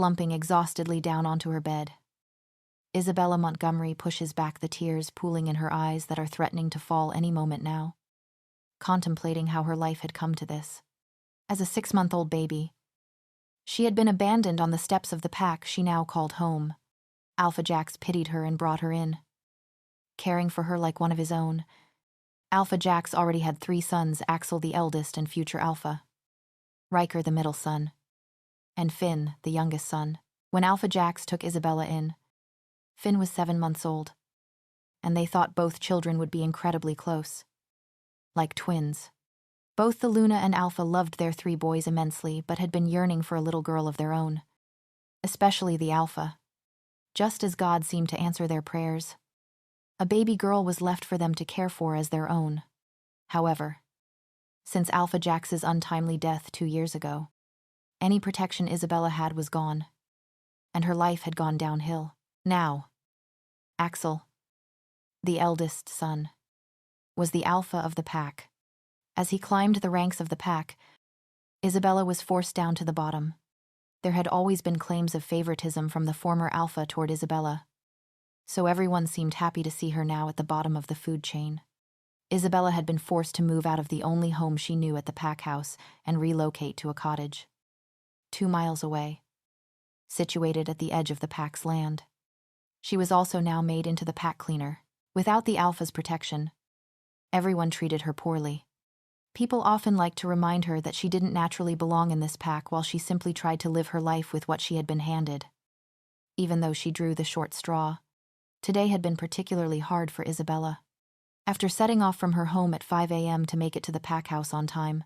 slumping exhaustedly down onto her bed. Isabella Montgomery pushes back the tears pooling in her eyes that are threatening to fall any moment now, contemplating how her life had come to this. As a 6-month-old baby, she had been abandoned on the steps of the pack she now called home. Alpha Jax pitied her and brought her in, caring for her like one of his own. Alpha Jax already had 3 sons, Axel the eldest and future Alpha, Riker the middle son, and Finn, the youngest son. When Alpha Jax took Isabella in, Finn was 7 months old, and they thought both children would be incredibly close, like twins. Both the Luna and Alpha loved their 3 boys immensely, but had been yearning for a little girl of their own, especially the Alpha. Just as God seemed to answer their prayers, a baby girl was left for them to care for as their own. However, since Alpha Jax's untimely death 2 years ago, any protection Isabella had was gone, and her life had gone downhill. Now, Axel, the eldest son, was the alpha of the pack. As he climbed the ranks of the pack, Isabella was forced down to the bottom. There had always been claims of favoritism from the former alpha toward Isabella, so everyone seemed happy to see her now at the bottom of the food chain. Isabella had been forced to move out of the only home she knew at the pack house and relocate to a cottage 2 miles away, situated at the edge of the pack's land. She was also now made into the pack cleaner. Without the alpha's protection, everyone treated her poorly. People often liked to remind her that she didn't naturally belong in this pack while she simply tried to live her life with what she had been handed. Even though she drew the short straw, today had been particularly hard for Isabella. After setting off from her home at 5 a.m. to make it to the pack house on time,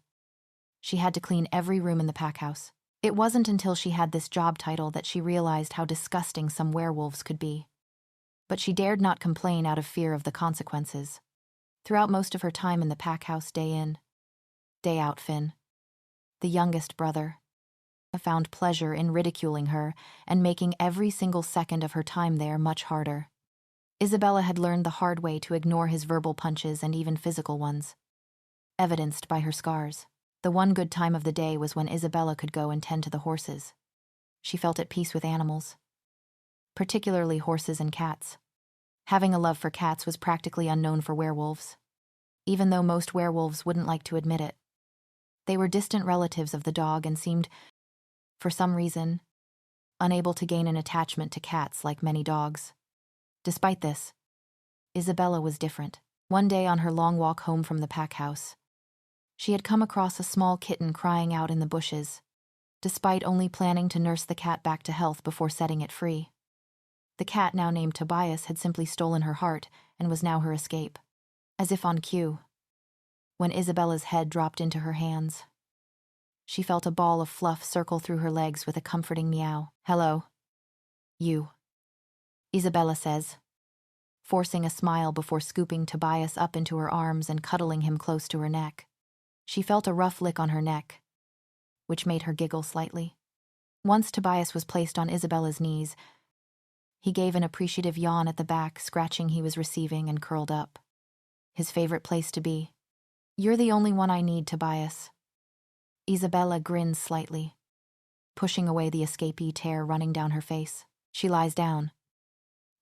she had to clean every room in the pack house. It wasn't until she had this job title that she realized how disgusting some werewolves could be. But she dared not complain out of fear of the consequences. Throughout most of her time in the pack house, day in, day out, Finn, the youngest brother, found pleasure in ridiculing her and making every single second of her time there much harder. Isabella had learned the hard way to ignore his verbal punches and even physical ones, evidenced by her scars. The one good time of the day was when Isabella could go and tend to the horses. She felt at peace with animals, particularly horses and cats. Having a love for cats was practically unknown for werewolves, even though most werewolves wouldn't like to admit it. They were distant relatives of the dog and seemed, for some reason, unable to gain an attachment to cats like many dogs. Despite this, Isabella was different. One day on her long walk home from the pack house, she had come across a small kitten crying out in the bushes, despite only planning to nurse the cat back to health before setting it free. The cat, now named Tobias, had simply stolen her heart and was now her escape. As if on cue, when Isabella's head dropped into her hands, she felt a ball of fluff circle through her legs with a comforting meow. "Hello, you," Isabella says, forcing a smile before scooping Tobias up into her arms and cuddling him close to her neck. She felt a rough lick on her neck, which made her giggle slightly. Once Tobias was placed on Isabella's knees, he gave an appreciative yawn at the back scratching he was receiving and curled up. His favorite place to be. "You're the only one I need, Tobias." Isabella grins slightly, pushing away the escapee tear running down her face. She lies down,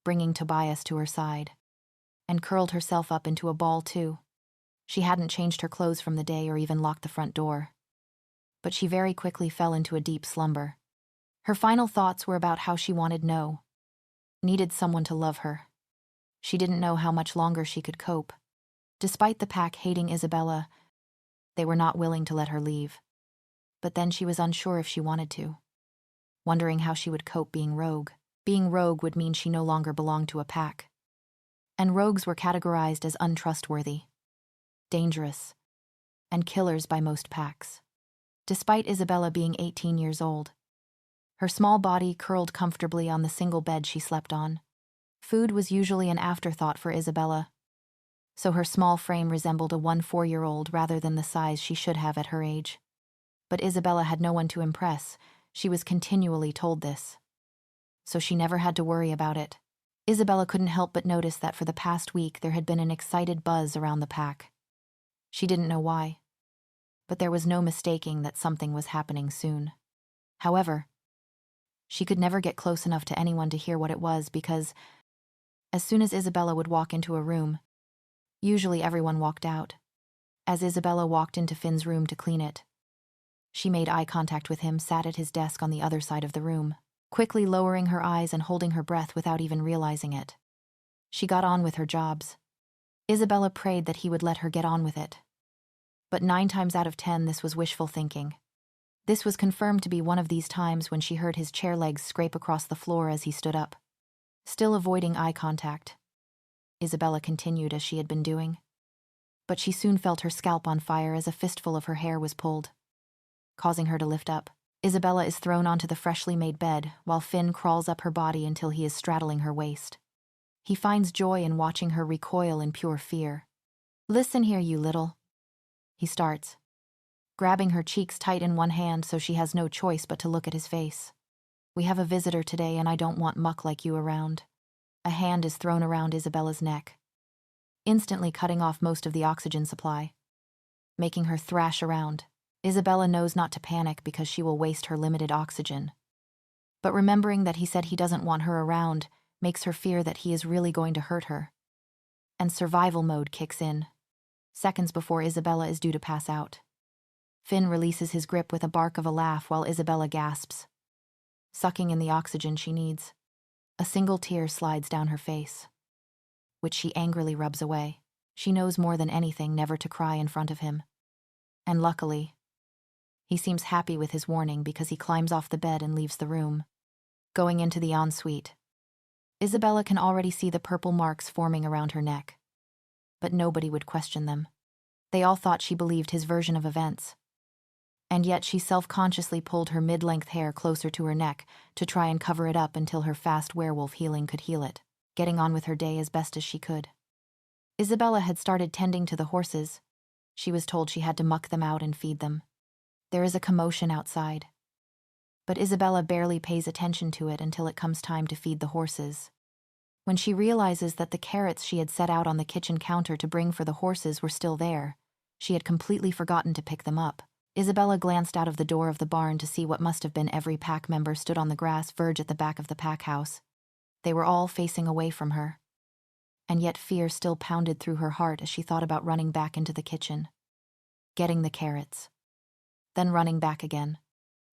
bringing Tobias to her side, and curled herself up into a ball too. She hadn't changed her clothes from the day or even locked the front door, but she very quickly fell into a deep slumber. Her final thoughts were about how she needed someone to love her. She didn't know how much longer she could cope. Despite the pack hating Isabella, they were not willing to let her leave. But then she was unsure if she wanted to, wondering how she would cope being rogue. Being rogue would mean she no longer belonged to a pack. And rogues were categorized as untrustworthy, dangerous, and killers by most packs. Despite Isabella being 18 years old, her small body curled comfortably on the single bed she slept on. Food was usually an afterthought for Isabella, so her small frame resembled a 4-year-old rather than the size she should have at her age. But Isabella had no one to impress. She was continually told this, so she never had to worry about it. Isabella couldn't help but notice that for the past week there had been an excited buzz around the pack. She didn't know why, but there was no mistaking that something was happening soon. However, She could never get close enough to anyone to hear what it was because as soon as Isabella would walk into a room, usually everyone walked out. As Isabella walked into Finn's room to clean it, she made eye contact with him, sat at his desk on the other side of the room, quickly lowering her eyes and holding her breath without even realizing it. She got on with her jobs. Isabella prayed that he would let her get on with it. But 9 times out of 10, this was wishful thinking. This was confirmed to be one of these times when she heard his chair legs scrape across the floor as he stood up. Still avoiding eye contact, Isabella continued as she had been doing. But she soon felt her scalp on fire as a fistful of her hair was pulled, causing her to lift up. Isabella is thrown onto the freshly made bed, while Finn crawls up her body until he is straddling her waist. He finds joy in watching her recoil in pure fear. "Listen here, you little," he starts, grabbing her cheeks tight in one hand so she has no choice but to look at his face. "We have a visitor today and I don't want muck like you around." A hand is thrown around Isabella's neck, instantly cutting off most of the oxygen supply, making her thrash around. Isabella knows not to panic because she will waste her limited oxygen. But remembering that he said he doesn't want her around makes her fear that he is really going to hurt her. And survival mode kicks in, seconds before Isabella is due to pass out. Finn releases his grip with a bark of a laugh while Isabella gasps, sucking in the oxygen she needs. A single tear slides down her face, which she angrily rubs away. She knows more than anything never to cry in front of him. And luckily, he seems happy with his warning because he climbs off the bed and leaves the room, going into the ensuite. Isabella can already see the purple marks forming around her neck, but nobody would question them. They all thought she believed his version of events. And yet she self-consciously pulled her mid-length hair closer to her neck to try and cover it up until her fast werewolf healing could heal it, getting on with her day as best as she could. Isabella had started tending to the horses. She was told she had to muck them out and feed them. There is a commotion outside, but Isabella barely pays attention to it until it comes time to feed the horses. When she realizes that the carrots she had set out on the kitchen counter to bring for the horses were still there, she had completely forgotten to pick them up. Isabella glanced out of the door of the barn to see what must have been every pack member stood on the grass verge at the back of the pack house. They were all facing away from her. And yet fear still pounded through her heart as she thought about running back into the kitchen, getting the carrots, then running back again.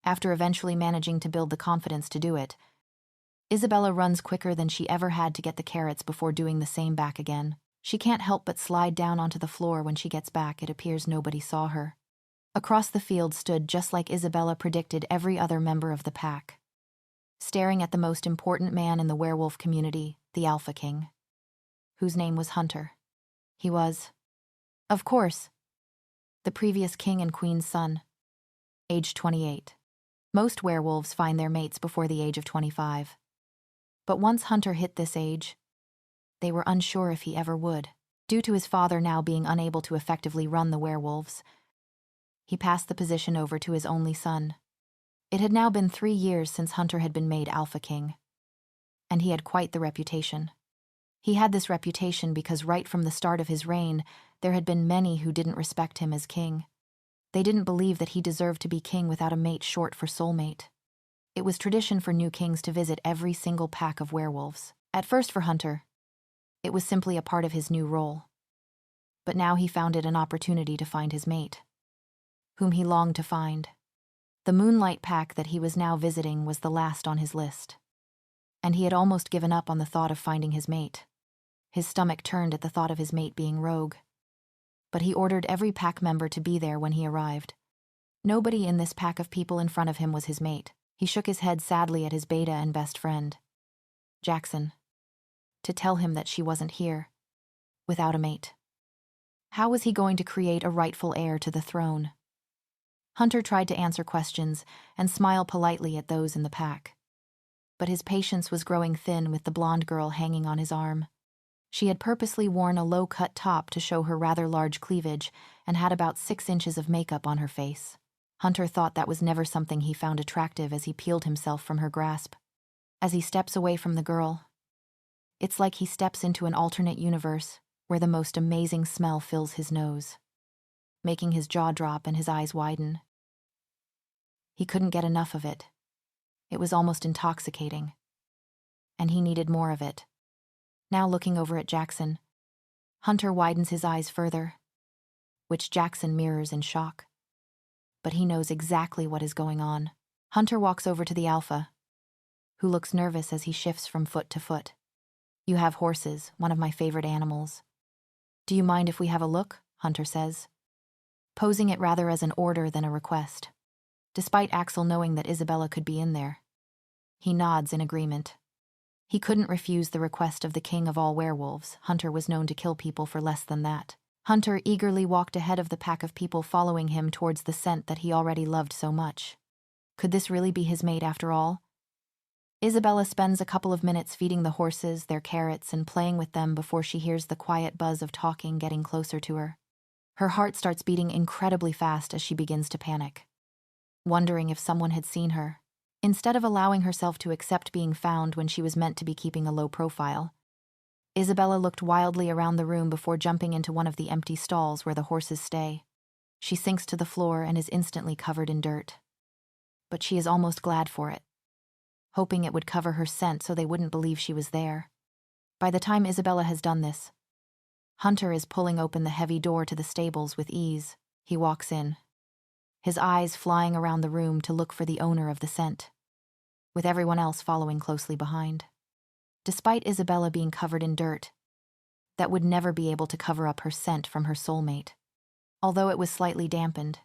After eventually managing to build the confidence to do it, Isabella runs quicker than she ever had to get the carrots before doing the same back again. She can't help but slide down onto the floor when she gets back. It appears nobody saw her. Across the field stood, just like Isabella predicted, every other member of the pack, staring at the most important man in the werewolf community, the Alpha King, whose name was Hunter. He was, of course, the previous king and queen's son, age 28. Most werewolves find their mates before the age of 25. But once Hunter hit this age, they were unsure if he ever would. Due to his father now being unable to effectively run the werewolves, he passed the position over to his only son. It had now been 3 years since Hunter had been made Alpha King, and he had quite the reputation. He had this reputation because right from the start of his reign, there had been many who didn't respect him as king. They didn't believe that he deserved to be king without a mate short for soulmate. It was tradition for new kings to visit every single pack of werewolves. At first for Hunter, it was simply a part of his new role. But now he found it an opportunity to find his mate, whom he longed to find. The Moonlight Pack that he was now visiting was the last on his list, and he had almost given up on the thought of finding his mate. His stomach turned at the thought of his mate being rogue. But he ordered every pack member to be there when he arrived. Nobody in this pack of people in front of him was his mate. He shook his head sadly at his beta and best friend, Jackson, to tell him that she wasn't here, without a mate. How was he going to create a rightful heir to the throne? Hunter tried to answer questions and smile politely at those in the pack. But his patience was growing thin with the blonde girl hanging on his arm. She had purposely worn a low-cut top to show her rather large cleavage and had about 6 inches of makeup on her face. Hunter thought that was never something he found attractive as he peeled himself from her grasp. As he steps away from the girl, it's like he steps into an alternate universe where the most amazing smell fills his nose, making his jaw drop and his eyes widen. He couldn't get enough of it. It was almost intoxicating. And he needed more of it. Now looking over at Jackson, Hunter widens his eyes further, which Jackson mirrors in shock. But he knows exactly what is going on. Hunter walks over to the alpha, who looks nervous as he shifts from foot to foot. "You have horses, one of my favorite animals. Do you mind if we have a look?" Hunter says, posing it rather as an order than a request. Despite Axel knowing that Isabella could be in there, he nods in agreement. He couldn't refuse the request of the king of all werewolves. Hunter was known to kill people for less than that. Hunter eagerly walked ahead of the pack of people following him towards the scent that he already loved so much. Could this really be his mate after all? Isabella spends a couple of minutes feeding the horses their carrots and playing with them before she hears the quiet buzz of talking getting closer to her. Her heart starts beating incredibly fast as she begins to panic, wondering if someone had seen her. Instead of allowing herself to accept being found when she was meant to be keeping a low profile, Isabella looked wildly around the room before jumping into one of the empty stalls where the horses stay. She sinks to the floor and is instantly covered in dirt. But she is almost glad for it, hoping it would cover her scent so they wouldn't believe she was there. By the time Isabella has done this, Hunter is pulling open the heavy door to the stables with ease. He walks in, his eyes flying around the room to look for the owner of the scent, with everyone else following closely behind. Despite Isabella being covered in dirt, that would never be able to cover up her scent from her soulmate. Although it was slightly dampened,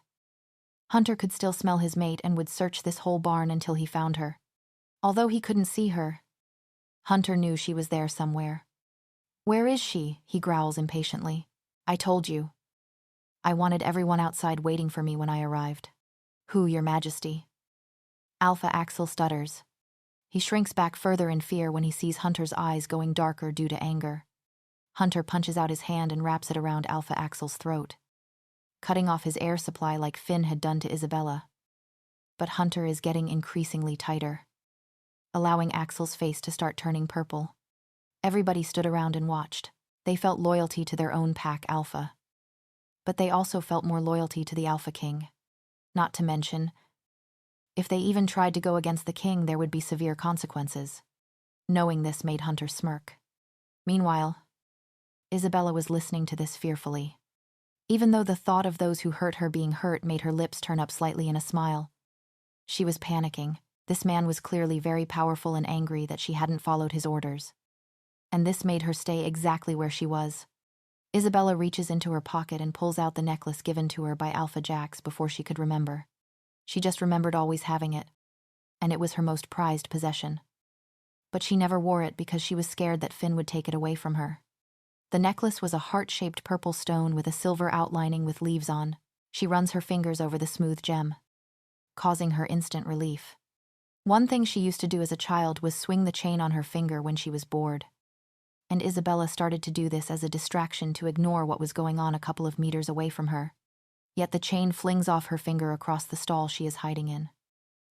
Hunter could still smell his mate and would search this whole barn until he found her. Although he couldn't see her, Hunter knew she was there somewhere. "Where is she?" he growls impatiently. "I told you. I wanted everyone outside waiting for me when I arrived." "Who, your majesty?" Alpha Axel stutters. He shrinks back further in fear when he sees Hunter's eyes going darker due to anger. Hunter punches out his hand and wraps it around Alpha Axel's throat, cutting off his air supply like Finn had done to Isabella. But Hunter is getting increasingly tighter, allowing Axel's face to start turning purple. Everybody stood around and watched. They felt loyalty to their own pack, Alpha. But they also felt more loyalty to the Alpha King. Not to mention, if they even tried to go against the king, there would be severe consequences. Knowing this made Hunter smirk. Meanwhile, Isabella was listening to this fearfully. Even though the thought of those who hurt her being hurt made her lips turn up slightly in a smile, she was panicking. This man was clearly very powerful and angry that she hadn't followed his orders. And this made her stay exactly where she was. Isabella reaches into her pocket and pulls out the necklace given to her by Alpha Jax before she could remember. She just remembered always having it, and it was her most prized possession. But she never wore it because she was scared that Finn would take it away from her. The necklace was a heart-shaped purple stone with a silver outlining with leaves on. She runs her fingers over the smooth gem, causing her instant relief. One thing she used to do as a child was swing the chain on her finger when she was bored. And Isabella started to do this as a distraction to ignore what was going on a couple of meters away from her. Yet the chain flings off her finger across the stall she is hiding in,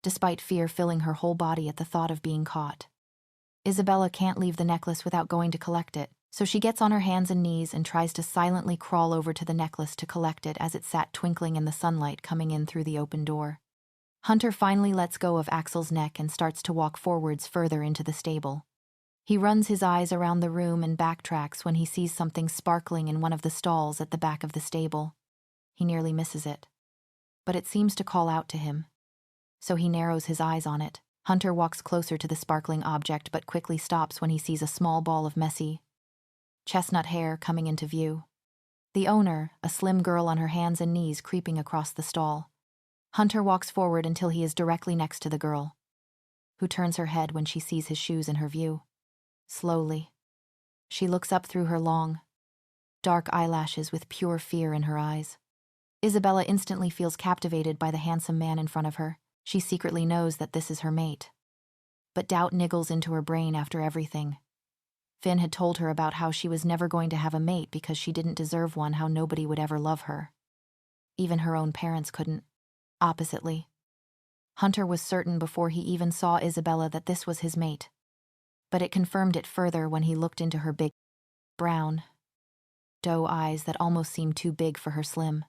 despite fear filling her whole body at the thought of being caught. Isabella can't leave the necklace without going to collect it, so she gets on her hands and knees and tries to silently crawl over to the necklace to collect it as it sat twinkling in the sunlight coming in through the open door. Hunter finally lets go of Axel's neck and starts to walk forwards further into the stable. He runs his eyes around the room and backtracks when he sees something sparkling in one of the stalls at the back of the stable. He nearly misses it, but it seems to call out to him, so he narrows his eyes on it. Hunter walks closer to the sparkling object but quickly stops when he sees a small ball of messy, chestnut hair coming into view. The owner, a slim girl on her hands and knees creeping across the stall. Hunter walks forward until he is directly next to the girl, who turns her head when she sees his shoes in her view. Slowly, she looks up through her long, dark eyelashes with pure fear in her eyes. Isabella instantly feels captivated by the handsome man in front of her. She secretly knows that this is her mate. But doubt niggles into her brain after everything. Finn had told her about how she was never going to have a mate because she didn't deserve one, how nobody would ever love her. Even her own parents couldn't. Oppositely, Hunter was certain before he even saw Isabella that this was his mate. But it confirmed it further when he looked into her big, brown, doe eyes that almost seemed too big for her slim,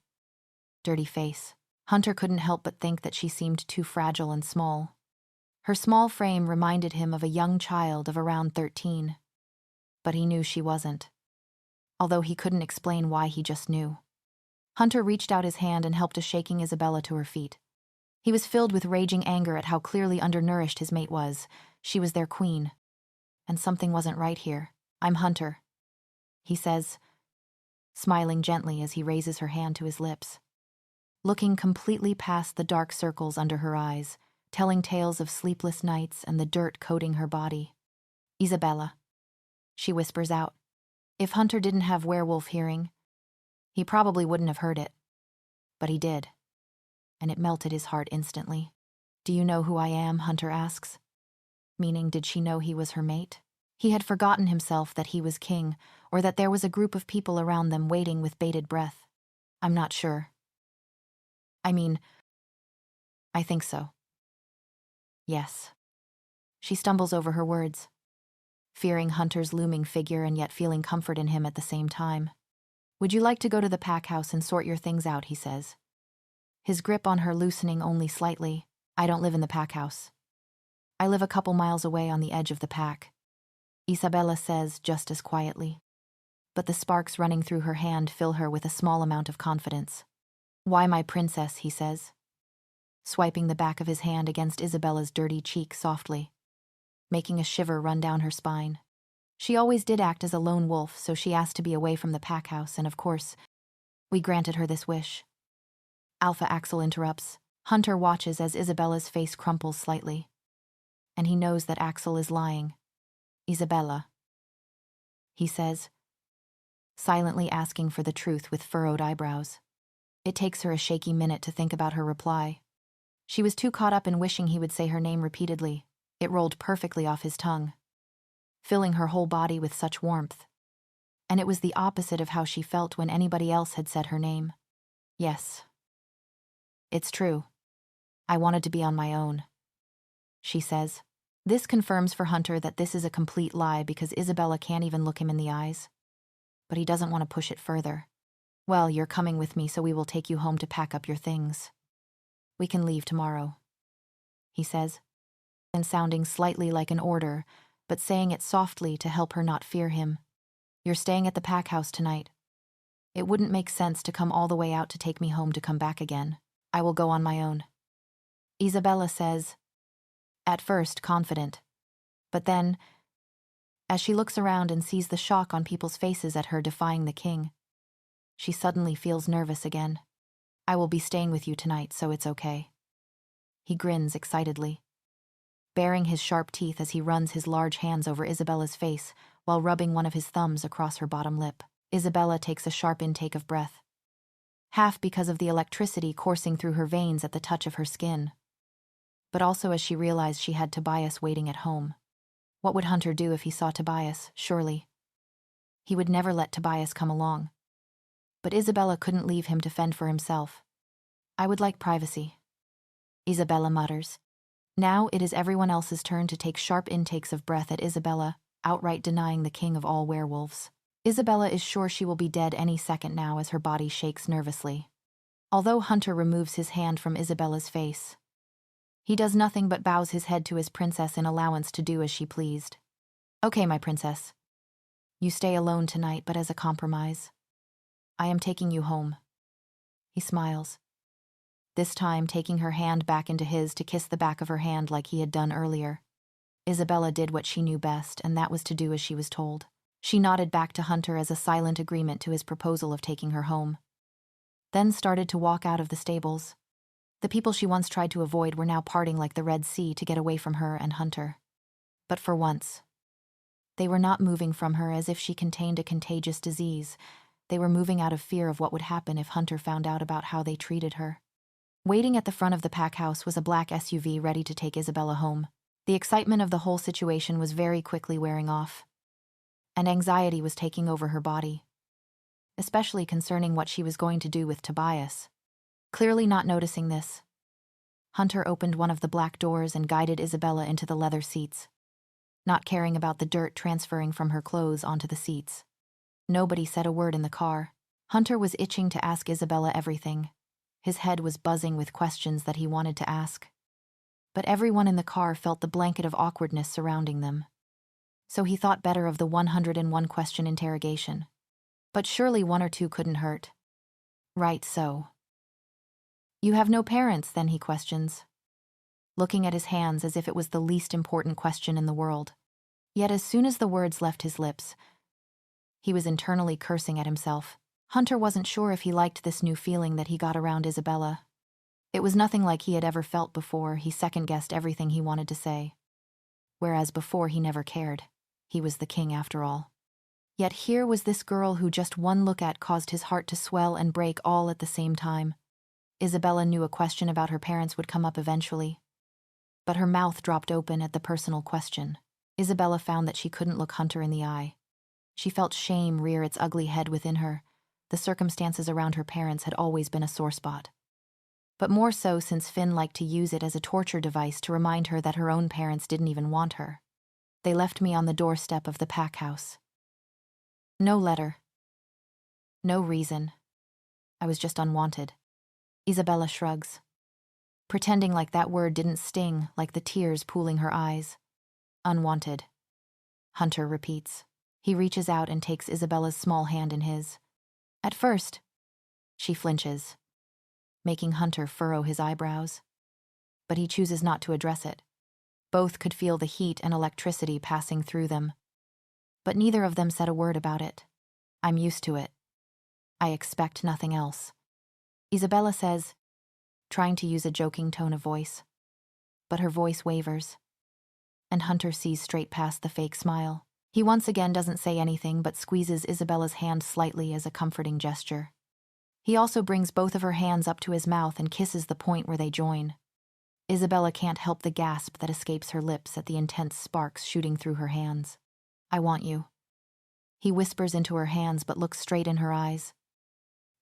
dirty face. Hunter couldn't help but think that she seemed too fragile and small. Her small frame reminded him of a young child of around 13. But he knew she wasn't. Although he couldn't explain why, he just knew. Hunter reached out his hand and helped shaking Isabella to her feet. He was filled with raging anger at how clearly undernourished his mate was. She was their queen. And something wasn't right here. "I'm Hunter," he says, smiling gently as he raises her hand to his lips. Looking completely past the dark circles under her eyes, telling tales of sleepless nights and the dirt coating her body. "Isabella," she whispers out. If Hunter didn't have werewolf hearing, he probably wouldn't have heard it. But he did, and it melted his heart instantly. "Do you know who I am?" Hunter asks. Meaning, did she know he was her mate? He had forgotten himself that he was king, or that there was a group of people around them waiting with bated breath. "I'm not sure. I mean, I think so." "Yes." She stumbles over her words, fearing Hunter's looming figure and yet feeling comfort in him at the same time. "Would you like to go to the pack house and sort your things out?" he says, his grip on her loosening only slightly. "I don't live in the pack house. I live a couple miles away on the edge of the pack," Isabella says just as quietly. But the sparks running through her hand fill her with a small amount of confidence. "Why, my princess," he says, swiping the back of his hand against Isabella's dirty cheek softly, making a shiver run down her spine. She always did act as a lone wolf, so she asked to be away from the pack house, and of course, we granted her this wish. Alpha Axel interrupts. Hunter watches as Isabella's face crumples slightly. And he knows that Axel is lying. "Isabella," he says, silently asking for the truth with furrowed eyebrows. It takes her a shaky minute to think about her reply. She was too caught up in wishing he would say her name repeatedly. It rolled perfectly off his tongue, filling her whole body with such warmth. And it was the opposite of how she felt when anybody else had said her name. "Yes. It's true. I wanted to be on my own," she says. This confirms for Hunter that this is a complete lie because Isabella can't even look him in the eyes. But he doesn't want to push it further. "Well, you're coming with me, so we will take you home to pack up your things. We can leave tomorrow," he says, and sounding slightly like an order, but saying it softly to help her not fear him. "You're staying at the pack house tonight. It wouldn't make sense to come all the way out to take me home to come back again. I will go on my own," Isabella says, at first confident. But then, as she looks around and sees the shock on people's faces at her defying the king, she suddenly feels nervous again. "I will be staying with you tonight, so it's okay." He grins excitedly, baring his sharp teeth as he runs his large hands over Isabella's face while rubbing one of his thumbs across her bottom lip. Isabella takes a sharp intake of breath, half because of the electricity coursing through her veins at the touch of her skin, but also as she realized she had Tobias waiting at home. What would Hunter do if he saw Tobias? Surely he would never let Tobias come along. But Isabella couldn't leave him to fend for himself. "I would like privacy," Isabella mutters. Now it is everyone else's turn to take sharp intakes of breath at Isabella, outright denying the king of all werewolves. Isabella is sure she will be dead any second now as her body shakes nervously. Although Hunter removes his hand from Isabella's face, he does nothing but bows his head to his princess in allowance to do as she pleased. "Okay, my princess. You stay alone tonight, but as a compromise, I am taking you home." He smiles, this time taking her hand back into his to kiss the back of her hand like he had done earlier. Isabella did what she knew best, and that was to do as she was told. She nodded back to Hunter as a silent agreement to his proposal of taking her home, then started to walk out of the stables. The people she once tried to avoid were now parting like the Red Sea to get away from her and Hunter. But for once, they were not moving from her as if she contained a contagious disease. They were moving out of fear of what would happen if Hunter found out about how they treated her. Waiting at the front of the pack house was a black SUV ready to take Isabella home. The excitement of the whole situation was very quickly wearing off, and anxiety was taking over her body, especially concerning what she was going to do with Tobias. Clearly not noticing this, Hunter opened one of the black doors and guided Isabella into the leather seats, not caring about the dirt transferring from her clothes onto the seats. Nobody said a word in the car. Hunter was itching to ask Isabella everything. His head was buzzing with questions that he wanted to ask. But everyone in the car felt the blanket of awkwardness surrounding them. So he thought better of the 101 question interrogation. But surely one or two couldn't hurt. Right, so. You have no parents, then, he questions, looking at his hands as if it was the least important question in the world. Yet as soon as the words left his lips, he was internally cursing at himself. Hunter wasn't sure if he liked this new feeling that he got around Isabella. It was nothing like he had ever felt before. He second-guessed everything he wanted to say. Whereas before he never cared. He was the king after all. Yet here was this girl who just one look at caused his heart to swell and break all at the same time. Isabella knew a question about her parents would come up eventually. But her mouth dropped open at the personal question. Isabella found that she couldn't look Hunter in the eye. She felt shame rear its ugly head within her. The circumstances around her parents had always been a sore spot. But more so since Finn liked to use it as a torture device to remind her that her own parents didn't even want her. They left me on the doorstep of the pack house. No letter. No reason. I was just unwanted. Isabella shrugs, pretending like that word didn't sting, like the tears pooling her eyes. Unwanted. Hunter repeats. He reaches out and takes Isabella's small hand in his. At first, she flinches, making Hunter furrow his eyebrows. But he chooses not to address it. Both could feel the heat and electricity passing through them. But neither of them said a word about it. I'm used to it. I expect nothing else. Isabella says, trying to use a joking tone of voice. But her voice wavers. And Hunter sees straight past the fake smile. He once again doesn't say anything but squeezes Isabella's hand slightly as a comforting gesture. He also brings both of her hands up to his mouth and kisses the point where they join. Isabella can't help the gasp that escapes her lips at the intense sparks shooting through her hands. I want you. He whispers into her hands but looks straight in her eyes.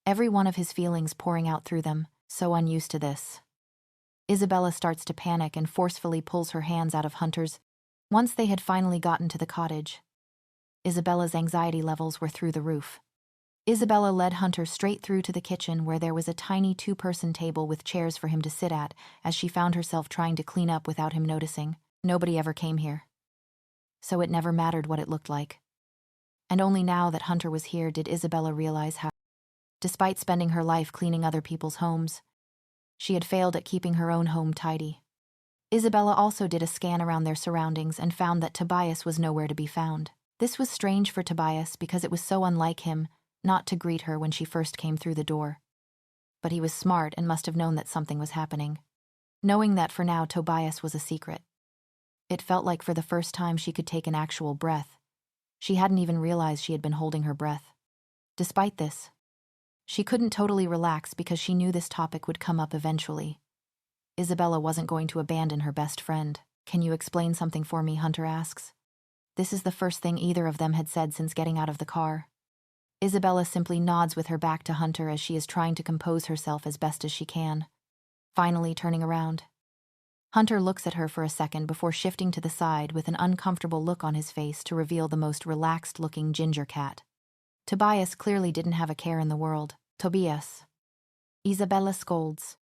Every one of his feelings pouring out through them, so unused to this. Isabella starts to panic and forcefully pulls her hands out of Hunter's. Once they had finally gotten to the cottage, Isabella's anxiety levels were through the roof. Isabella led Hunter straight through to the kitchen where there was a tiny two-person table with chairs for him to sit at as she found herself trying to clean up without him noticing. Nobody ever came here. So it never mattered what it looked like. And only now that Hunter was here did Isabella realize how, despite spending her life cleaning other people's homes, she had failed at keeping her own home tidy. Isabella also did a scan around their surroundings and found that Tobias was nowhere to be found. This was strange for Tobias because it was so unlike him not to greet her when she first came through the door. But he was smart and must have known that something was happening. Knowing that for now Tobias was a secret. It felt like for the first time she could take an actual breath. She hadn't even realized she had been holding her breath. Despite this, she couldn't totally relax because she knew this topic would come up eventually. Isabella wasn't going to abandon her best friend. Can you explain something for me? Hunter asks. This is the first thing either of them had said since getting out of the car. Isabella simply nods with her back to Hunter as she is trying to compose herself as best as she can. Finally turning around. Hunter looks at her for a second before shifting to the side with an uncomfortable look on his face to reveal the most relaxed-looking ginger cat. Tobias clearly didn't have a care in the world. Tobias. Isabella scolds.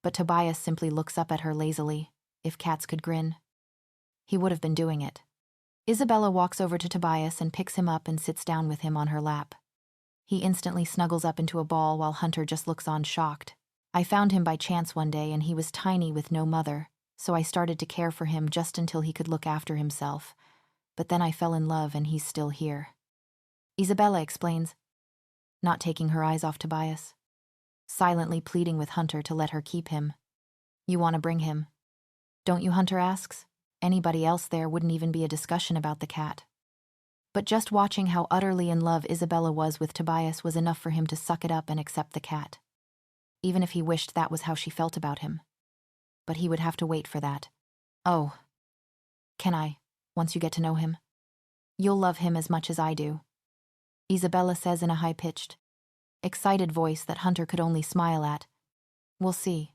But Tobias simply looks up at her lazily. If cats could grin, he would have been doing it. Isabella walks over to Tobias and picks him up and sits down with him on her lap. He instantly snuggles up into a ball while Hunter just looks on shocked. I found him by chance one day and he was tiny with no mother, so I started to care for him just until he could look after himself. But then I fell in love and he's still here. Isabella explains, not taking her eyes off Tobias, silently pleading with Hunter to let her keep him. You want to bring him, don't you? Hunter asks. Anybody else there wouldn't even be a discussion about the cat. But just watching how utterly in love Isabella was with Tobias was enough for him to suck it up and accept the cat. Even if he wished that was how she felt about him. But he would have to wait for that. Oh. Can I, once you get to know him? You'll love him as much as I do. Isabella says in a high-pitched, excited voice that Hunter could only smile at. We'll see.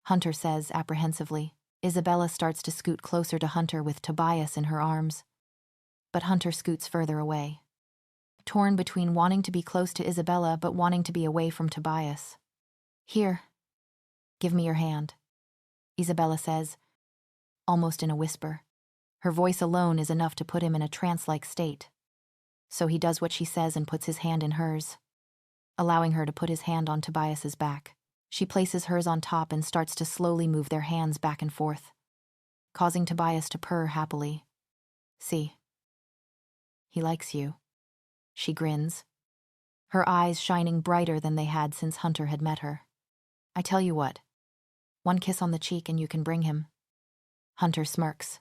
Hunter says apprehensively. Isabella starts to scoot closer to Hunter with Tobias in her arms. But Hunter scoots further away. Torn between wanting to be close to Isabella but wanting to be away from Tobias. Here. Give me your hand. Isabella says, almost in a whisper. Her voice alone is enough to put him in a trance-like state. So he does what she says and puts his hand in hers, allowing her to put his hand on Tobias's back. She places hers on top and starts to slowly move their hands back and forth, causing Tobias to purr happily. See? He likes you. She grins, her eyes shining brighter than they had since Hunter had met her. I tell you what, one kiss on the cheek and you can bring him. Hunter smirks.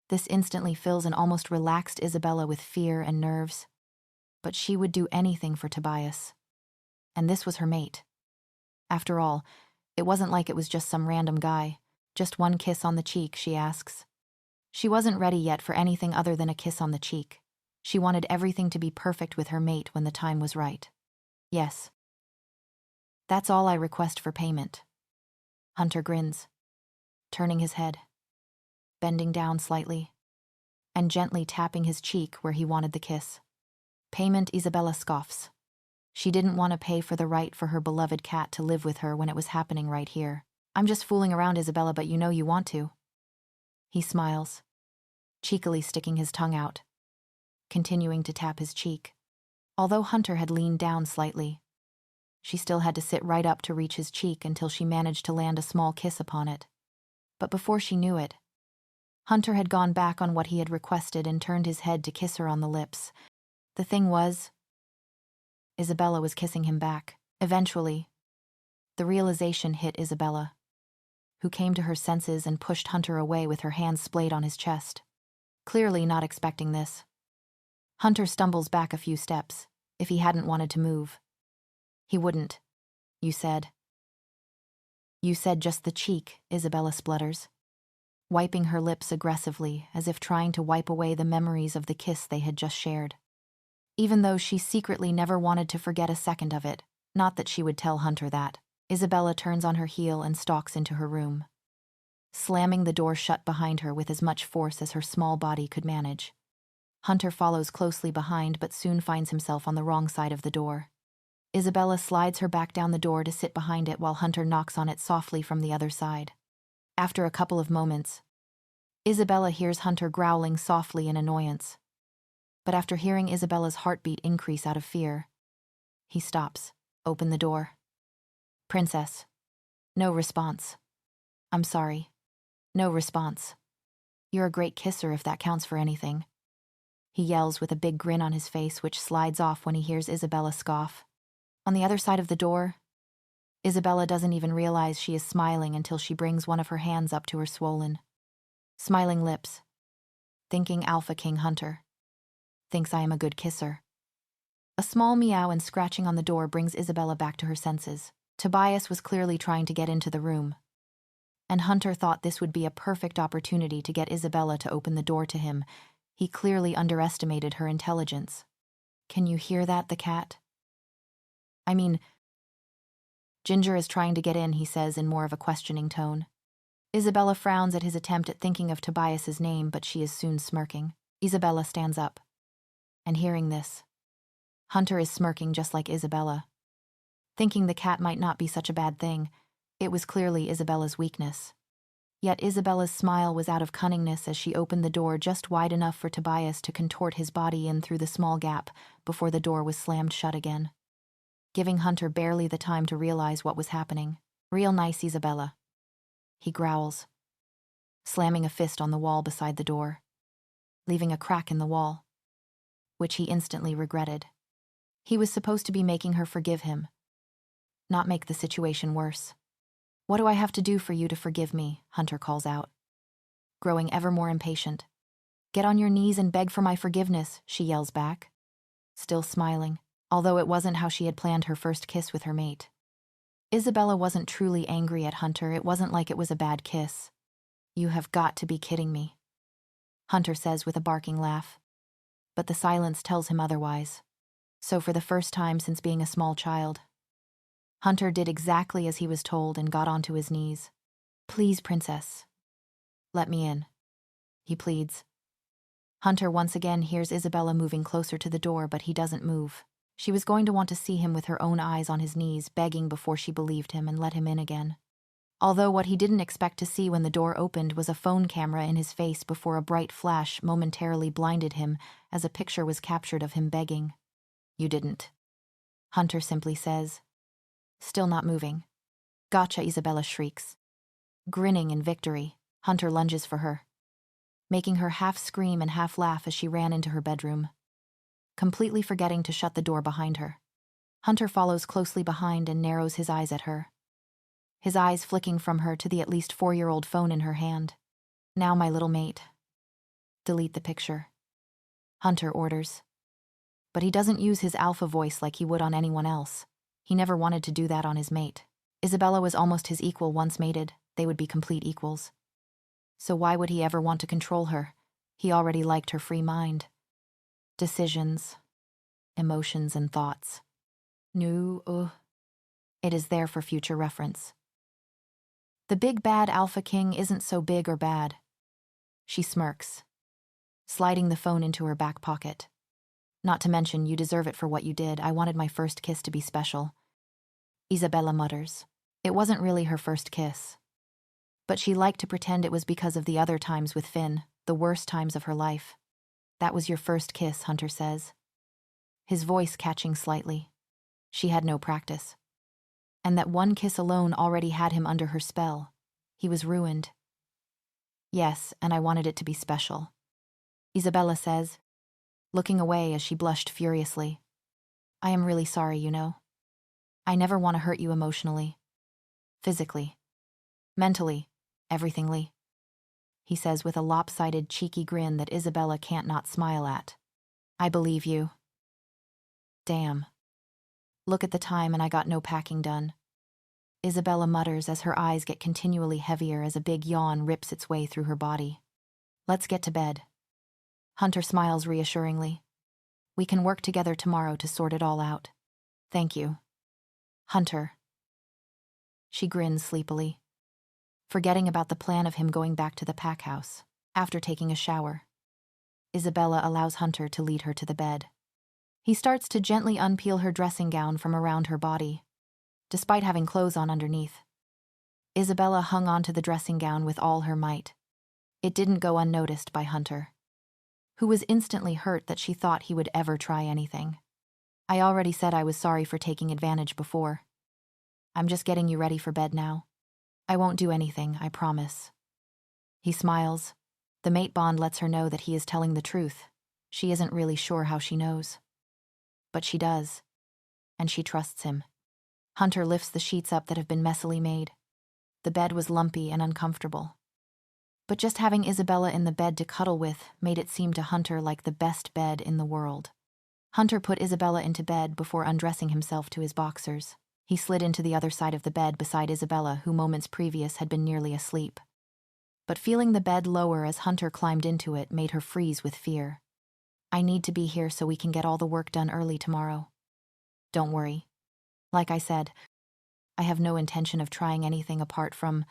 This instantly fills an almost relaxed Isabella with fear and nerves. But she would do anything for Tobias. And this was her mate. After all, it wasn't like it was just some random guy. Just one kiss on the cheek, she asks. She wasn't ready yet for anything other than a kiss on the cheek. She wanted everything to be perfect with her mate when the time was right. Yes. That's all I request for payment. Hunter grins, turning his head, bending down slightly, and gently tapping his cheek where he wanted the kiss. Payment, Isabella scoffs. She didn't want to pay for the right for her beloved cat to live with her when it was happening right here. I'm just fooling around, Isabella, but you know you want to. He smiles, cheekily sticking his tongue out, continuing to tap his cheek. Although Hunter had leaned down slightly, she still had to sit right up to reach his cheek until she managed to land a small kiss upon it. But before she knew it, Hunter had gone back on what he had requested and turned his head to kiss her on the lips. The thing was, Isabella was kissing him back. Eventually, the realization hit Isabella, who came to her senses and pushed Hunter away with her hands splayed on his chest. Clearly not expecting this, Hunter stumbles back a few steps. If he hadn't wanted to move, he wouldn't. You said just the cheek, Isabella splutters, wiping her lips aggressively as if trying to wipe away the memories of the kiss they had just shared. Even though she secretly never wanted to forget a second of it, not that she would tell Hunter that, Isabella turns on her heel and stalks into her room, slamming the door shut behind her with as much force as her small body could manage. Hunter follows closely behind but soon finds himself on the wrong side of the door. Isabella slides her back down the door to sit behind it while Hunter knocks on it softly from the other side. After a couple of moments, Isabella hears Hunter growling softly in annoyance. But after hearing Isabella's heartbeat increase out of fear, he stops. Open the door. Princess. No response. I'm sorry. No response. You're a great kisser if that counts for anything. He yells with a big grin on his face, which slides off when he hears Isabella scoff. On the other side of the door, Isabella doesn't even realize she is smiling until she brings one of her hands up to her swollen, smiling lips, thinking Alpha King Hunter thinks I am a good kisser. A small meow and scratching on the door brings Isabella back to her senses. Tobias was clearly trying to get into the room, and Hunter thought this would be a perfect opportunity to get Isabella to open the door to him. He clearly underestimated her intelligence. Can you hear that, the cat? I mean, Ginger is trying to get in, he says in more of a questioning tone. Isabella frowns at his attempt at thinking of Tobias's name, but she is soon smirking. Isabella stands up. And hearing this, Hunter is smirking just like Isabella. Thinking the cat might not be such a bad thing, it was clearly Isabella's weakness. Yet Isabella's smile was out of cunningness as she opened the door just wide enough for Tobias to contort his body in through the small gap before the door was slammed shut again, giving Hunter barely the time to realize what was happening. Real nice, Isabella, he growls, slamming a fist on the wall beside the door, leaving a crack in the wall, which he instantly regretted. He was supposed to be making her forgive him, not make the situation worse. What do I have to do for you to forgive me? Hunter calls out, growing ever more impatient. Get on your knees and beg for my forgiveness, she yells back, still smiling, although it wasn't how she had planned her first kiss with her mate. Isabella wasn't truly angry at Hunter. It wasn't like it was a bad kiss. You have got to be kidding me, Hunter says with a barking laugh. But the silence tells him otherwise. So for the first time since being a small child, Hunter did exactly as he was told and got onto his knees. Please, princess, let me in, he pleads. Hunter once again hears Isabella moving closer to the door, but he doesn't move. She was going to want to see him with her own eyes on his knees, begging before she believed him and let him in again. Although what he didn't expect to see when the door opened was a phone camera in his face before a bright flash momentarily blinded him as a picture was captured of him begging. "You didn't," Hunter simply says. Still not moving. "Gotcha," Isabella shrieks. Grinning in victory, Hunter lunges for her, making her half scream and half laugh as she ran into her bedroom, completely forgetting to shut the door behind her. Hunter follows closely behind and narrows his eyes at her, his eyes flicking from her to the at least 4-year-old phone in her hand. "Now, my little mate. Delete the picture," Hunter orders. But he doesn't use his alpha voice like he would on anyone else. He never wanted to do that on his mate. Isabella was almost his equal once mated. They would be complete equals. So why would he ever want to control her? He already liked her free mind. Decisions, emotions, and thoughts. No, it is there for future reference. The big bad alpha king isn't so big or bad. She smirks, sliding the phone into her back pocket. "Not to mention, you deserve it for what you did. I wanted my first kiss to be special," Isabella mutters. It wasn't really her first kiss, but she liked to pretend it was because of the other times with Finn, the worst times of her life. "That was your first kiss," Hunter says, his voice catching slightly. She had no practice. And that one kiss alone already had him under her spell. He was ruined. "Yes, and I wanted it to be special," Isabella says, looking away as she blushed furiously. "I am really sorry, you know. I never want to hurt you emotionally, physically, mentally, everythingly," he says with a lopsided, cheeky grin that Isabella can't not smile at. "I believe you." "Damn. Look at the time and I got no packing done," Isabella mutters as her eyes get continually heavier as a big yawn rips its way through her body. "Let's get to bed." Hunter smiles reassuringly. "We can work together tomorrow to sort it all out." "Thank you, Hunter." She grins sleepily, forgetting about the plan of him going back to the pack house after taking a shower. Isabella allows Hunter to lead her to the bed. He starts to gently unpeel her dressing gown from around her body, despite having clothes on underneath. Isabella hung onto the dressing gown with all her might. It didn't go unnoticed by Hunter, who was instantly hurt that she thought he would ever try anything. "I already said I was sorry for taking advantage before. I'm just getting you ready for bed now. I won't do anything, I promise." He smiles. The mate bond lets her know that he is telling the truth. She isn't really sure how she knows, but she does, and she trusts him. Hunter lifts the sheets up that have been messily made. The bed was lumpy and uncomfortable, but just having Isabella in the bed to cuddle with made it seem to Hunter like the best bed in the world. Hunter put Isabella into bed before undressing himself to his boxers. He slid into the other side of the bed beside Isabella, who moments previous had been nearly asleep. But feeling the bed lower as Hunter climbed into it made her freeze with fear. "I need to be here so we can get all the work done early tomorrow. Don't worry. Like I said, I have no intention of trying anything apart from..."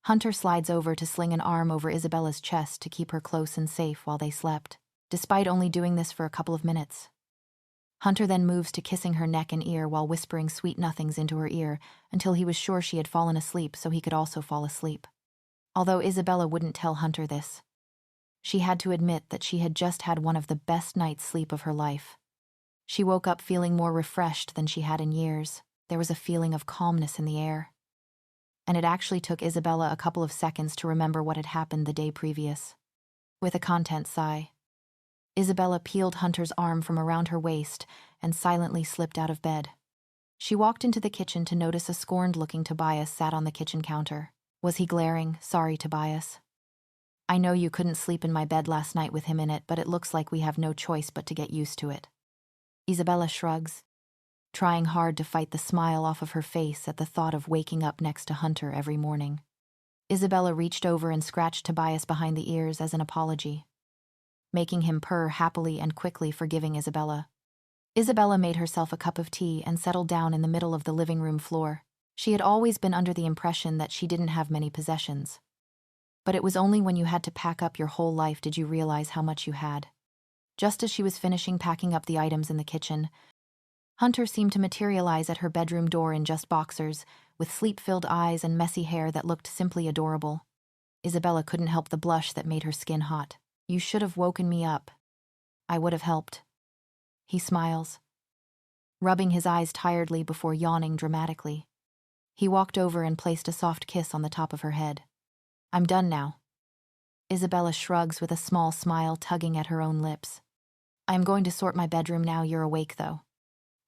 Hunter slides over to sling an arm over Isabella's chest to keep her close and safe while they slept, despite only doing this for a couple of minutes. Hunter then moves to kissing her neck and ear while whispering sweet nothings into her ear until he was sure she had fallen asleep so he could also fall asleep. Although Isabella wouldn't tell Hunter this, she had to admit that she had just had one of the best night's sleep of her life. She woke up feeling more refreshed than she had in years. There was a feeling of calmness in the air. And it actually took Isabella a couple of seconds to remember what had happened the day previous. With a content sigh, Isabella peeled Hunter's arm from around her waist and silently slipped out of bed. She walked into the kitchen to notice a scorned-looking Tobias sat on the kitchen counter. Was he glaring? "Sorry, Tobias. I know you couldn't sleep in my bed last night with him in it, but it looks like we have no choice but to get used to it." Isabella shrugs, trying hard to fight the smile off of her face at the thought of waking up next to Hunter every morning. Isabella reached over and scratched Tobias behind the ears as an apology, making him purr happily and quickly forgiving Isabella. Isabella made herself a cup of tea and settled down in the middle of the living room floor. She had always been under the impression that she didn't have many possessions. But it was only when you had to pack up your whole life did you realize how much you had. Just as she was finishing packing up the items in the kitchen, Hunter seemed to materialize at her bedroom door in just boxers, with sleep-filled eyes and messy hair that looked simply adorable. Isabella couldn't help the blush that made her skin hot. "You should have woken me up. I would have helped." He smiles, rubbing his eyes tiredly before yawning dramatically. He walked over and placed a soft kiss on the top of her head. "I'm done now." Isabella shrugs with a small smile tugging at her own lips. "I'm going to sort my bedroom now you're awake, though."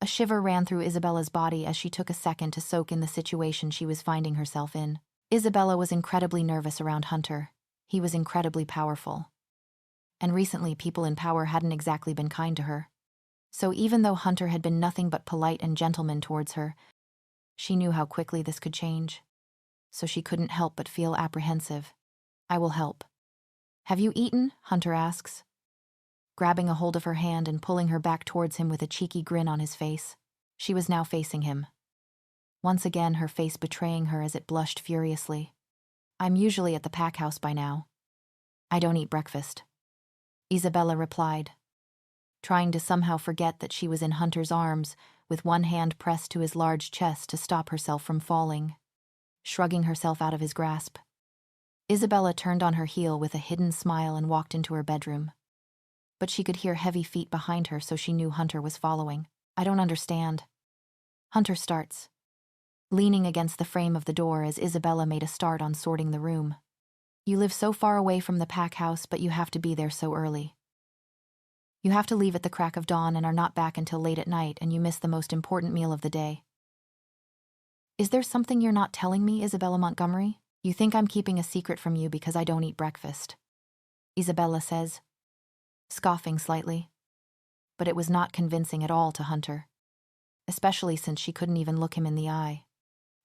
A shiver ran through Isabella's body as she took a second to soak in the situation she was finding herself in. Isabella was incredibly nervous around Hunter. He was incredibly powerful. And recently, people in power hadn't exactly been kind to her. So even though Hunter had been nothing but polite and gentleman towards her, she knew how quickly this could change. So she couldn't help but feel apprehensive. "I will help." "Have you eaten?" Hunter asks, grabbing a hold of her hand and pulling her back towards him with a cheeky grin on his face. She was now facing him, once again her face betraying her as it blushed furiously. "I'm usually at the pack house by now. I don't eat breakfast," Isabella replied, trying to somehow forget that she was in Hunter's arms, with one hand pressed to his large chest to stop herself from falling. Shrugging herself out of his grasp, Isabella turned on her heel with a hidden smile and walked into her bedroom. But she could hear heavy feet behind her, so she knew Hunter was following. "I don't understand." Hunter starts, leaning against the frame of the door as Isabella made a start on sorting the room. "You live so far away from the pack house, but you have to be there so early. You have to leave at the crack of dawn and are not back until late at night, and you miss the most important meal of the day. Is there something you're not telling me, Isabella Montgomery? You think I'm keeping a secret from you because I don't eat breakfast," Isabella says, scoffing slightly. But it was not convincing at all to Hunter, especially since she couldn't even look him in the eye.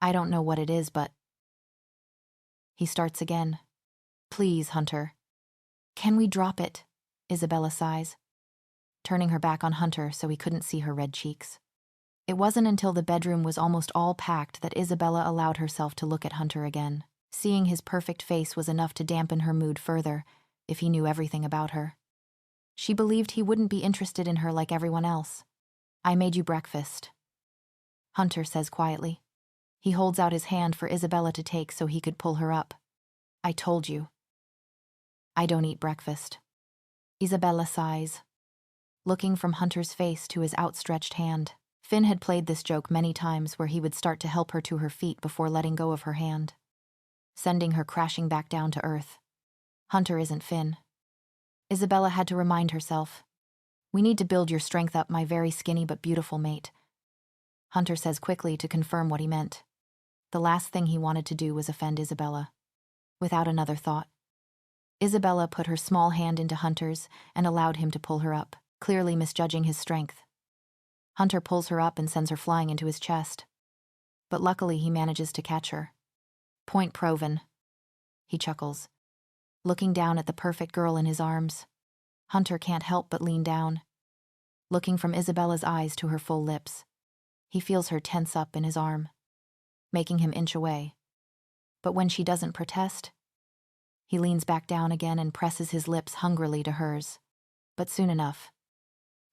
"I don't know what it is, but..." He starts again. "Please, Hunter." "Can we drop it?" Isabella sighs, turning her back on Hunter so he couldn't see her red cheeks. It wasn't until the bedroom was almost all packed that Isabella allowed herself to look at Hunter again. Seeing his perfect face was enough to dampen her mood further, if he knew everything about her. She believed he wouldn't be interested in her like everyone else. "I made you breakfast," Hunter says quietly. He holds out his hand for Isabella to take so he could pull her up. "I told you. I don't eat breakfast." Isabella sighs, looking from Hunter's face to his outstretched hand. Finn had played this joke many times where he would start to help her to her feet before letting go of her hand, sending her crashing back down to earth. Hunter isn't Finn. Isabella had to remind herself. "We need to build your strength up, my very skinny but beautiful mate," Hunter says quickly to confirm what he meant. The last thing he wanted to do was offend Isabella. Without another thought, Isabella put her small hand into Hunter's and allowed him to pull her up, clearly misjudging his strength. Hunter pulls her up and sends her flying into his chest. But luckily he manages to catch her. "Point proven," he chuckles, looking down at the perfect girl in his arms. Hunter can't help but lean down, looking from Isabella's eyes to her full lips. He feels her tense up in his arm, making him inch away. But when she doesn't protest, he leans back down again and presses his lips hungrily to hers. But soon enough,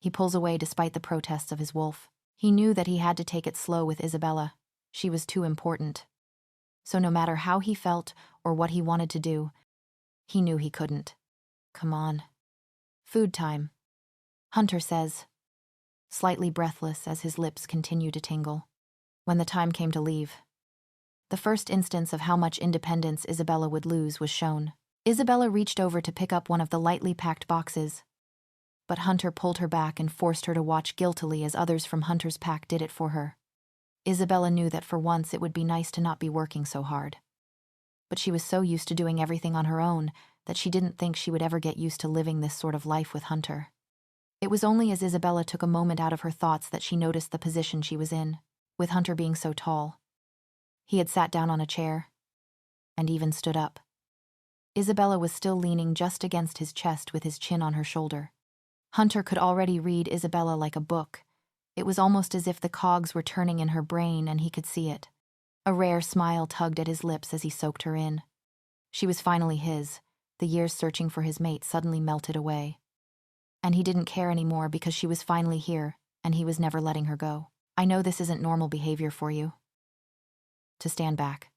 he pulls away despite the protests of his wolf. He knew that he had to take it slow with Isabella. She was too important. So no matter how he felt or what he wanted to do, he knew he couldn't. "Come on. Food time," Hunter says, slightly breathless as his lips continue to tingle. When the time came to leave, the first instance of how much independence Isabella would lose was shown. Isabella reached over to pick up one of the lightly packed boxes, but Hunter pulled her back and forced her to watch guiltily as others from Hunter's pack did it for her. Isabella knew that for once it would be nice to not be working so hard. But she was so used to doing everything on her own that she didn't think she would ever get used to living this sort of life with Hunter. It was only as Isabella took a moment out of her thoughts that she noticed the position she was in, with Hunter being so tall. He had sat down on a chair, and even stood up. Isabella was still leaning just against his chest with his chin on her shoulder. Hunter could already read Isabella like a book. It was almost as if the cogs were turning in her brain and he could see it. A rare smile tugged at his lips as he soaked her in. She was finally his. The years searching for his mate suddenly melted away. And he didn't care anymore because she was finally here, and he was never letting her go. I know this isn't normal behavior for you. To stand back.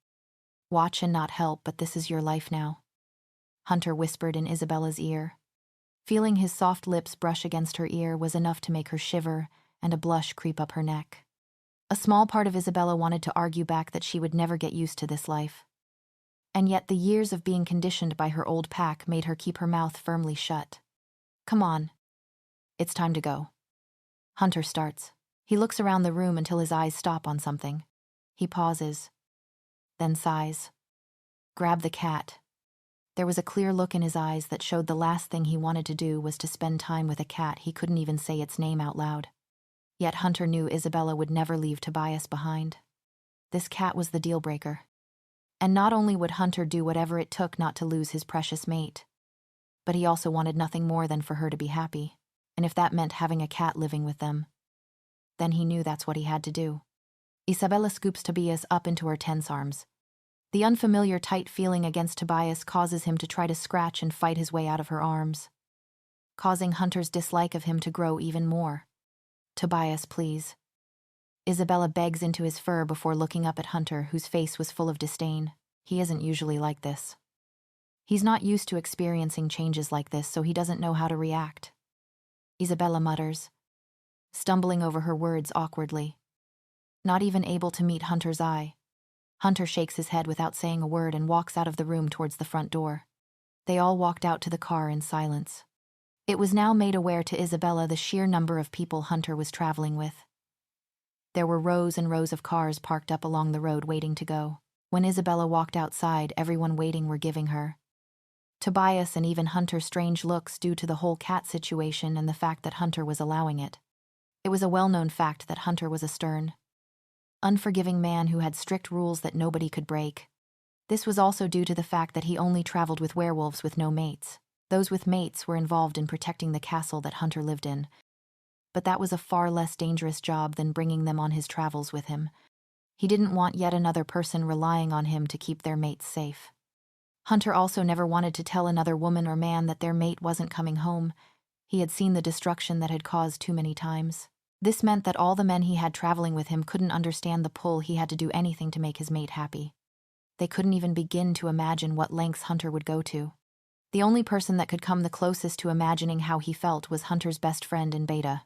Watch and not help, but this is your life now. Hunter whispered in Isabella's ear. Feeling his soft lips brush against her ear was enough to make her shiver and a blush creep up her neck. A small part of Isabella wanted to argue back that she would never get used to this life. And yet the years of being conditioned by her old pack made her keep her mouth firmly shut. Come on. It's time to go. Hunter starts. He looks around the room until his eyes stop on something. He pauses, then sighs. Grab the cat. There was a clear look in his eyes that showed the last thing he wanted to do was to spend time with a cat he couldn't even say its name out loud. Yet Hunter knew Isabella would never leave Tobias behind. This cat was the deal breaker. And not only would Hunter do whatever it took not to lose his precious mate, but he also wanted nothing more than for her to be happy. And if that meant having a cat living with them, then he knew that's what he had to do. Isabella scoops Tobias up into her tense arms. The unfamiliar tight feeling against Tobias causes him to try to scratch and fight his way out of her arms, causing Hunter's dislike of him to grow even more. Tobias, please. Isabella begs into his fur before looking up at Hunter, whose face was full of disdain. He isn't usually like this. He's not used to experiencing changes like this, so he doesn't know how to react. Isabella mutters, stumbling over her words awkwardly. Not even able to meet Hunter's eye. Hunter shakes his head without saying a word and walks out of the room towards the front door. They all walked out to the car in silence. It was now made aware to Isabella the sheer number of people Hunter was traveling with. There were rows and rows of cars parked up along the road waiting to go. When Isabella walked outside, everyone waiting were giving her Tobias and even Hunter strange looks due to the whole cat situation and the fact that Hunter was allowing it. It was a well-known fact that Hunter was a stern, unforgiving man who had strict rules that nobody could break. This was also due to the fact that he only traveled with werewolves with no mates. Those with mates were involved in protecting the castle that Hunter lived in. But that was a far less dangerous job than bringing them on his travels with him. He didn't want yet another person relying on him to keep their mates safe. Hunter also never wanted to tell another woman or man that their mate wasn't coming home. He had seen the destruction that had caused too many times. This meant that all the men he had traveling with him couldn't understand the pull he had to do anything to make his mate happy. They couldn't even begin to imagine what lengths Hunter would go to. The only person that could come the closest to imagining how he felt was Hunter's best friend in Beta,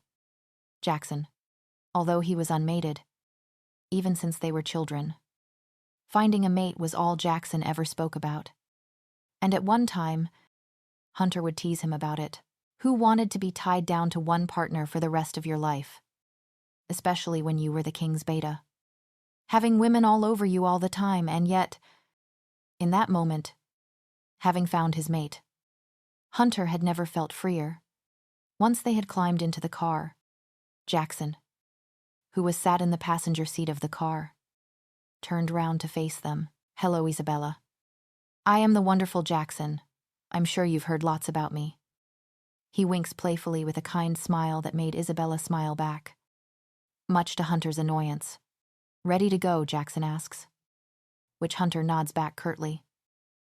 Jackson. Although he was unmated, even since they were children. Finding a mate was all Jackson ever spoke about. And at one time, Hunter would tease him about it. Who wanted to be tied down to one partner for the rest of your life? Especially when you were the king's beta. Having women all over you all the time, and yet, in that moment, having found his mate, Hunter had never felt freer. Once they had climbed into the car, Jackson, who was sat in the passenger seat of the car, turned round to face them. Hello, Isabella. I am the wonderful Jackson. I'm sure you've heard lots about me. He winks playfully with a kind smile that made Isabella smile back, much to Hunter's annoyance. Ready to go, Jackson asks, which Hunter nods back curtly.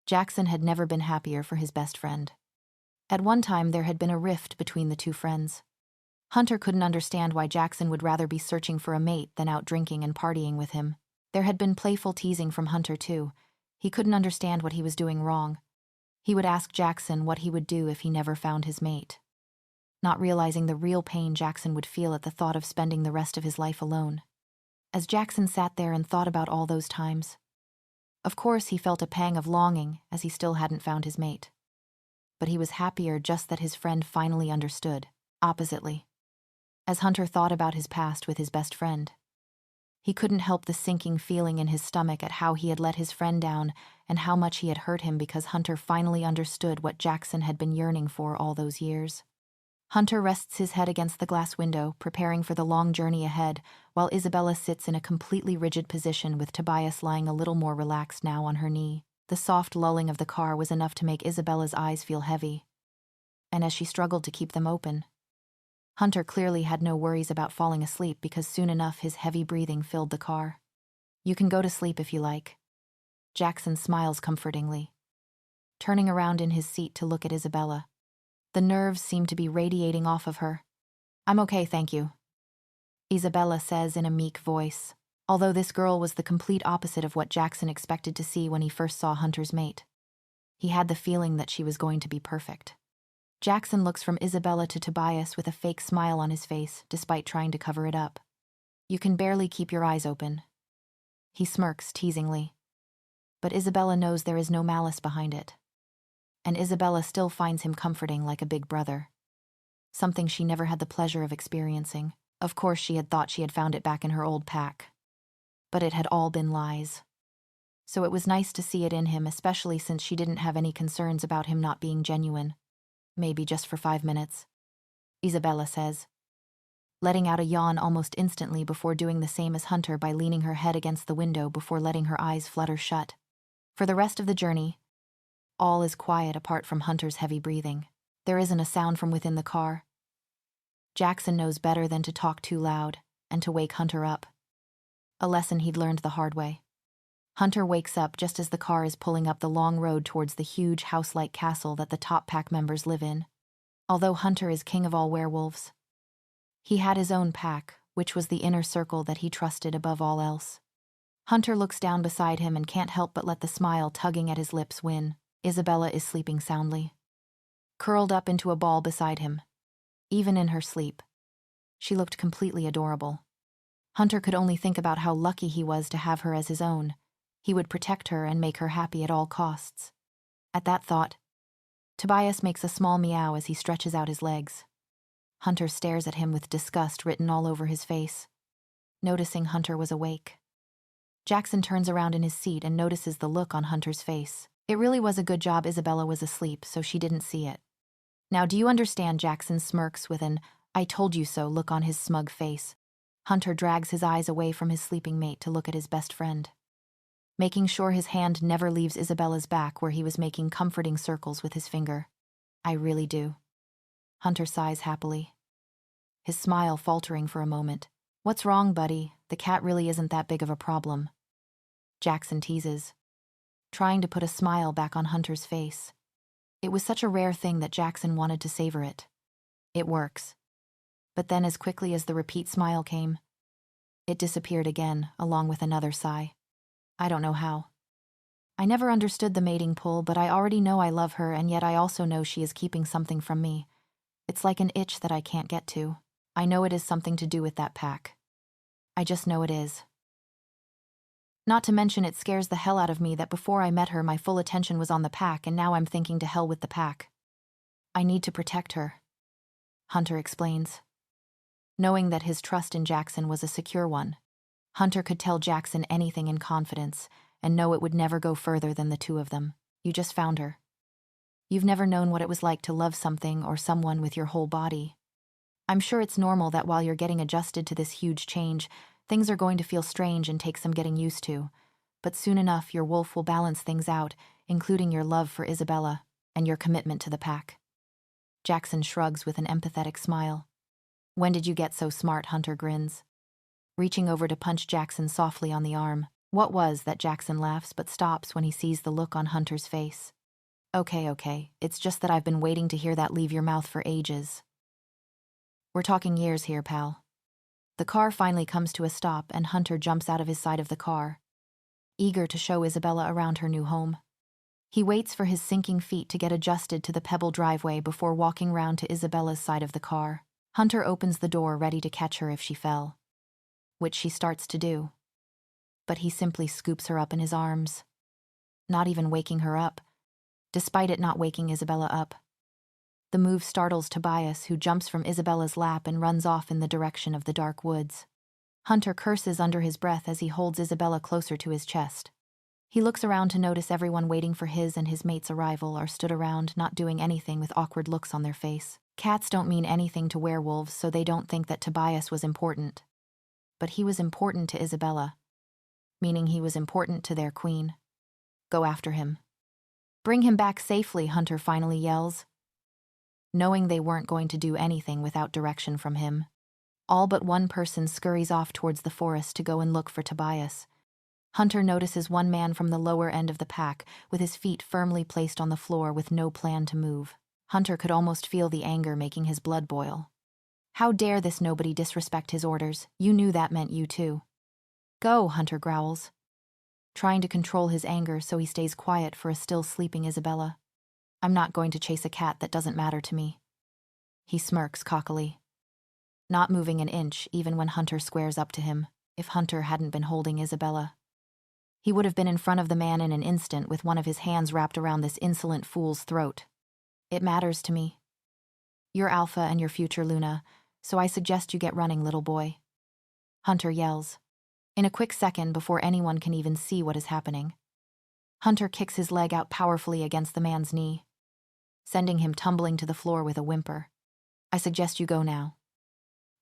Jackson had never been happier for his best friend. At one time, there had been a rift between the two friends. Hunter couldn't understand why Jackson would rather be searching for a mate than out drinking and partying with him. There had been playful teasing from Hunter, too. He couldn't understand what he was doing wrong. He would ask Jackson what he would do if he never found his mate, not realizing the real pain Jackson would feel at the thought of spending the rest of his life alone. As Jackson sat there and thought about all those times, of course he felt a pang of longing as he still hadn't found his mate. But he was happier just that his friend finally understood. Oppositely, as Hunter thought about his past with his best friend, he couldn't help the sinking feeling in his stomach at how he had let his friend down and how much he had hurt him because Hunter finally understood what Jackson had been yearning for all those years. Hunter rests his head against the glass window, preparing for the long journey ahead, while Isabella sits in a completely rigid position with Tobias lying a little more relaxed now on her knee. The soft lulling of the car was enough to make Isabella's eyes feel heavy, and as she struggled to keep them open, Hunter clearly had no worries about falling asleep because soon enough his heavy breathing filled the car. You can go to sleep if you like. Jackson smiles comfortingly, turning around in his seat to look at Isabella. The nerves seemed to be radiating off of her. I'm okay, thank you. Isabella says in a meek voice, although this girl was the complete opposite of what Jackson expected to see when he first saw Hunter's mate. He had the feeling that she was going to be perfect. Jackson looks from Isabella to Tobias with a fake smile on his face, despite trying to cover it up. You can barely keep your eyes open. He smirks teasingly. But Isabella knows there is no malice behind it. And Isabella still finds him comforting like a big brother. Something she never had the pleasure of experiencing. Of course, she had thought she had found it back in her old pack. But it had all been lies. So it was nice to see it in him, especially since she didn't have any concerns about him not being genuine. Maybe just for 5 minutes. Isabella says, letting out a yawn almost instantly before doing the same as Hunter by leaning her head against the window before letting her eyes flutter shut. For the rest of the journey, all is quiet apart from Hunter's heavy breathing. There isn't a sound from within the car. Jackson knows better than to talk too loud and to wake Hunter up. A lesson he'd learned the hard way. Hunter wakes up just as the car is pulling up the long road towards the huge house-like castle that the top pack members live in. Although Hunter is king of all werewolves, he had his own pack, which was the inner circle that he trusted above all else. Hunter looks down beside him and can't help but let the smile tugging at his lips win. Isabella is sleeping soundly, curled up into a ball beside him. Even in her sleep, she looked completely adorable. Hunter could only think about how lucky he was to have her as his own. He would protect her and make her happy at all costs. At that thought, Tobias makes a small meow as he stretches out his legs. Hunter stares at him with disgust written all over his face, noticing Hunter was awake. Jackson turns around in his seat and notices the look on Hunter's face. It really was a good job Isabella was asleep, so she didn't see it. Now, do you understand? Jackson smirks with an "I told you so" look on his smug face. Hunter drags his eyes away from his sleeping mate to look at his best friend, making sure his hand never leaves Isabella's back where he was making comforting circles with his finger. I really do. Hunter sighs happily, his smile faltering for a moment. What's wrong, buddy? The cat really isn't that big of a problem. Jackson teases, trying to put a smile back on Hunter's face. It was such a rare thing that Jackson wanted to savor it. It works. But then as quickly as the repeat smile came, it disappeared again, along with another sigh. I don't know how. I never understood the mating pull, but I already know I love her, and yet I also know she is keeping something from me. It's like an itch that I can't get to. I know it is something to do with that pack. I just know it is. Not to mention it scares the hell out of me that before I met her my full attention was on the pack, and now I'm thinking to hell with the pack. I need to protect her, Hunter explains. Knowing that his trust in Jackson was a secure one, Hunter could tell Jackson anything in confidence and know it would never go further than the two of them. You just found her. You've never known what it was like to love something or someone with your whole body. I'm sure it's normal that while you're getting adjusted to this huge change, things are going to feel strange and take some getting used to. But soon enough, your wolf will balance things out, including your love for Isabella and your commitment to the pack. Jackson shrugs with an empathetic smile. When did you get so smart? Hunter grins, reaching over to punch Jackson softly on the arm. What was that? Jackson laughs but stops when he sees the look on Hunter's face. Okay, it's just that I've been waiting to hear that leave your mouth for ages. We're talking years here, pal. The car finally comes to a stop and Hunter jumps out of his side of the car, eager to show Isabella around her new home. He waits for his sinking feet to get adjusted to the pebble driveway before walking round to Isabella's side of the car. Hunter opens the door ready to catch her if she fell, which she starts to do. But he simply scoops her up in his arms, not even waking her up, despite it not waking Isabella up. The move startles Tobias, who jumps from Isabella's lap and runs off in the direction of the dark woods. Hunter curses under his breath as he holds Isabella closer to his chest. He looks around to notice everyone waiting for his and his mate's arrival are stood around, not doing anything, with awkward looks on their face. Cats don't mean anything to werewolves, so they don't think that Tobias was important. But he was important to Isabella, meaning he was important to their queen. Go after him. Bring him back safely, Hunter finally yells, knowing they weren't going to do anything without direction from him. All but one person scurries off towards the forest to go and look for Tobias. Hunter notices one man from the lower end of the pack, with his feet firmly placed on the floor with no plan to move. Hunter could almost feel the anger making his blood boil. How dare this nobody disrespect his orders? You knew that meant you too. Go, Hunter growls, trying to control his anger so he stays quiet for a still sleeping Isabella. I'm not going to chase a cat that doesn't matter to me. He smirks cockily, not moving an inch even when Hunter squares up to him. If Hunter hadn't been holding Isabella, he would have been in front of the man in an instant with one of his hands wrapped around this insolent fool's throat. It matters to me. You're Alpha and your future Luna, so I suggest you get running, little boy. Hunter yells. In a quick second before anyone can even see what is happening, Hunter kicks his leg out powerfully against the man's knee, sending him tumbling to the floor with a whimper. I suggest you go now,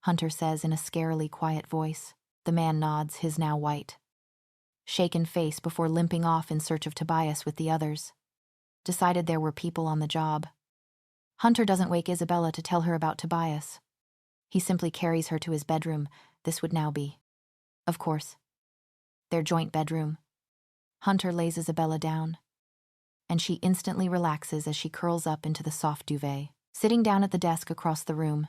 Hunter says in a scarily quiet voice. The man nods, his now white, shaken face before limping off in search of Tobias with the others. Decided there were people on the job. Hunter doesn't wake Isabella to tell her about Tobias. He simply carries her to his bedroom. This would now be, of course, their joint bedroom. Hunter lays Isabella down, and she instantly relaxes as she curls up into the soft duvet. Sitting down at the desk across the room,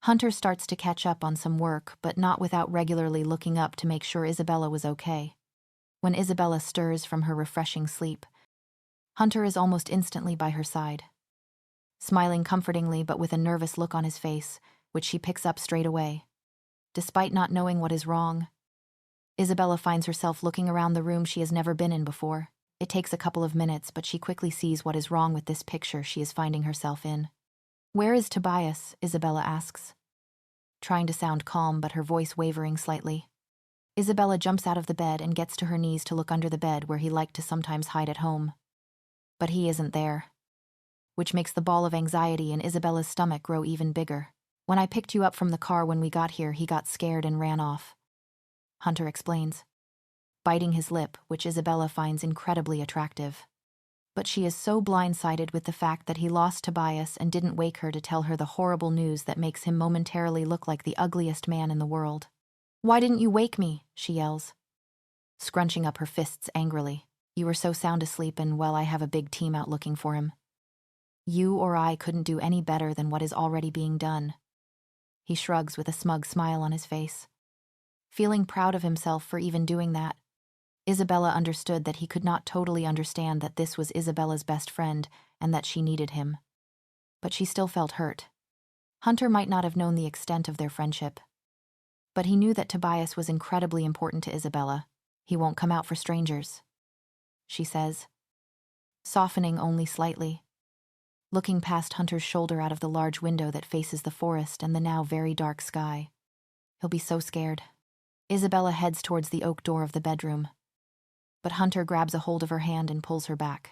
Hunter starts to catch up on some work, but not without regularly looking up to make sure Isabella was okay. When Isabella stirs from her refreshing sleep, Hunter is almost instantly by her side, smiling comfortingly but with a nervous look on his face, which she picks up straight away. Despite not knowing what is wrong, Isabella finds herself looking around the room she has never been in before. It takes a couple of minutes, but she quickly sees what is wrong with this picture she is finding herself in. Where is Tobias? Isabella asks, trying to sound calm but her voice wavering slightly. Isabella jumps out of the bed and gets to her knees to look under the bed where he liked to sometimes hide at home. But he isn't there, which makes the ball of anxiety in Isabella's stomach grow even bigger. When I picked you up from the car when we got here, he got scared and ran off, Hunter explains, biting his lip, which Isabella finds incredibly attractive. But she is so blindsided with the fact that he lost Tobias and didn't wake her to tell her the horrible news that makes him momentarily look like the ugliest man in the world. Why didn't you wake me? She yells, scrunching up her fists angrily. You were so sound asleep and, well, I have a big team out looking for him. You or I couldn't do any better than what is already being done. He shrugs with a smug smile on his face, feeling proud of himself for even doing that. Isabella understood that he could not totally understand that this was Isabella's best friend and that she needed him. But she still felt hurt. Hunter might not have known the extent of their friendship, but he knew that Tobias was incredibly important to Isabella. He won't come out for strangers, she says, softening only slightly, looking past Hunter's shoulder out of the large window that faces the forest and the now very dark sky. He'll be so scared. Isabella heads towards the oak door of the bedroom, but Hunter grabs a hold of her hand and pulls her back.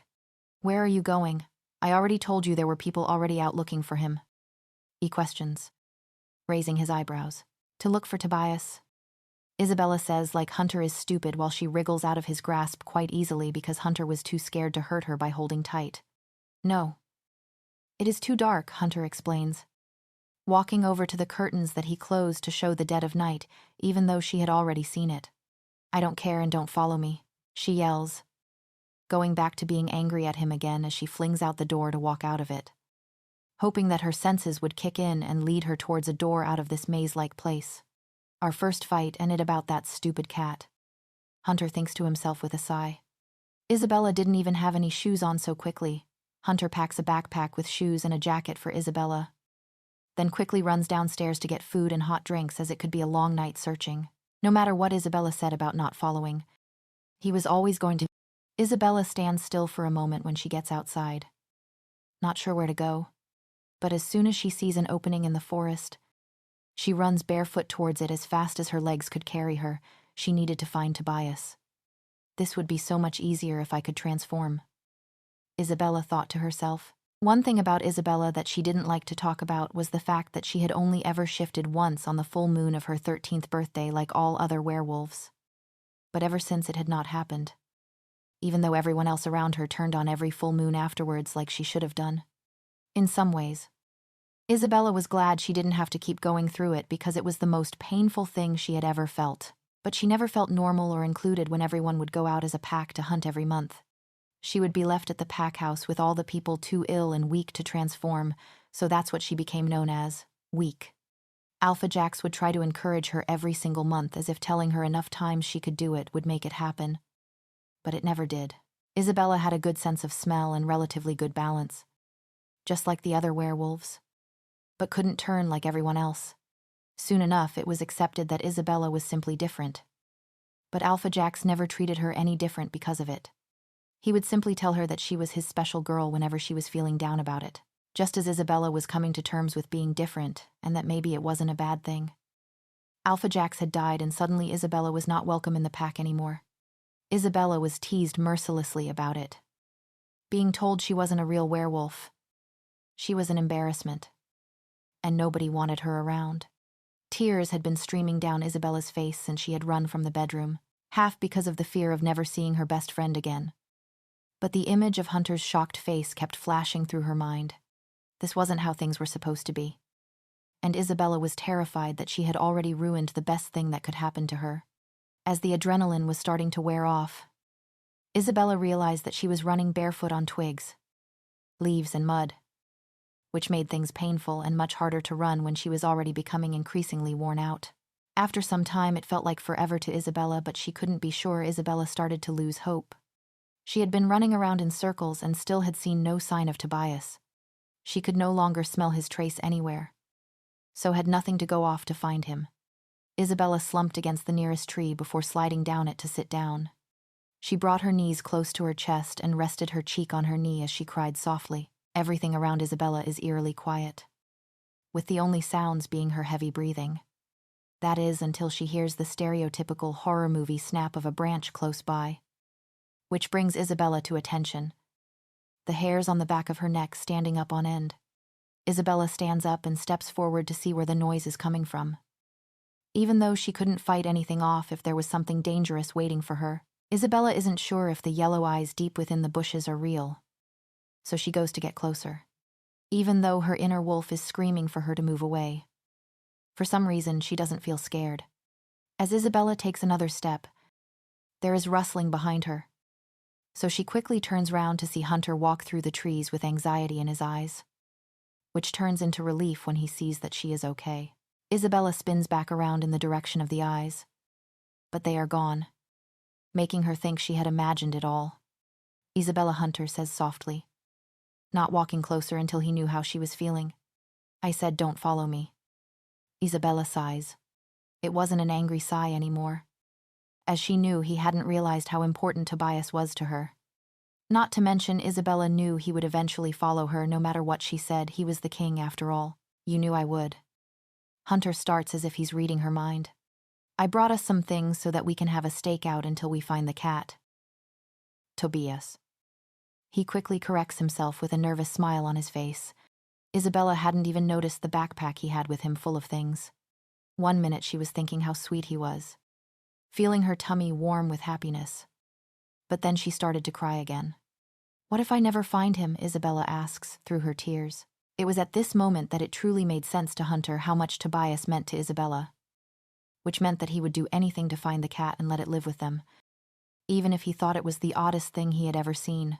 Where are you going? I already told you there were people already out looking for him, he questions, raising his eyebrows. To look for Tobias, Isabella says, like Hunter is stupid, while she wriggles out of his grasp quite easily because Hunter was too scared to hurt her by holding tight. No. It is too dark, Hunter explains, walking over to the curtains that he closed to show the dead of night, even though she had already seen it. I don't care and don't follow me, she yells, going back to being angry at him again as she flings out the door to walk out of it, hoping that her senses would kick in and lead her towards a door out of this maze-like place. Our first fight, and it about that stupid cat, Hunter thinks to himself with a sigh. Isabella didn't even have any shoes on so quickly. Hunter packs a backpack with shoes and a jacket for Isabella, then quickly runs downstairs to get food and hot drinks as it could be a long night searching. No matter what Isabella said about not following, he was always going to. Isabella stands still for a moment when she gets outside, not sure where to go, but as soon as she sees an opening in the forest, she runs barefoot towards it as fast as her legs could carry her. She needed to find Tobias. This would be so much easier if I could transform, Isabella thought to herself. One thing about Isabella that she didn't like to talk about was the fact that she had only ever shifted once on the full moon of her 13th birthday like all other werewolves. But ever since it had not happened, even though everyone else around her turned on every full moon afterwards like she should have done. In some ways, Isabella was glad she didn't have to keep going through it because it was the most painful thing she had ever felt. But she never felt normal or included when everyone would go out as a pack to hunt every month. She would be left at the pack house with all the people too ill and weak to transform, so that's what she became known as, weak. Alpha Jax would try to encourage her every single month, as if telling her enough times she could do it would make it happen. But it never did. Isabella had a good sense of smell and relatively good balance, just like the other werewolves, but couldn't turn like everyone else. Soon enough, it was accepted that Isabella was simply different. But Alpha Jax never treated her any different because of it. He would simply tell her that she was his special girl whenever she was feeling down about it, just as Isabella was coming to terms with being different and that maybe it wasn't a bad thing. Alpha Jax had died, and suddenly Isabella was not welcome in the pack anymore. Isabella was teased mercilessly about it. Being told she wasn't a real werewolf. She was an embarrassment. And nobody wanted her around. Tears had been streaming down Isabella's face since she had run from the bedroom, half because of the fear of never seeing her best friend again. But the image of Hunter's shocked face kept flashing through her mind. This wasn't how things were supposed to be. And Isabella was terrified that she had already ruined the best thing that could happen to her. As the adrenaline was starting to wear off, Isabella realized that she was running barefoot on twigs, leaves and mud, which made things painful and much harder to run when she was already becoming increasingly worn out. After some time, it felt like forever to Isabella, but she couldn't be sure. Isabella started to lose hope. She had been running around in circles and still had seen no sign of Tobias. She could no longer smell his trace anywhere, so had nothing to go off to find him. Isabella slumped against the nearest tree before sliding down it to sit down. She brought her knees close to her chest and rested her cheek on her knee as she cried softly. Everything around Isabella is eerily quiet, with the only sounds being her heavy breathing. That is, until she hears the stereotypical horror movie snap of a branch close by, which brings Isabella to attention, the hairs on the back of her neck standing up on end. Isabella stands up and steps forward to see where the noise is coming from. Even though she couldn't fight anything off if there was something dangerous waiting for her, Isabella isn't sure if the yellow eyes deep within the bushes are real. So she goes to get closer, even though her inner wolf is screaming for her to move away. For some reason, she doesn't feel scared. As Isabella takes another step, there is rustling behind her. So she quickly turns round to see Hunter walk through the trees with anxiety in his eyes, which turns into relief when he sees that she is okay. Isabella spins back around in the direction of the eyes, but they are gone, making her think she had imagined it all. Isabella, Hunter says softly, not walking closer until he knew how she was feeling. I said, don't follow me. Isabella sighs. It wasn't an angry sigh anymore, as she knew he hadn't realized how important Tobias was to her. Not to mention, Isabella knew he would eventually follow her no matter what she said. He was the king after all. You knew I would. Hunter starts as if he's reading her mind. I brought us some things so that we can have a stakeout until we find the cat. Tobias. He quickly corrects himself with a nervous smile on his face. Isabella hadn't even noticed the backpack he had with him full of things. 1 minute she was thinking how sweet he was, feeling her tummy warm with happiness. But then she started to cry again. What if I never find him? Isabella asks through her tears. It was at this moment that it truly made sense to Hunter how much Tobias meant to Isabella, which meant that he would do anything to find the cat and let it live with them, even if he thought it was the oddest thing he had ever seen.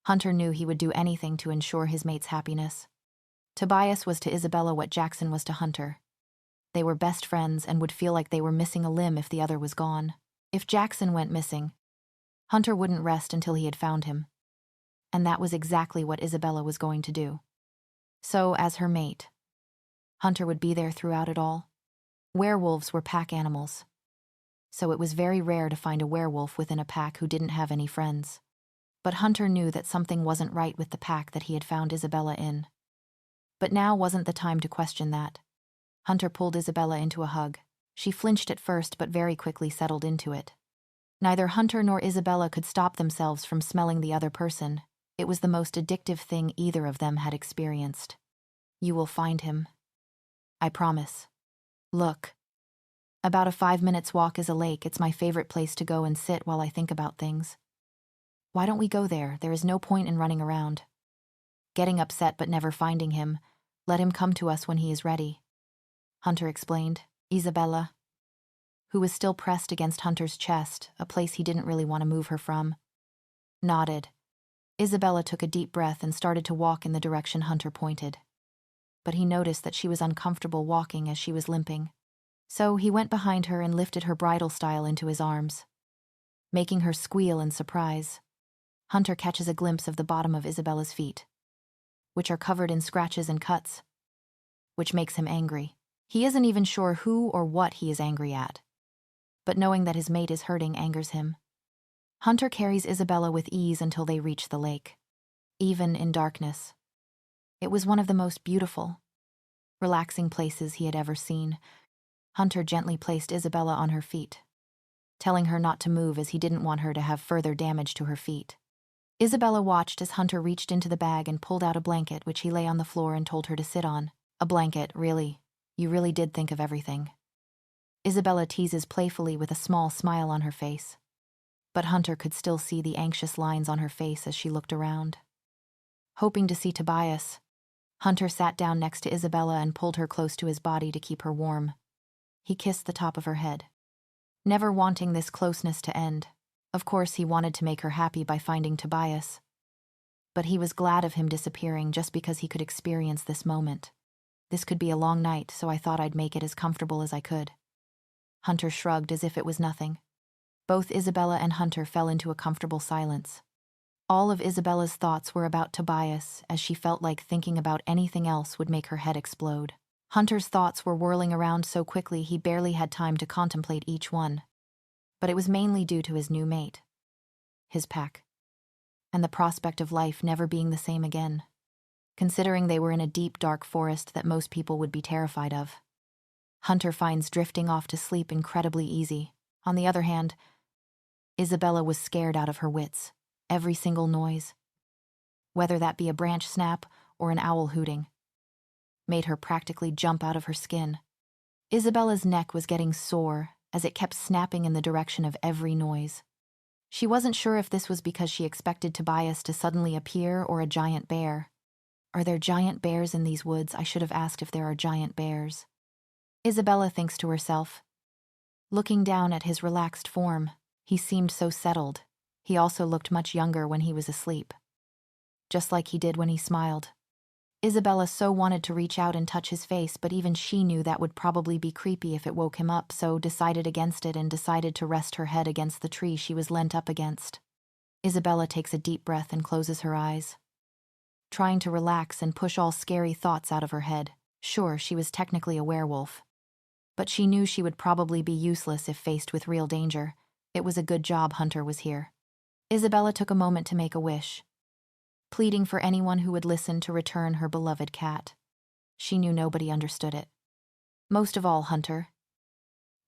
Hunter knew he would do anything to ensure his mate's happiness. Tobias was to Isabella what Jackson was to Hunter. They were best friends and would feel like they were missing a limb if the other was gone. If Jackson went missing, Hunter wouldn't rest until he had found him. And that was exactly what Isabella was going to do. So, as her mate, Hunter would be there throughout it all. Werewolves were pack animals, so it was very rare to find a werewolf within a pack who didn't have any friends. But Hunter knew that something wasn't right with the pack that he had found Isabella in. But now wasn't the time to question that. Hunter pulled Isabella into a hug. She flinched at first but very quickly settled into it. Neither Hunter nor Isabella could stop themselves from smelling the other person. It was the most addictive thing either of them had experienced. You will find him. I promise. Look. About a 5 minutes walk is a lake. It's my favorite place to go and sit while I think about things. Why don't we go there? There is no point in running around, getting upset but never finding him. Let him come to us when he is ready. Hunter explained. Isabella, who was still pressed against Hunter's chest, a place he didn't really want to move her from, nodded. Isabella took a deep breath and started to walk in the direction Hunter pointed. but he noticed that she was uncomfortable walking as she was limping. So he went behind her and lifted her bridal style into his arms, making her squeal in surprise. Hunter catches a glimpse of the bottom of Isabella's feet, which are covered in scratches and cuts, which makes him angry. He isn't even sure who or what he is angry at, but knowing that his mate is hurting angers him. Hunter carries Isabella with ease until they reach the lake. Even in darkness, it was one of the most beautiful, relaxing places he had ever seen. Hunter gently placed Isabella on her feet, telling her not to move as he didn't want her to have further damage to her feet. Isabella watched as Hunter reached into the bag and pulled out a blanket which he lay on the floor and told her to sit on. A blanket, really? You really did think of everything. Isabella teases playfully with a small smile on her face, but Hunter could still see the anxious lines on her face as she looked around. Hoping to see Tobias, Hunter sat down next to Isabella and pulled her close to his body to keep her warm. He kissed the top of her head, never wanting this closeness to end. Of course, he wanted to make her happy by finding Tobias, but he was glad of him disappearing just because he could experience this moment. This could be a long night, so I thought I'd make it as comfortable as I could. Hunter shrugged as if it was nothing. Both Isabella and Hunter fell into a comfortable silence. All of Isabella's thoughts were about Tobias, as she felt like thinking about anything else would make her head explode. Hunter's thoughts were whirling around so quickly he barely had time to contemplate each one. But it was mainly due to his new mate, his pack, and the prospect of life never being the same again, considering they were in a deep, dark forest that most people would be terrified of. Hunter finds drifting off to sleep incredibly easy. On the other hand, Isabella was scared out of her wits. Every single noise, whether that be a branch snap or an owl hooting, made her practically jump out of her skin. Isabella's neck was getting sore as it kept snapping in the direction of every noise. She wasn't sure if this was because she expected Tobias to suddenly appear or a giant bear. Are there giant bears in these woods? I should have asked if there are giant bears. Isabella thinks to herself. Looking down at his relaxed form, he seemed so settled. He also looked much younger when he was asleep, just like he did when he smiled. Isabella so wanted to reach out and touch his face, but even she knew that would probably be creepy if it woke him up, so decided against it and decided to rest her head against the tree she was leant up against. Isabella takes a deep breath and closes her eyes, trying to relax and push all scary thoughts out of her head. Sure, she was technically a werewolf, but she knew she would probably be useless if faced with real danger. It was a good job Hunter was here. Isabella took a moment to make a wish, pleading for anyone who would listen to return her beloved cat. She knew nobody understood it. Most of all, Hunter.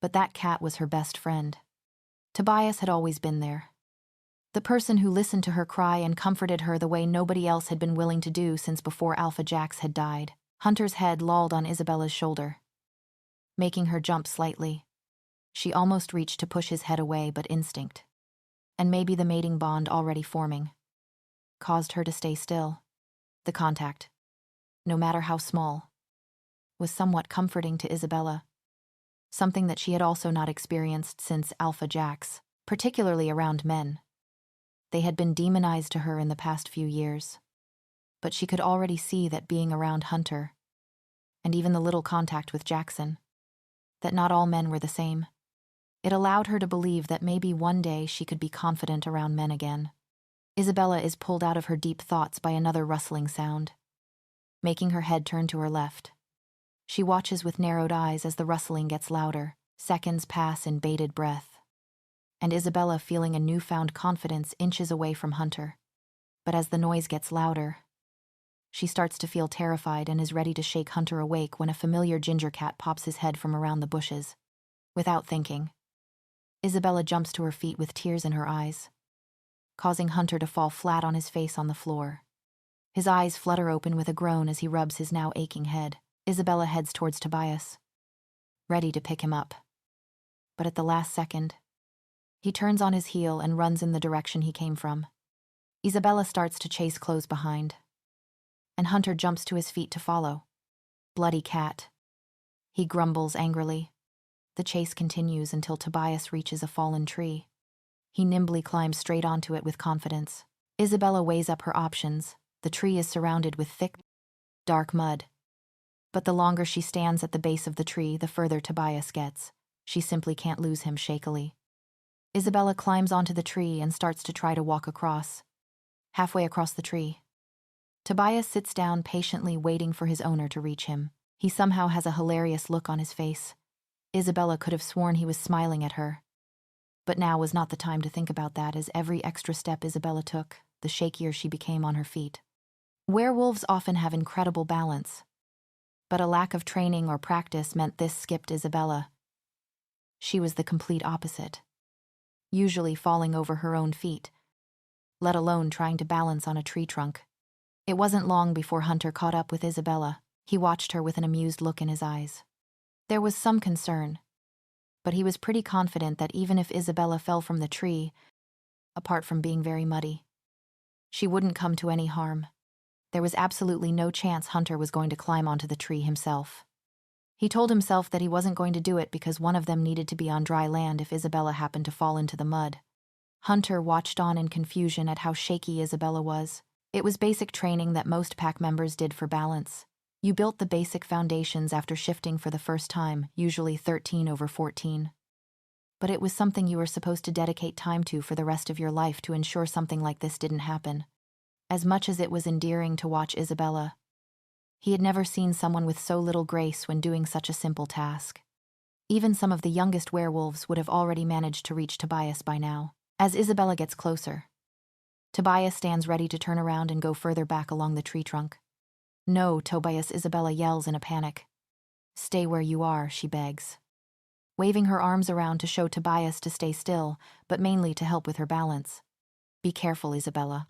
But that cat was her best friend. Tobias had always been there. The person who listened to her cry and comforted her the way nobody else had been willing to do since before Alpha Jax had died. Hunter's head lolled on Isabella's shoulder, making her jump slightly. She almost reached to push his head away, but instinct, and maybe the mating bond already forming, caused her to stay still. The contact, no matter how small, was somewhat comforting to Isabella, something that she had also not experienced since Alpha Jax, particularly around men. They had been demonized to her in the past few years, but she could already see that being around Hunter, and even the little contact with Jackson, that not all men were the same. It allowed her to believe that maybe one day she could be confident around men again. Isabella is pulled out of her deep thoughts by another rustling sound, making her head turn to her left. She watches with narrowed eyes as the rustling gets louder. Seconds pass in bated breath, and Isabella, feeling a newfound confidence, inches away from Hunter. But as the noise gets louder, she starts to feel terrified and is ready to shake Hunter awake when a familiar ginger cat pops his head from around the bushes. Without thinking, Isabella jumps to her feet with tears in her eyes, causing Hunter to fall flat on his face on the floor. His eyes flutter open with a groan as he rubs his now aching head. Isabella heads towards Tobias, ready to pick him up. But at the last second, he turns on his heel and runs in the direction he came from. Isabella starts to chase close behind, and Hunter jumps to his feet to follow. Bloody cat, he grumbles angrily. The chase continues until Tobias reaches a fallen tree. He nimbly climbs straight onto it with confidence. Isabella weighs up her options. The tree is surrounded with thick, dark mud, But the longer she stands at the base of the tree, the further Tobias gets. She simply can't lose him shakily. Isabella climbs onto the tree and starts to try to walk across. Halfway across the tree, Tobias sits down patiently waiting for his owner to reach him. He somehow has a hilarious look on his face. Isabella could have sworn he was smiling at her. But now was not the time to think about that, as every extra step Isabella took, the shakier she became on her feet. Werewolves often have incredible balance, but a lack of training or practice meant this skipped Isabella. She was the complete opposite, usually falling over her own feet, let alone trying to balance on a tree trunk. It wasn't long before Hunter caught up with Isabella. He watched her with an amused look in his eyes. There was some concern, but he was pretty confident that even if Isabella fell from the tree, apart from being very muddy, she wouldn't come to any harm. There was absolutely no chance Hunter was going to climb onto the tree himself. He told himself that he wasn't going to do it because one of them needed to be on dry land if Isabella happened to fall into the mud. Hunter watched on in confusion at how shaky Isabella was. It was basic training that most pack members did for balance. You built the basic foundations after shifting for the first time, usually 13/14. But it was something you were supposed to dedicate time to for the rest of your life to ensure something like this didn't happen. As much as it was endearing to watch Isabella, he had never seen someone with so little grace when doing such a simple task. Even some of the youngest werewolves would have already managed to reach Tobias by now. As Isabella gets closer, Tobias stands ready to turn around and go further back along the tree trunk. "No, Tobias," Isabella yells in a panic. "Stay where you are," she begs, waving her arms around to show Tobias to stay still, but mainly to help with her balance. "Be careful, Isabella,"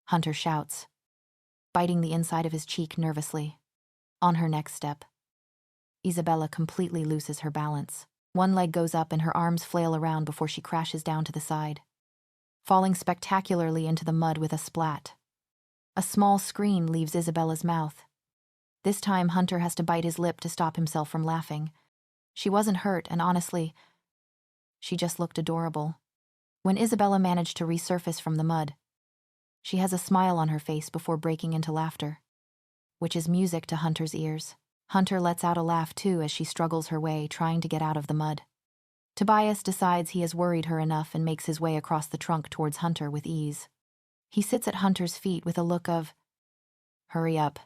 Hunter shouts, biting the inside of his cheek nervously. On her next step, Isabella completely loses her balance. One leg goes up and her arms flail around before she crashes down to the side, falling spectacularly into the mud with a splat. A small scream leaves Isabella's mouth. This time Hunter has to bite his lip to stop himself from laughing. She wasn't hurt, and honestly, she just looked adorable. When Isabella managed to resurface from the mud, she has a smile on her face before breaking into laughter, which is music to Hunter's ears. Hunter lets out a laugh too as she struggles her way, trying to get out of the mud. Tobias decides he has worried her enough and makes his way across the trunk towards Hunter with ease. He sits at Hunter's feet with a look of, "Hurry up."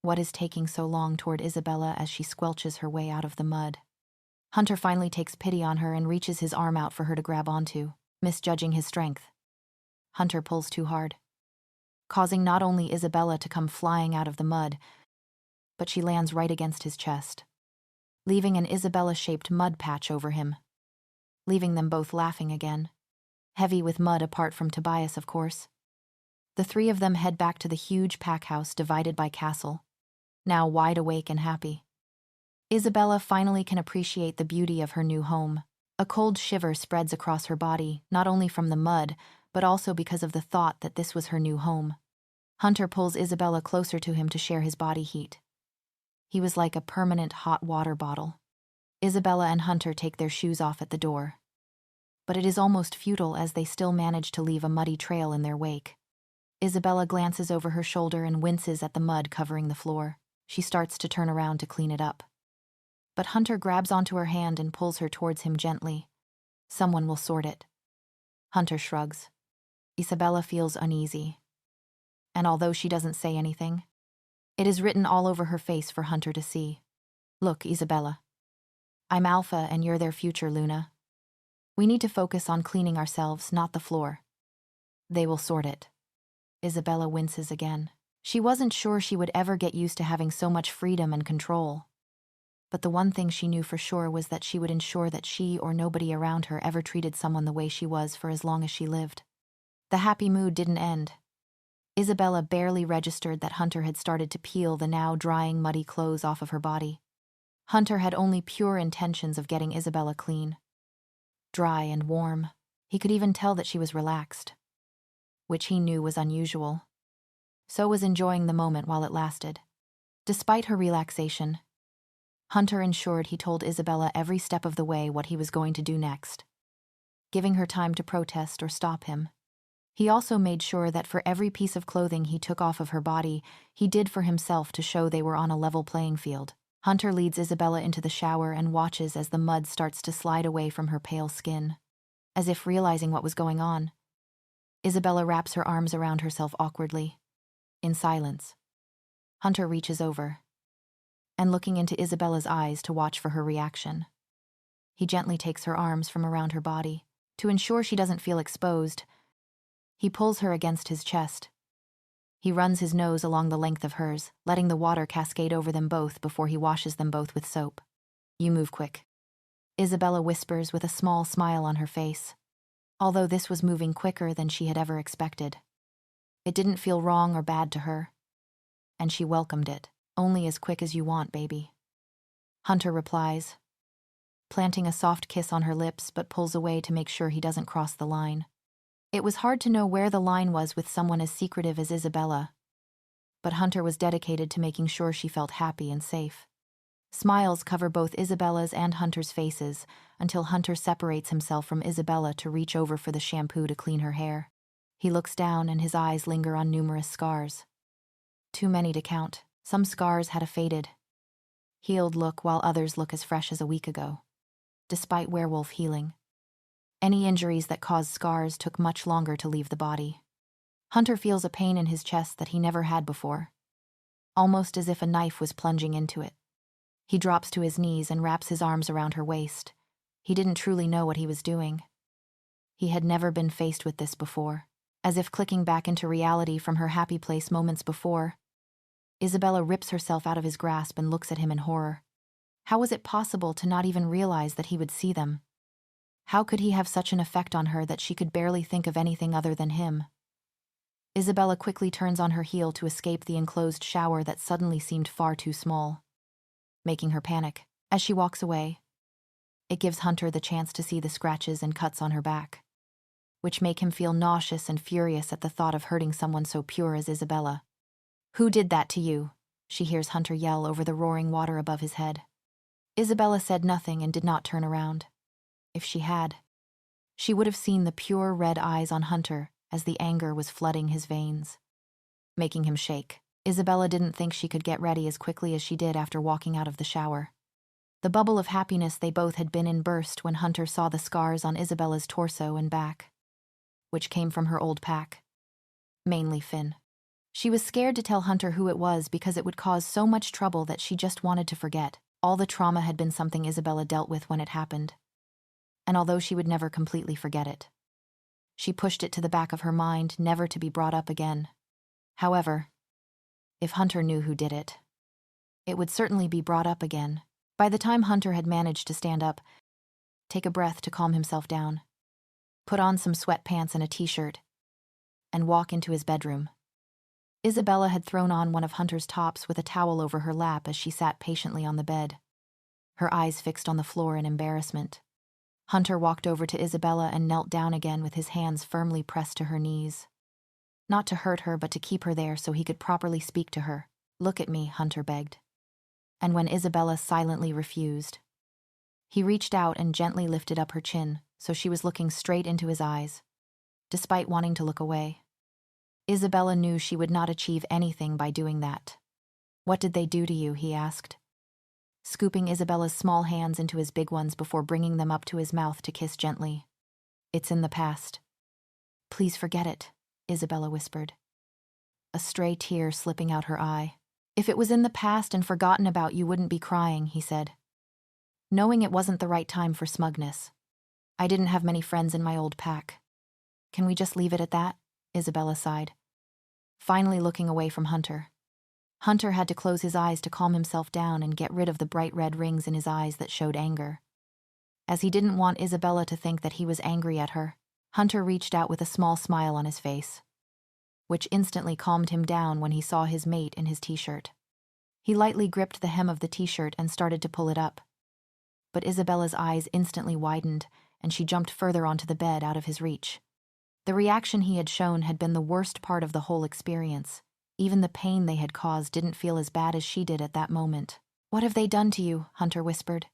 What is taking so long toward Isabella as she squelches her way out of the mud? Hunter finally takes pity on her and reaches his arm out for her to grab onto, misjudging his strength. Hunter pulls too hard, causing not only Isabella to come flying out of the mud, but she lands right against his chest, leaving an Isabella-shaped mud patch over him, leaving them both laughing again, heavy with mud apart from Tobias, of course. The three of them head back to the huge pack house divided by castle, now wide awake and happy. Isabella finally can appreciate the beauty of her new home. A cold shiver spreads across her body, not only from the mud, but also because of the thought that this was her new home. Hunter pulls Isabella closer to him to share his body heat. He was like a permanent hot water bottle. Isabella and Hunter take their shoes off at the door, but it is almost futile as they still manage to leave a muddy trail in their wake. Isabella glances over her shoulder and winces at the mud covering the floor. She starts to turn around to clean it up, but Hunter grabs onto her hand and pulls her towards him gently. "Someone will sort it." Hunter shrugs. Isabella feels uneasy, and although she doesn't say anything, it is written all over her face for Hunter to see. "Look, Isabella. I'm Alpha and you're their future, Luna. We need to focus on cleaning ourselves, not the floor. They will sort it." Isabella winces again. She wasn't sure she would ever get used to having so much freedom and control. But the one thing she knew for sure was that she would ensure that she or nobody around her ever treated someone the way she was for as long as she lived. The happy mood didn't end. Isabella barely registered that Hunter had started to peel the now drying muddy clothes off of her body. Hunter had only pure intentions of getting Isabella clean, dry and warm. He could even tell that she was relaxed, which he knew was unusual. So was enjoying the moment while it lasted. Despite her relaxation, Hunter ensured he told Isabella every step of the way what he was going to do next, giving her time to protest or stop him. He also made sure that for every piece of clothing he took off of her body, he did for himself to show they were on a level playing field. Hunter leads Isabella into the shower and watches as the mud starts to slide away from her pale skin. As if realizing what was going on, Isabella wraps her arms around herself awkwardly. In silence, Hunter reaches over and looking into Isabella's eyes to watch for her reaction. He gently takes her arms from around her body. To ensure she doesn't feel exposed, he pulls her against his chest. He runs his nose along the length of hers, letting the water cascade over them both before he washes them both with soap. "You move quick," Isabella whispers with a small smile on her face. Although this was moving quicker than she had ever expected, it didn't feel wrong or bad to her, and she welcomed it. "Only as quick as you want, baby," Hunter replies, planting a soft kiss on her lips but pulls away to make sure he doesn't cross the line. It was hard to know where the line was with someone as secretive as Isabella, but Hunter was dedicated to making sure she felt happy and safe. Smiles cover both Isabella's and Hunter's faces until Hunter separates himself from Isabella to reach over for the shampoo to clean her hair. He looks down and his eyes linger on numerous scars. Too many to count. Some scars had a faded, healed look while others look as fresh as a week ago. Despite werewolf healing, any injuries that caused scars took much longer to leave the body. Hunter feels a pain in his chest that he never had before, almost as if a knife was plunging into it. He drops to his knees and wraps his arms around her waist. He didn't truly know what he was doing. He had never been faced with this before. As if clicking back into reality from her happy place moments before, Isabella rips herself out of his grasp and looks at him in horror. How was it possible to not even realize that he would see them? How could he have such an effect on her that she could barely think of anything other than him? Isabella quickly turns on her heel to escape the enclosed shower that suddenly seemed far too small, making her panic. As she walks away, it gives Hunter the chance to see the scratches and cuts on her back, which make him feel nauseous and furious at the thought of hurting someone so pure as Isabella. "Who did that to you?" she hears Hunter yell over the roaring water above his head. Isabella said nothing and did not turn around. If she had, she would have seen the pure red eyes on Hunter as the anger was flooding his veins, making him shake. Isabella didn't think she could get ready as quickly as she did after walking out of the shower. The bubble of happiness they both had been in burst when Hunter saw the scars on Isabella's torso and back, which came from her old pack, mainly Finn. She was scared to tell Hunter who it was because it would cause so much trouble that she just wanted to forget. All the trauma had been something Isabella dealt with when it happened, and although she would never completely forget it, she pushed it to the back of her mind, never to be brought up again. However, if Hunter knew who did it, it would certainly be brought up again. By the time Hunter had managed to stand up, take a breath to calm himself down, put on some sweatpants and a t-shirt, and walk into his bedroom, Isabella had thrown on one of Hunter's tops with a towel over her lap as she sat patiently on the bed, her eyes fixed on the floor in embarrassment. Hunter walked over to Isabella and knelt down again with his hands firmly pressed to her knees. Not to hurt her, but to keep her there so he could properly speak to her. "Look at me," Hunter begged. And when Isabella silently refused, he reached out and gently lifted up her chin so she was looking straight into his eyes, despite wanting to look away. Isabella knew she would not achieve anything by doing that. "What did they do to you?" he asked, scooping Isabella's small hands into his big ones before bringing them up to his mouth to kiss gently. "It's in the past." "Please forget it," Isabella whispered, a stray tear slipping out her eye. "If it was in the past and forgotten about, you wouldn't be crying," he said, knowing it wasn't the right time for smugness. "I didn't have many friends in my old pack. Can we just leave it at that?" Isabella sighed, finally looking away from Hunter. Hunter had to close his eyes to calm himself down and get rid of the bright red rings in his eyes that showed anger. As he didn't want Isabella to think that he was angry at her, Hunter reached out with a small smile on his face, which instantly calmed him down when he saw his mate in his t-shirt. He lightly gripped the hem of the t-shirt and started to pull it up, but Isabella's eyes instantly widened and she jumped further onto the bed out of his reach. The reaction he had shown had been the worst part of the whole experience. Even the pain they had caused didn't feel as bad as she did at that moment. "What have they done to you?" Hunter whispered,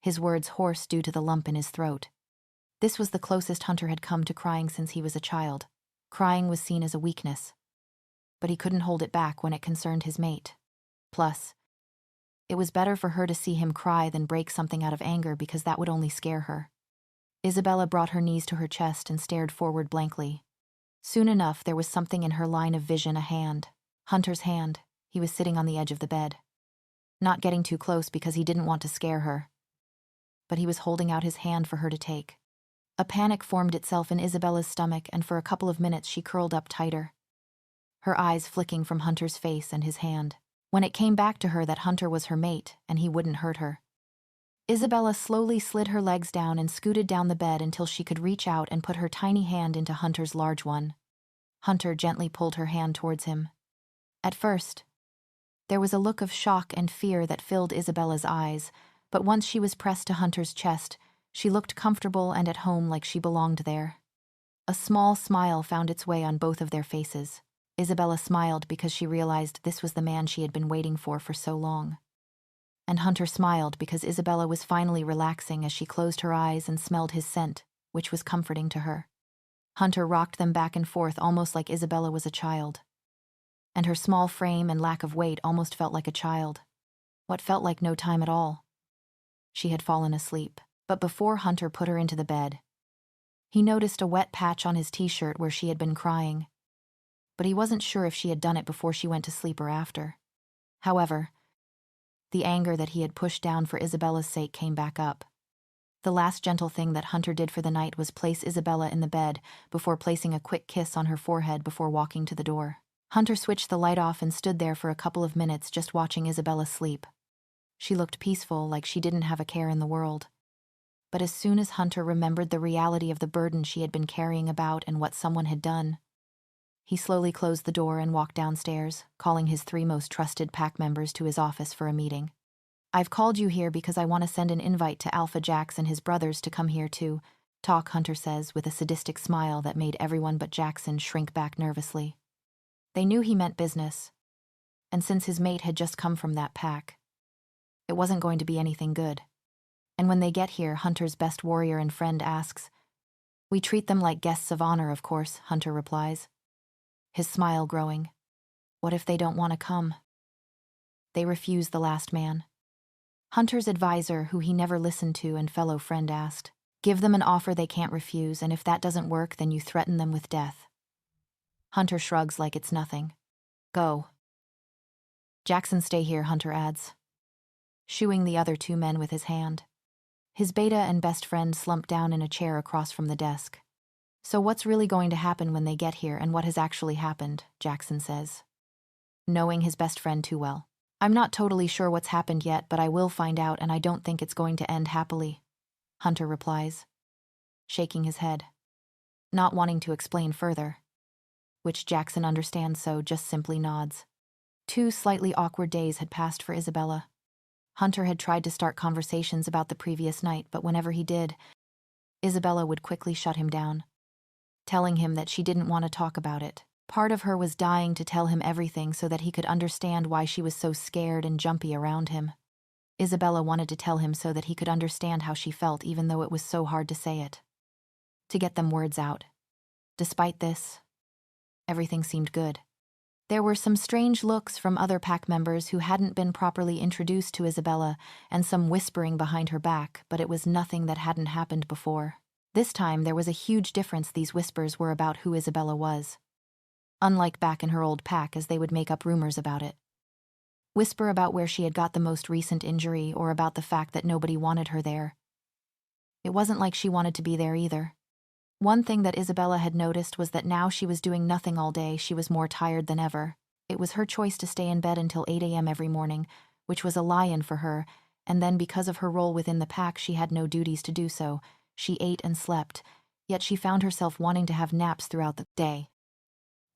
his words hoarse due to the lump in his throat. This was the closest Hunter had come to crying since he was a child. Crying was seen as a weakness, but he couldn't hold it back when it concerned his mate. Plus, it was better for her to see him cry than break something out of anger because that would only scare her. Isabella brought her knees to her chest and stared forward blankly. Soon enough, there was something in her line of vision, a hand. Hunter's hand. He was sitting on the edge of the bed. Not getting too close because he didn't want to scare her. But he was holding out his hand for her to take. A panic formed itself in Isabella's stomach, and for a couple of minutes she curled up tighter, her eyes flicking from Hunter's face and his hand. When it came back to her that Hunter was her mate and he wouldn't hurt her, Isabella slowly slid her legs down and scooted down the bed until she could reach out and put her tiny hand into Hunter's large one. Hunter gently pulled her hand towards him. At first, there was a look of shock and fear that filled Isabella's eyes, but once she was pressed to Hunter's chest, she looked comfortable and at home, like she belonged there. A small smile found its way on both of their faces. Isabella smiled because she realized this was the man she had been waiting for so long. And Hunter smiled because Isabella was finally relaxing as she closed her eyes and smelled his scent, which was comforting to her. Hunter rocked them back and forth almost like Isabella was a child. And her small frame and lack of weight almost felt like a child. What felt like no time at all. She had fallen asleep, but before Hunter put her into the bed, he noticed a wet patch on his t-shirt where she had been crying. But he wasn't sure if she had done it before she went to sleep or after. However, the anger that he had pushed down for Isabella's sake came back up. The last gentle thing that Hunter did for the night was place Isabella in the bed before placing a quick kiss on her forehead before walking to the door. Hunter switched the light off and stood there for a couple of minutes just watching Isabella sleep. She looked peaceful, like she didn't have a care in the world. But as soon as Hunter remembered the reality of the burden she had been carrying about and what someone had done, he slowly closed the door and walked downstairs, calling his 3 most trusted pack members to his office for a meeting. "I've called you here because I want to send an invite to Alpha Jax and his brothers to come here to talk," Hunter says with a sadistic smile that made everyone but Jackson shrink back nervously. They knew he meant business, and since his mate had just come from that pack, it wasn't going to be anything good. And when they get here, Hunter's best warrior and friend asks. "We treat them like guests of honor, of course," Hunter replies, his smile growing. "What if they don't want to come?" "They refuse," the last man, Hunter's advisor, who he never listened to and fellow friend, asked. "Give them an offer they can't refuse, and if that doesn't work, then you threaten them with death." Hunter shrugs like it's nothing. "Go." "Jackson, stay here," Hunter adds, shooing the other 2 men with his hand. His beta and best friend slumped down in a chair across from the desk. "So what's really going to happen when they get here, and what has actually happened?" Jackson says, knowing his best friend too well. "I'm not totally sure what's happened yet, but I will find out, and I don't think it's going to end happily," Hunter replies, shaking his head, not wanting to explain further, which Jackson understands, so just simply nods. 2 slightly awkward days had passed for Isabella. Hunter had tried to start conversations about the previous night, but whenever he did, Isabella would quickly shut him down, telling him that she didn't want to talk about it. Part of her was dying to tell him everything so that he could understand why she was so scared and jumpy around him. Isabella wanted to tell him so that he could understand how she felt, even though it was so hard to say it, to get them words out. Despite this, everything seemed good. There were some strange looks from other pack members who hadn't been properly introduced to Isabella, and some whispering behind her back, but it was nothing that hadn't happened before. This time there was a huge difference. These whispers were about who Isabella was, unlike back in her old pack, as they would make up rumors about it. Whisper about where she had got the most recent injury, or about the fact that nobody wanted her there. It wasn't like she wanted to be there either. One thing that Isabella had noticed was that now she was doing nothing all day. She was more tired than ever. It was her choice to stay in bed until 8 a.m. every morning, which was a lie-in for her, and then because of her role within the pack, she had no duties to do so. She ate and slept, yet she found herself wanting to have naps throughout the day.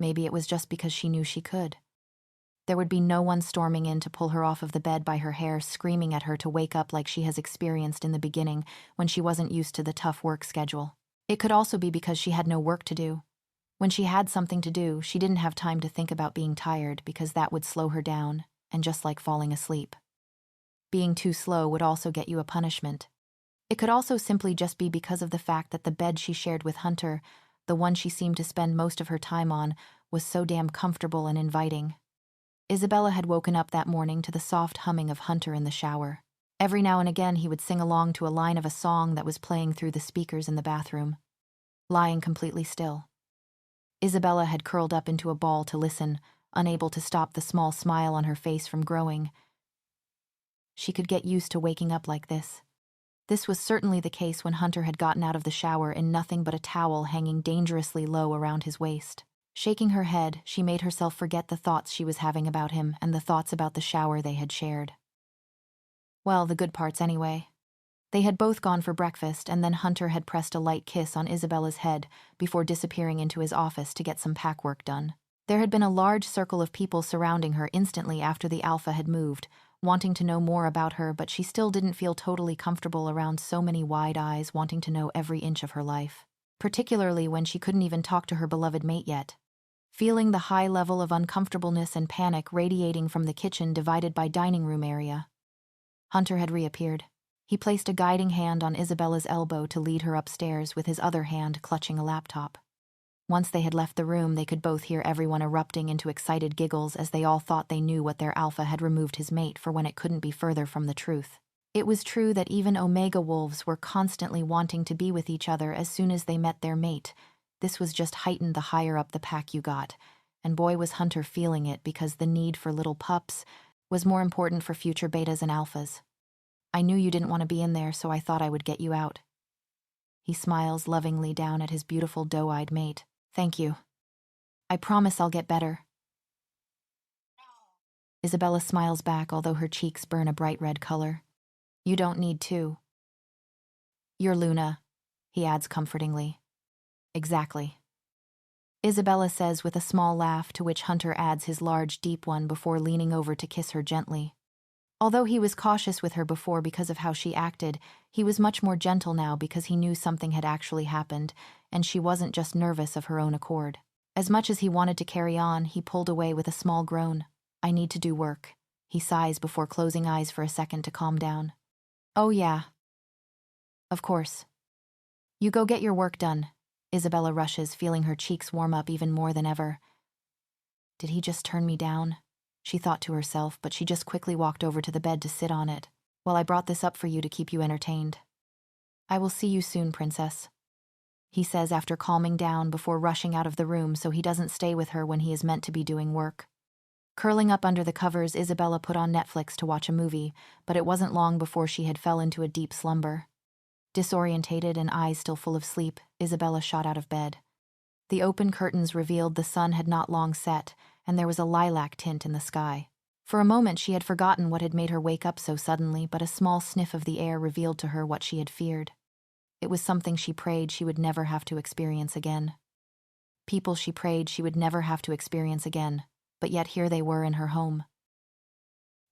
Maybe it was just because she knew she could. There would be no one storming in to pull her off of the bed by her hair, screaming at her to wake up like she has experienced in the beginning when she wasn't used to the tough work schedule. It could also be because she had no work to do. When she had something to do, she didn't have time to think about being tired because that would slow her down, and just like falling asleep. Being too slow would also get you a punishment. It could also simply just be because of the fact that the bed she shared with Hunter the one she seemed to spend most of her time on, was so damn comfortable and inviting. Isabella had woken up that morning to the soft humming of Hunter in the shower. Every now and again he would sing along to a line of a song that was playing through the speakers in the bathroom. Lying completely still, Isabella had curled up into a ball to listen, unable to stop the small smile on her face from growing. She could get used to waking up like this. This was certainly the case when Hunter had gotten out of the shower in nothing but a towel hanging dangerously low around his waist. Shaking her head, she made herself forget the thoughts she was having about him and the thoughts about the shower they had shared. Well, the good parts anyway. They had both gone for breakfast, and then Hunter had pressed a light kiss on Isabella's head before disappearing into his office to get some packwork done. There had been a large circle of people surrounding her instantly after the Alpha had moved, wanting to know more about her, but she still didn't feel totally comfortable around so many wide eyes wanting to know every inch of her life, particularly when she couldn't even talk to her beloved mate yet. Feeling the high level of uncomfortableness and panic radiating from the kitchen divided by dining room area, Hunter had reappeared. He placed a guiding hand on Isabella's elbow to lead her upstairs, with his other hand clutching a laptop. Once they had left the room, they could both hear everyone erupting into excited giggles as they all thought they knew what their Alpha had removed his mate for when it couldn't be further from the truth. It was true that even Omega wolves were constantly wanting to be with each other as soon as they met their mate. This was just heightened the higher up the pack you got, and boy was Hunter feeling it, because the need for little pups was more important for future betas and alphas. I knew you didn't want to be in there, so I thought I would get you out. He smiles lovingly down at his beautiful doe-eyed mate. Thank you. I promise I'll get better. Isabella smiles back, although her cheeks burn a bright red color. You don't need to. You're Luna, he adds comfortingly. Exactly. Isabella says with a small laugh, to which Hunter adds his large, deep one before leaning over to kiss her gently. Although he was cautious with her before because of how she acted, he was much more gentle now because he knew something had actually happened, and she wasn't just nervous of her own accord. As much as he wanted to carry on, he pulled away with a small groan. I need to do work, he sighs before closing eyes for a second to calm down. Oh yeah. Of course. You go get your work done. Isabella rushes, feeling her cheeks warm up even more than ever. Did he just turn me down? She thought to herself, but she just quickly walked over to the bed to sit on it. Well, I brought this up for you to keep you entertained. I will see you soon, princess, he says after calming down before rushing out of the room so he doesn't stay with her when he is meant to be doing work. Curling up under the covers, Isabella put on Netflix to watch a movie, but it wasn't long before she had fell into a deep slumber. Disorientated and eyes still full of sleep, Isabella shot out of bed. The open curtains revealed the sun had not long set, and there was a lilac tint in the sky. For a moment she had forgotten what had made her wake up so suddenly, but a small sniff of the air revealed to her what she had feared. It was something she prayed she would never have to experience again. People she prayed she would never have to experience again, but yet here they were in her home.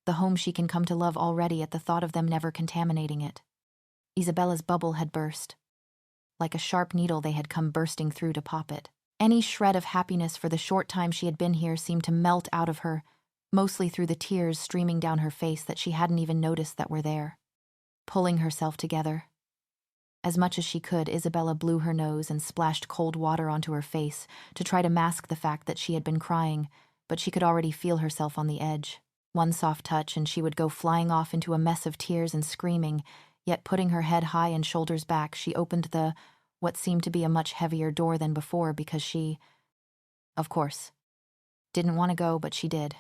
The home she can come to love already at the thought of them never contaminating it. Isabella's bubble had burst. Like a sharp needle they had come bursting through to pop it. Any shred of happiness for the short time she had been here seemed to melt out of her, mostly through the tears streaming down her face that she hadn't even noticed that were there. Pulling herself together. As much as she could, Isabella blew her nose and splashed cold water onto her face to try to mask the fact that she had been crying, but she could already feel herself on the edge. One soft touch and she would go flying off into a mess of tears and screaming, yet putting her head high and shoulders back, she opened what seemed to be a much heavier door than before because she, of course, didn't want to go, but she did.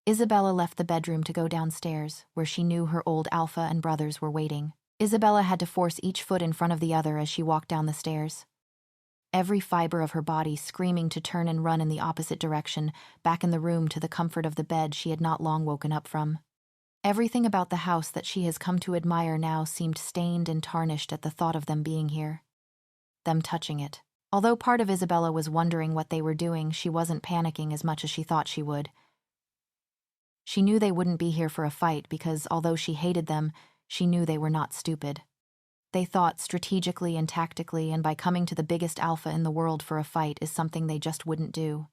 Isabella left the bedroom to go downstairs, where she knew her old Alpha and brothers were waiting. Isabella had to force each foot in front of the other as she walked down the stairs. Every fiber of her body screaming to turn and run in the opposite direction, back in the room to the comfort of the bed she had not long woken up from. Everything about the house that she has come to admire now seemed stained and tarnished at the thought of them being here. Them touching it. Although part of Isabella was wondering what they were doing, she wasn't panicking as much as she thought she would. She knew they wouldn't be here for a fight because, although she hated them, she knew they were not stupid. They thought strategically and tactically, and by coming to the biggest Alpha in the world for a fight is something they just wouldn't do.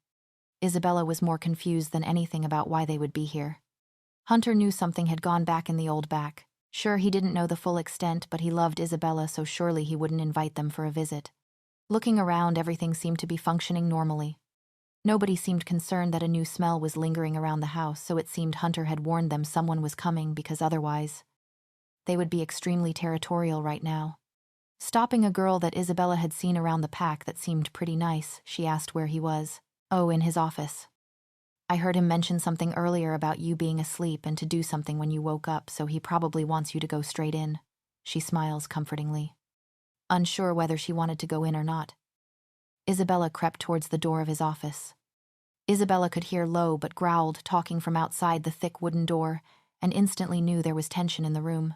Isabella was more confused than anything about why they would be here. Hunter knew something had gone back in the old back. Sure, he didn't know the full extent, but he loved Isabella, so surely he wouldn't invite them for a visit. Looking around, everything seemed to be functioning normally. Nobody seemed concerned that a new smell was lingering around the house, so it seemed Hunter had warned them someone was coming, because otherwise they would be extremely territorial right now. Stopping a girl that Isabella had seen around the pack that seemed pretty nice, she asked where he was. Oh, in his office. I heard him mention something earlier about you being asleep and to do something when you woke up, so he probably wants you to go straight in. She smiles comfortingly. Unsure whether she wanted to go in or not, Isabella crept towards the door of his office. Isabella could hear low but growled talking from outside the thick wooden door and instantly knew there was tension in the room.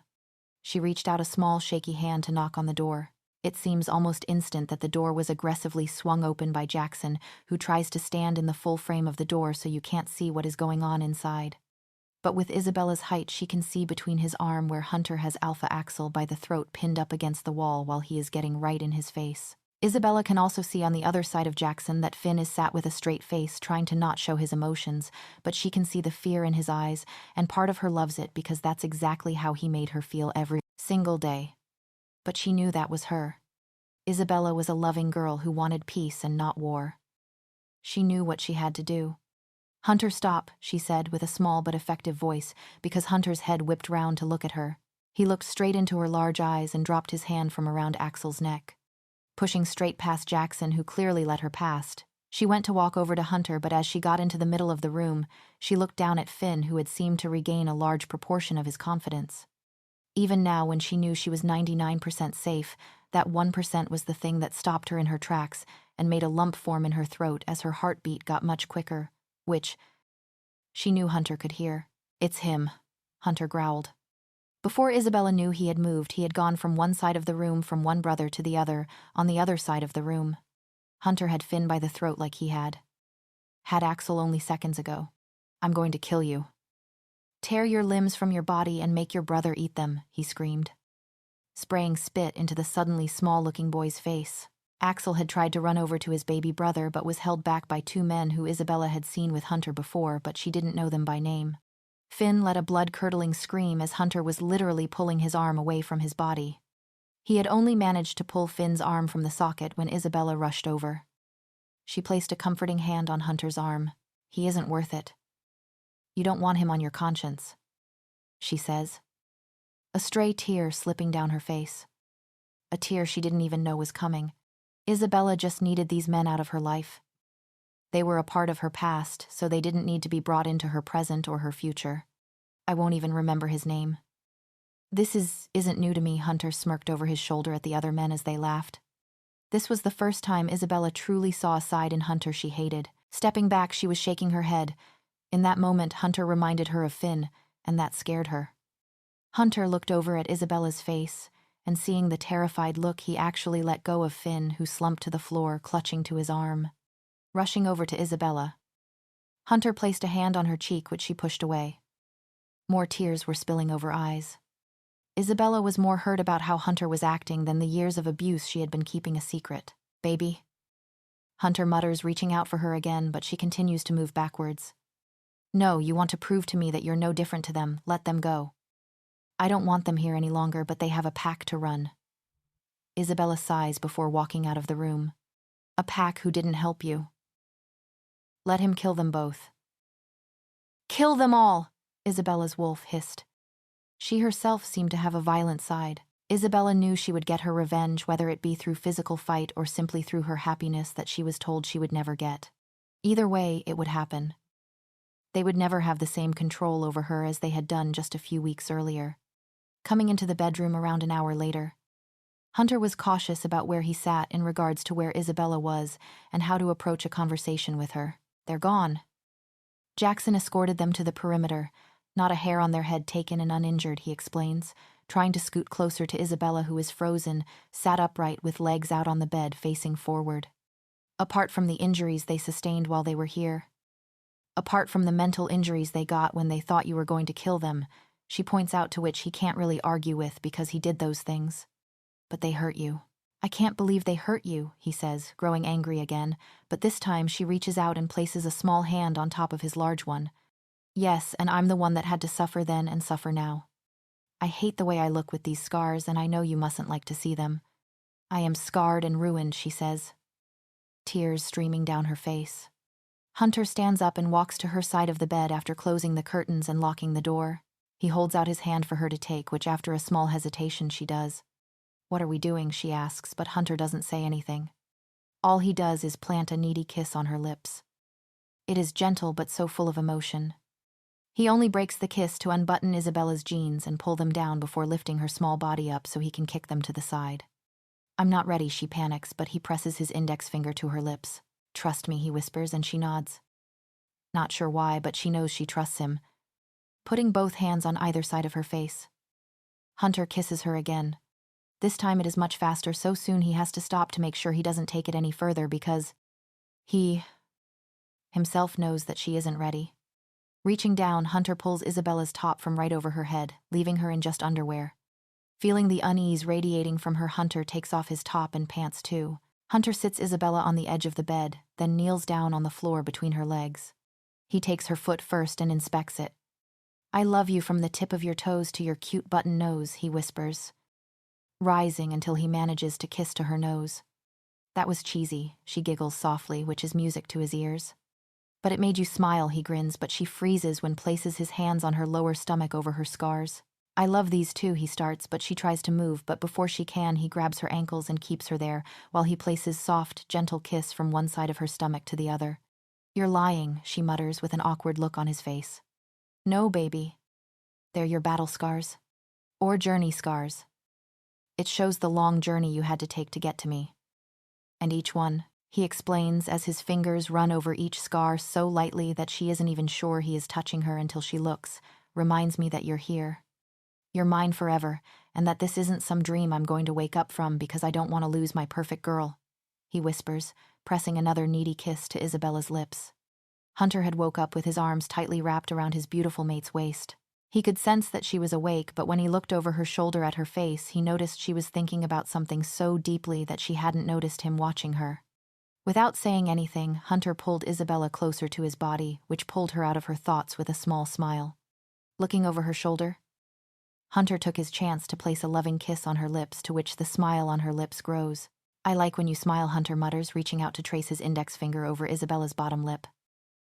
She reached out a small, shaky hand to knock on the door. It seems almost instant that the door was aggressively swung open by Jackson, who tries to stand in the full frame of the door so you can't see what is going on inside. But with Isabella's height, she can see between his arm where Hunter has Alpha Axel by the throat pinned up against the wall while he is getting right in his face. Isabella can also see on the other side of Jackson that Finn is sat with a straight face, trying to not show his emotions, but she can see the fear in his eyes, and part of her loves it because that's exactly how he made her feel every single day. But she knew that was her. Isabella was a loving girl who wanted peace and not war. She knew what she had to do. Hunter, stop, she said with a small but effective voice, because Hunter's head whipped round to look at her. He looked straight into her large eyes and dropped his hand from around Axel's neck. Pushing straight past Jackson, who clearly let her past, she went to walk over to Hunter, but as she got into the middle of the room, she looked down at Finn, who had seemed to regain a large proportion of his confidence. Even now, when she knew she was 99% safe, that 1% was the thing that stopped her in her tracks and made a lump form in her throat as her heartbeat got much quicker, which she knew Hunter could hear. It's him, Hunter growled. Before Isabella knew he had moved, he had gone from one side of the room, from one brother to the other, on the other side of the room. Hunter had Finn by the throat like he had Axel only seconds ago. I'm going to kill you. Tear your limbs from your body and make your brother eat them, he screamed, spraying spit into the suddenly small-looking boy's face. Axel had tried to run over to his baby brother but was held back by two men who Isabella had seen with Hunter before, but she didn't know them by name. Finn let a blood-curdling scream as Hunter was literally pulling his arm away from his body. He had only managed to pull Finn's arm from the socket when Isabella rushed over. She placed a comforting hand on Hunter's arm. He isn't worth it. You don't want him on your conscience, she says, a stray tear slipping down her face. A tear she didn't even know was coming. Isabella just needed these men out of her life. They were a part of her past, so they didn't need to be brought into her present or her future. I won't even remember his name. This isn't new to me, Hunter smirked over his shoulder at the other men as they laughed. This was the first time Isabella truly saw a side in Hunter she hated. Stepping back, she was shaking her head. In that moment, Hunter reminded her of Finn, and that scared her. Hunter looked over at Isabella's face, and seeing the terrified look, he actually let go of Finn, who slumped to the floor, clutching to his arm. Rushing over to Isabella, Hunter placed a hand on her cheek, which she pushed away. More tears were spilling over eyes. Isabella was more hurt about how Hunter was acting than the years of abuse she had been keeping a secret. Baby, Hunter mutters, reaching out for her again, but she continues to move backwards. No, you want to prove to me that you're no different to them. Let them go. I don't want them here any longer, but they have a pack to run. Isabella sighs before walking out of the room. A pack who didn't help you. Let him kill them both. Kill them all, Isabella's wolf hissed. She herself seemed to have a violent side. Isabella knew she would get her revenge, whether it be through physical fight or simply through her happiness that she was told she would never get. Either way, it would happen. They would never have the same control over her as they had done just a few weeks earlier. Coming into the bedroom around an hour later, Hunter was cautious about where he sat in regards to where Isabella was and how to approach a conversation with her. They're gone. Jackson escorted them to the perimeter, not a hair on their head taken and uninjured, he explains, trying to scoot closer to Isabella, who is frozen, sat upright with legs out on the bed facing forward. Apart from the injuries they sustained while they were here, apart from the mental injuries they got when they thought you were going to kill them, she points out, to which he can't really argue with because he did those things. But they hurt you. I can't believe they hurt you, he says, growing angry again, but this time she reaches out and places a small hand on top of his large one. Yes, and I'm the one that had to suffer then and suffer now. I hate the way I look with these scars, and I know you mustn't like to see them. I am scarred and ruined, she says, tears streaming down her face. Hunter stands up and walks to her side of the bed after closing the curtains and locking the door. He holds out his hand for her to take, which after a small hesitation she does. What are we doing, she asks, but Hunter doesn't say anything. All he does is plant a needy kiss on her lips. It is gentle but so full of emotion. He only breaks the kiss to unbutton Isabella's jeans and pull them down before lifting her small body up so he can kick them to the side. I'm not ready, she panics, but he presses his index finger to her lips. Trust me, he whispers, and she nods. Not sure why, but she knows she trusts him, putting both hands on either side of her face. Hunter kisses her again. This time it is much faster, so soon he has to stop to make sure he doesn't take it any further because he himself knows that she isn't ready. Reaching down, Hunter pulls Isabella's top from right over her head, leaving her in just underwear. Feeling the unease radiating from her, Hunter takes off his top and pants too. Hunter sits Isabella on the edge of the bed, then kneels down on the floor between her legs. He takes her foot first and inspects it. I love you from the tip of your toes to your cute button nose, he whispers, rising until he manages to kiss to her nose. That was cheesy, she giggles softly, which is music to his ears. But it made you smile, he grins, but she freezes when places his hands on her lower stomach over her scars. I love these too, he starts, but she tries to move, but before she can, he grabs her ankles and keeps her there, while he places soft, gentle kiss from one side of her stomach to the other. You're lying, she mutters with an awkward look on his face. No, baby. They're your battle scars. Or journey scars. It shows the long journey you had to take to get to me. And each one, he explains as his fingers run over each scar so lightly that she isn't even sure he is touching her until she looks, reminds me that you're here. You're mine forever, and that this isn't some dream I'm going to wake up from because I don't want to lose my perfect girl, he whispers, pressing another needy kiss to Isabella's lips. Hunter had woke up with his arms tightly wrapped around his beautiful mate's waist. He could sense that she was awake, but when he looked over her shoulder at her face, he noticed she was thinking about something so deeply that she hadn't noticed him watching her. Without saying anything, Hunter pulled Isabella closer to his body, which pulled her out of her thoughts with a small smile. Looking over her shoulder, Hunter took his chance to place a loving kiss on her lips, to which the smile on her lips grows. I like when you smile, Hunter mutters, reaching out to trace his index finger over Isabella's bottom lip.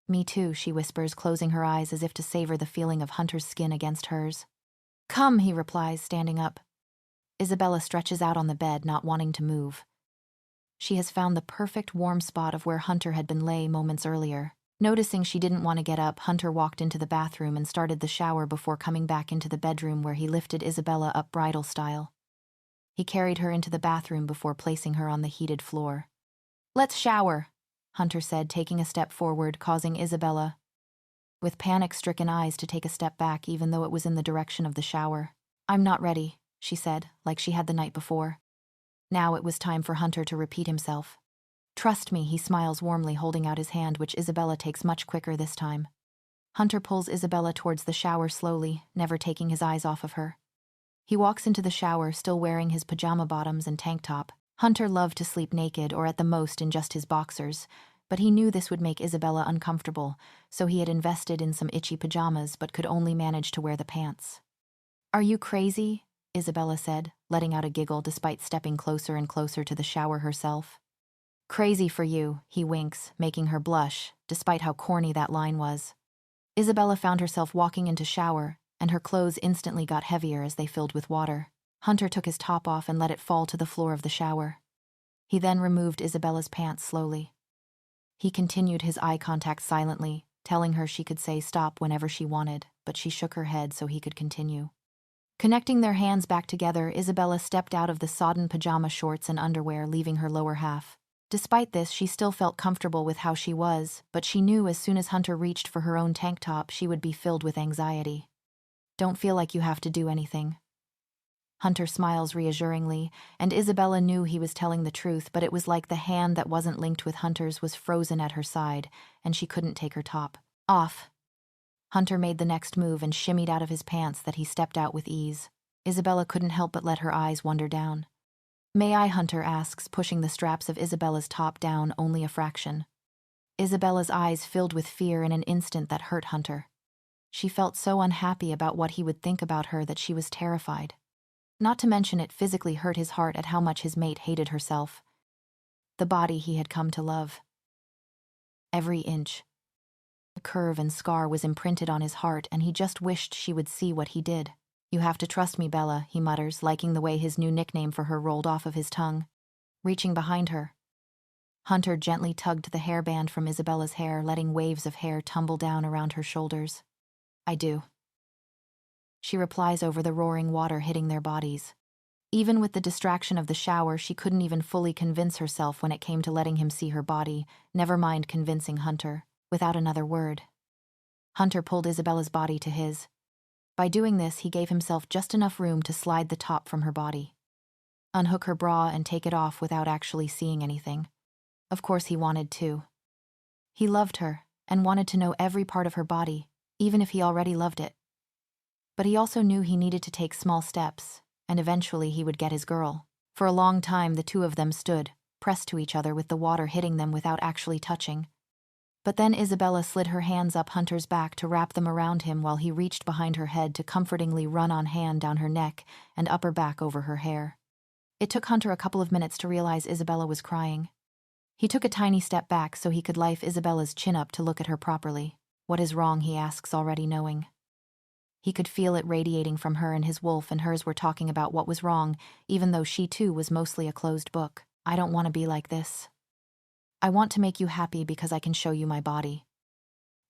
Me too, she whispers, closing her eyes as if to savor the feeling of Hunter's skin against hers. Come, he replies, standing up. Isabella stretches out on the bed, not wanting to move. She has found the perfect warm spot of where Hunter had been lay moments earlier. Noticing she didn't want to get up, Hunter walked into the bathroom and started the shower before coming back into the bedroom where he lifted Isabella up bridal style. He carried her into the bathroom before placing her on the heated floor. Let's shower, Hunter said, taking a step forward, causing Isabella, with panic-stricken eyes, to take a step back even though it was in the direction of the shower. I'm not ready, she said, like she had the night before. Now it was time for Hunter to repeat himself. Trust me, he smiles warmly, holding out his hand, which Isabella takes much quicker this time. Hunter pulls Isabella towards the shower slowly, never taking his eyes off of her. He walks into the shower, still wearing his pajama bottoms and tank top. Hunter loved to sleep naked, or at the most in just his boxers, but he knew this would make Isabella uncomfortable, so he had invested in some itchy pajamas but could only manage to wear the pants. Are you crazy? Isabella said, letting out a giggle despite stepping closer and closer to the shower herself. Crazy for you, he winks, making her blush, despite how corny that line was. Isabella found herself walking into shower, and her clothes instantly got heavier as they filled with water. Hunter took his top off and let it fall to the floor of the shower. He then removed Isabella's pants slowly. He continued his eye contact silently, telling her she could say stop whenever she wanted, but she shook her head so he could continue. Connecting their hands back together, Isabella stepped out of the sodden pajama shorts and underwear, leaving her lower half. Despite this, she still felt comfortable with how she was, but she knew as soon as Hunter reached for her own tank top, she would be filled with anxiety. Don't feel like you have to do anything. Hunter smiles reassuringly, and Isabella knew he was telling the truth, but it was like the hand that wasn't linked with Hunter's was frozen at her side, and she couldn't take her top off. Hunter made the next move and shimmied out of his pants that he stepped out with ease. Isabella couldn't help but let her eyes wander down. May I? Hunter asks, pushing the straps of Isabella's top down only a fraction. Isabella's eyes filled with fear in an instant that hurt Hunter. She felt so unhappy about what he would think about her that she was terrified. Not to mention it physically hurt his heart at how much his mate hated herself. The body he had come to love. Every inch. The curve and scar was imprinted on his heart, and he just wished she would see what he did. "You have to trust me, Bella," he mutters, liking the way his new nickname for her rolled off of his tongue. Reaching behind her, Hunter gently tugged the hairband from Isabella's hair, letting waves of hair tumble down around her shoulders. "I do," she replies over the roaring water hitting their bodies. Even with the distraction of the shower, she couldn't even fully convince herself when it came to letting him see her body, never mind convincing Hunter. Without another word, Hunter pulled Isabella's body to his. By doing this, he gave himself just enough room to slide the top from her body, unhook her bra and take it off without actually seeing anything. Of course he wanted to. He loved her and wanted to know every part of her body, even if he already loved it. But he also knew he needed to take small steps, and eventually he would get his girl. For a long time, the two of them stood, pressed to each other with the water hitting them without actually touching. But then Isabella slid her hands up Hunter's back to wrap them around him while he reached behind her head to comfortingly run on hand down her neck and upper back over her hair. It took Hunter a couple of minutes to realize Isabella was crying. He took a tiny step back so he could lift Isabella's chin up to look at her properly. "What is wrong?" he asks, already knowing. He could feel it radiating from her, and his wolf and hers were talking about what was wrong, even though she too was mostly a closed book. "I don't want to be like this. I want to make you happy because I can show you my body.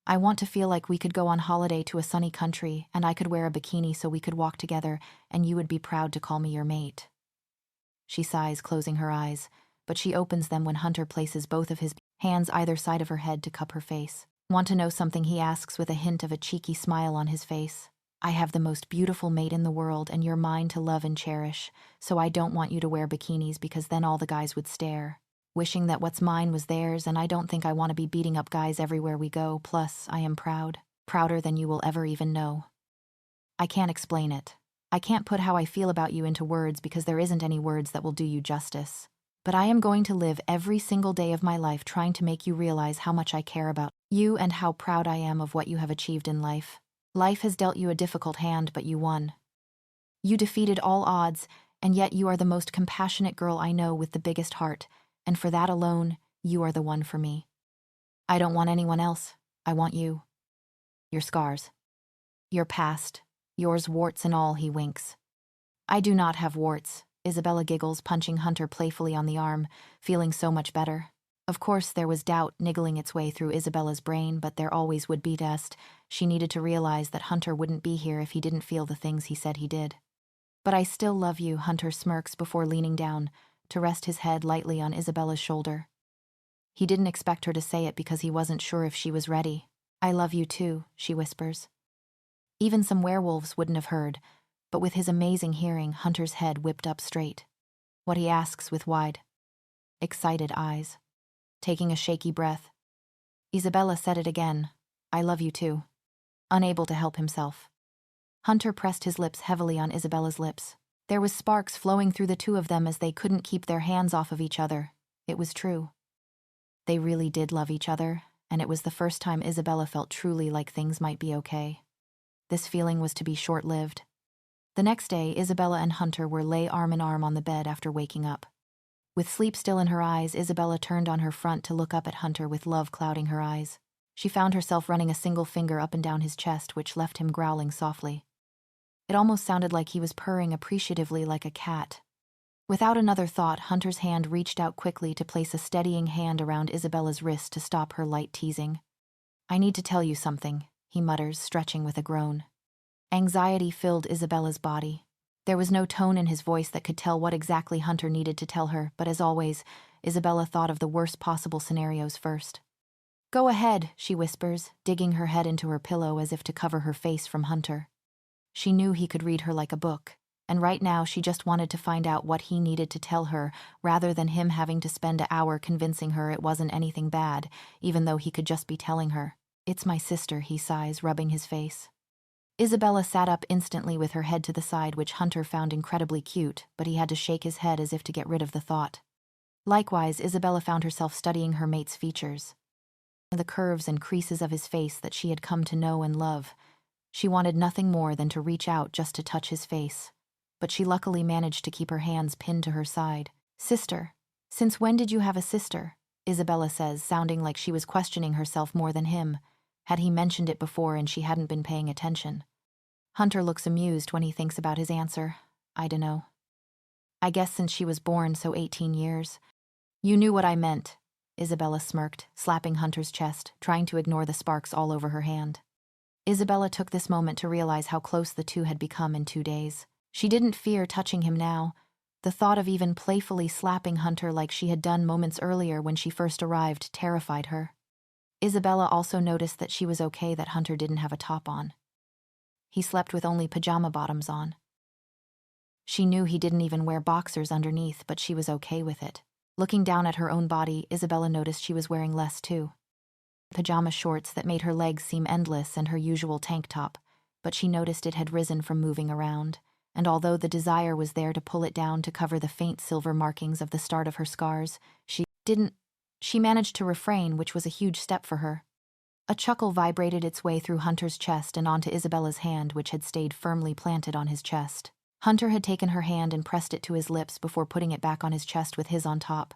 I want to feel like we could go on holiday to a sunny country and I could wear a bikini so we could walk together and you would be proud to call me your mate." She sighs, closing her eyes, but she opens them when Hunter places both of his hands either side of her head to cup her face. "Want to know something?" he asks with a hint of a cheeky smile on his face. "I have the most beautiful mate in the world and you're mine to love and cherish, so I don't want you to wear bikinis because then all the guys would stare. Wishing that what's mine was theirs, and I don't think I want to be beating up guys everywhere we go, plus I am proud. Prouder than you will ever even know. I can't explain it. I can't put how I feel about you into words because there isn't any words that will do you justice. But I am going to live every single day of my life trying to make you realize how much I care about you and how proud I am of what you have achieved in life. Life has dealt you a difficult hand, but you won. You defeated all odds, and yet you are the most compassionate girl I know with the biggest heart. And for that alone, you are the one for me. I don't want anyone else. I want you. Your scars. Your past. Yours warts and all," he winks. "I do not have warts," Isabella giggles, punching Hunter playfully on the arm, feeling so much better. Of course, there was doubt niggling its way through Isabella's brain, but there always would be dust. She needed to realize that Hunter wouldn't be here if he didn't feel the things he said he did. "But I still love you," Hunter smirks before leaning down to rest his head lightly on Isabella's shoulder. He didn't expect her to say it because he wasn't sure if she was ready. "I love you too," she whispers. Even some werewolves wouldn't have heard, but with his amazing hearing, Hunter's head whipped up straight. What he asks with wide, excited eyes. Taking a shaky breath, Isabella said it again. "I love you too." Unable to help himself, Hunter pressed his lips heavily on Isabella's lips. There was sparks flowing through the two of them as they couldn't keep their hands off of each other. It was true. They really did love each other, and it was the first time Isabella felt truly like things might be okay. This feeling was to be short-lived. The next day, Isabella and Hunter were lay arm in arm on the bed after waking up. With sleep still in her eyes, Isabella turned on her front to look up at Hunter with love clouding her eyes. She found herself running a single finger up and down his chest, which left him growling softly. It almost sounded like he was purring appreciatively like a cat. Without another thought, Hunter's hand reached out quickly to place a steadying hand around Isabella's wrist to stop her light teasing. "I need to tell you something," he mutters, stretching with a groan. Anxiety filled Isabella's body. There was no tone in his voice that could tell what exactly Hunter needed to tell her, but as always, Isabella thought of the worst possible scenarios first. "Go ahead," she whispers, digging her head into her pillow as if to cover her face from Hunter. She knew he could read her like a book, and right now she just wanted to find out what he needed to tell her, rather than him having to spend an hour convincing her it wasn't anything bad, even though he could just be telling her. "It's my sister," he sighs, rubbing his face. Isabella sat up instantly with her head to the side, which Hunter found incredibly cute, but he had to shake his head as if to get rid of the thought. Likewise, Isabella found herself studying her mate's features. The curves and creases of his face that she had come to know and love. She wanted nothing more than to reach out just to touch his face, but she luckily managed to keep her hands pinned to her side. Sister, since when did you have a sister? Isabella says, sounding like she was questioning herself more than him. Had he mentioned it before and she hadn't been paying attention? Hunter looks amused when he thinks about his answer. I dunno. I guess since she was born, so 18 years. You knew what I meant, Isabella smirked, slapping Hunter's chest, trying to ignore the sparks all over her hand. Isabella took this moment to realize how close the two had become in 2 days. She didn't fear touching him now. The thought of even playfully slapping Hunter like she had done moments earlier when she first arrived terrified her. Isabella also noticed that she was okay that Hunter didn't have a top on. He slept with only pajama bottoms on. She knew he didn't even wear boxers underneath, but she was okay with it. Looking down at her own body, Isabella noticed she was wearing less too. Pajama shorts that made her legs seem endless and her usual tank top, but she noticed it had risen from moving around, and although the desire was there to pull it down to cover the faint silver markings of the start of her scars, she managed to refrain, which was a huge step for her. A chuckle vibrated its way through Hunter's chest and onto Isabella's hand, which had stayed firmly planted on his chest. Hunter had taken her hand and pressed it to his lips before putting it back on his chest with his on top.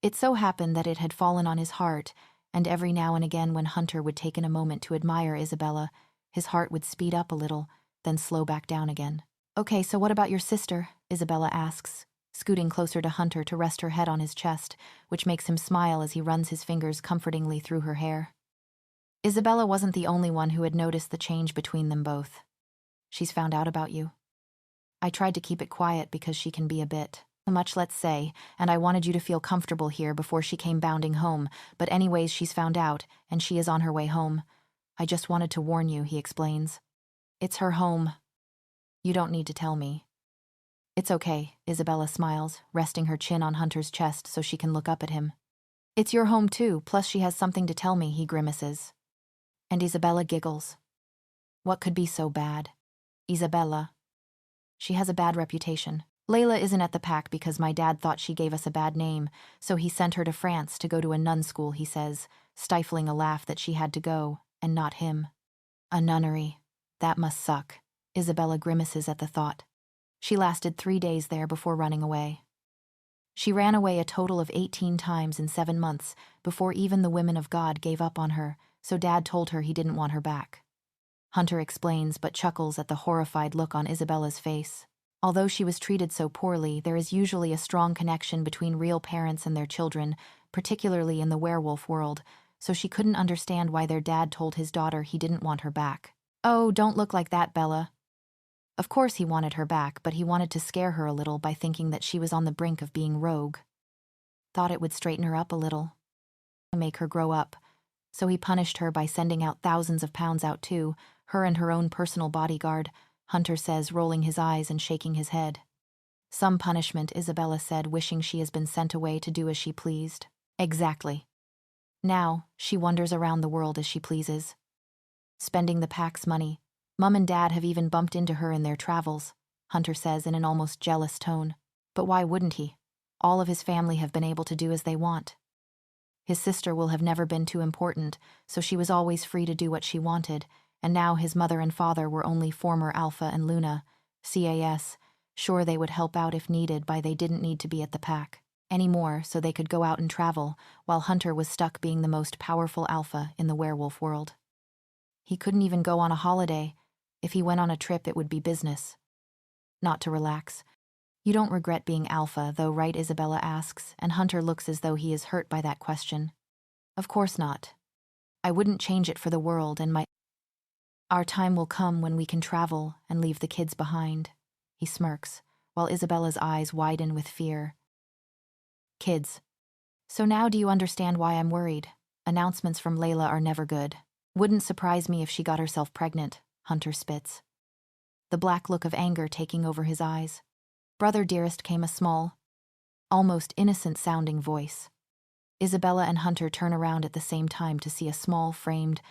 It so happened that it had fallen on his heart, and every now and again when Hunter would take in a moment to admire Isabella, his heart would speed up a little, then slow back down again. Okay, so what about your sister? Isabella asks, scooting closer to Hunter to rest her head on his chest, which makes him smile as he runs his fingers comfortingly through her hair. Isabella wasn't the only one who had noticed the change between them both. She's found out about you. I tried to keep it quiet because she can be a bit much, let's say, and I wanted you to feel comfortable here before she came bounding home, but anyways, she's found out, and she is on her way home. I just wanted to warn you, he explains. It's her home. You don't need to tell me. It's okay, Isabella smiles, resting her chin on Hunter's chest so she can look up at him. It's your home too, plus she has something to tell me, he grimaces. And Isabella giggles. What could be so bad? Isabella. She has a bad reputation. Layla isn't at the pack because my dad thought she gave us a bad name, so he sent her to France to go to a nun school, he says, stifling a laugh that she had to go, and not him. A nunnery. That must suck. Isabella grimaces at the thought. She lasted 3 days there before running away. She ran away a total of 18 times in 7 months before even the women of God gave up on her, so Dad told her he didn't want her back. Hunter explains but chuckles at the horrified look on Isabella's face. Although she was treated so poorly, there is usually a strong connection between real parents and their children, particularly in the werewolf world, so she couldn't understand why their dad told his daughter he didn't want her back. Oh, don't look like that, Bella. Of course he wanted her back, but he wanted to scare her a little by thinking that she was on the brink of being rogue. Thought it would straighten her up a little. Make her grow up. So he punished her by sending out thousands of pounds out too, her and her own personal bodyguard, Hunter says, rolling his eyes and shaking his head. Some punishment, Isabella said, wishing she has been sent away to do as she pleased. Exactly. Now, she wanders around the world as she pleases. Spending the pack's money. Mum and Dad have even bumped into her in their travels, Hunter says in an almost jealous tone. But why wouldn't he? All of his family have been able to do as they want. His sister will have never been too important, so she was always free to do what she wanted, and now his mother and father were only former Alpha and Luna, CAS, sure they would help out if needed, but they didn't need to be at the pack anymore, so they could go out and travel, while Hunter was stuck being the most powerful Alpha in the werewolf world. He couldn't even go on a holiday. If he went on a trip, it would be business. Not to relax. You don't regret being Alpha, though, right? Isabella asks, and Hunter looks as though he is hurt by that question. Of course not. I wouldn't change it for the world, and our time will come when we can travel and leave the kids behind. He smirks, while Isabella's eyes widen with fear. Kids. So now do you understand why I'm worried? Announcements from Layla are never good. Wouldn't surprise me if she got herself pregnant, Hunter spits. The black look of anger taking over his eyes. Brother dearest, came a small, almost innocent-sounding voice. Isabella and Hunter turn around at the same time to see a small, framed,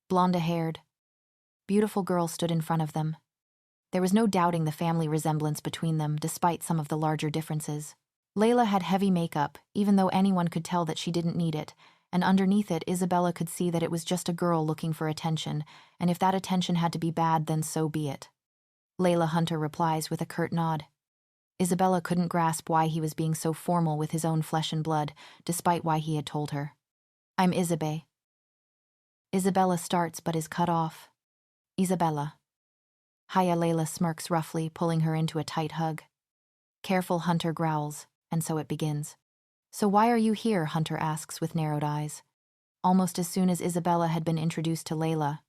blonde-haired, beautiful girl stood in front of them. There was no doubting the family resemblance between them, despite some of the larger differences. Layla had heavy makeup, even though anyone could tell that she didn't need it, and underneath it, Isabella could see that it was just a girl looking for attention, and if that attention had to be bad, then so be it. Layla, Hunter replies with a curt nod. Isabella couldn't grasp why he was being so formal with his own flesh and blood, despite why he had told her. I'm Isabel. Isabella starts but is cut off. Isabella. Hiya, Layla smirks roughly, pulling her into a tight hug. Careful, Hunter growls, and so it begins. So why are you here? Hunter asks with narrowed eyes. Almost as soon as Isabella had been introduced to Layla,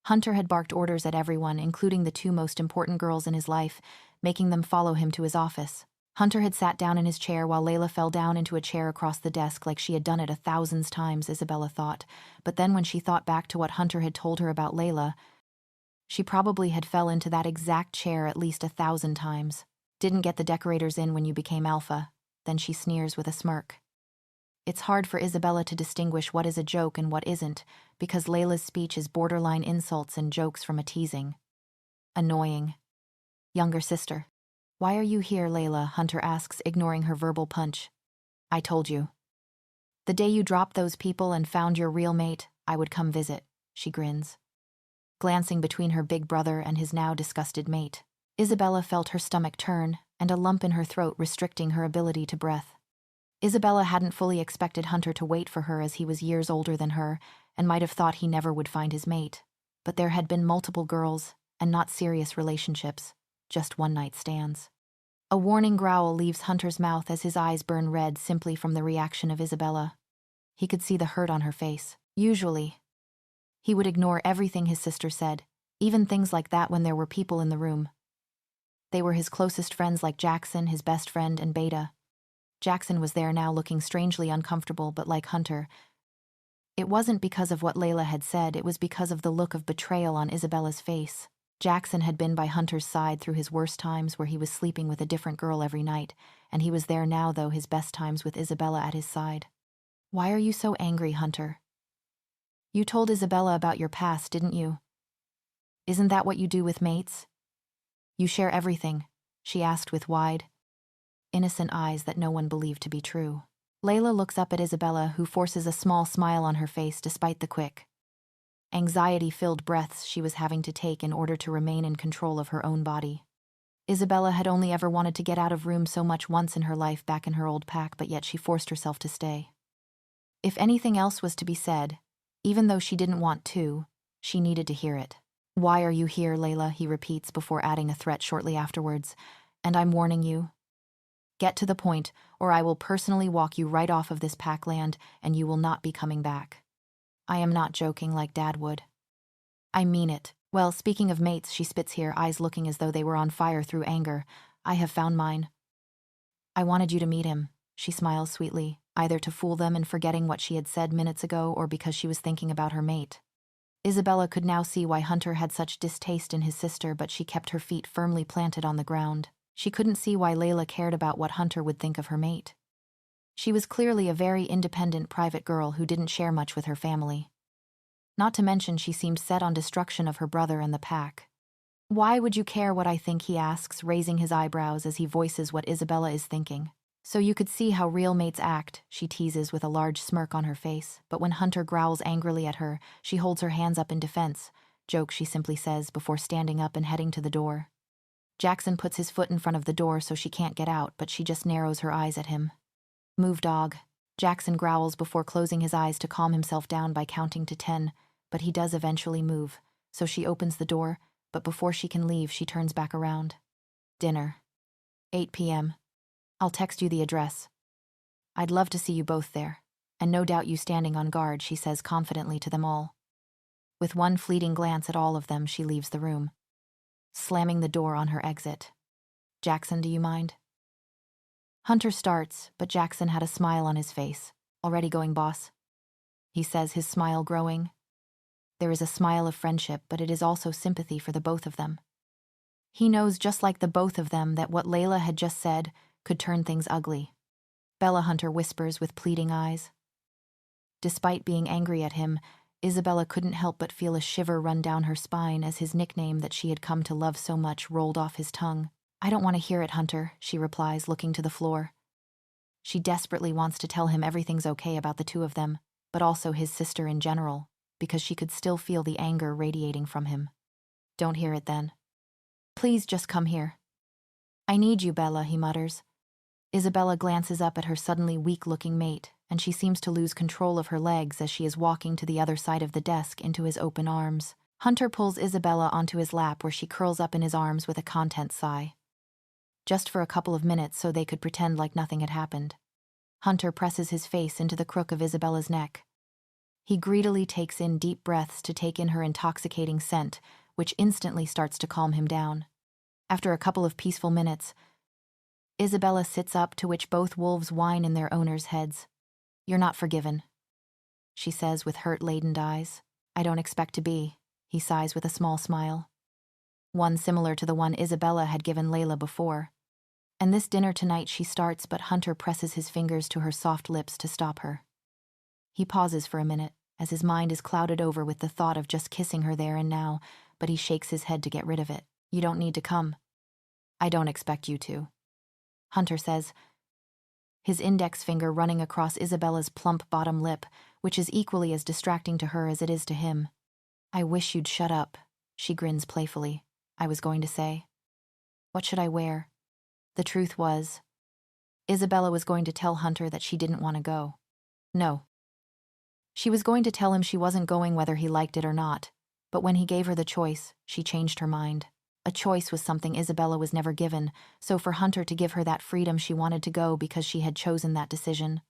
Hunter had barked orders at everyone, including the two most important girls in his life, making them follow him to his office. Hunter had sat down in his chair while Layla fell down into a chair across the desk like she had done it 1,000 times, Isabella thought. But then when she thought back to what Hunter had told her about Layla, she probably had fell into that exact chair at least 1,000 times. Didn't get the decorators in when you became alpha. Then she sneers with a smirk. It's hard for Isabella to distinguish what is a joke and what isn't, because Layla's speech is borderline insults and jokes from a teasing. Annoying. Younger sister. Why are you here, Layla? Hunter asks, ignoring her verbal punch. I told you. The day you dropped those people and found your real mate, I would come visit, she grins. Glancing between her big brother and his now disgusted mate, Isabella felt her stomach turn and a lump in her throat restricting her ability to breathe. Isabella hadn't fully expected Hunter to wait for her as he was years older than her and might have thought he never would find his mate. But there had been multiple girls and not serious relationships, just one-night stands. A warning growl leaves Hunter's mouth as his eyes burn red simply from the reaction of Isabella. He could see the hurt on her face. Usually, he would ignore everything his sister said, even things like that when there were people in the room. They were his closest friends like Jackson, his best friend, and Beta. Jackson was there now looking strangely uncomfortable, but like Hunter, it wasn't because of what Layla had said, it was because of the look of betrayal on Isabella's face. Jackson had been by Hunter's side through his worst times where he was sleeping with a different girl every night, and he was there now, though, his best times with Isabella at his side. Why are you so angry, Hunter? You told Isabella about your past, didn't you? Isn't that what you do with mates? You share everything, she asked with wide, innocent eyes that no one believed to be true. Layla looks up at Isabella, who forces a small smile on her face despite the quick, anxiety-filled breaths she was having to take in order to remain in control of her own body. Isabella had only ever wanted to get out of room so much once in her life back in her old pack, but yet she forced herself to stay. If anything else was to be said, even though she didn't want to, she needed to hear it. Why are you here, Layla? He repeats before adding a threat shortly afterwards. And I'm warning you. Get to the point, or I will personally walk you right off of this pack land, and you will not be coming back. I am not joking like Dad would. I mean it. Well, speaking of mates, she spits here, eyes looking as though they were on fire through anger. I have found mine. I wanted you to meet him, she smiles sweetly, either to fool them in forgetting what she had said minutes ago or because she was thinking about her mate. Isabella could now see why Hunter had such distaste in his sister, but she kept her feet firmly planted on the ground. She couldn't see why Layla cared about what Hunter would think of her mate. She was clearly a very independent private girl who didn't share much with her family. Not to mention she seemed set on destruction of her brother and the pack. Why would you care what I think, he asks, raising his eyebrows as he voices what Isabella is thinking. So you could see how real mates act, she teases with a large smirk on her face, but when Hunter growls angrily at her, she holds her hands up in defense. Joke, she simply says before standing up and heading to the door. Jackson puts his foot in front of the door so she can't get out, but she just narrows her eyes at him. Move, dog. Jackson growls before closing his eyes to calm himself down by counting to 10, but he does eventually move, so she opens the door, but before she can leave, she turns back around. Dinner. 8 p.m. I'll text you the address. I'd love to see you both there, and no doubt you standing on guard, she says confidently to them all. With one fleeting glance at all of them, she leaves the room, slamming the door on her exit. Jackson, do you mind? Hunter starts, but Jackson had a smile on his face. Already going, boss? He says, his smile growing. There is a smile of friendship, but it is also sympathy for the both of them. He knows, just like the both of them, that what Layla had just said could turn things ugly. Bella, Hunter whispers with pleading eyes. Despite being angry at him, Isabella couldn't help but feel a shiver run down her spine as his nickname that she had come to love so much rolled off his tongue. I don't want to hear it, Hunter, she replies, looking to the floor. She desperately wants to tell him everything's okay about the two of them, but also his sister in general, because she could still feel the anger radiating from him. Don't hear it then. Please just come here. I need you, Bella, he mutters. Isabella glances up at her suddenly weak-looking mate, and she seems to lose control of her legs as she is walking to the other side of the desk into his open arms. Hunter pulls Isabella onto his lap where she curls up in his arms with a content sigh. Just for a couple of minutes so they could pretend like nothing had happened. Hunter presses his face into the crook of Isabella's neck. He greedily takes in deep breaths to take in her intoxicating scent, which instantly starts to calm him down. After a couple of peaceful minutes, Isabella sits up, to which both wolves whine in their owners' heads. You're not forgiven, she says with hurt-laden eyes. I don't expect to be, he sighs with a small smile. One similar to the one Isabella had given Layla before. And this dinner tonight she starts, but Hunter presses his fingers to her soft lips to stop her. He pauses for a minute, as his mind is clouded over with the thought of just kissing her there and now, but he shakes his head to get rid of it. You don't need to come. I don't expect you to, Hunter says, his index finger running across Isabella's plump bottom lip, which is equally as distracting to her as it is to him. I wish you'd shut up, she grins playfully. I was going to say. What should I wear? The truth was, Isabella was going to tell Hunter that she didn't want to go. No. She was going to tell him she wasn't going whether he liked it or not, but when he gave her the choice, she changed her mind. A choice was something Isabella was never given, so for Hunter to give her that freedom, she wanted to go because she had chosen that decision.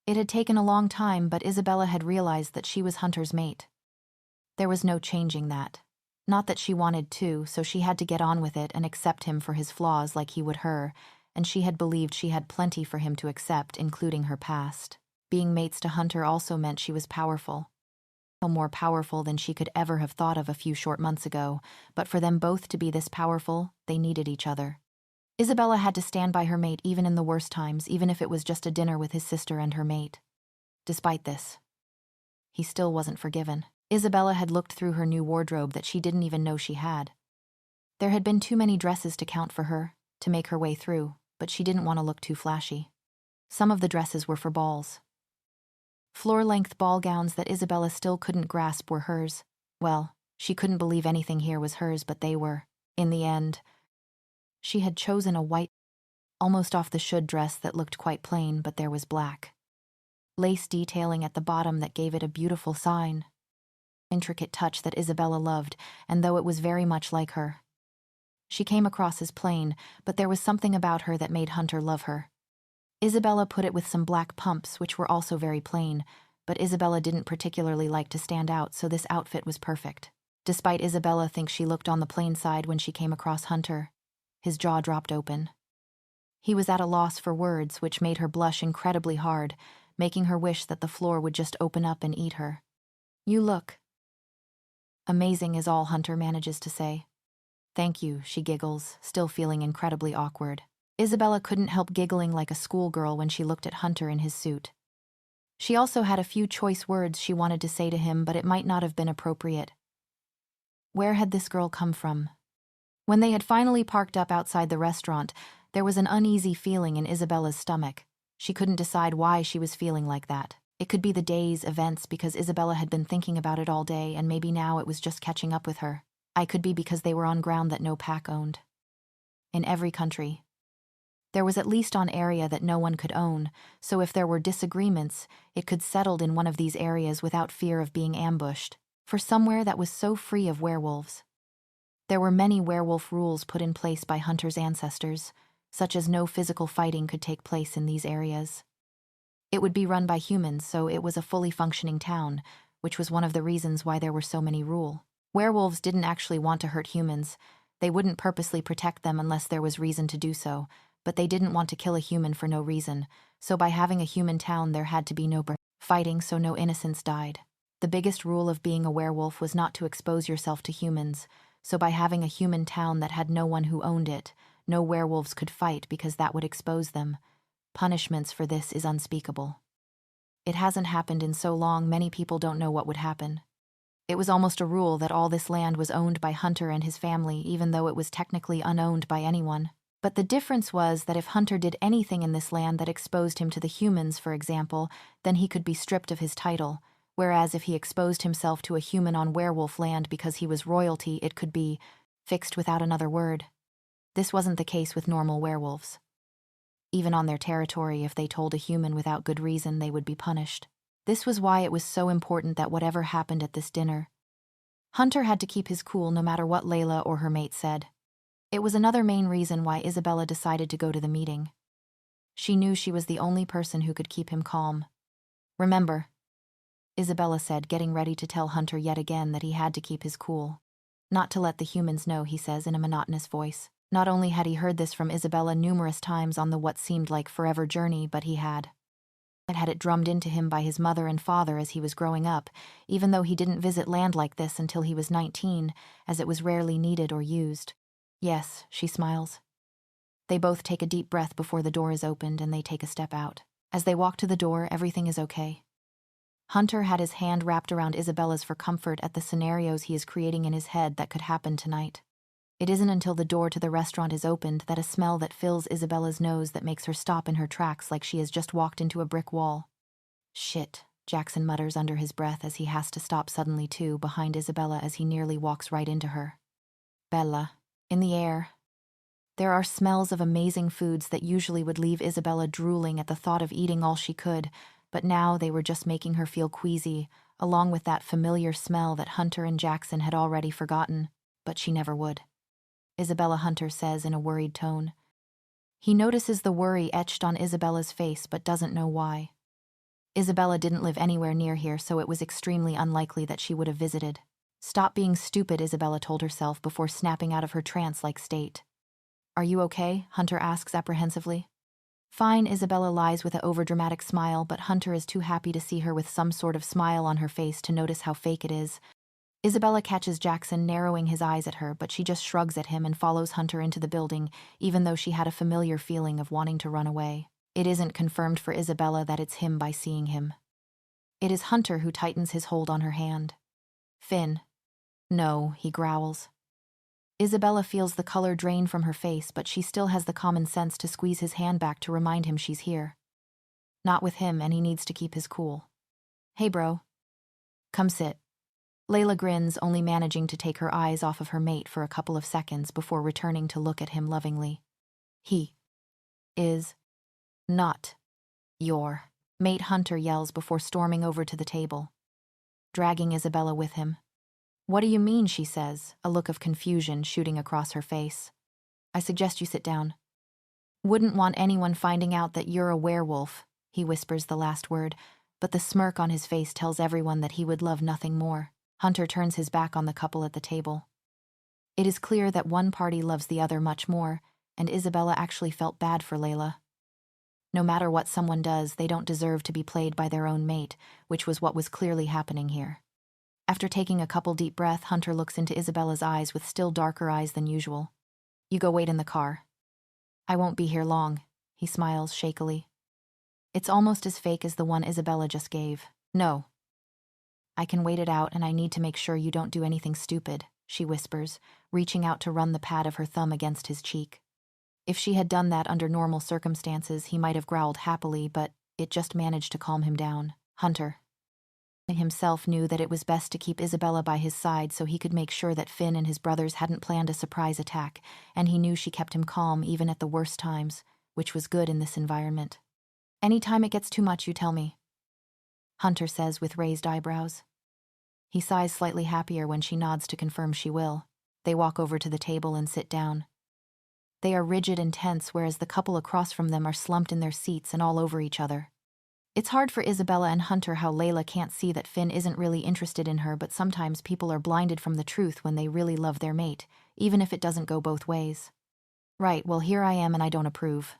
It had taken a long time, but Isabella had realized that she was Hunter's mate. There was no changing that. Not that she wanted to, so she had to get on with it and accept him for his flaws like he would her, and she had believed she had plenty for him to accept, including her past. Being mates to Hunter also meant she was powerful. More powerful than she could ever have thought of a few short months ago, but for them both to be this powerful, they needed each other. Isabella had to stand by her mate even in the worst times, even if it was just a dinner with his sister and her mate. Despite this, he still wasn't forgiven. Isabella had looked through her new wardrobe that she didn't even know she had. There had been too many dresses to count for her, to make her way through, but she didn't want to look too flashy. Some of the dresses were for balls. Floor-length ball gowns that Isabella still couldn't grasp were hers. Well, she couldn't believe anything here was hers, but they were. In the end, she had chosen a white, almost off-the-should dress that looked quite plain, but there was black lace detailing at the bottom that gave it a beautiful sign. Intricate touch that Isabella loved, and though it was very much like her. She came across as plain, but there was something about her that made Hunter love her. Isabella put it with some black pumps, which were also very plain, but Isabella didn't particularly like to stand out, so this outfit was perfect. Despite Isabella think she looked on the plain side when she came across Hunter, his jaw dropped open. He was at a loss for words, which made her blush incredibly hard, making her wish that the floor would just open up and eat her. You look amazing is all Hunter manages to say. Thank you, she giggles, still feeling incredibly awkward. Isabella couldn't help giggling like a schoolgirl when she looked at Hunter in his suit. She also had a few choice words she wanted to say to him, but it might not have been appropriate. Where had this girl come from? When they had finally parked up outside the restaurant, there was an uneasy feeling in Isabella's stomach. She couldn't decide why she was feeling like that. It could be the day's events because Isabella had been thinking about it all day, and maybe now it was just catching up with her. I could be because they were on ground that no pack owned. In every country, there was at least on area that no one could own, so if there were disagreements, it could settled in one of these areas without fear of being ambushed, for somewhere that was so free of werewolves. There were many werewolf rules put in place by Hunter's ancestors, such as no physical fighting could take place in these areas. It would be run by humans, so it was a fully functioning town, which was one of the reasons why there were so many rules. Werewolves didn't actually want to hurt humans. They wouldn't purposely protect them unless there was reason to do so, but they didn't want to kill a human for no reason, so by having a human town there had to be no fighting, so no innocents died. The biggest rule of being a werewolf was not to expose yourself to humans, so by having a human town that had no one who owned it, no werewolves could fight because that would expose them. Punishments for this is unspeakable. It hasn't happened in so long many people don't know what would happen. It was almost a rule that all this land was owned by Hunter and his family, even though it was technically unowned by anyone. But the difference was that if Hunter did anything in this land that exposed him to the humans, for example, then he could be stripped of his title, whereas if he exposed himself to a human on werewolf land because he was royalty, it could be fixed without another word. This wasn't the case with normal werewolves. Even on their territory, if they told a human without good reason, they would be punished. This was why it was so important that whatever happened at this dinner, Hunter had to keep his cool no matter what Layla or her mate said. It was another main reason why Isabella decided to go to the meeting. She knew she was the only person who could keep him calm. "Remember," Isabella said, getting ready to tell Hunter yet again that he had to keep his cool. "Not to let the humans know," he says in a monotonous voice. Not only had he heard this from Isabella numerous times on the what seemed like forever journey, but he had it drummed into him by his mother and father as he was growing up, even though he didn't visit land like this until he was 19, as it was rarely needed or used. "Yes," she smiles. They both take a deep breath before the door is opened and they take a step out. As they walk to the door, everything is okay. Hunter had his hand wrapped around Isabella's for comfort at the scenarios he is creating in his head that could happen tonight. It isn't until the door to the restaurant is opened that a smell that fills Isabella's nose that makes her stop in her tracks like she has just walked into a brick wall. "Shit," Jackson mutters under his breath as he has to stop suddenly too, behind Isabella as he nearly walks right into her. Bella. In the air. There are smells of amazing foods that usually would leave Isabella drooling at the thought of eating all she could, but now they were just making her feel queasy, along with that familiar smell that Hunter and Jackson had already forgotten, but she never would. Isabella, Hunter says in a worried tone. He notices the worry etched on Isabella's face but doesn't know why. Isabella didn't live anywhere near here, so it was extremely unlikely that she would have visited. "Stop being stupid," Isabella told herself before snapping out of her trance-like state. "Are you okay?" Hunter asks apprehensively. "Fine," Isabella lies with an overdramatic smile, but Hunter is too happy to see her with some sort of smile on her face to notice how fake it is. Isabella catches Jackson narrowing his eyes at her, but she just shrugs at him and follows Hunter into the building, even though she had a familiar feeling of wanting to run away. It isn't confirmed for Isabella that it's him by seeing him. It is Hunter who tightens his hold on her hand. "Finn." "No," he growls. Isabella feels the color drain from her face, but she still has the common sense to squeeze his hand back to remind him she's here. Not with him, and he needs to keep his cool. "Hey, bro. Come sit." Layla grins, only managing to take her eyes off of her mate for a couple of seconds before returning to look at him lovingly. "He is not your mate," Hunter yells before storming over to the table, dragging Isabella with him. "What do you mean?" she says, a look of confusion shooting across her face. "I suggest you sit down." "Wouldn't want anyone finding out that you're a werewolf," he whispers the last word, but the smirk on his face tells everyone that he would love nothing more. Hunter turns his back on the couple at the table. It is clear that one party loves the other much more, and Isabella actually felt bad for Layla. No matter what someone does, they don't deserve to be played by their own mate, which was what was clearly happening here. After taking a couple deep breaths, Hunter looks into Isabella's eyes with still darker eyes than usual. "You go wait in the car." "I won't be here long," he smiles shakily. It's almost as fake as the one Isabella just gave. "No. I can wait it out, and I need to make sure you don't do anything stupid," she whispers, reaching out to run the pad of her thumb against his cheek. If she had done that under normal circumstances, he might have growled happily, but it just managed to calm him down. Hunter himself knew that it was best to keep Isabella by his side so he could make sure that Finn and his brothers hadn't planned a surprise attack, and he knew she kept him calm even at the worst times, which was good in this environment. "Anytime it gets too much, you tell me," Hunter says with raised eyebrows. He sighs slightly happier when she nods to confirm she will. They walk over to the table and sit down. They are rigid and tense, whereas the couple across from them are slumped in their seats and all over each other. It's hard for Isabella and Hunter how Layla can't see that Finn isn't really interested in her, but sometimes people are blinded from the truth when they really love their mate, even if it doesn't go both ways. "Right, well, here I am and I don't approve,"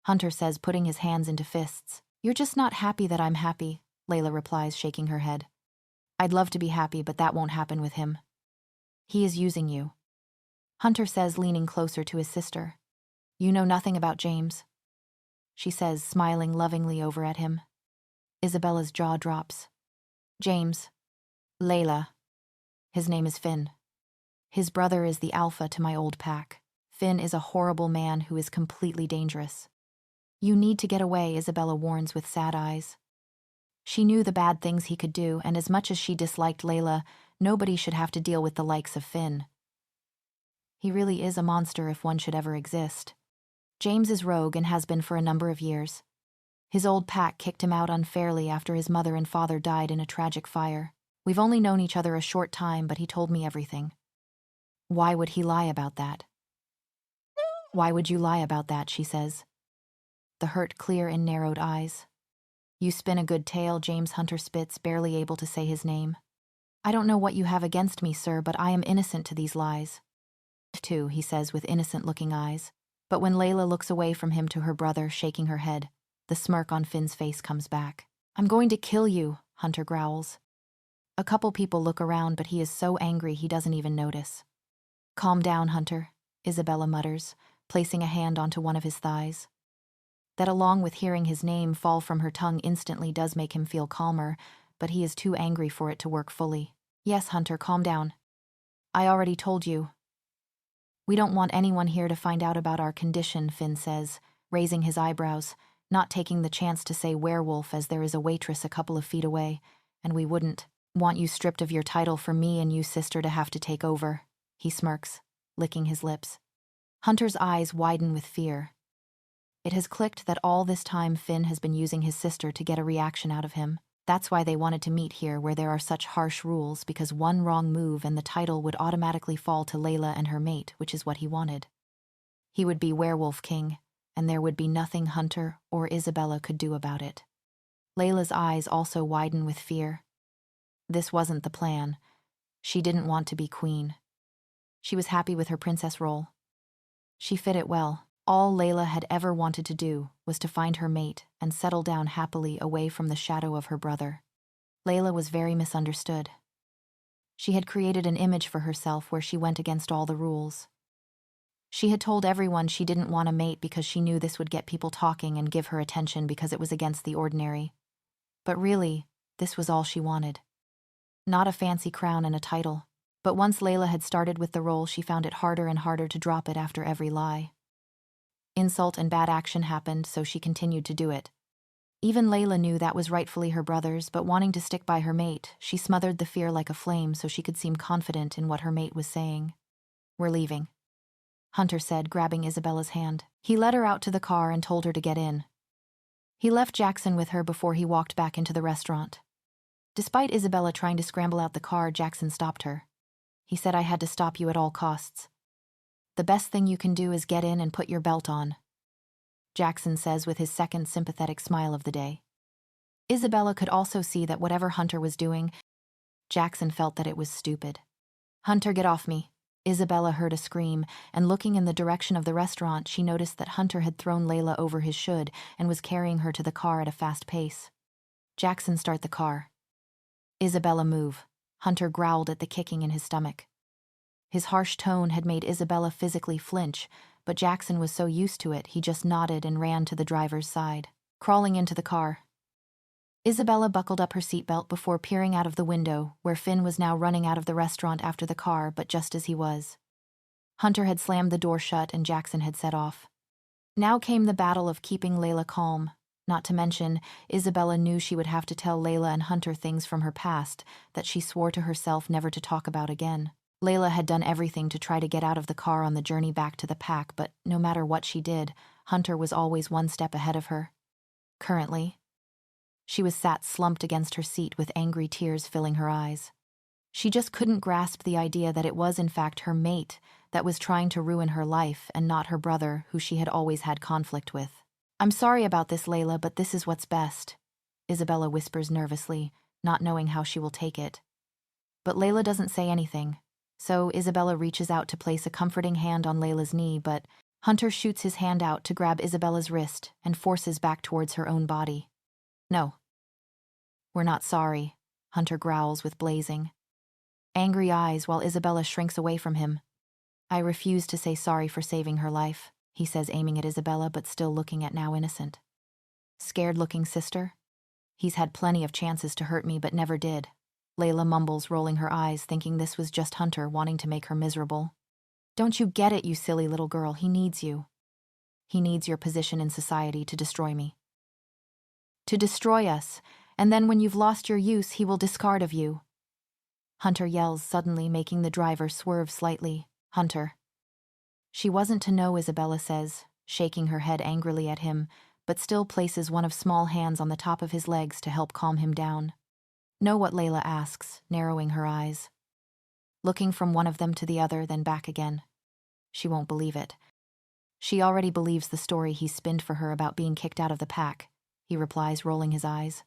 Hunter says, putting his hands into fists. "You're just not happy that I'm happy," Layla replies, shaking her head. "I'd love to be happy, but that won't happen with him. He is using you," Hunter says, leaning closer to his sister. "You know nothing about James," she says, smiling lovingly over at him. Isabella's jaw drops. "James. Layla. His name is Finn. His brother is the alpha to my old pack. Finn is a horrible man who is completely dangerous." "You need to get away," Isabella warns with sad eyes. She knew the bad things he could do, and as much as she disliked Layla, nobody should have to deal with the likes of Finn. He really is a monster if one should ever exist. James is rogue and has been for a number of years. His old pack kicked him out unfairly after his mother and father died in a tragic fire. We've only known each other a short time, but he told me everything. Why would he lie about that? Why would you lie about that, she says. The hurt clear in narrowed eyes. You spin a good tale, James Hunter spits, barely able to say his name. I don't know what you have against me, sir, but I am innocent to these lies. Too, he says with innocent-looking eyes. But when Layla looks away from him to her brother, shaking her head, the smirk on Finn's face comes back. I'm going to kill you, Hunter growls. A couple people look around, but he is so angry he doesn't even notice. Calm down, Hunter, Isabella mutters, placing a hand onto one of his thighs. That, along with hearing his name fall from her tongue, instantly does make him feel calmer, but he is too angry for it to work fully. Yes, Hunter, calm down. I already told you. We don't want anyone here to find out about our condition, Finn says, raising his eyebrows, not taking the chance to say werewolf as there is a waitress a couple of feet away, and we wouldn't want you stripped of your title for me and you, sister, to have to take over. He smirks, licking his lips. Hunter's eyes widen with fear. It has clicked that all this time Finn has been using his sister to get a reaction out of him. That's why they wanted to meet here where there are such harsh rules, because one wrong move and the title would automatically fall to Layla and her mate, which is what he wanted. He would be Werewolf King, and there would be nothing Hunter or Isabella could do about it. Layla's eyes also widen with fear. This wasn't the plan. She didn't want to be queen. She was happy with her princess role. She fit it well. All Layla had ever wanted to do was to find her mate and settle down happily away from the shadow of her brother. Layla was very misunderstood. She had created an image for herself where she went against all the rules. She had told everyone she didn't want a mate because she knew this would get people talking and give her attention because it was against the ordinary. But really, this was all she wanted. Not a fancy crown and a title. But once Layla had started with the role, she found it harder and harder to drop it after every lie. Insult and bad action happened, so she continued to do it. Even Layla knew that was rightfully her brother's, but wanting to stick by her mate, she smothered the fear like a flame so she could seem confident in what her mate was saying. We're leaving, Hunter said, grabbing Isabella's hand. He led her out to the car and told her to get in. He left Jackson with her before he walked back into the restaurant. Despite Isabella trying to scramble out the car, Jackson stopped her. He said, I had to stop you at all costs. The best thing you can do is get in and put your belt on, Jackson says with his second sympathetic smile of the day. Isabella could also see that whatever Hunter was doing, Jackson felt that it was stupid. Hunter, get off me. Isabella heard a scream, and looking in the direction of the restaurant, she noticed that Hunter had thrown Layla over his should and was carrying her to the car at a fast pace. Jackson, start the car. Isabella, move. Hunter growled at the kicking in his stomach. His harsh tone had made Isabella physically flinch, but Jackson was so used to it, he just nodded and ran to the driver's side, crawling into the car. Isabella buckled up her seatbelt before peering out of the window, where Finn was now running out of the restaurant after the car, but just as he was, Hunter had slammed the door shut and Jackson had set off. Now came the battle of keeping Layla calm. Not to mention, Isabella knew she would have to tell Layla and Hunter things from her past that she swore to herself never to talk about again. Layla had done everything to try to get out of the car on the journey back to the pack, but no matter what she did, Hunter was always one step ahead of her. Currently, she was sat slumped against her seat with angry tears filling her eyes. She just couldn't grasp the idea that it was in fact her mate that was trying to ruin her life and not her brother, who she had always had conflict with. I'm sorry about this, Layla, but this is what's best, Isabella whispers nervously, not knowing how she will take it. But Layla doesn't say anything. So Isabella reaches out to place a comforting hand on Layla's knee, but Hunter shoots his hand out to grab Isabella's wrist and forces back towards her own body. No. We're not sorry, Hunter growls with blazing angry eyes while Isabella shrinks away from him. I refuse to say sorry for saving her life, he says, aiming at Isabella but still looking at now innocent. Scared-looking sister? He's had plenty of chances to hurt me but never did. Layla mumbles, rolling her eyes, thinking this was just Hunter wanting to make her miserable. Don't you get it, you silly little girl? He needs you. He needs your position in society to destroy me. To destroy us, and then when you've lost your use, he will discard of you. Hunter yells, suddenly making the driver swerve slightly. Hunter. She wasn't to know, Isabella says, shaking her head angrily at him, but still places one of small hands on the top of his legs to help calm him down. Know what? Layla asks, narrowing her eyes. Looking from one of them to the other, then back again. She won't believe it. She already believes the story he spinned for her about being kicked out of the pack, he replies, rolling his eyes.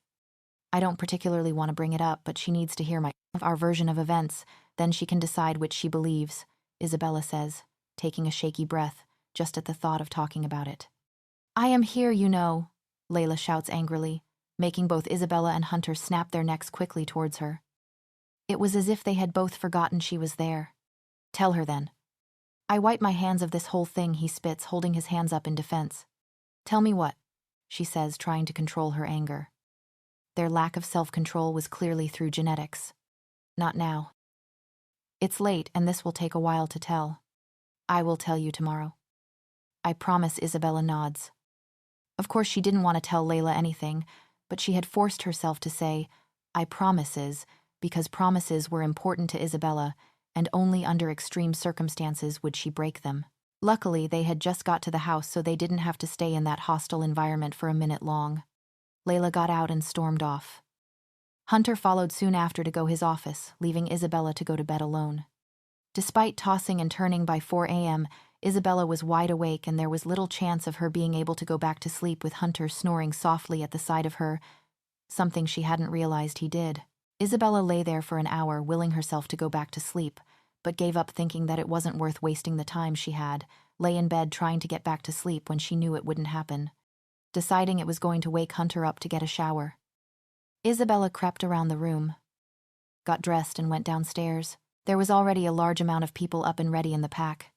I don't particularly want to bring it up, but she needs to hear our version of events, then she can decide which she believes, Isabella says, taking a shaky breath, just at the thought of talking about it. I am here, you know, Layla shouts angrily, making both Isabella and Hunter snap their necks quickly towards her. It was as if they had both forgotten she was there. Tell her then. I wipe my hands of this whole thing, he spits, holding his hands up in defense. Tell me what, she says, trying to control her anger. Their lack of self-control was clearly through genetics. Not now. It's late, and this will take a while to tell. I will tell you tomorrow. I promise, Isabella nods. Of course she didn't want to tell Layla anything, but she had forced herself to say, I promises, because promises were important to Isabella, and only under extreme circumstances would she break them. Luckily, they had just got to the house, so they didn't have to stay in that hostile environment for a minute long. Layla got out and stormed off. Hunter followed soon after to go his office, leaving Isabella to go to bed alone. Despite tossing and turning by 4 a.m., Isabella was wide awake, and there was little chance of her being able to go back to sleep with Hunter snoring softly at the side of her, something she hadn't realized he did. Isabella lay there for an hour, willing herself to go back to sleep, but gave up, thinking that it wasn't worth wasting the time she had, lay in bed trying to get back to sleep when she knew it wouldn't happen, deciding it was going to wake Hunter up to get a shower. Isabella crept around the room, got dressed, and went downstairs. There was already a large amount of people up and ready in the pack.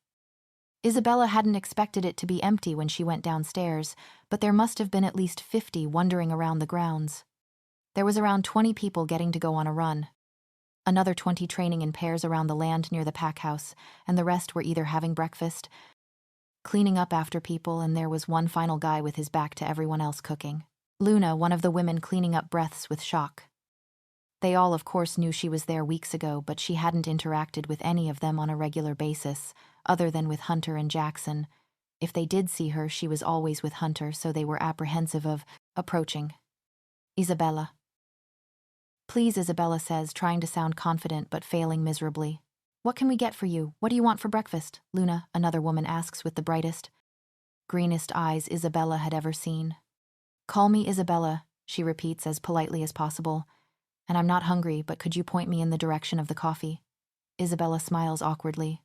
Isabella hadn't expected it to be empty when she went downstairs, but there must have been at least 50 wandering around the grounds. There was around 20 people getting to go on a run. Another 20 training in pairs around the land near the pack house, and the rest were either having breakfast, cleaning up after people, and there was one final guy with his back to everyone else cooking. Luna, one of the women, cleaning up breaths with shock. They all, of course, knew she was there weeks ago, but she hadn't interacted with any of them on a regular basis, other than with Hunter and Jackson. If they did see her, she was always with Hunter, so they were apprehensive of approaching. Isabella. Please, Isabella says, trying to sound confident but failing miserably. What can we get for you? What do you want for breakfast? Luna, another woman, asks with the brightest, greenest eyes Isabella had ever seen. Call me Isabella, she repeats as politely as possible. And I'm not hungry, but could you point me in the direction of the coffee? Isabella smiles awkwardly.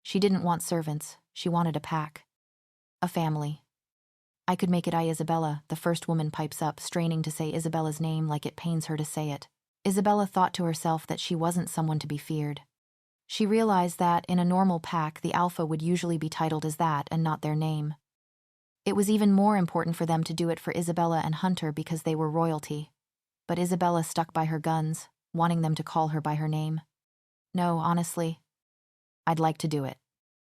She didn't want servants, she wanted a pack. A family. I could make it. Isabella, the first woman pipes up, straining to say Isabella's name like it pains her to say it. Isabella thought to herself that she wasn't someone to be feared. She realized that, in a normal pack, the alpha would usually be titled as that and not their name. It was even more important for them to do it for Isabella and Hunter because they were royalty. But Isabella stuck by her guns, wanting them to call her by her name. No, honestly, I'd like to do it.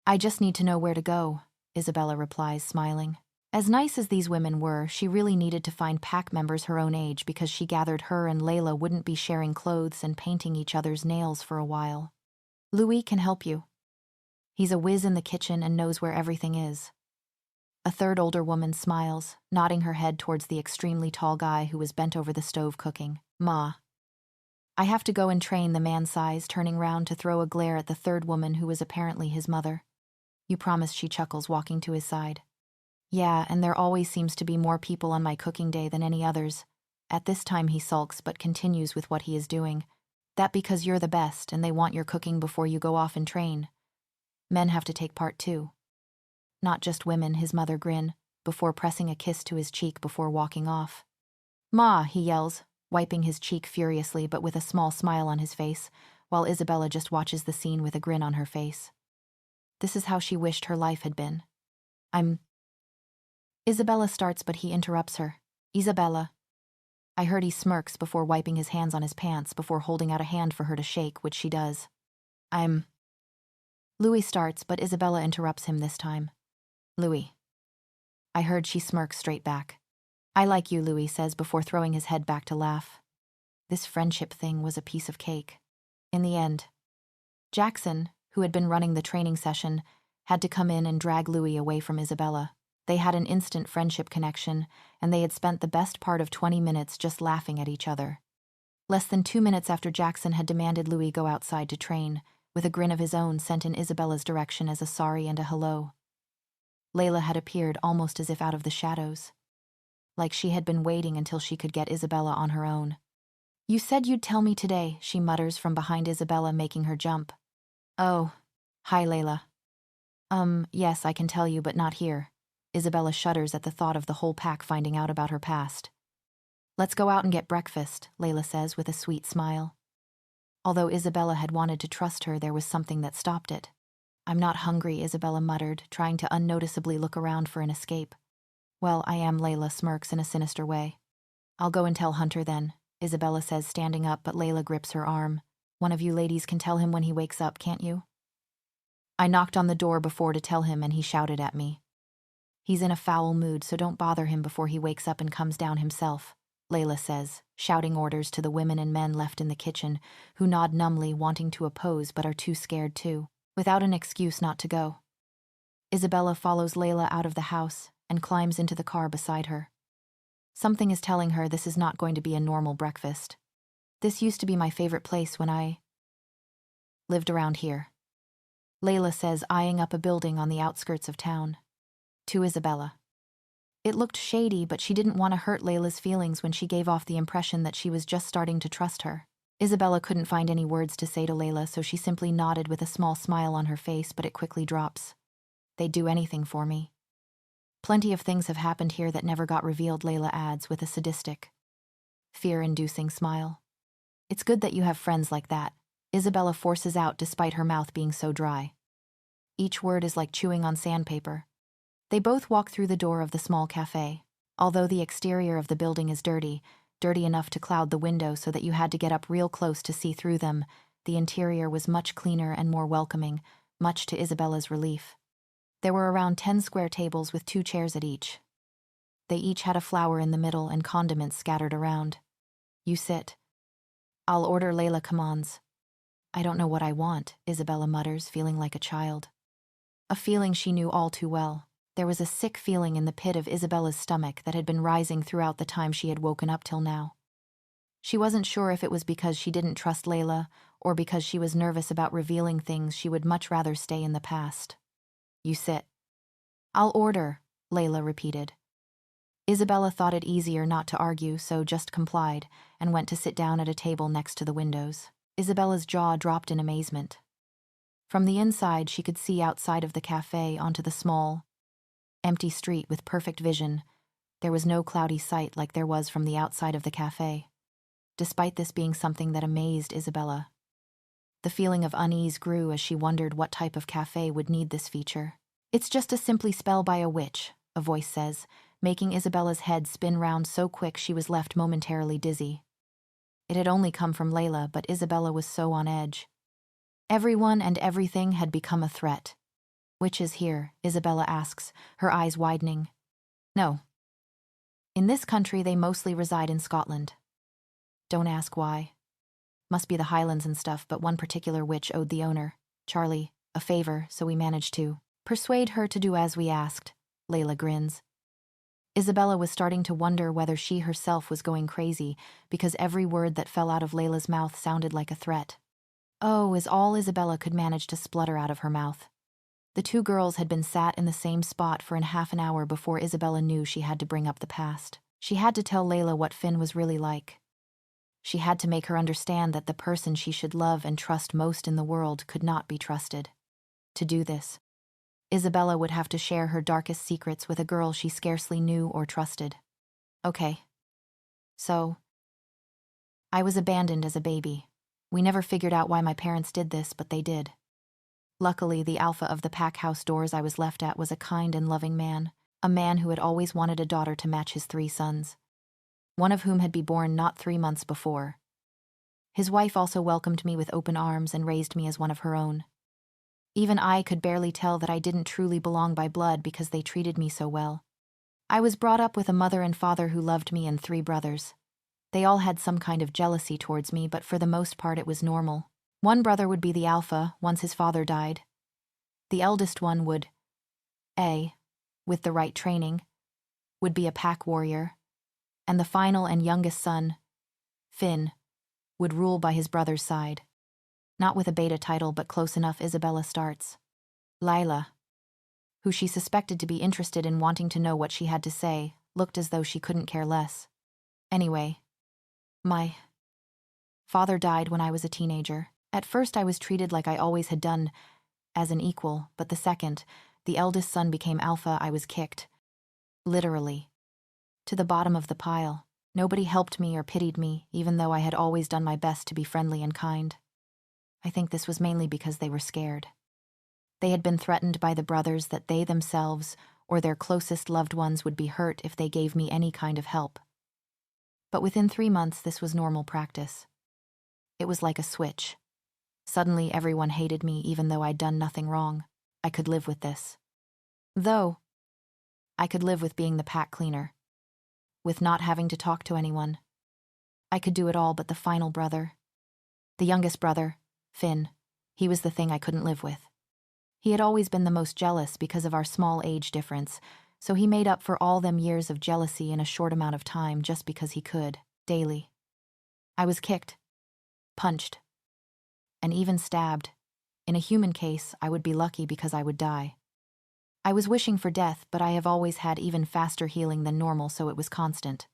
I just need to know where to go, Isabella replies, smiling. As nice as these women were, she really needed to find pack members her own age because she gathered her and Layla wouldn't be sharing clothes and painting each other's nails for a while. Louis can help you. He's a whiz in the kitchen and knows where everything is. A third older woman smiles, nodding her head towards the extremely tall guy who was bent over the stove cooking. Ma. I have to go and train, the man sighs, turning round to throw a glare at the third woman who was apparently his mother. You promise, she chuckles, walking to his side. Yeah, and there always seems to be more people on my cooking day than any others. At this time he sulks but continues with what he is doing. That because you're the best and they want your cooking before you go off and train. Men have to take part too. Not just women, his mother grin, before pressing a kiss to his cheek before walking off. Ma, he yells, wiping his cheek furiously but with a small smile on his face, while Isabella just watches the scene with a grin on her face. This is how she wished her life had been. Isabella starts, but he interrupts her. Isabella. I heard he smirks before wiping his hands on his pants before holding out a hand for her to shake, which she does. Louis starts, but Isabella interrupts him this time. Louis. I heard, she smirks straight back. I like you, Louis says before throwing his head back to laugh. This friendship thing was a piece of cake. In the end. Jackson, who had been running the training session, had to come in and drag Louis away from Isabella. They had an instant friendship connection, and they had spent the best part of 20 minutes just laughing at each other. Less than 2 minutes after Jackson had demanded Louis go outside to train, with a grin of his own sent in Isabella's direction as a sorry and a hello, Layla had appeared almost as if out of the shadows. Like she had been waiting until she could get Isabella on her own. "You said you'd tell me today," she mutters from behind Isabella, making her jump. "Oh, hi Layla." Yes, I can tell you, but not here." Isabella shudders at the thought of the whole pack finding out about her past. "Let's go out and get breakfast," Layla says with a sweet smile. Although Isabella had wanted to trust her, there was something that stopped it. "I'm not hungry," Isabella muttered, trying to unnoticeably look around for an escape. "Well, I am," Layla smirks in a sinister way. "I'll go and tell Hunter then," Isabella says, standing up, but Layla grips her arm. "One of you ladies can tell him when he wakes up, can't you?" "I knocked on the door before to tell him and he shouted at me. He's in a foul mood, so don't bother him before he wakes up and comes down himself," Layla says, shouting orders to the women and men left in the kitchen, who nod numbly, wanting to oppose but are too scared to, without an excuse not to go. Isabella follows Layla out of the house and climbs into the car beside her. Something is telling her this is not going to be a normal breakfast. "This used to be my favorite place when I lived around here," Layla says, eyeing up a building on the outskirts of town. To Isabella. It looked shady, but she didn't want to hurt Layla's feelings when she gave off the impression that she was just starting to trust her. Isabella couldn't find any words to say to Layla, so she simply nodded with a small smile on her face, but it quickly drops. "They'd do anything for me." "Plenty of things have happened here that never got revealed," Layla adds with a sadistic, fear-inducing smile. "It's good that you have friends like that," Isabella forces out despite her mouth being so dry. Each word is like chewing on sandpaper. They both walk through the door of the small cafe. Although the exterior of the building is dirty enough to cloud the window so that you had to get up real close to see through them, the interior was much cleaner and more welcoming, much to Isabella's relief. There were around 10 square tables with 2 chairs at each. They each had a flower in the middle and condiments scattered around. "You sit. I'll order," Layla commands. "I don't know what I want," Isabella mutters, feeling like a child. A feeling she knew all too well. There was a sick feeling in the pit of Isabella's stomach that had been rising throughout the time she had woken up till now. She wasn't sure if it was because she didn't trust Layla or because she was nervous about revealing things she would much rather stay in the past. "You sit." "I'll order," Layla repeated. Isabella thought it easier not to argue, so just complied and went to sit down at a table next to the windows. Isabella's jaw dropped in amazement. From the inside, she could see outside of the cafe onto the small, empty street with perfect vision. There was no cloudy sight like there was from the outside of the cafe. Despite this being something that amazed Isabella, the feeling of unease grew as she wondered what type of cafe would need this feature. "It's just a simply spell by a witch," a voice says, making Isabella's head spin round so quick she was left momentarily dizzy. It had only come from Layla, but Isabella was so on edge. Everyone and everything had become a threat. "Witches here?" Isabella asks, her eyes widening. "No. In this country, they mostly reside in Scotland. Don't ask why. Must be the Highlands and stuff, but one particular witch owed the owner, Charlie, a favor, so we managed to persuade her to do as we asked." Layla grins. Isabella was starting to wonder whether she herself was going crazy, because every word that fell out of Layla's mouth sounded like a threat. "Oh," is all Isabella could manage to splutter out of her mouth. The 2 girls had been sat in the same spot for half an hour before Isabella knew she had to bring up the past. She had to tell Layla what Finn was really like. She had to make her understand that the person she should love and trust most in the world could not be trusted. To do this, Isabella would have to share her darkest secrets with a girl she scarcely knew or trusted. "Okay. So, I was abandoned as a baby. We never figured out why my parents did this, but they did. Luckily, the alpha of the pack house doors I was left at was a kind and loving man, a man who had always wanted a daughter to match his 3 sons, one of whom had been born not 3 months before. His wife also welcomed me with open arms and raised me as one of her own. Even I could barely tell that I didn't truly belong by blood because they treated me so well. I was brought up with a mother and father who loved me and 3 brothers. They all had some kind of jealousy towards me, but for the most part it was normal. One brother would be the alpha once his father died. The eldest one would, with the right training, would be a pack warrior, and the final and youngest son, Finn, would rule by his brother's side. Not with a beta title, but close enough. Isabella starts. Lila, who she suspected to be interested in wanting to know what she had to say, looked as though she couldn't care less. Anyway, my father died when I was a teenager. At first I was treated like I always had done, as an equal, but the second, the eldest son became alpha, I was kicked. Literally. To the bottom of the pile. Nobody helped me or pitied me, even though I had always done my best to be friendly and kind. I think this was mainly because they were scared. They had been threatened by the brothers that they themselves or their closest loved ones would be hurt if they gave me any kind of help. But within 3 months, this was normal practice. It was like a switch. Suddenly, everyone hated me even though I'd done nothing wrong. I could live with this. Though, I could live with being the pack cleaner. With not having to talk to anyone. I could do it all but the final brother. The youngest brother, Finn, he was the thing I couldn't live with. He had always been the most jealous because of our small age difference, so he made up for all them years of jealousy in a short amount of time just because he could, daily. I was kicked, punched, and even stabbed. In a human case, I would be lucky because I would die. I was wishing for death, but I have always had even faster healing than normal, so it was constant.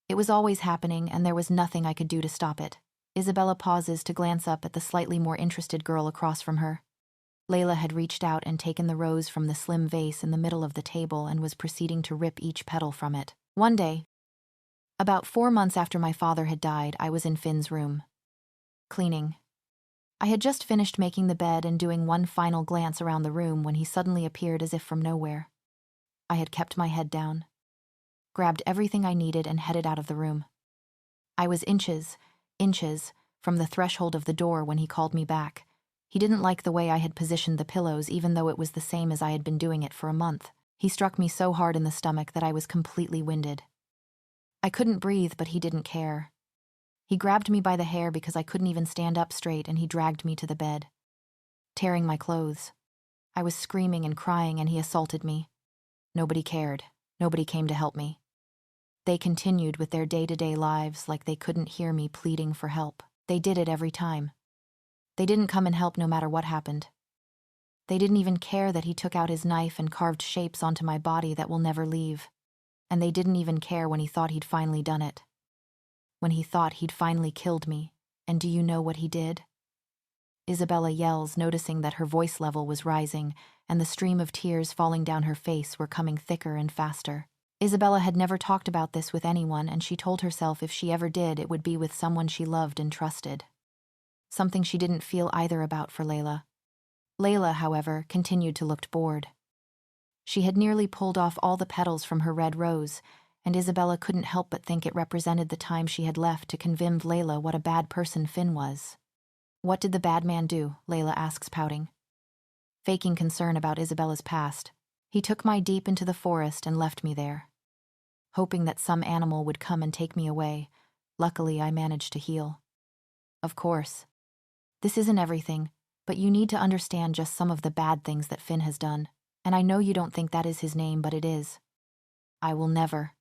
It was always happening, and there was nothing I could do to stop it. Isabella pauses to glance up at the slightly more interested girl across from her. Layla had reached out and taken the rose from the slim vase in the middle of the table and was proceeding to rip each petal from it. One day, about 4 months after my father had died, I was in Finn's room. Cleaning. I had just finished making the bed and doing one final glance around the room when he suddenly appeared as if from nowhere. I had kept my head down, grabbed everything I needed and headed out of the room. I was inches from the threshold of the door when he called me back. He didn't like the way I had positioned the pillows, even though it was the same as I had been doing it for a month. He struck me so hard in the stomach that I was completely winded. I couldn't breathe, but he didn't care. He grabbed me by the hair because I couldn't even stand up straight, and he dragged me to the bed, tearing my clothes. I was screaming and crying, and he assaulted me. Nobody cared. Nobody came to help me. They continued with their day-to-day lives like they couldn't hear me pleading for help. They did it every time. They didn't come and help no matter what happened. They didn't even care that he took out his knife and carved shapes onto my body that will never leave. And they didn't even care when he thought he'd finally done it. When he thought he'd finally killed me. And do you know what he did? Isabella yells, noticing that her voice level was rising, and the stream of tears falling down her face were coming thicker and faster. Isabella had never talked about this with anyone, and she told herself if she ever did, it would be with someone she loved and trusted. Something she didn't feel either about for Layla. Layla, however, continued to look bored. She had nearly pulled off all the petals from her red rose, and Isabella couldn't help but think it represented the time she had left to convince Layla what a bad person Finn was. What did the bad man do? Layla asks, pouting. Faking concern about Isabella's past, he took me deep into the forest and left me there. Hoping that some animal would come and take me away, luckily I managed to heal. Of course. This isn't everything, but you need to understand just some of the bad things that Finn has done, and I know you don't think that is his name, but it is. I will never,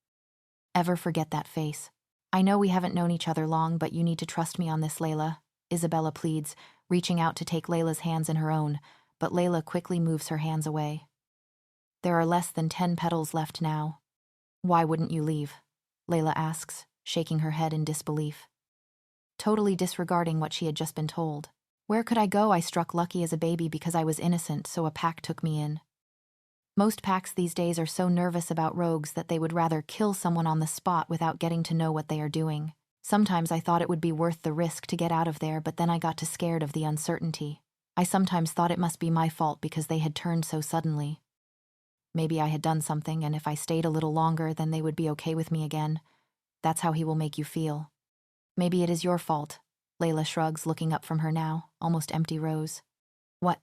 ever forget that face. I know we haven't known each other long, but you need to trust me on this, Layla, Isabella pleads, reaching out to take Layla's hands in her own, but Layla quickly moves her hands away. There are less than 10 petals left now. Why wouldn't you leave? Layla asks, shaking her head in disbelief. Totally disregarding what she had just been told. Where could I go? I struck lucky as a baby because I was innocent, so a pack took me in. Most packs these days are so nervous about rogues that they would rather kill someone on the spot without getting to know what they are doing. Sometimes I thought it would be worth the risk to get out of there, but then I got too scared of the uncertainty. I sometimes thought it must be my fault because they had turned so suddenly. Maybe I had done something, and if I stayed a little longer, then they would be okay with me again. That's how he will make you feel. Maybe it is your fault, Layla shrugs, looking up from her now, almost empty rose. What?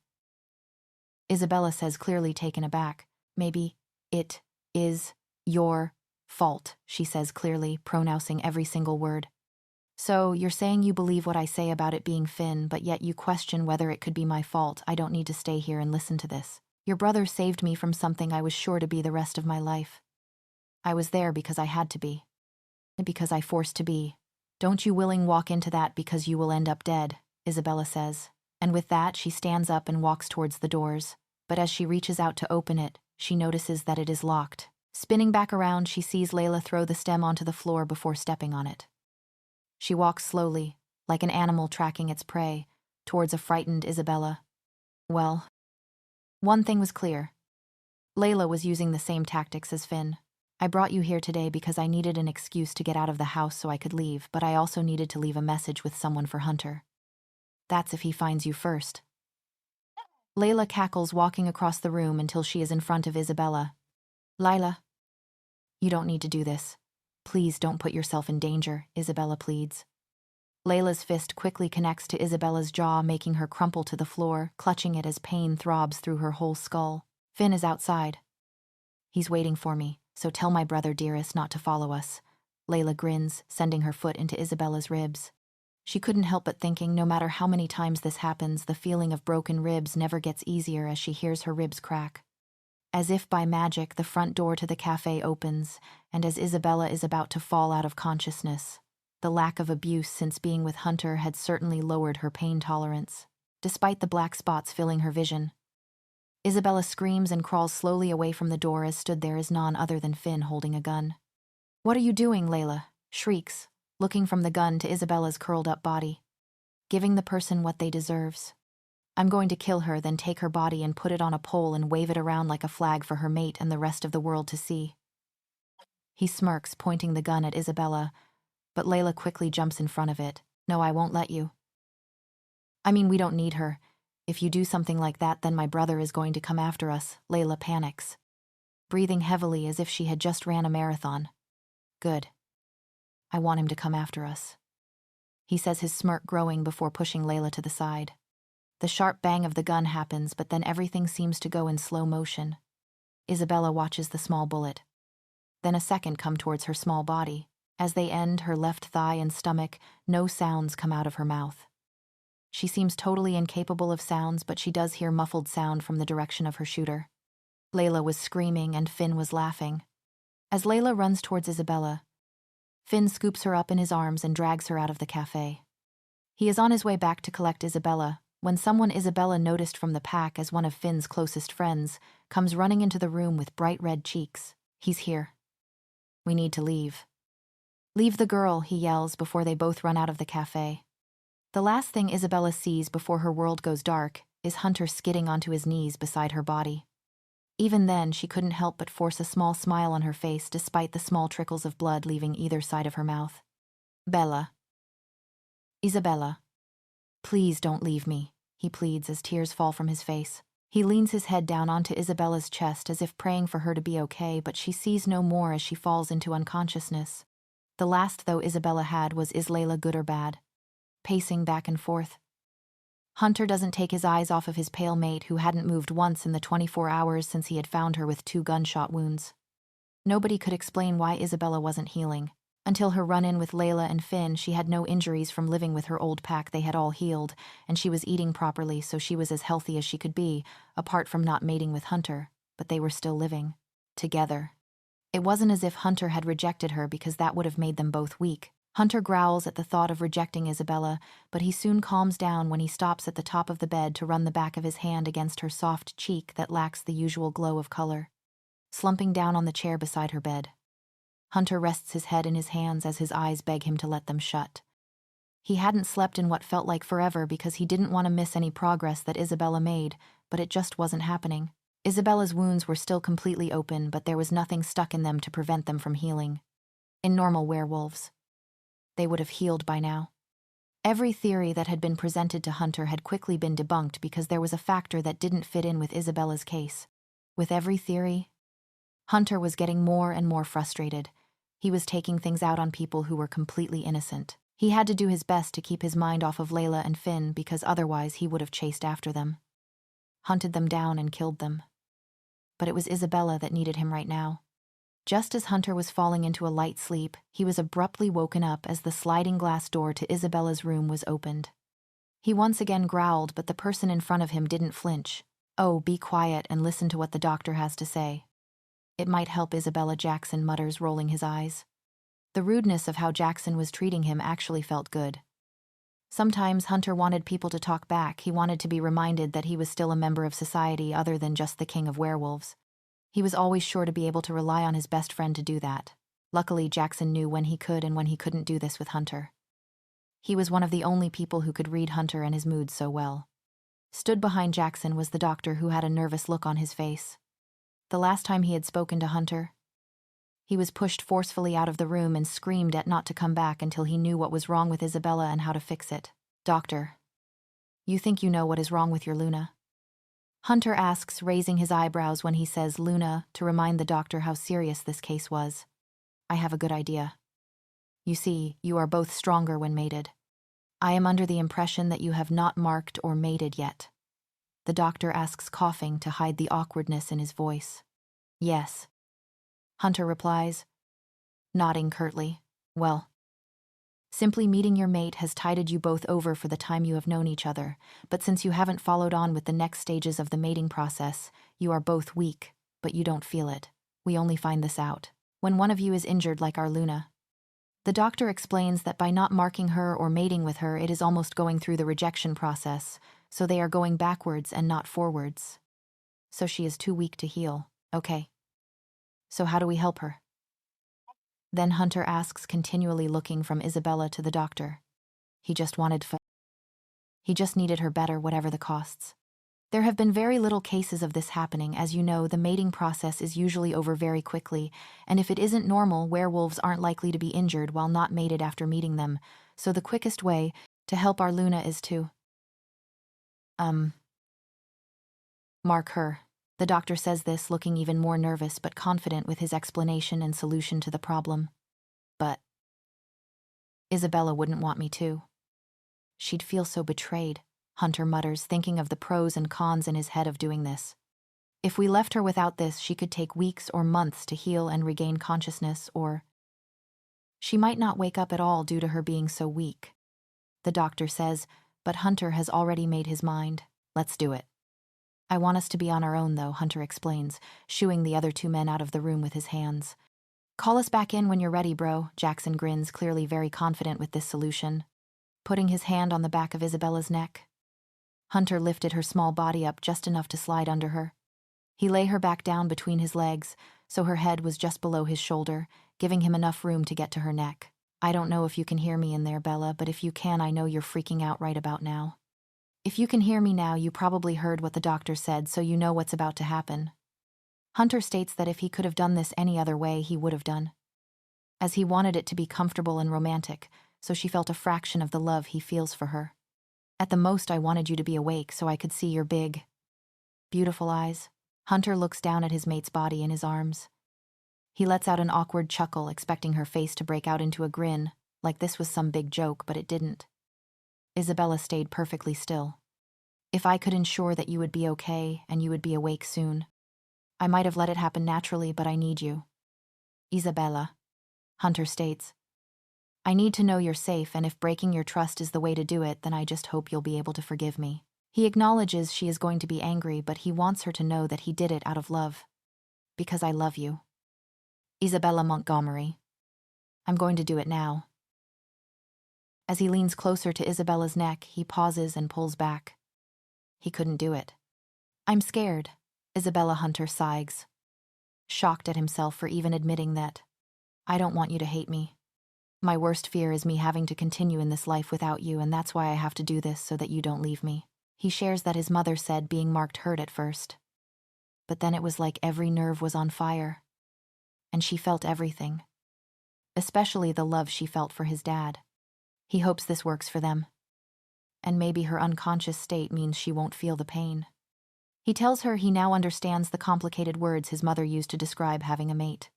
Isabella says, clearly taken aback. Maybe it is your fault, she says clearly, pronouncing every single word. So, you're saying you believe what I say about it being Finn, but yet you question whether it could be my fault. I don't need to stay here and listen to this. Your brother saved me from something I was sure to be the rest of my life. I was there because I had to be. Because I forced to be. Don't you willing walk into that because you will end up dead, Isabella says. And with that, she stands up and walks towards the doors. But as she reaches out to open it, she notices that it is locked. Spinning back around, she sees Layla throw the stem onto the floor before stepping on it. She walks slowly, like an animal tracking its prey, towards a frightened Isabella. Well, one thing was clear. Layla was using the same tactics as Finn. I brought you here today because I needed an excuse to get out of the house so I could leave, but I also needed to leave a message with someone for Hunter. That's if he finds you first. Layla cackles, walking across the room until she is in front of Isabella. Lila, you don't need to do this. Please don't put yourself in danger, Isabella pleads. Layla's fist quickly connects to Isabella's jaw, making her crumple to the floor, clutching it as pain throbs through her whole skull. Finn is outside. He's waiting for me, so tell my brother, dearest, not to follow us. Layla grins, sending her foot into Isabella's ribs. She couldn't help but thinking, no matter how many times this happens, the feeling of broken ribs never gets easier as she hears her ribs crack. As if by magic, the front door to the cafe opens, and as Isabella is about to fall out of consciousness, the lack of abuse since being with Hunter had certainly lowered her pain tolerance, despite the black spots filling her vision. Isabella screams and crawls slowly away from the door as stood there is none other than Finn holding a gun. What are you doing, Layla? Shrieks, looking from the gun to Isabella's curled-up body. Giving the person what they deserves. I'm going to kill her, then take her body and put it on a pole and wave it around like a flag for her mate and the rest of the world to see. He smirks, pointing the gun at Isabella, but Layla quickly jumps in front of it. No, I won't let you. I mean, we don't need her. If you do something like that, then my brother is going to come after us. Layla panics, breathing heavily as if she had just ran a marathon. Good. I want him to come after us. He says, his smirk growing before pushing Layla to the side. The sharp bang of the gun happens, but then everything seems to go in slow motion. Isabella watches the small bullet. Then a second come towards her small body. As they end, her left thigh and stomach, no sounds come out of her mouth. She seems totally incapable of sounds, but she does hear muffled sound from the direction of her shooter. Layla was screaming and Finn was laughing. As Layla runs towards Isabella, Finn scoops her up in his arms and drags her out of the cafe. He is on his way back to collect Isabella, when someone Isabella noticed from the pack as one of Finn's closest friends comes running into the room with bright red cheeks. He's here. We need to leave. Leave the girl, he yells before they both run out of the cafe. The last thing Isabella sees before her world goes dark is Hunter skidding onto his knees beside her body. Even then, she couldn't help but force a small smile on her face despite the small trickles of blood leaving either side of her mouth. Bella. Isabella. Please don't leave me, he pleads as tears fall from his face. He leans his head down onto Isabella's chest as if praying for her to be okay, but she sees no more as she falls into unconsciousness. The last though Isabella had was, is Layla good or bad? Pacing back and forth. Hunter doesn't take his eyes off of his pale mate who hadn't moved once in the 24 hours since he had found her with 2 gunshot wounds. Nobody could explain why Isabella wasn't healing. Until her run-in with Layla and Finn, she had no injuries from living with her old pack. They had all healed, and she was eating properly, so she was as healthy as she could be, apart from not mating with Hunter, but they were still living. Together. It wasn't as if Hunter had rejected her, because that would have made them both weak. Hunter growls at the thought of rejecting Isabella, but he soon calms down when he stops at the top of the bed to run the back of his hand against her soft cheek that lacks the usual glow of color. Slumping down on the chair beside her bed, Hunter rests his head in his hands as his eyes beg him to let them shut. He hadn't slept in what felt like forever because he didn't want to miss any progress that Isabella made, but it just wasn't happening. Isabella's wounds were still completely open, but there was nothing stuck in them to prevent them from healing. In normal werewolves, they would have healed by now. Every theory that had been presented to Hunter had quickly been debunked because there was a factor that didn't fit in with Isabella's case. With every theory, Hunter was getting more and more frustrated. He was taking things out on people who were completely innocent. He had to do his best to keep his mind off of Layla and Finn because otherwise he would have chased after them. Hunted them down and killed them. But it was Isabella that needed him right now. Just as Hunter was falling into a light sleep, he was abruptly woken up as the sliding glass door to Isabella's room was opened. He once again growled, but the person in front of him didn't flinch. "Oh, be quiet and listen to what the doctor has to say." "It might help Isabella," Jackson mutters, rolling his eyes. The rudeness of how Jackson was treating him actually felt good. Sometimes Hunter wanted people to talk back. He wanted to be reminded that he was still a member of society other than just the king of werewolves. He was always sure to be able to rely on his best friend to do that. Luckily, Jackson knew when he could and when he couldn't do this with Hunter. He was one of the only people who could read Hunter and his moods so well. Stood behind Jackson was the doctor, who had a nervous look on his face. The last time he had spoken to Hunter, he was pushed forcefully out of the room and screamed at not to come back until he knew what was wrong with Isabella and how to fix it. "Doctor, you think you know what is wrong with your Luna?" Hunter asks, raising his eyebrows when he says Luna, to remind the doctor how serious this case was. "I have a good idea. You see, you are both stronger when mated. I am under the impression that you have not marked or mated yet." The doctor asks, coughing to hide the awkwardness in his voice. "Yes," Hunter replies, nodding curtly. "Well, simply meeting your mate has tided you both over for the time you have known each other, but since you haven't followed on with the next stages of the mating process, you are both weak, but you don't feel it. We only find this out when one of you is injured, like our Luna." The doctor explains that by not marking her or mating with her, it is almost going through the rejection process, so they are going backwards and not forwards. So she is too weak to heal. Okay. So how do we help her? Then Hunter asks, continually looking from Isabella to the doctor. He just needed her better, whatever the costs. There have been very little cases of this happening. As you know, the mating process is usually over very quickly, and if it isn't normal, werewolves aren't likely to be injured while not mated after meeting them, so the quickest way to help our Luna is to mark her. The doctor says this, looking even more nervous but confident with his explanation and solution to the problem. "But Isabella wouldn't want me to. She'd feel so betrayed," Hunter mutters, thinking of the pros and cons in his head of doing this. "If we left her without this, she could take weeks or months to heal and regain consciousness, or she might not wake up at all due to her being so weak." The doctor says, but Hunter has already made his mind. "Let's do it." "I want us to be on our own, though," Hunter explains, shooing the other two men out of the room with his hands. "Call us back in when you're ready, bro." Jackson grins, clearly very confident with this solution, putting his hand on the back of Isabella's neck. Hunter lifted her small body up just enough to slide under her. He lay her back down between his legs, so her head was just below his shoulder, giving him enough room to get to her neck. "I don't know if you can hear me in there, Bella, but if you can, I know you're freaking out right about now. If you can hear me now, you probably heard what the doctor said, so you know what's about to happen." Hunter states that if he could have done this any other way, he would have done, as he wanted it to be comfortable and romantic, so she felt a fraction of the love he feels for her. "At the most, I wanted you to be awake so I could see your big, beautiful eyes." Hunter looks down at his mate's body in his arms. He lets out an awkward chuckle, expecting her face to break out into a grin, like this was some big joke, but it didn't. Isabella stayed perfectly still. "If I could ensure that you would be okay and you would be awake soon, I might have let it happen naturally, but I need you." "Isabella," Hunter states, "I need to know you're safe, and if breaking your trust is the way to do it, then I just hope you'll be able to forgive me." He acknowledges she is going to be angry, but he wants her to know that he did it out of love. "Because I love you. Isabella Montgomery. I'm going to do it now." As he leans closer to Isabella's neck, he pauses and pulls back. He couldn't do it. "I'm scared," Isabella Hunter sighs, shocked at himself for even admitting that. "I don't want you to hate me. My worst fear is me having to continue in this life without you, and that's why I have to do this, so that you don't leave me." He shares that his mother said being marked hurt at first, but then it was like every nerve was on fire, and she felt everything, especially the love she felt for his dad. He hopes this works for them, and maybe her unconscious state means she won't feel the pain. He tells her he now understands the complicated words his mother used to describe having a mate.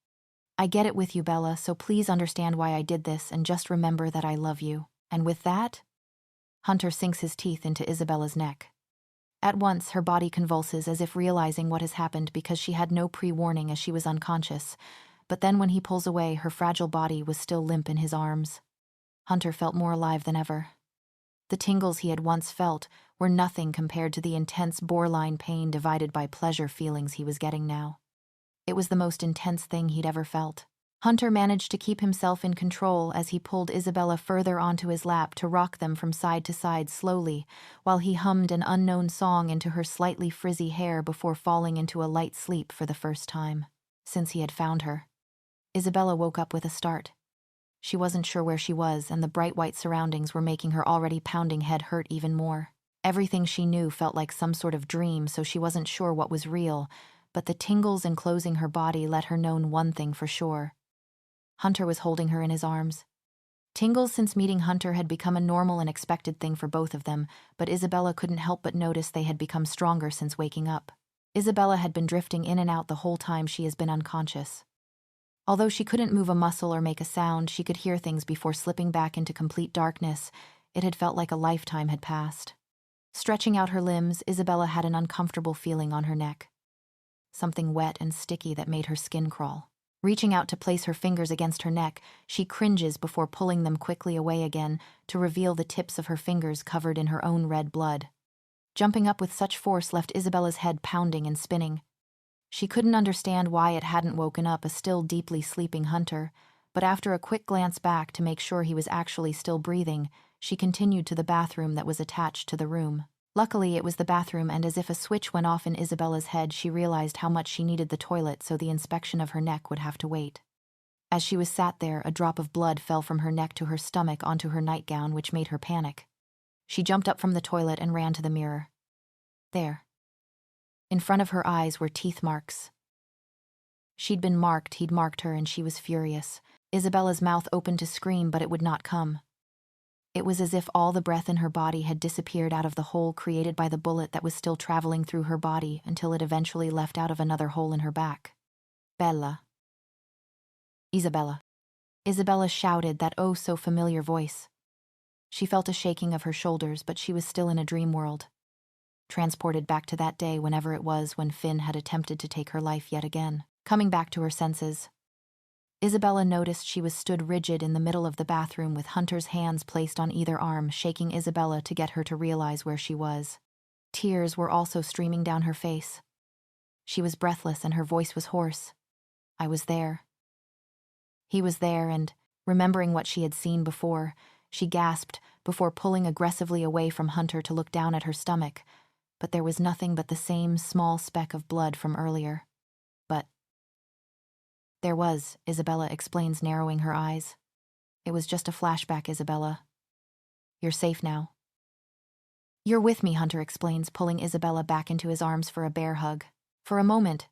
"I get it with you, Bella, so please understand why I did this, and just remember that I love you." And with that, Hunter sinks his teeth into Isabella's neck. At once, her body convulses as if realizing what has happened, because she had no pre-warning as she was unconscious, but then when he pulls away, her fragile body was still limp in his arms. Hunter felt more alive than ever. The tingles he had once felt were nothing compared to the intense borderline pain divided by pleasure feelings he was getting now. It was the most intense thing he'd ever felt. Hunter managed to keep himself in control as he pulled Isabella further onto his lap to rock them from side to side slowly, while he hummed an unknown song into her slightly frizzy hair before falling into a light sleep for the first time since he had found her. Isabella woke up with a start. She wasn't sure where she was, and the bright white surroundings were making her already pounding head hurt even more. Everything she knew felt like some sort of dream, so she wasn't sure what was real, but the tingles enclosing her body let her know one thing for sure. Hunter was holding her in his arms. Tingles since meeting Hunter had become a normal and expected thing for both of them, but Isabella couldn't help but notice they had become stronger since waking up. Isabella had been drifting in and out the whole time she has been unconscious. Although she couldn't move a muscle or make a sound, she could hear things before slipping back into complete darkness. It had felt like a lifetime had passed. Stretching out her limbs, Isabella had an uncomfortable feeling on her neck. Something wet and sticky that made her skin crawl. Reaching out to place her fingers against her neck, she cringes before pulling them quickly away again to reveal the tips of her fingers covered in her own red blood. Jumping up with such force left Isabella's head pounding and spinning. She couldn't understand why it hadn't woken up a still deeply sleeping Hunter, but after a quick glance back to make sure he was actually still breathing, she continued to the bathroom that was attached to the room. Luckily, it was the bathroom, and as if a switch went off in Isabella's head, she realized how much she needed the toilet, so the inspection of her neck would have to wait. As she was sat there, a drop of blood fell from her neck to her stomach onto her nightgown, which made her panic. She jumped up from the toilet and ran to the mirror. There. In front of her eyes were teeth marks. She'd been marked, he'd marked her, and she was furious. Isabella's mouth opened to scream, but it would not come. It was as if all the breath in her body had disappeared out of the hole created by the bullet that was still traveling through her body until it eventually left out of another hole in her back. Bella. Isabella. Isabella shouted, that oh so familiar voice. She felt a shaking of her shoulders, but she was still in a dream world. Transported back to that day whenever it was when Finn had attempted to take her life yet again. Coming back to her senses, Isabella noticed she was stood rigid in the middle of the bathroom with Hunter's hands placed on either arm, shaking Isabella to get her to realize where she was. Tears were also streaming down her face. She was breathless and her voice was hoarse. I was there. He was there, and, remembering what she had seen before, she gasped before pulling aggressively away from Hunter to look down at her stomach, but there was nothing but the same small speck of blood from earlier. But there was, Isabella explains, narrowing her eyes. It was just a flashback, Isabella. You're safe now. You're with me, Hunter explains, pulling Isabella back into his arms for a bear hug. For a moment,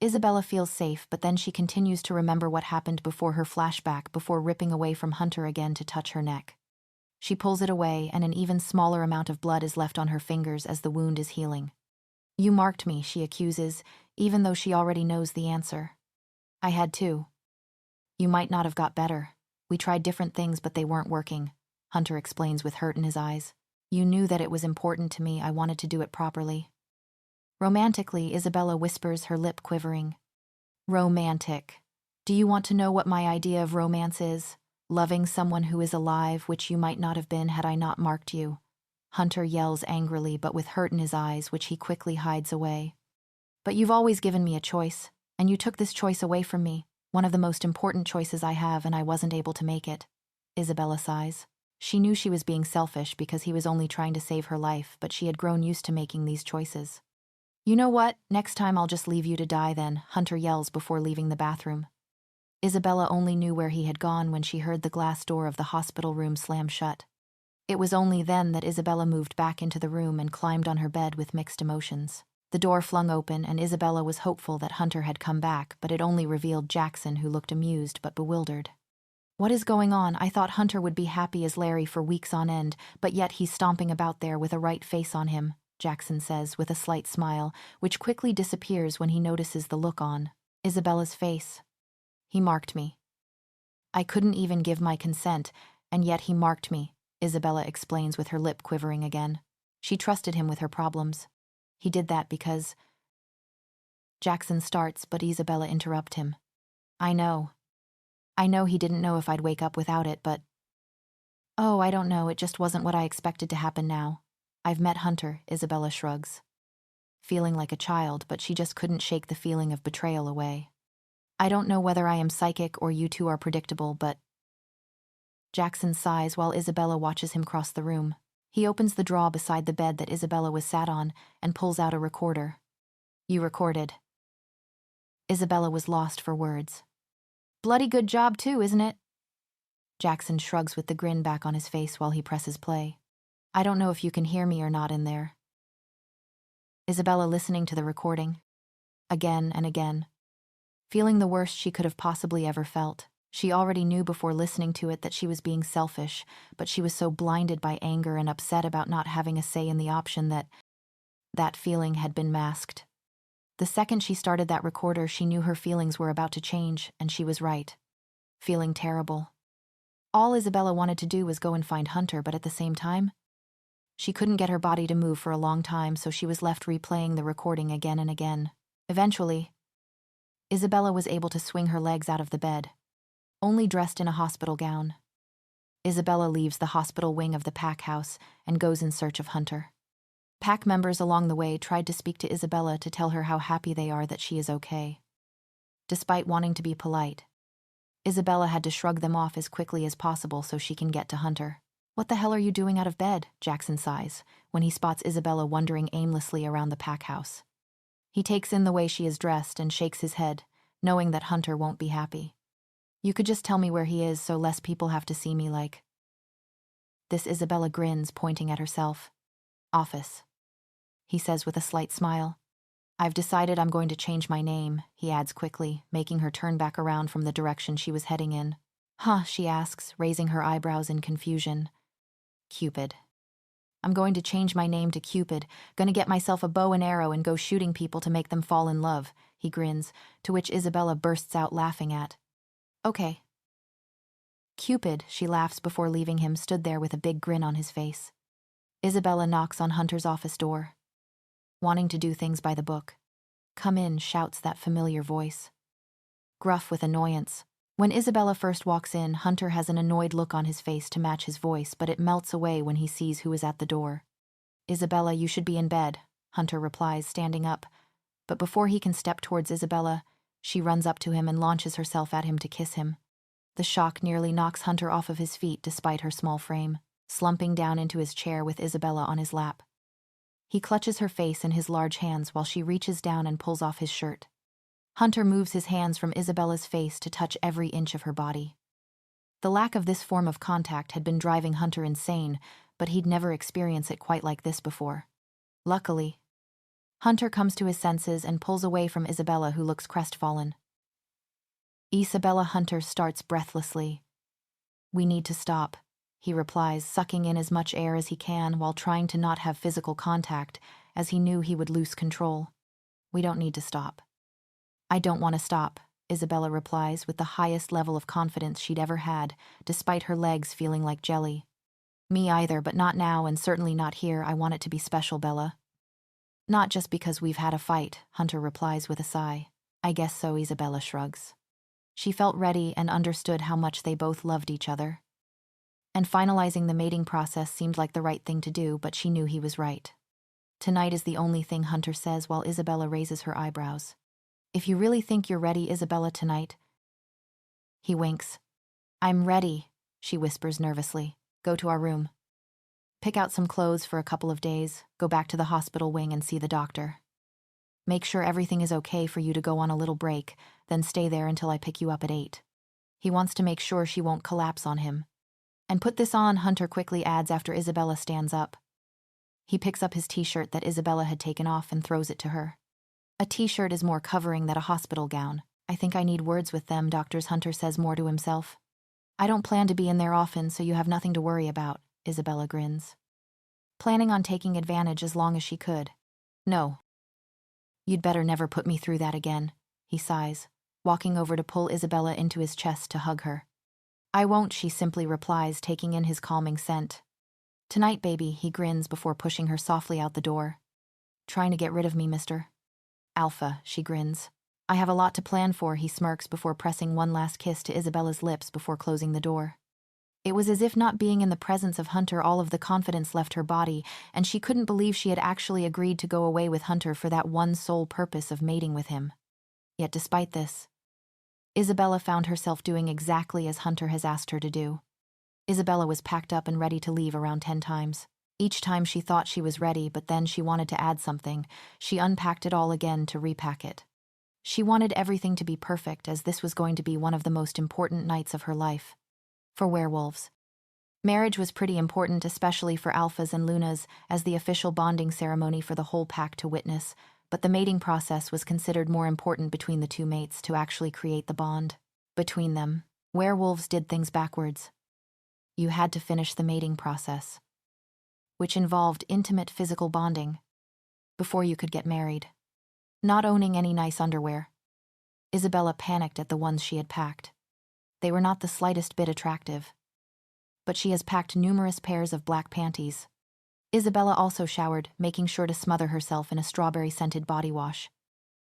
Isabella feels safe, but then she continues to remember what happened before her flashback, before ripping away from Hunter again to touch her neck. She pulls it away, and an even smaller amount of blood is left on her fingers as the wound is healing. You marked me, she accuses, even though she already knows the answer. I had too. You might not have got better. We tried different things, but they weren't working, Hunter explains with hurt in his eyes. You knew that it was important to me. I wanted to do it properly. Romantically, Isabella whispers, her lip quivering. Romantic. Do you want to know what my idea of romance is? Loving someone who is alive, which you might not have been had I not marked you. Hunter yells angrily, but with hurt in his eyes, which he quickly hides away. But you've always given me a choice. And you took this choice away from me, one of the most important choices I have, and I wasn't able to make it. Isabella sighs. She knew she was being selfish because he was only trying to save her life, but she had grown used to making these choices. You know what? Next time I'll just leave you to die then, Hunter yells before leaving the bathroom. Isabella only knew where he had gone when she heard the glass door of the hospital room slam shut. It was only then that Isabella moved back into the room and climbed on her bed with mixed emotions. The door flung open, and Isabella was hopeful that Hunter had come back, but it only revealed Jackson, who looked amused but bewildered. What is going on? I thought Hunter would be happy as Larry for weeks on end, but yet he's stomping about there with a right face on him, Jackson says with a slight smile, which quickly disappears when he notices the look on Isabella's face. He marked me. I couldn't even give my consent, and yet he marked me, Isabella explains with her lip quivering again. She trusted him with her problems. He did that because... Jackson starts, but Isabella interrupts him. I know. I know he didn't know if I'd wake up without it, but… Oh, I don't know, it just wasn't what I expected to happen now. I've met Hunter, Isabella shrugs. Feeling like a child, but she just couldn't shake the feeling of betrayal away. I don't know whether I am psychic or you two are predictable, but… Jackson sighs while Isabella watches him cross the room. He opens the drawer beside the bed that Isabella was sat on and pulls out a recorder. You recorded. Isabella was lost for words. Bloody good job too, isn't it? Jackson shrugs with the grin back on his face while he presses play. I don't know if you can hear me or not in there. Isabella listening to the recording. Again and again. Feeling the worst she could have possibly ever felt. She already knew before listening to it that she was being selfish, but she was so blinded by anger and upset about not having a say in the option that feeling had been masked. The second she started that recorder, she knew her feelings were about to change, and she was right. Feeling terrible. All Isabella wanted to do was go and find Hunter, but at the same time, she couldn't get her body to move for a long time, so she was left replaying the recording again and again. Eventually, Isabella was able to swing her legs out of the bed, only dressed in a hospital gown. Isabella leaves the hospital wing of the pack house and goes in search of Hunter. Pack members along the way tried to speak to Isabella to tell her how happy they are that she is okay. Despite wanting to be polite, Isabella had to shrug them off as quickly as possible so she can get to Hunter. What the hell are you doing out of bed? Jackson sighs when he spots Isabella wandering aimlessly around the pack house. He takes in the way she is dressed and shakes his head, knowing that Hunter won't be happy. You could just tell me where he is so less people have to see me like this. Isabella grins, pointing at herself. Office, he says with a slight smile. I've decided I'm going to change my name, he adds quickly, making her turn back around from the direction she was heading in. Huh, she asks, raising her eyebrows in confusion. Cupid. I'm going to change my name to Cupid, gonna get myself a bow and arrow and go shooting people to make them fall in love, he grins, to which Isabella bursts out laughing at. Okay. Cupid, she laughs before leaving him, stood there with a big grin on his face. Isabella knocks on Hunter's office door. Wanting to do things by the book. Come in, shouts that familiar voice. Gruff with annoyance. When Isabella first walks in, Hunter has an annoyed look on his face to match his voice, but it melts away when he sees who is at the door. Isabella, you should be in bed, Hunter replies, standing up. But before he can step towards Isabella, she runs up to him and launches herself at him to kiss him. The shock nearly knocks Hunter off of his feet despite her small frame, slumping down into his chair with Isabella on his lap. He clutches her face in his large hands while she reaches down and pulls off his shirt. Hunter moves his hands from Isabella's face to touch every inch of her body. The lack of this form of contact had been driving Hunter insane, but he'd never experienced it quite like this before. Luckily, Hunter comes to his senses and pulls away from Isabella, who looks crestfallen. Isabella. Hunter starts breathlessly. We need to stop, he replies, sucking in as much air as he can while trying to not have physical contact, as he knew he would lose control. We don't need to stop. I don't want to stop, Isabella replies with the highest level of confidence she'd ever had, despite her legs feeling like jelly. Me either, but not now and certainly not here. I want it to be special, Bella. Not just because we've had a fight, Hunter replies with a sigh. I guess so, Isabella shrugs. She felt ready and understood how much they both loved each other. And finalizing the mating process seemed like the right thing to do, but she knew he was right. Tonight is the only thing, Hunter says while Isabella raises her eyebrows. If you really think you're ready, Isabella, tonight. He winks. I'm ready, she whispers nervously. Go to our room. Pick out some clothes for a couple of days, go back to the hospital wing and see the doctor. Make sure everything is okay for you to go on a little break, then stay there until I pick you up at 8. He wants to make sure she won't collapse on him. And put this on, Hunter quickly adds after Isabella stands up. He picks up his t-shirt that Isabella had taken off and throws it to her. A t-shirt is more covering than a hospital gown. I think I need words with them, doctors, Hunter says more to himself. I don't plan to be in there often, so you have nothing to worry about, Isabella grins. Planning on taking advantage as long as she could. No. You'd better never put me through that again, he sighs, walking over to pull Isabella into his chest to hug her. I won't, she simply replies, taking in his calming scent. Tonight, baby, he grins before pushing her softly out the door. Trying to get rid of me, mister? Alpha, she grins. I have a lot to plan for, he smirks before pressing one last kiss to Isabella's lips before closing the door. It was as if not being in the presence of Hunter, all of the confidence left her body, and she couldn't believe she had actually agreed to go away with Hunter for that one sole purpose of mating with him. Yet despite this, Isabella found herself doing exactly as Hunter has asked her to do. Isabella was packed up and ready to leave around 10 times. Each time she thought she was ready, but then she wanted to add something. She unpacked it all again to repack it. She wanted everything to be perfect, as this was going to be one of the most important nights of her life. For werewolves, marriage was pretty important, especially for alphas and lunas, as the official bonding ceremony for the whole pack to witness, but the mating process was considered more important between the two mates to actually create the bond. Between them, werewolves did things backwards. You had to finish the mating process, which involved intimate physical bonding, before you could get married. Not owning any nice underwear, Isabella panicked at the ones she had packed. They were not the slightest bit attractive. But she has packed numerous pairs of black panties. Isabella also showered, making sure to smother herself in a strawberry-scented body wash.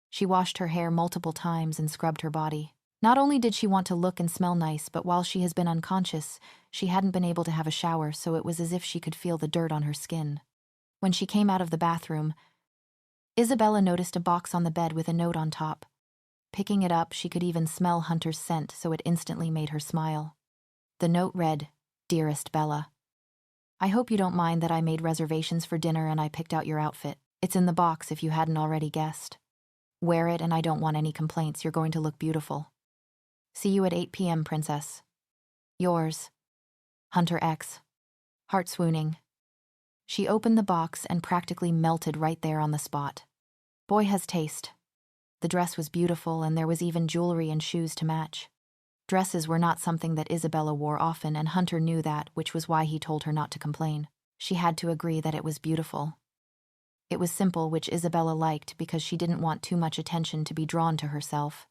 She washed her hair multiple times and scrubbed her body. Not only did she want to look and smell nice, but while she has been unconscious, she hadn't been able to have a shower, so it was as if she could feel the dirt on her skin. When she came out of the bathroom, Isabella noticed a box on the bed with a note on top. Picking it up, she could even smell Hunter's scent, so it instantly made her smile. The note read, "Dearest Bella, I hope you don't mind that I made reservations for dinner and I picked out your outfit. It's in the box if you hadn't already guessed. Wear it and I don't want any complaints. You're going to look beautiful. See you at 8 p.m., princess. Yours, Hunter X." Heart swooning. She opened the box and practically melted right there on the spot. Boy has taste. The dress was beautiful, and there was even jewelry and shoes to match. Dresses were not something that Isabella wore often, and Hunter knew that, which was why he told her not to complain. She had to agree that it was beautiful. It was simple, which Isabella liked because she didn't want too much attention to be drawn to herself.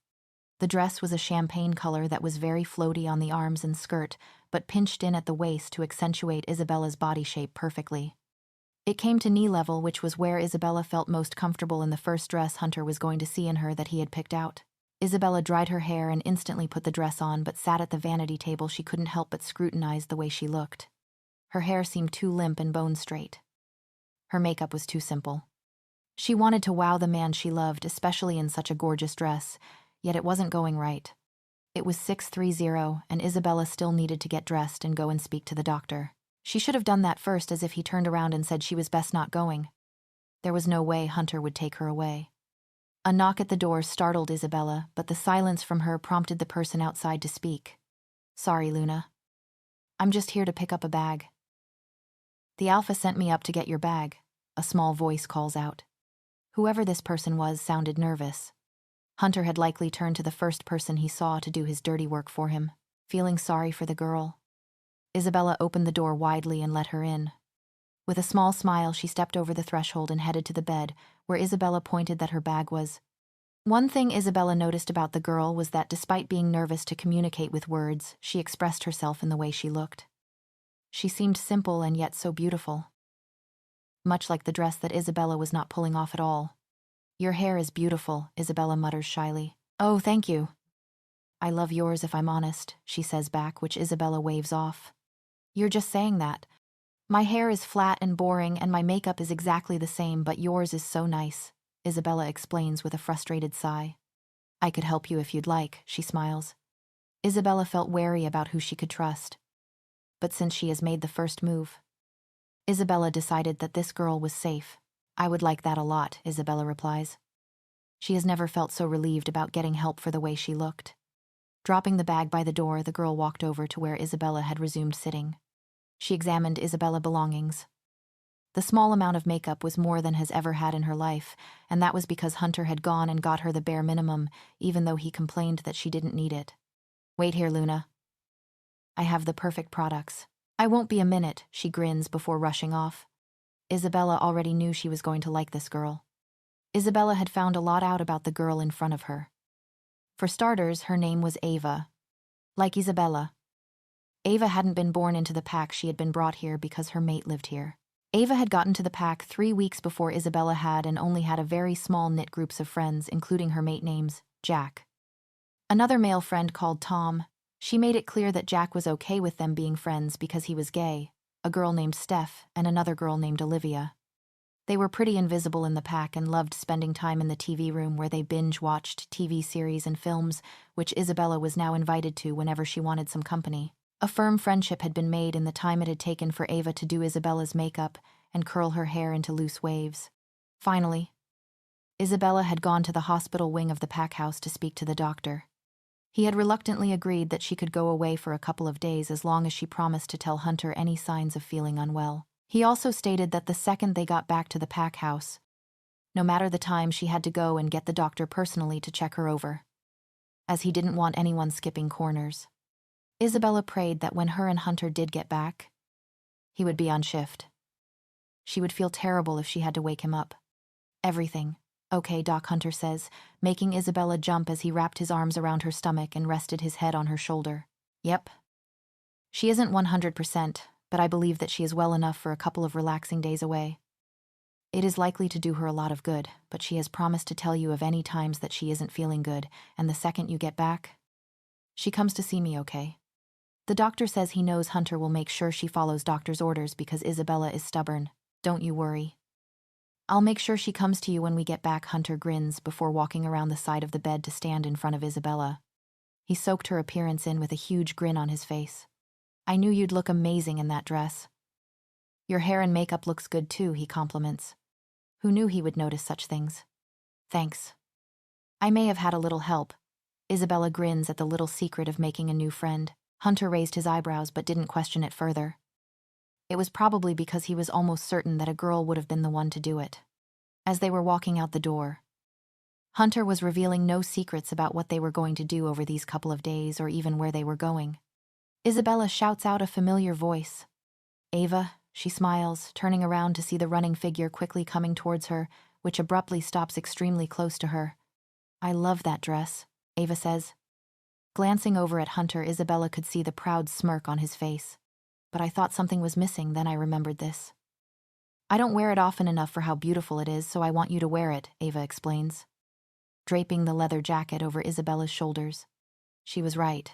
The dress was a champagne color that was very floaty on the arms and skirt, but pinched in at the waist to accentuate Isabella's body shape perfectly. It came to knee level, which was where Isabella felt most comfortable in the first dress Hunter was going to see in her that he had picked out. Isabella dried her hair and instantly put the dress on, but sat at the vanity table. She couldn't help but scrutinize the way she looked. Her hair seemed too limp and bone straight. Her makeup was too simple. She wanted to wow the man she loved, especially in such a gorgeous dress, yet it wasn't going right. It was 6:30, and Isabella still needed to get dressed and go and speak to the doctor. She should have done that first, as if he turned around and said she was best not going. There was no way Hunter would take her away. A knock at the door startled Isabella, but the silence from her prompted the person outside to speak. "Sorry, Luna. I'm just here to pick up a bag." "The Alpha sent me up to get your bag," a small voice calls out. Whoever this person was sounded nervous. Hunter had likely turned to the first person he saw to do his dirty work for him, feeling sorry for the girl. Isabella opened the door widely and let her in. With a small smile, she stepped over the threshold and headed to the bed, where Isabella pointed that her bag was. One thing Isabella noticed about the girl was that despite being nervous to communicate with words, she expressed herself in the way she looked. She seemed simple and yet so beautiful. Much like the dress that Isabella was not pulling off at all. "Your hair is beautiful," Isabella mutters shyly. "Oh, thank you." "I love yours if I'm honest," she says back, which Isabella waves off. "You're just saying that. My hair is flat and boring and my makeup is exactly the same, but yours is so nice," Isabella explains with a frustrated sigh. "I could help you if you'd like," she smiles. Isabella felt wary about who she could trust. But since she has made the first move, Isabella decided that this girl was safe. "I would like that a lot," Isabella replies. She has never felt so relieved about getting help for the way she looked. Dropping the bag by the door, the girl walked over to where Isabella had resumed sitting. She examined Isabella's belongings. The small amount of makeup was more than has ever had in her life, and that was because Hunter had gone and got her the bare minimum, even though he complained that she didn't need it. "Wait here, Luna. I have the perfect products. I won't be a minute," she grins before rushing off. Isabella already knew she was going to like this girl. Isabella had found a lot out about the girl in front of her. For starters, her name was Ava. Like Isabella. Ava hadn't been born into the pack, she had been brought here because her mate lived here. Ava had gotten to the pack 3 weeks before Isabella had, and only had a very small knit groups of friends, including her mate names Jack. Another male friend called Tom. She made it clear that Jack was okay with them being friends because he was gay, a girl named Steph and another girl named Olivia. They were pretty invisible in the pack and loved spending time in the TV room where they binge-watched TV series and films, which Isabella was now invited to whenever she wanted some company. A firm friendship had been made in the time it had taken for Ava to do Isabella's makeup and curl her hair into loose waves. Finally, Isabella had gone to the hospital wing of the pack house to speak to the doctor. He had reluctantly agreed that she could go away for a couple of days as long as she promised to tell Hunter any signs of feeling unwell. He also stated that the second they got back to the pack house, no matter the time, she had to go and get the doctor personally to check her over, as he didn't want anyone skipping corners. Isabella prayed that when her and Hunter did get back, he would be on shift. She would feel terrible if she had to wake him up. Everything. Okay, Doc, Hunter says, making Isabella jump as he wrapped his arms around her stomach and rested his head on her shoulder. Yep. She isn't 100%, but I believe that she is well enough for a couple of relaxing days away. It is likely to do her a lot of good, but she has promised to tell you of any times that she isn't feeling good, and the second you get back, she comes to see me, okay? The doctor says he knows Hunter will make sure she follows doctor's orders because Isabella is stubborn. Don't you worry. I'll make sure she comes to you when we get back, Hunter grins before walking around the side of the bed to stand in front of Isabella. He soaked her appearance in with a huge grin on his face. I knew you'd look amazing in that dress. Your hair and makeup looks good too, he compliments. Who knew he would notice such things? Thanks. I may have had a little help. Isabella grins at the little secret of making a new friend. Hunter raised his eyebrows but didn't question it further. It was probably because he was almost certain that a girl would have been the one to do it. As they were walking out the door, Hunter was revealing no secrets about what they were going to do over these couple of days or even where they were going. Isabella shouts out a familiar voice. Ava, she smiles, turning around to see the running figure quickly coming towards her, which abruptly stops extremely close to her. I love that dress, Ava says. Glancing over at Hunter, Isabella could see the proud smirk on his face. But I thought something was missing, then I remembered this. I don't wear it often enough for how beautiful it is, so I want you to wear it, Ava explains, draping the leather jacket over Isabella's shoulders. She was right.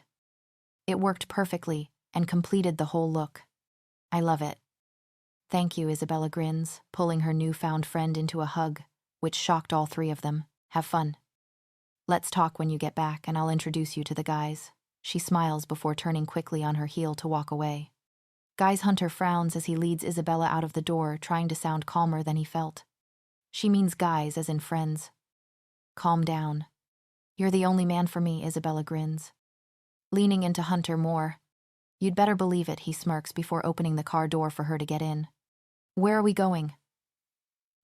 It worked perfectly and completed the whole look. I love it. Thank you, Isabella grins, pulling her newfound friend into a hug, which shocked all three of them. Have fun. Let's talk when you get back, and I'll introduce you to the guys. She smiles before turning quickly on her heel to walk away. Guys, Hunter frowns as he leads Isabella out of the door, trying to sound calmer than he felt. She means guys, as in friends. Calm down. You're the only man for me, Isabella grins. Leaning into Hunter more. You'd better believe it, he smirks before opening the car door for her to get in. Where are we going?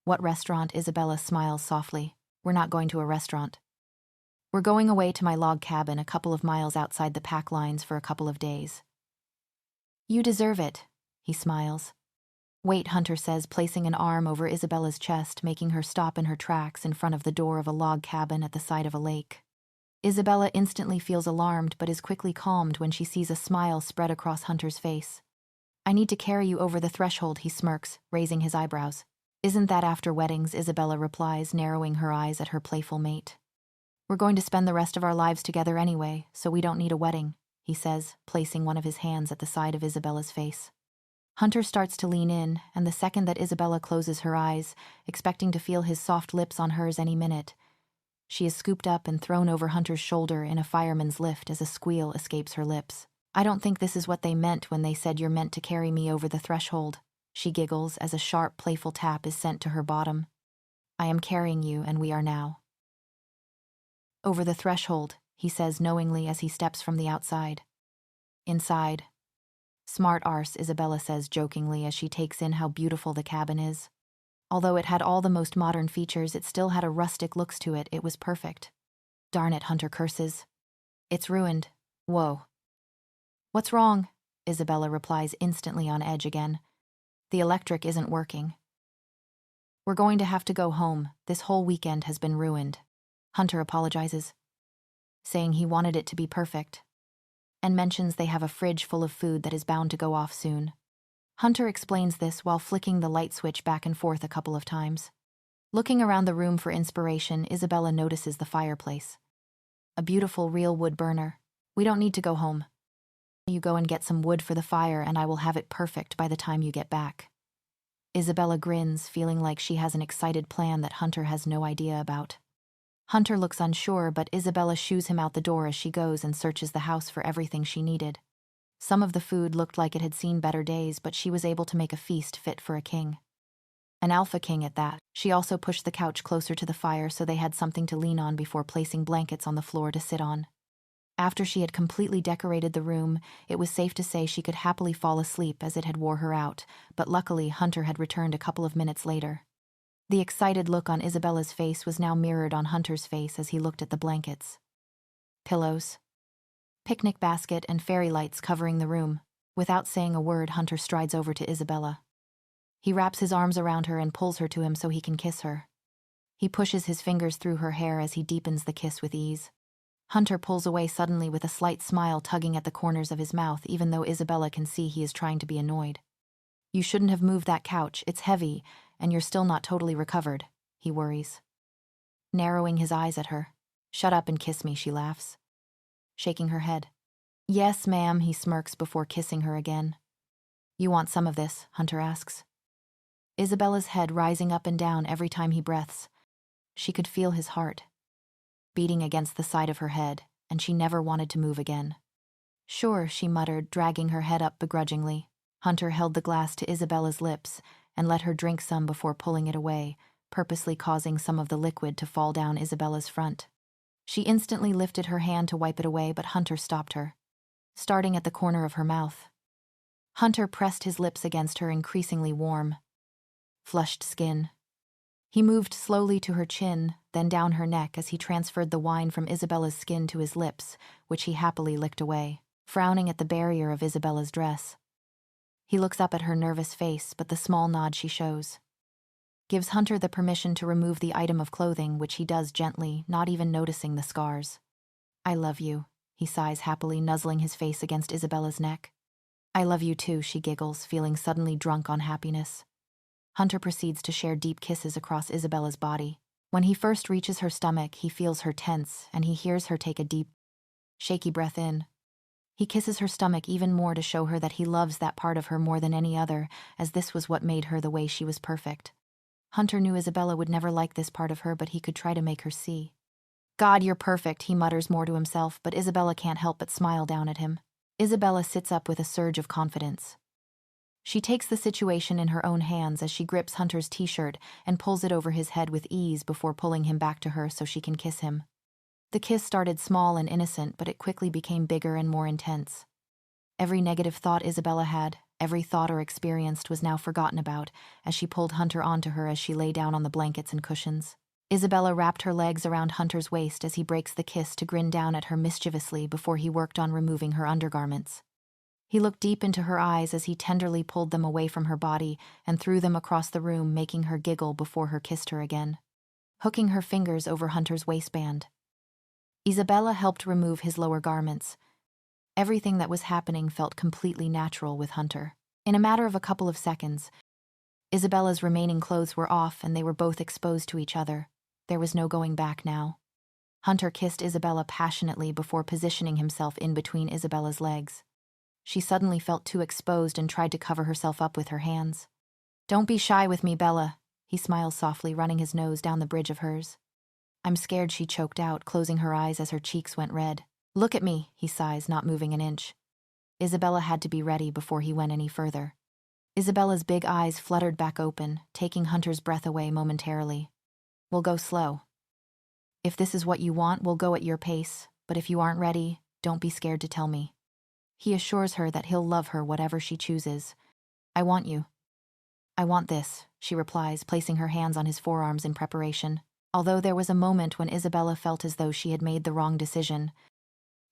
What restaurant? Isabella smiles softly. We're not going to a restaurant. We're going away to my log cabin a couple of miles outside the pack lines for a couple of days. You deserve it, he smiles. Wait, Hunter says, placing an arm over Isabella's chest, making her stop in her tracks in front of the door of a log cabin at the side of a lake. Isabella instantly feels alarmed but is quickly calmed when she sees a smile spread across Hunter's face. I need to carry you over the threshold, he smirks, raising his eyebrows. Isn't that after weddings? Isabella replies, narrowing her eyes at her playful mate. We're going to spend the rest of our lives together anyway, so we don't need a wedding, he says, placing one of his hands at the side of Isabella's face. Hunter starts to lean in, and the second that Isabella closes her eyes, expecting to feel his soft lips on hers any minute, she is scooped up and thrown over Hunter's shoulder in a fireman's lift as a squeal escapes her lips. I don't think this is what they meant when they said you're meant to carry me over the threshold, she giggles as a sharp, playful tap is sent to her bottom. I am carrying you, and we are now. Over the threshold, he says knowingly as he steps from the outside. Inside. Smart arse, Isabella says jokingly as she takes in how beautiful the cabin is. Although it had all the most modern features, it still had a rustic looks to it. It was perfect. Darn it, Hunter curses. It's ruined. Whoa. What's wrong? Isabella replies, instantly on edge again. The electric isn't working. We're going to have to go home. This whole weekend has been ruined. Hunter apologizes, saying he wanted it to be perfect, and mentions they have a fridge full of food that is bound to go off soon. Hunter explains this while flicking the light switch back and forth a couple of times. Looking around the room for inspiration, Isabella notices the fireplace. A beautiful real wood burner. We don't need to go home. You go and get some wood for the fire and I will have it perfect by the time you get back. Isabella grins, feeling like she has an excited plan that Hunter has no idea about. Hunter looks unsure, but Isabella shoos him out the door as she goes and searches the house for everything she needed. Some of the food looked like it had seen better days, but she was able to make a feast fit for a king. An alpha king at that. She also pushed the couch closer to the fire so they had something to lean on before placing blankets on the floor to sit on. After she had completely decorated the room, it was safe to say she could happily fall asleep as it had wore her out, but luckily Hunter had returned a couple of minutes later. The excited look on Isabella's face was now mirrored on Hunter's face as he looked at the blankets. Pillows, picnic basket, and fairy lights covering the room. Without saying a word, Hunter strides over to Isabella. He wraps his arms around her and pulls her to him so he can kiss her. He pushes his fingers through her hair as he deepens the kiss with ease. Hunter pulls away suddenly with a slight smile tugging at the corners of his mouth, even though Isabella can see he is trying to be annoyed. You shouldn't have moved that couch, it's heavy, and you're still not totally recovered, he worries. Narrowing his eyes at her. Shut up and kiss me, she laughs. Shaking her head. Yes, ma'am, he smirks before kissing her again. You want some of this? Hunter asks. Isabella's head rising up and down every time he breaths. She could feel his heart beating against the side of her head, and she never wanted to move again. Sure, she muttered, dragging her head up begrudgingly. Hunter held the glass to Isabella's lips and let her drink some before pulling it away, purposely causing some of the liquid to fall down Isabella's front. She instantly lifted her hand to wipe it away, but Hunter stopped her, starting at the corner of her mouth. Hunter pressed his lips against her increasingly warm, flushed skin. He moved slowly to her chin, then down her neck as he transferred the wine from Isabella's skin to his lips, which he happily licked away, frowning at the barrier of Isabella's dress. He looks up at her nervous face, but the small nod she shows gives Hunter the permission to remove the item of clothing, which he does gently, not even noticing the scars. I love you, he sighs happily, nuzzling his face against Isabella's neck. I love you too, she giggles, feeling suddenly drunk on happiness. Hunter proceeds to share deep kisses across Isabella's body. When he first reaches her stomach, he feels her tense, and he hears her take a deep, shaky breath in. He kisses her stomach even more to show her that he loves that part of her more than any other, as this was what made her the way she was perfect. Hunter knew Isabella would never like this part of her, but he could try to make her see. God, you're perfect, he mutters more to himself, but Isabella can't help but smile down at him. Isabella sits up with a surge of confidence. She takes the situation in her own hands as she grips Hunter's t-shirt and pulls it over his head with ease before pulling him back to her so she can kiss him. The kiss started small and innocent, but it quickly became bigger and more intense. Every negative thought Isabella had, every thought or experienced, was now forgotten about as she pulled Hunter onto her as she lay down on the blankets and cushions. Isabella wrapped her legs around Hunter's waist as he breaks the kiss to grin down at her mischievously before he worked on removing her undergarments. He looked deep into her eyes as he tenderly pulled them away from her body and threw them across the room, making her giggle before he kissed her again, hooking her fingers over Hunter's waistband. Isabella helped remove his lower garments. Everything that was happening felt completely natural with Hunter. In a matter of a couple of seconds, Isabella's remaining clothes were off and they were both exposed to each other. There was no going back now. Hunter kissed Isabella passionately before positioning himself in between Isabella's legs. She suddenly felt too exposed and tried to cover herself up with her hands. Don't be shy with me, Bella, he smiles softly, running his nose down the bridge of hers. I'm scared, she choked out, closing her eyes as her cheeks went red. Look at me, he sighs, not moving an inch. Isabella had to be ready before he went any further. Isabella's big eyes fluttered back open, taking Hunter's breath away momentarily. We'll go slow. If this is what you want, we'll go at your pace, but if you aren't ready, don't be scared to tell me. He assures her that he'll love her whatever she chooses. I want you. I want this, she replies, placing her hands on his forearms in preparation. Although there was a moment when Isabella felt as though she had made the wrong decision,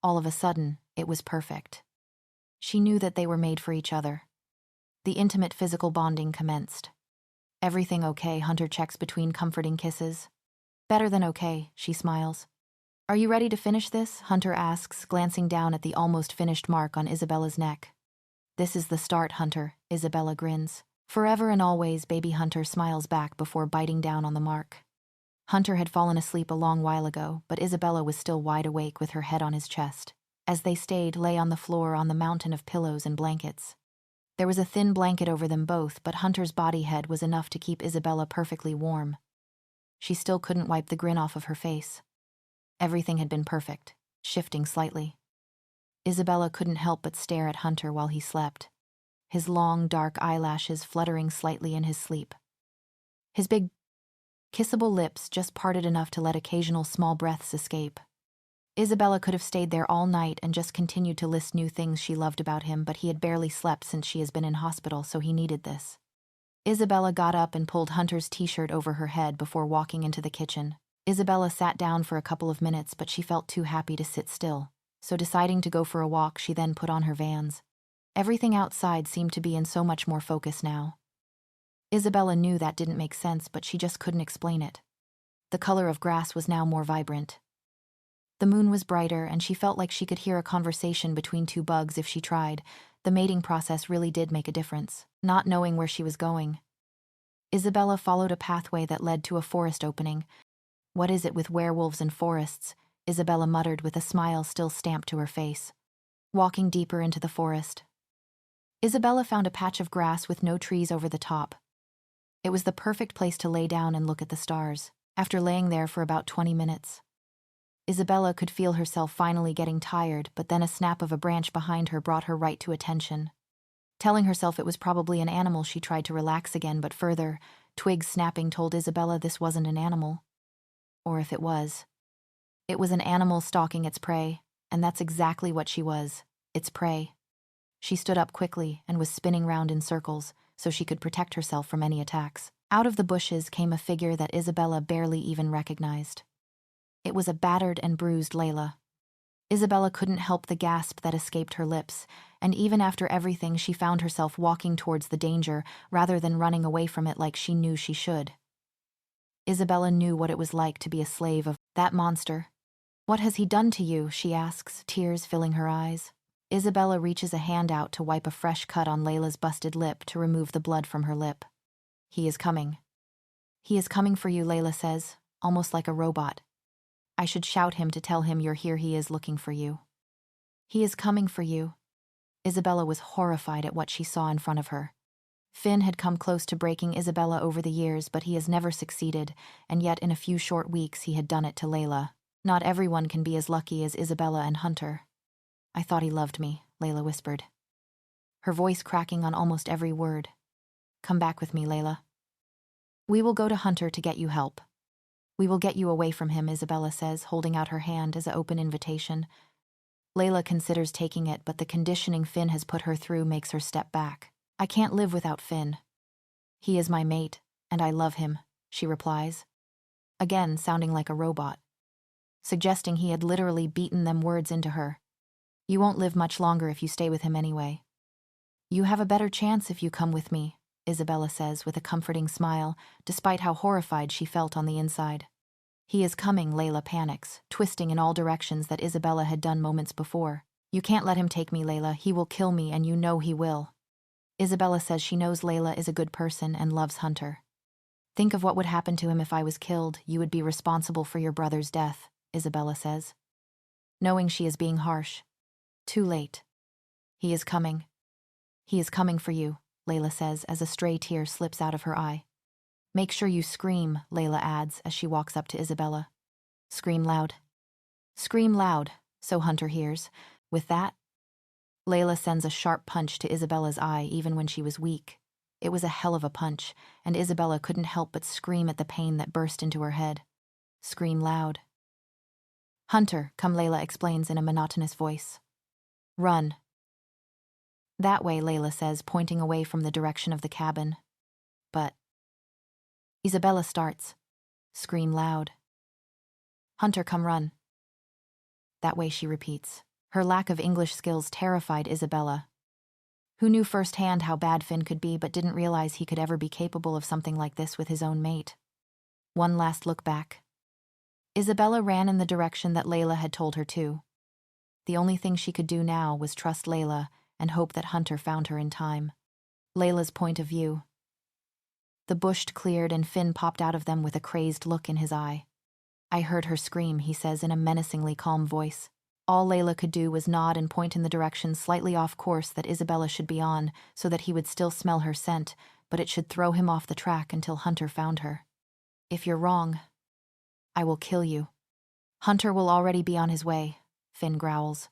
all of a sudden, it was perfect. She knew that they were made for each other. The intimate physical bonding commenced. Everything okay, Hunter checks between comforting kisses. Better than okay, she smiles. Are you ready to finish this? Hunter asks, glancing down at the almost finished mark on Isabella's neck. This is the start, Hunter, Isabella grins. Forever and always, baby, Hunter smiles back before biting down on the mark. Hunter had fallen asleep a long while ago, but Isabella was still wide awake with her head on his chest. As they stayed, lay on the floor on the mountain of pillows and blankets. There was a thin blanket over them both, but Hunter's body head was enough to keep Isabella perfectly warm. She still couldn't wipe the grin off of her face. Everything had been perfect, shifting slightly. Isabella couldn't help but stare at Hunter while he slept, his long, dark eyelashes fluttering slightly in his sleep. His big, kissable lips just parted enough to let occasional small breaths escape. Isabella could have stayed there all night and just continued to list new things she loved about him, but he had barely slept since she has been in hospital, so he needed this. Isabella got up and pulled Hunter's t-shirt over her head before walking into the kitchen. Isabella sat down for a couple of minutes, but she felt too happy to sit still, so deciding to go for a walk, she then put on her Vans. Everything outside seemed to be in so much more focus now. Isabella knew that didn't make sense, but she just couldn't explain it. The color of grass was now more vibrant. The moon was brighter, and she felt like she could hear a conversation between two bugs if she tried. The mating process really did make a difference, not knowing where she was going. Isabella followed a pathway that led to a forest opening. "What is it with werewolves and forests?" Isabella muttered with a smile still stamped to her face. Walking deeper into the forest, Isabella found a patch of grass with no trees over the top. It was the perfect place to lay down and look at the stars. After laying there for about 20 minutes, Isabella could feel herself finally getting tired, but then a snap of a branch behind her brought her right to attention. Telling herself it was probably an animal, she tried to relax again, but further, twigs snapping told Isabella this wasn't an animal. Or if it was an animal stalking its prey, and that's exactly what she was, its prey. She stood up quickly and was spinning round in circles so she could protect herself from any attacks. Out of the bushes came a figure that Isabella barely even recognized. It was a battered and bruised Layla. Isabella couldn't help the gasp that escaped her lips, and even after everything, she found herself walking towards the danger rather than running away from it like she knew she should. Isabella knew what it was like to be a slave of that monster. "What has he done to you?" she asks, tears filling her eyes. Isabella reaches a hand out to wipe a fresh cut on Layla's busted lip to remove the blood from her lip. "He is coming. He is coming for you," Layla says, almost like a robot. "I should shout him to tell him you're here. He is looking for you. He is coming for you." Isabella was horrified at what she saw in front of her. Finn had come close to breaking Isabella over the years, but he has never succeeded, and yet in a few short weeks he had done it to Layla. Not everyone can be as lucky as Isabella and Hunter. "I thought he loved me," Layla whispered, her voice cracking on almost every word. "Come back with me, Layla. We will go to Hunter to get you help. We will get you away from him," Isabella says, holding out her hand as an open invitation. Layla considers taking it, but the conditioning Finn has put her through makes her step back. "I can't live without Finn. He is my mate, and I love him," she replies, again sounding like a robot, suggesting he had literally beaten them words into her. "You won't live much longer if you stay with him anyway." "You have a better chance if you come with me," Isabella says with a comforting smile, despite how horrified she felt on the inside. "He is coming," Layla panics, twisting in all directions that Isabella had done moments before. "You can't let him take me, Layla. He will kill me, and you know he will." Isabella says she knows Layla is a good person and loves Hunter. "Think of what would happen to him if I was killed. You would be responsible for your brother's death," Isabella says, knowing she is being harsh. "Too late. He is coming. He is coming for you," Layla says as a stray tear slips out of her eye. "Make sure you scream," Layla adds as she walks up to Isabella. "Scream loud. Scream loud, so Hunter hears." With that, Layla sends a sharp punch to Isabella's eye even when she was weak. It was a hell of a punch, and Isabella couldn't help but scream at the pain that burst into her head. "Scream loud." "Hunter, come," Layla explains in a monotonous voice. "Run." "That way," Layla says, pointing away from the direction of the cabin. But Isabella starts. "Scream loud." "Hunter, come, run." "That way," she repeats. Her lack of English skills terrified Isabella, who knew firsthand how bad Finn could be but didn't realize he could ever be capable of something like this with his own mate. One last look back. Isabella ran in the direction that Layla had told her to. The only thing she could do now was trust Layla and hope that Hunter found her in time. Layla's point of view. The bush cleared and Finn popped out of them with a crazed look in his eye. I heard her scream, he says in a menacingly calm voice. All Layla could do was nod and point in the direction slightly off course that Isabella should be on, so that he would still smell her scent, but it should throw him off the track until Hunter found her. If you're wrong, I will kill you. Hunter will already be on his way, Finn growls.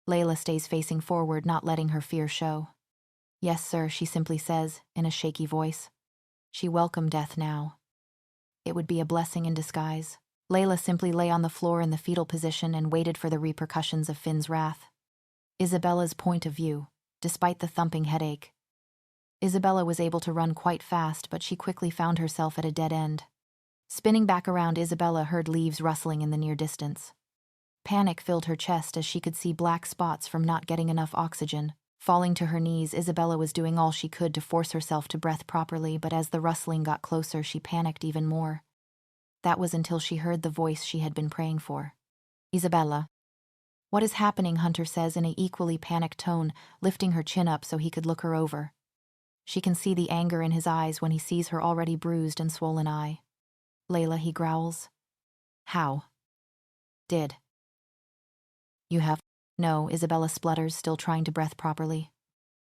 Layla stays facing forward, not letting her fear show. Yes, sir, she simply says, in a shaky voice. She welcomed death now. It would be a blessing in disguise. Layla simply lay on the floor in the fetal position and waited for the repercussions of Finn's wrath. Isabella's point of view, despite the thumping headache. Isabella was able to run quite fast, but she quickly found herself at a dead end. Spinning back around, Isabella heard leaves rustling in the near distance. Panic filled her chest as she could see black spots from not getting enough oxygen. Falling to her knees, Isabella was doing all she could to force herself to breathe properly, but as the rustling got closer, she panicked even more. That was until she heard the voice she had been praying for. Isabella. What is happening? Hunter says in an equally panicked tone, lifting her chin up so he could look her over. She can see the anger in his eyes when he sees her already bruised and swollen eye. Layla, he growls. How? Did you have? No, Isabella splutters, still trying to breathe properly.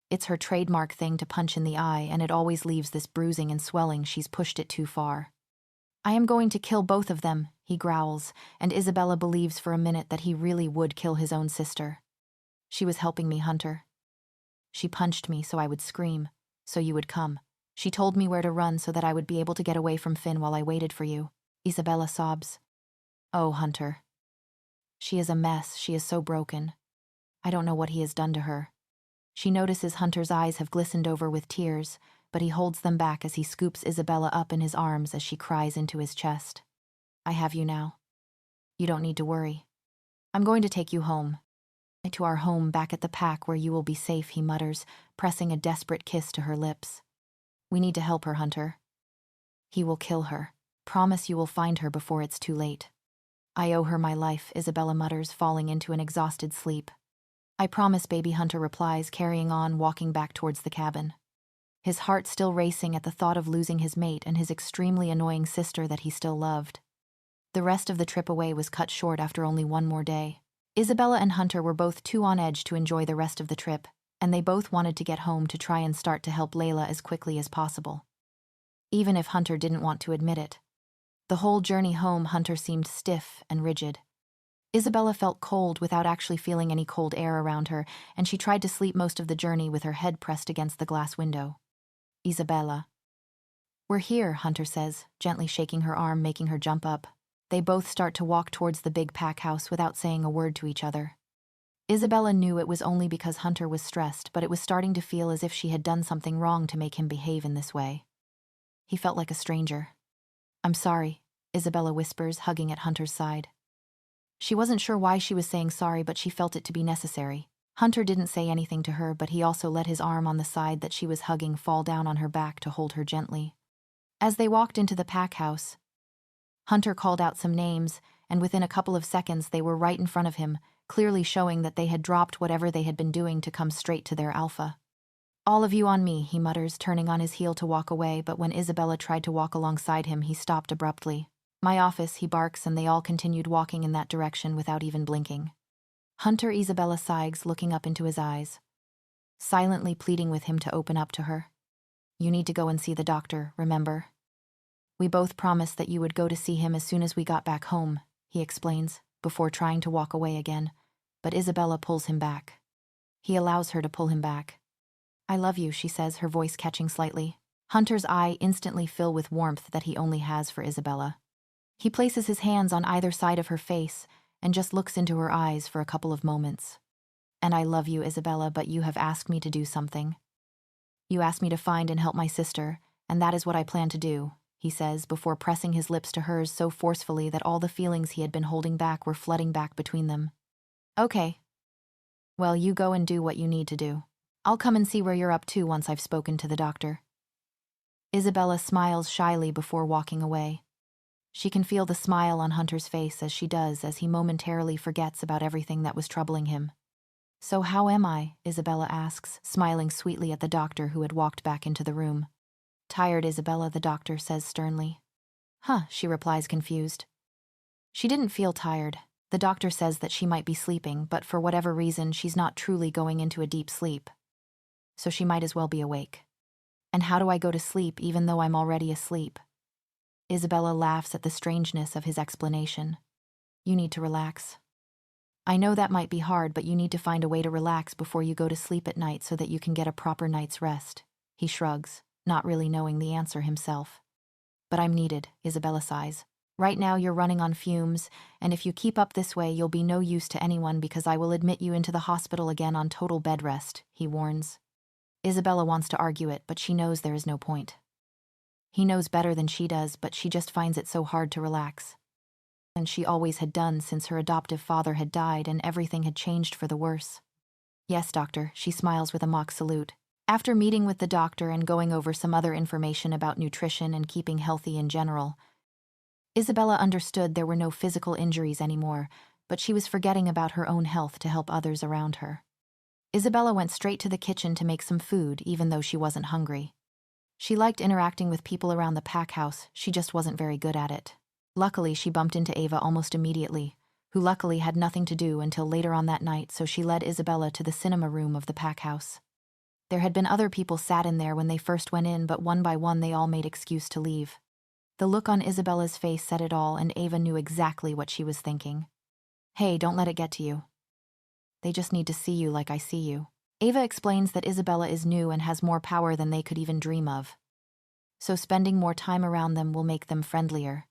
It's her trademark thing to punch in the eye, and it always leaves this bruising and swelling. She's pushed it too far. I am going to kill both of them, he growls, and Isabella believes for a minute that he really would kill his own sister. She was helping me, Hunter. She punched me so I would scream, so you would come. She told me where to run so that I would be able to get away from Finn while I waited for you. Isabella sobs. Oh, Hunter. She is a mess. She is so broken. I don't know what he has done to her. She notices Hunter's eyes have glistened over with tears, but he holds them back as he scoops Isabella up in his arms as she cries into his chest. I have you now. You don't need to worry. I'm going to take you home. To our home back at the pack where you will be safe, he mutters, pressing a desperate kiss to her lips. We need to help her, Hunter. He will kill her. Promise you will find her before it's too late. I owe her my life, Isabella mutters, falling into an exhausted sleep. I promise, baby, Hunter replies, carrying on, walking back towards the cabin. His heart still racing at the thought of losing his mate and his extremely annoying sister that he still loved. The rest of the trip away was cut short after only one more day. Isabella and Hunter were both too on edge to enjoy the rest of the trip, and they both wanted to get home to try and start to help Layla as quickly as possible. Even if Hunter didn't want to admit it. The whole journey home, Hunter seemed stiff and rigid. Isabella felt cold without actually feeling any cold air around her, and she tried to sleep most of the journey with her head pressed against the glass window. Isabella. We're here, Hunter says, gently shaking her arm, making her jump up. They both start to walk towards the big pack house without saying a word to each other. Isabella knew it was only because Hunter was stressed, but it was starting to feel as if she had done something wrong to make him behave in this way. He felt like a stranger. I'm sorry, Isabella whispers, hugging at Hunter's side. She wasn't sure why she was saying sorry, but she felt it to be necessary. Hunter didn't say anything to her, but he also let his arm on the side that she was hugging fall down on her back to hold her gently. As they walked into the pack house, Hunter called out some names, and within a couple of seconds they were right in front of him, clearly showing that they had dropped whatever they had been doing to come straight to their alpha. All of you on me, he mutters, turning on his heel to walk away, but when Isabella tried to walk alongside him, he stopped abruptly. My office, he barks, and they all continued walking in that direction without even blinking. Hunter, Isabella sighs, looking up into his eyes, silently pleading with him to open up to her. You need to go and see the doctor, remember? We both promised that you would go to see him as soon as we got back home, he explains, before trying to walk away again, but Isabella pulls him back. He allows her to pull him back. I love you, she says, her voice catching slightly. Hunter's eye instantly fill with warmth that he only has for Isabella. He places his hands on either side of her face and just looks into her eyes for a couple of moments. And I love you, Isabella, but you have asked me to do something. You asked me to find and help my sister, and that is what I plan to do, he says, before pressing his lips to hers so forcefully that all the feelings he had been holding back were flooding back between them. Okay. Well, you go and do what you need to do. I'll come and see where you're up to once I've spoken to the doctor. Isabella smiles shyly before walking away. She can feel the smile on Hunter's face as she does as he momentarily forgets about everything that was troubling him. So how am I? Isabella asks, smiling sweetly at the doctor who had walked back into the room. Tired, Isabella, the doctor says sternly. Huh, she replies confused. She didn't feel tired. The doctor says that she might be sleeping, but for whatever reason, she's not truly going into a deep sleep. So she might as well be awake. And how do I go to sleep even though I'm already asleep? Isabella laughs at the strangeness of his explanation. You need to relax. I know that might be hard, but you need to find a way to relax before you go to sleep at night so that you can get a proper night's rest. He shrugs, not really knowing the answer himself. But I'm needed, Isabella sighs. Right now you're running on fumes, and if you keep up this way you'll be no use to anyone because I will admit you into the hospital again on total bed rest, he warns. Isabella wants to argue it, but she knows there is no point. He knows better than she does, but she just finds it so hard to relax. And she always had done since her adoptive father had died and everything had changed for the worse. Yes, doctor, she smiles with a mock salute. After meeting with the doctor and going over some other information about nutrition and keeping healthy in general, Isabella understood there were no physical injuries anymore, but she was forgetting about her own health to help others around her. Isabella went straight to the kitchen to make some food, even though she wasn't hungry. She liked interacting with people around the pack house, she just wasn't very good at it. Luckily, she bumped into Ava almost immediately, who luckily had nothing to do until later on that night, so she led Isabella to the cinema room of the pack house. There had been other people sat in there when they first went in, but one by one they all made excuse to leave. The look on Isabella's face said it all, and Ava knew exactly what she was thinking. Hey, don't let it get to you. They just need to see you like I see you. Ava explains that Isabella is new and has more power than they could even dream of. So spending more time around them will make them friendlier.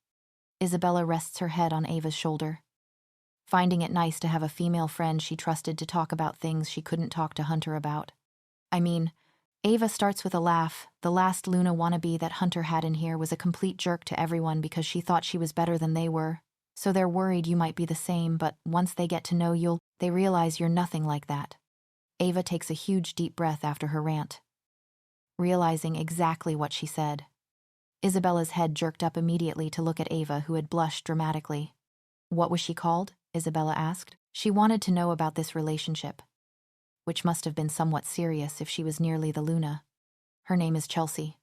Isabella rests her head on Ava's shoulder. Finding it nice to have a female friend she trusted to talk about things she couldn't talk to Hunter about. Ava starts with a laugh. The last Luna wannabe that Hunter had in here was a complete jerk to everyone because she thought she was better than they were. So they're worried you might be the same, but once they get to know they realize you're nothing like that. Ava takes a huge deep breath after her rant, realizing exactly what she said. Isabella's head jerked up immediately to look at Ava, who had blushed dramatically. What was she called? Isabella asked. She wanted to know about this relationship, which must have been somewhat serious if she was nearly the Luna. Her name is Chelsea.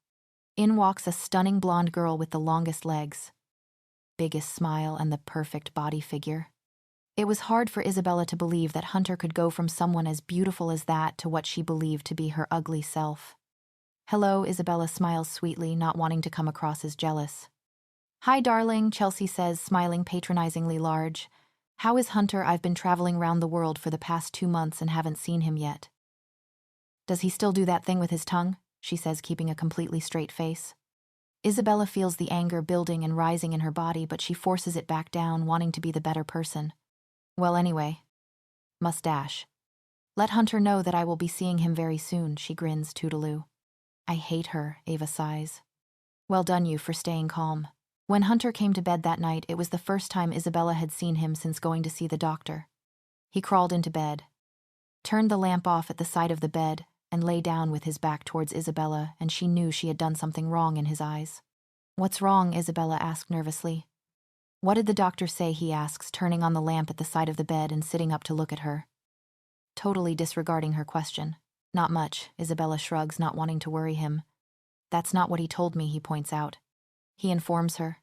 In walks a stunning blonde girl with the longest legs, biggest smile, and the perfect body figure. It was hard for Isabella to believe that Hunter could go from someone as beautiful as that to what she believed to be her ugly self. Hello, Isabella smiles sweetly, not wanting to come across as jealous. Hi, darling, Chelsea says, smiling patronizingly large. How is Hunter? I've been traveling around the world for the past 2 months and haven't seen him yet. Does he still do that thing with his tongue? She says, keeping a completely straight face. Isabella feels the anger building and rising in her body, but she forces it back down, wanting to be the better person. Well, anyway. Mustache. Let Hunter know that I will be seeing him very soon, she grins, toodaloo. I hate her, Ava sighs. Well done you for staying calm. When Hunter came to bed that night, it was the first time Isabella had seen him since going to see the doctor. He crawled into bed, turned the lamp off at the side of the bed, and lay down with his back towards Isabella, and she knew she had done something wrong in his eyes. What's wrong? Isabella asked nervously. What did the doctor say? He asks, turning on the lamp at the side of the bed and sitting up to look at her. Totally disregarding her question. Not much, Isabella shrugs, not wanting to worry him. That's not what he told me, he points out. He informs her.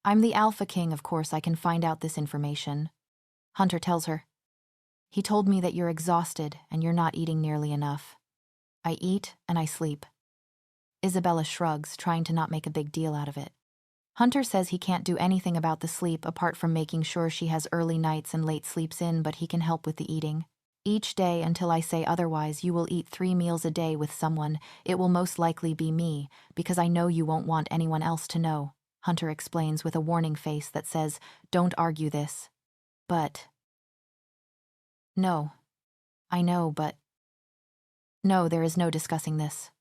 I'm the Alpha King, of course I can find out this information. Hunter tells her. He told me that you're exhausted and you're not eating nearly enough. I eat and I sleep. Isabella shrugs, trying to not make a big deal out of it. Hunter says he can't do anything about the sleep apart from making sure she has early nights and late sleeps in, but he can help with the eating. Each day until I say otherwise, you will eat 3 meals a day with someone. It will most likely be me, because I know you won't want anyone else to know, Hunter explains with a warning face that says, don't argue this. But... No. I know, but... No, there is no discussing this.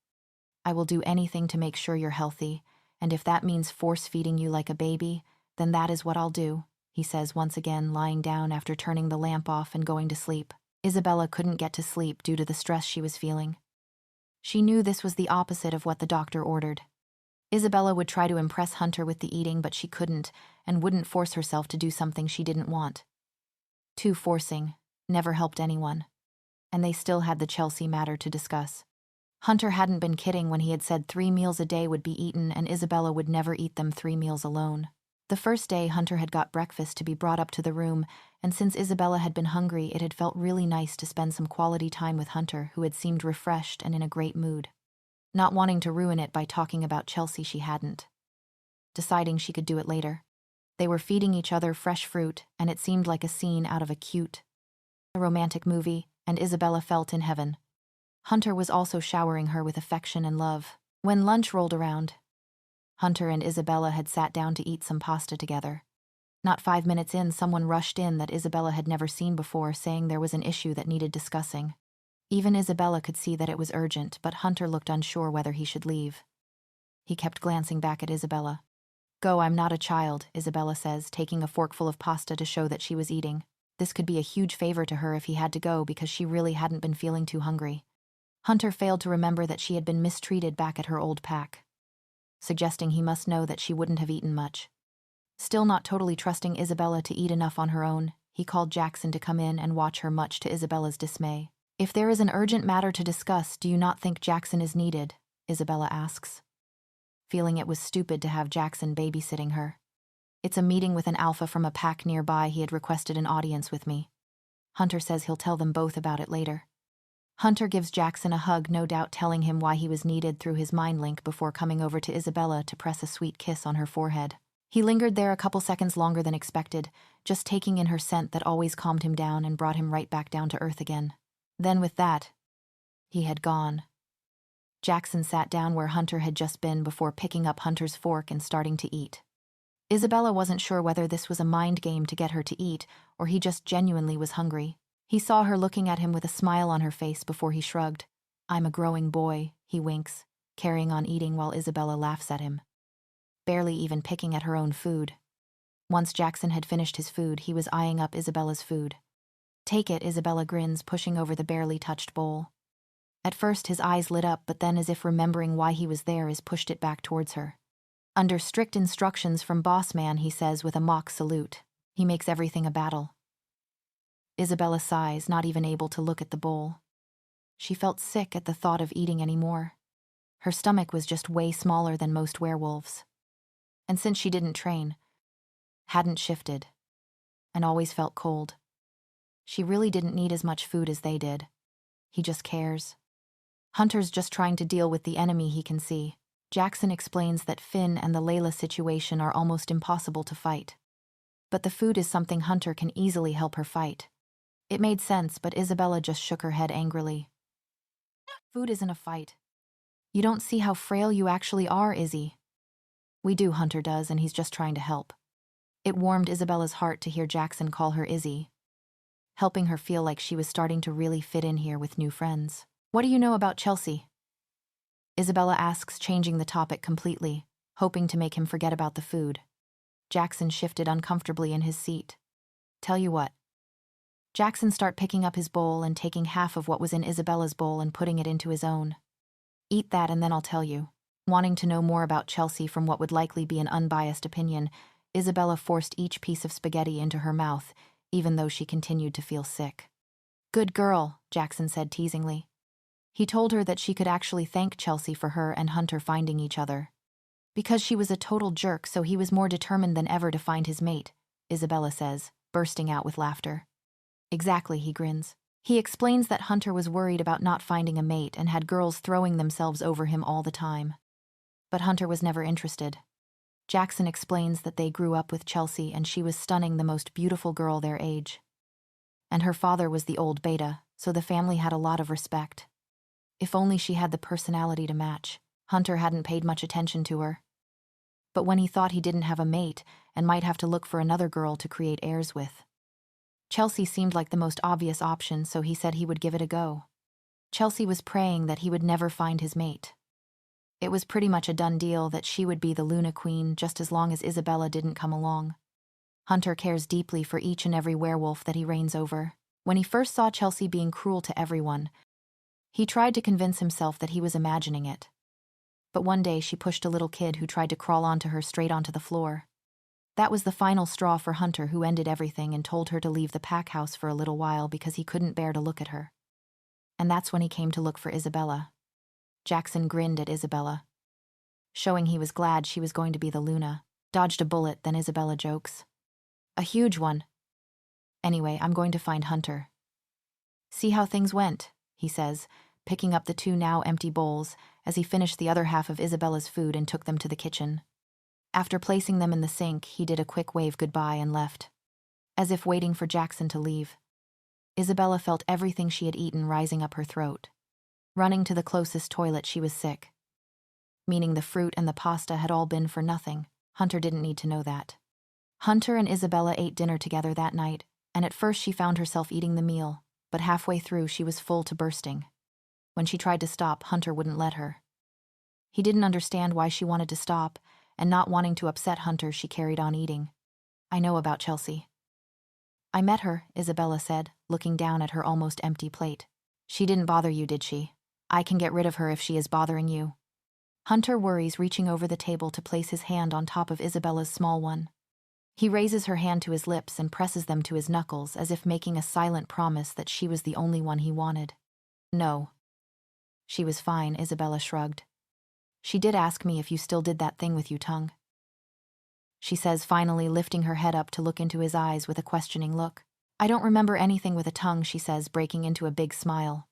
I will do anything to make sure you're healthy, and if that means force-feeding you like a baby, then that is what I'll do, he says once again, lying down after turning the lamp off and going to sleep. Isabella couldn't get to sleep due to the stress she was feeling. She knew this was the opposite of what the doctor ordered. Isabella would try to impress Hunter with the eating, but she couldn't, and wouldn't force herself to do something she didn't want. Too forcing never helped anyone. And they still had the Chelsea matter to discuss. Hunter hadn't been kidding when he had said 3 meals a day would be eaten and Isabella would never eat them 3 meals alone. The first day, Hunter had got breakfast to be brought up to the room, and since Isabella had been hungry, it had felt really nice to spend some quality time with Hunter, who had seemed refreshed and in a great mood. Not wanting to ruin it by talking about Chelsea, she hadn't. Deciding she could do it later. They were feeding each other fresh fruit, and it seemed like a scene out of a romantic movie, and Isabella felt in heaven. Hunter was also showering her with affection and love. When lunch rolled around, Hunter and Isabella had sat down to eat some pasta together. Not 5 minutes in, someone rushed in that Isabella had never seen before, saying there was an issue that needed discussing. Even Isabella could see that it was urgent, but Hunter looked unsure whether he should leave. He kept glancing back at Isabella. "Go, I'm not a child," Isabella says, taking a forkful of pasta to show that she was eating. This could be a huge favor to her if he had to go, because she really hadn't been feeling too hungry. Hunter failed to remember that she had been mistreated back at her old pack, suggesting he must know that she wouldn't have eaten much. Still not totally trusting Isabella to eat enough on her own, he called Jackson to come in and watch her, much to Isabella's dismay. "If there is an urgent matter to discuss, do you not think Jackson is needed?" Isabella asks, feeling it was stupid to have Jackson babysitting her. "It's a meeting with an alpha from a pack nearby. He had requested an audience with me. Hunter says he'll tell them both about it later." Hunter gives Jackson a hug, no doubt telling him why he was needed through his mind link, before coming over to Isabella to press a sweet kiss on her forehead. He lingered there a couple seconds longer than expected, just taking in her scent that always calmed him down and brought him right back down to earth again. Then with that, he had gone. Jackson sat down where Hunter had just been before picking up Hunter's fork and starting to eat. Isabella wasn't sure whether this was a mind game to get her to eat, or he just genuinely was hungry. He saw her looking at him with a smile on her face before he shrugged. "I'm a growing boy," he winks, carrying on eating while Isabella laughs at him, barely even picking at her own food. Once Jackson had finished his food, he was eyeing up Isabella's food. "Take it," Isabella grins, pushing over the barely touched bowl. At first his eyes lit up, but then, as if remembering why he was there, pushed it back towards her. "Under strict instructions from boss man," he says with a mock salute. "He makes everything a battle." Isabella sighs, not even able to look at the bowl. She felt sick at the thought of eating anymore. Her stomach was just way smaller than most werewolves. And since she didn't train, hadn't shifted, and always felt cold, she really didn't need as much food as they did. He just cares. Hunter's just trying to deal with the enemy he can see. Jackson explains that Finn and the Layla situation are almost impossible to fight. But the food is something Hunter can easily help her fight. It made sense, but Isabella just shook her head angrily. "Food isn't a fight. You don't see how frail you actually are, Izzy." "We do," Hunter does, and he's just trying to help. It warmed Isabella's heart to hear Jackson call her Izzy, helping her feel like she was starting to really fit in here with new friends. "What do you know about Chelsea?" Isabella asks, changing the topic completely, hoping to make him forget about the food. Jackson shifted uncomfortably in his seat. "Tell you what." Jackson started picking up his bowl and taking half of what was in Isabella's bowl and putting it into his own. "Eat that and then I'll tell you." Wanting to know more about Chelsea from what would likely be an unbiased opinion, Isabella forced each piece of spaghetti into her mouth, even though she continued to feel sick. "Good girl," Jackson said teasingly. He told her that she could actually thank Chelsea for her and Hunter finding each other. Because she was a total jerk, so he was more determined than ever to find his mate, Isabella says, bursting out with laughter. "Exactly," he grins. He explains that Hunter was worried about not finding a mate and had girls throwing themselves over him all the time. But Hunter was never interested. Jackson explains that they grew up with Chelsea and she was stunning, the most beautiful girl their age. And her father was the old beta, so the family had a lot of respect. If only she had the personality to match. Hunter hadn't paid much attention to her. But when he thought he didn't have a mate and might have to look for another girl to create heirs with, Chelsea seemed like the most obvious option, so he said he would give it a go. Chelsea was praying that he would never find his mate. It was pretty much a done deal that she would be the Luna Queen just as long as Isabella didn't come along. Hunter cares deeply for each and every werewolf that he reigns over. When he first saw Chelsea being cruel to everyone, he tried to convince himself that he was imagining it. But one day she pushed a little kid who tried to crawl onto her straight onto the floor. That was the final straw for Hunter, who ended everything and told her to leave the pack house for a little while because he couldn't bear to look at her. And that's when he came to look for Isabella. Jackson grinned at Isabella, showing he was glad she was going to be the Luna. Dodged a bullet, then Isabella jokes. A huge one. Anyway, I'm going to find Hunter. See how things went, he says, picking up the two now empty bowls as he finished the other half of Isabella's food and took them to the kitchen. After placing them in the sink, he did a quick wave goodbye and left, as if waiting for Jackson to leave. Isabella felt everything she had eaten rising up her throat. Running to the closest toilet, she was sick. Meaning the fruit and the pasta had all been for nothing. Hunter didn't need to know that. Hunter and Isabella ate dinner together that night, and at first she found herself eating the meal, but halfway through she was full to bursting. When she tried to stop, Hunter wouldn't let her. He didn't understand why she wanted to stop, and not wanting to upset Hunter, she carried on eating. I know about Chelsea. I met her, Isabella said, looking down at her almost empty plate. She didn't bother you, did she? I can get rid of her if she is bothering you. Hunter worries, reaching over the table to place his hand on top of Isabella's small one. He raises her hand to his lips and presses them to his knuckles as if making a silent promise that she was the only one he wanted. No. She was fine, Isabella shrugged. She did ask me if you still did that thing with you tongue. She says, finally lifting her head up to look into his eyes with a questioning look. I don't remember anything with a tongue, she says, breaking into a big smile.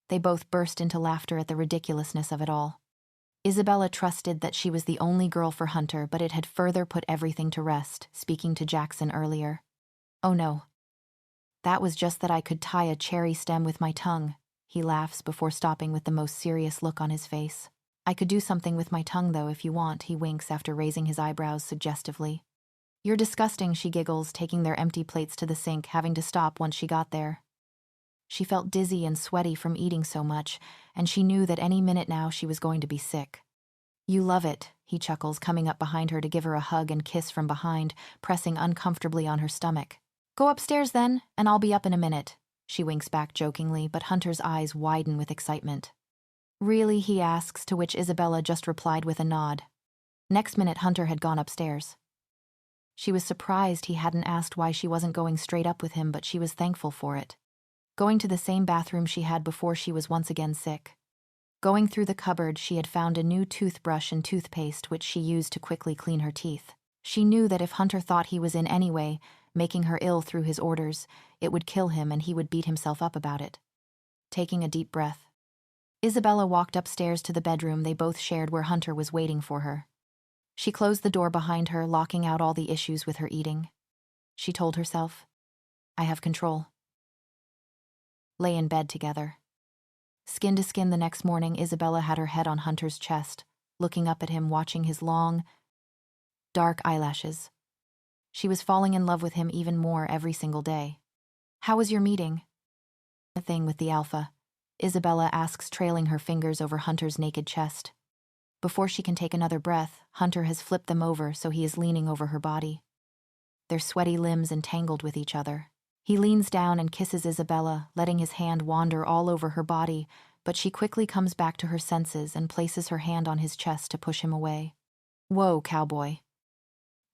They both burst into laughter at the ridiculousness of it all. Isabella trusted that she was the only girl for Hunter, but it had further put everything to rest, speaking to Jackson earlier. Oh no. That was just that I could tie a cherry stem with my tongue, he laughs before stopping with the most serious look on his face. I could do something with my tongue though if you want, he winks after raising his eyebrows suggestively. You're disgusting, she giggles, taking their empty plates to the sink, having to stop once she got there. She felt dizzy and sweaty from eating so much, and she knew that any minute now she was going to be sick. You love it, he chuckles, coming up behind her to give her a hug and kiss from behind, pressing uncomfortably on her stomach. Go upstairs then, and I'll be up in a minute, she winks back jokingly, but Hunter's eyes widen with excitement. Really, he asks, to which Isabella just replied with a nod. Next minute, Hunter had gone upstairs. She was surprised he hadn't asked why she wasn't going straight up with him, but she was thankful for it. Going to the same bathroom she had before she was once again sick. Going through the cupboard, she had found a new toothbrush and toothpaste which she used to quickly clean her teeth. She knew that if Hunter thought he was in any way, making her ill through his orders, it would kill him and he would beat himself up about it. Taking a deep breath, Isabella walked upstairs to the bedroom they both shared where Hunter was waiting for her. She closed the door behind her, locking out all the issues with her eating. She told herself, I have control. Lay in bed together. Skin to skin the next morning, Isabella had her head on Hunter's chest, looking up at him, watching his long, dark eyelashes. She was falling in love with him even more every single day. How was your meeting? A thing with the alpha, Isabella asks, trailing her fingers over Hunter's naked chest. Before she can take another breath, Hunter has flipped them over so he is leaning over her body. Their sweaty limbs entangled with each other. He leans down and kisses Isabella, letting his hand wander all over her body, but she quickly comes back to her senses and places her hand on his chest to push him away. Whoa, cowboy.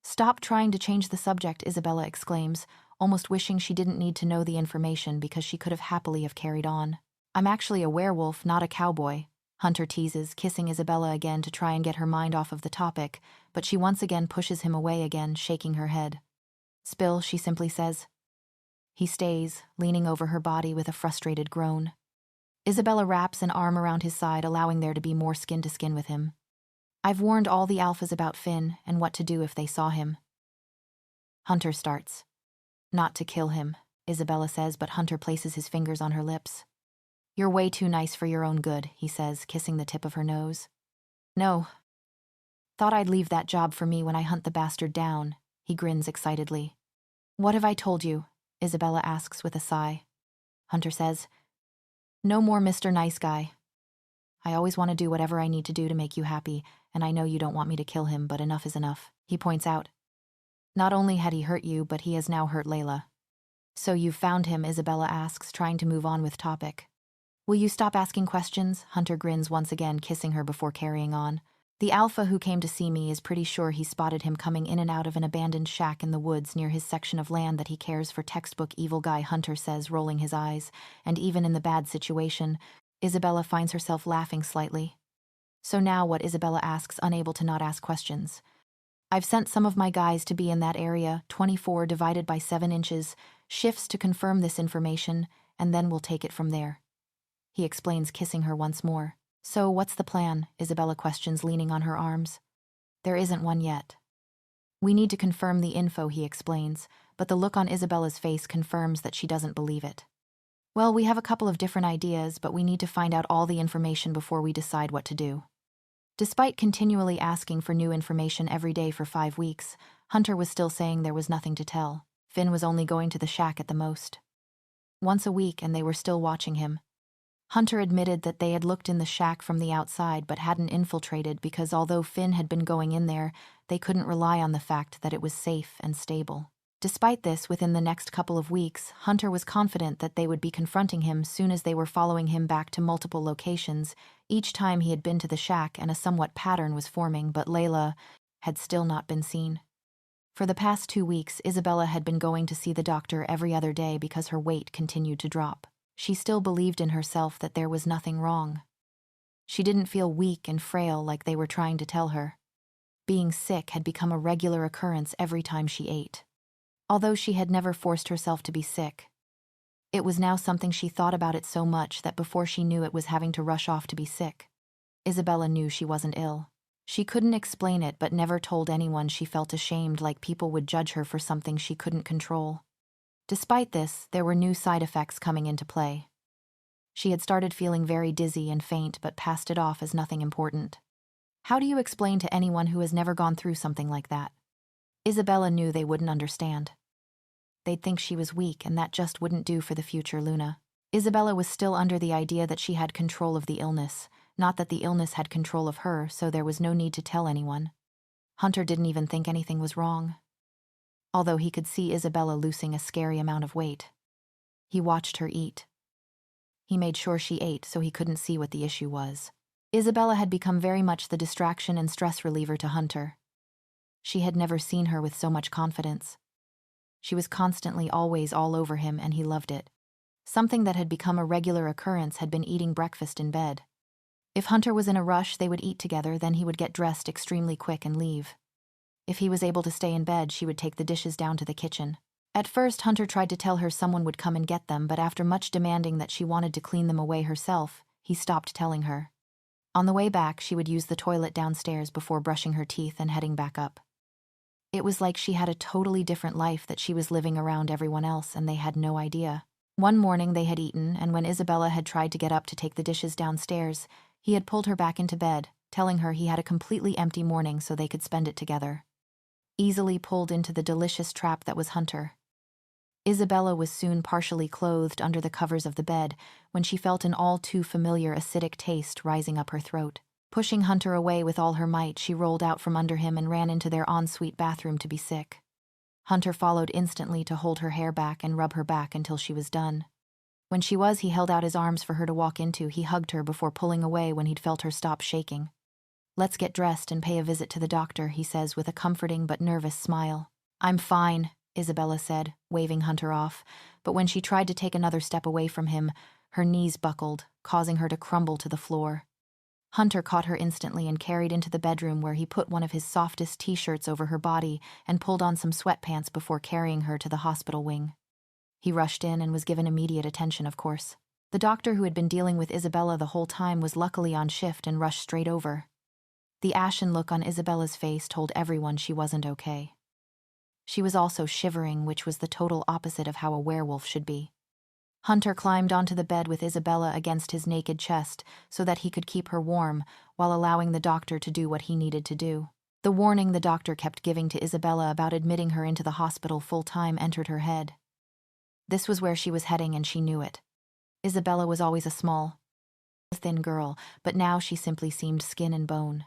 Stop trying to change the subject, Isabella exclaims, almost wishing she didn't need to know the information because she could have happily have carried on. I'm actually a werewolf, not a cowboy, Hunter teases, kissing Isabella again to try and get her mind off of the topic, but she once again pushes him away again, shaking her head. Spill, she simply says. He stays, leaning over her body with a frustrated groan. Isabella wraps an arm around his side, allowing there to be more skin to skin with him. I've warned all the alphas about Finn and what to do if they saw him. Hunter starts. Not to kill him, Isabella says, but Hunter places his fingers on her lips. You're way too nice for your own good, he says, kissing the tip of her nose. No. Thought I'd leave that job for me when I hunt the bastard down, he grins excitedly. What have I told you? Isabella asks with a sigh. Hunter says, no more Mr. Nice Guy. I always want to do whatever I need to do to make you happy, and I know you don't want me to kill him, but enough is enough, he points out. Not only had he hurt you, but he has now hurt Layla. So you've found him, Isabella asks, trying to move on with topic. Will you stop asking questions? Hunter grins once again, kissing her before carrying on. The alpha who came to see me is pretty sure he spotted him coming in and out of an abandoned shack in the woods near his section of land that he cares for. Textbook evil guy, Hunter says, rolling his eyes. And even in the bad situation, Isabella finds herself laughing slightly. So now what? Isabella asks, unable to not ask questions. I've sent some of my guys to be in that area, 24 divided by 7 inches, shifts to confirm this information, and then we'll take it from there. He explains, kissing her once more. So what's the plan? Isabella questions, leaning on her arms. There isn't one yet. We need to confirm the info, he explains, but the look on Isabella's face confirms that she doesn't believe it. Well, we have a couple of different ideas, but we need to find out all the information before we decide what to do. Despite continually asking for new information every day for 5 weeks, Hunter was still saying there was nothing to tell. Finn was only going to the shack at the most once a week, and they were still watching him. Hunter admitted that they had looked in the shack from the outside but hadn't infiltrated because although Finn had been going in there, they couldn't rely on the fact that it was safe and stable. Despite this, within the next couple of weeks, Hunter was confident that they would be confronting him soon as they were following him back to multiple locations. Each time he had been to the shack and a somewhat pattern was forming, but Layla had still not been seen. For the past 2 weeks, Isabella had been going to see the doctor every other day because her weight continued to drop. She still believed in herself that there was nothing wrong. She didn't feel weak and frail like they were trying to tell her. Being sick had become a regular occurrence every time she ate. Although she had never forced herself to be sick, it was now something she thought about it so much that before she knew it was having to rush off to be sick. Isabella knew she wasn't ill. She couldn't explain it but never told anyone. She felt ashamed, like people would judge her for something she couldn't control. Despite this, there were new side effects coming into play. She had started feeling very dizzy and faint but passed it off as nothing important. How do you explain to anyone who has never gone through something like that? Isabella knew they wouldn't understand. They'd think she was weak, and that just wouldn't do for the future Luna. Isabella was still under the idea that she had control of the illness, not that the illness had control of her, so there was no need to tell anyone. Hunter didn't even think anything was wrong, although he could see Isabella losing a scary amount of weight. He watched her eat. He made sure she ate so he couldn't see what the issue was. Isabella had become very much the distraction and stress reliever to Hunter. She had never seen her with so much confidence. She was constantly always all over him, and he loved it. Something that had become a regular occurrence had been eating breakfast in bed. If Hunter was in a rush, they would eat together, then he would get dressed extremely quick and leave. If he was able to stay in bed, she would take the dishes down to the kitchen. At first, Hunter tried to tell her someone would come and get them, but after much demanding that she wanted to clean them away herself, he stopped telling her. On the way back, she would use the toilet downstairs before brushing her teeth and heading back up. It was like she had a totally different life that she was living around everyone else, and they had no idea. One morning they had eaten, and when Isabella had tried to get up to take the dishes downstairs, he had pulled her back into bed, telling her he had a completely empty morning so they could spend it together. Easily pulled into the delicious trap that was Hunter. Isabella was soon partially clothed under the covers of the bed when she felt an all too familiar acidic taste rising up her throat. Pushing Hunter away with all her might, she rolled out from under him and ran into their ensuite bathroom to be sick. Hunter followed instantly to hold her hair back and rub her back until she was done. When she was, he held out his arms for her to walk into. He hugged her before pulling away when he'd felt her stop shaking. "Let's get dressed and pay a visit to the doctor," he says with a comforting but nervous smile. "I'm fine," Isabella said, waving Hunter off, but when she tried to take another step away from him, her knees buckled, causing her to crumble to the floor. Hunter caught her instantly and carried into the bedroom, where he put one of his softest t-shirts over her body and pulled on some sweatpants before carrying her to the hospital wing. He rushed in and was given immediate attention, of course. The doctor who had been dealing with Isabella the whole time was luckily on shift and rushed straight over. The ashen look on Isabella's face told everyone she wasn't okay. She was also shivering, which was the total opposite of how a werewolf should be. Hunter climbed onto the bed with Isabella against his naked chest so that he could keep her warm while allowing the doctor to do what he needed to do. The warning the doctor kept giving to Isabella about admitting her into the hospital full-time entered her head. This was where she was heading, and she knew it. Isabella was always a small, thin girl, but now she simply seemed skin and bone.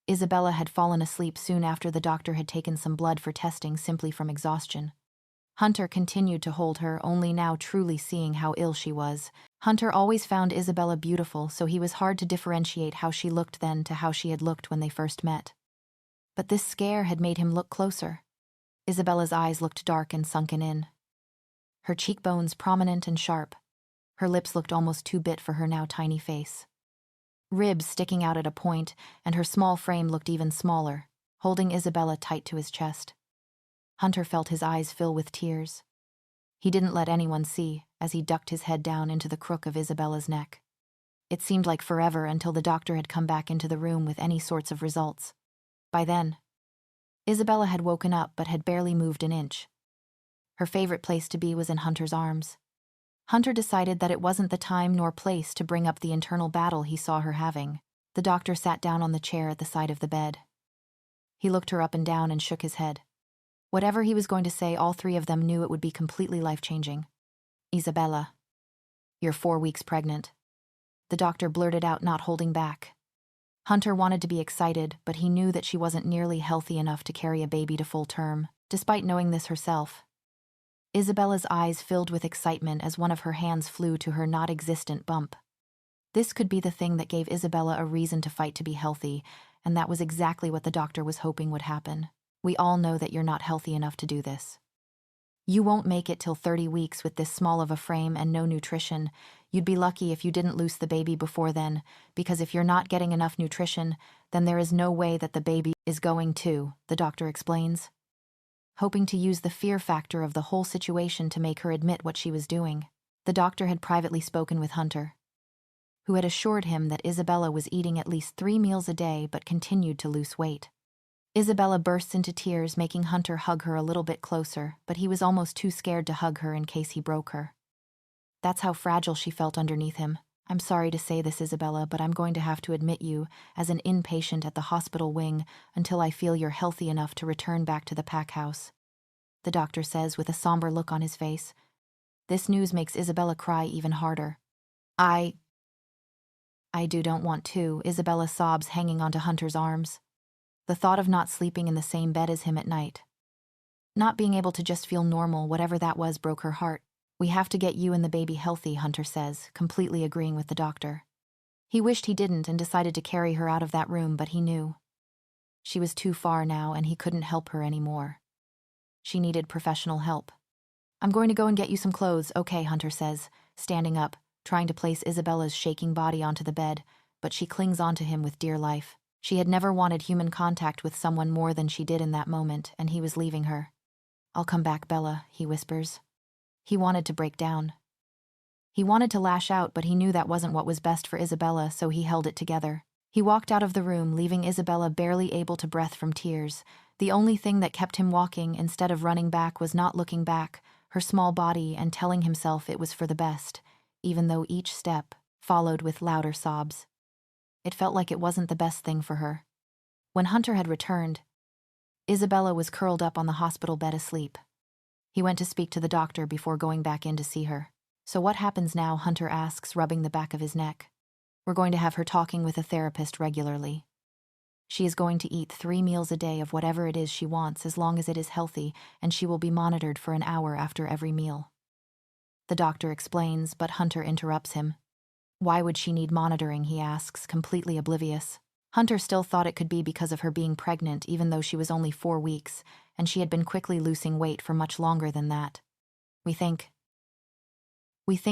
Isabella had fallen asleep soon after the doctor had taken some blood for testing simply from exhaustion. Hunter continued to hold her, only now truly seeing how ill she was. Hunter always found Isabella beautiful, so he was hard to differentiate how she looked then to how she had looked when they first met. But this scare had made him look closer. Isabella's eyes looked dark and sunken in, her cheekbones prominent and sharp. Her lips looked almost too big for her now tiny face. Ribs sticking out at a point, and her small frame looked even smaller, holding Isabella tight to his chest. Hunter felt his eyes fill with tears. He didn't let anyone see, as he ducked his head down into the crook of Isabella's neck. It seemed like forever until the doctor had come back into the room with any sorts of results. By then, Isabella had woken up but had barely moved an inch. Her favorite place to be was in Hunter's arms. Hunter decided that it wasn't the time nor place to bring up the internal battle he saw her having. The doctor sat down on the chair at the side of the bed. He looked her up and down and shook his head. Whatever he was going to say, all three of them knew it would be completely life-changing. "Isabella, you're 4 weeks pregnant." The doctor blurted out, not holding back. Hunter wanted to be excited, but he knew that she wasn't nearly healthy enough to carry a baby to full term, despite knowing this herself. Isabella's eyes filled with excitement as one of her hands flew to her not-existent bump. This could be the thing that gave Isabella a reason to fight to be healthy, and that was exactly what the doctor was hoping would happen. "We all know that you're not healthy enough to do this. You won't make it till 30 weeks with this small of a frame and no nutrition. You'd be lucky if you didn't loose the baby before then, because if you're not getting enough nutrition, then there is no way that the baby is going to," the doctor explains, hoping to use the fear factor of the whole situation to make her admit what she was doing. The doctor had privately spoken with Hunter, who had assured him that Isabella was eating at least 3 meals a day but continued to lose weight. Isabella bursts into tears, making Hunter hug her a little bit closer, but he was almost too scared to hug her in case he broke her. That's how fragile she felt underneath him. "I'm sorry to say this, Isabella, but I'm going to have to admit you as an inpatient at the hospital wing until I feel you're healthy enough to return back to the pack house," the doctor says with a somber look on his face. This news makes Isabella cry even harder. I don't want to," Isabella sobs, hanging onto Hunter's arms. The thought of not sleeping in the same bed as him at night, not being able to just feel normal, whatever that was, broke her heart. "We have to get you and the baby healthy," Hunter says, completely agreeing with the doctor. He wished he didn't and decided to carry her out of that room, but he knew she was too far now and he couldn't help her anymore. She needed professional help. "I'm going to go and get you some clothes." "Okay," Hunter says, standing up, trying to place Isabella's shaking body onto the bed, but she clings onto him with dear life. She had never wanted human contact with someone more than she did in that moment, and he was leaving her. "I'll come back, Bella," he whispers. He wanted to break down. He wanted to lash out, but he knew that wasn't what was best for Isabella, so he held it together. He walked out of the room, leaving Isabella barely able to breathe from tears. The only thing that kept him walking instead of running back was not looking back, her small body, and telling himself it was for the best, even though each step followed with louder sobs. It felt like it wasn't the best thing for her. When Hunter had returned, Isabella was curled up on the hospital bed asleep. He went to speak to the doctor before going back in to see her. "So what happens now?" Hunter asks, rubbing the back of his neck. "We're going to have her talking with a therapist regularly. She is going to eat 3 meals a day of whatever it is she wants, as long as it is healthy, and she will be monitored for an hour after every meal," the doctor explains, but Hunter interrupts him. "Why would she need monitoring?" he asks, completely oblivious. Hunter still thought it could be because of her being pregnant, even though she was only 4 weeks, and she had been quickly losing weight for much longer than that. We think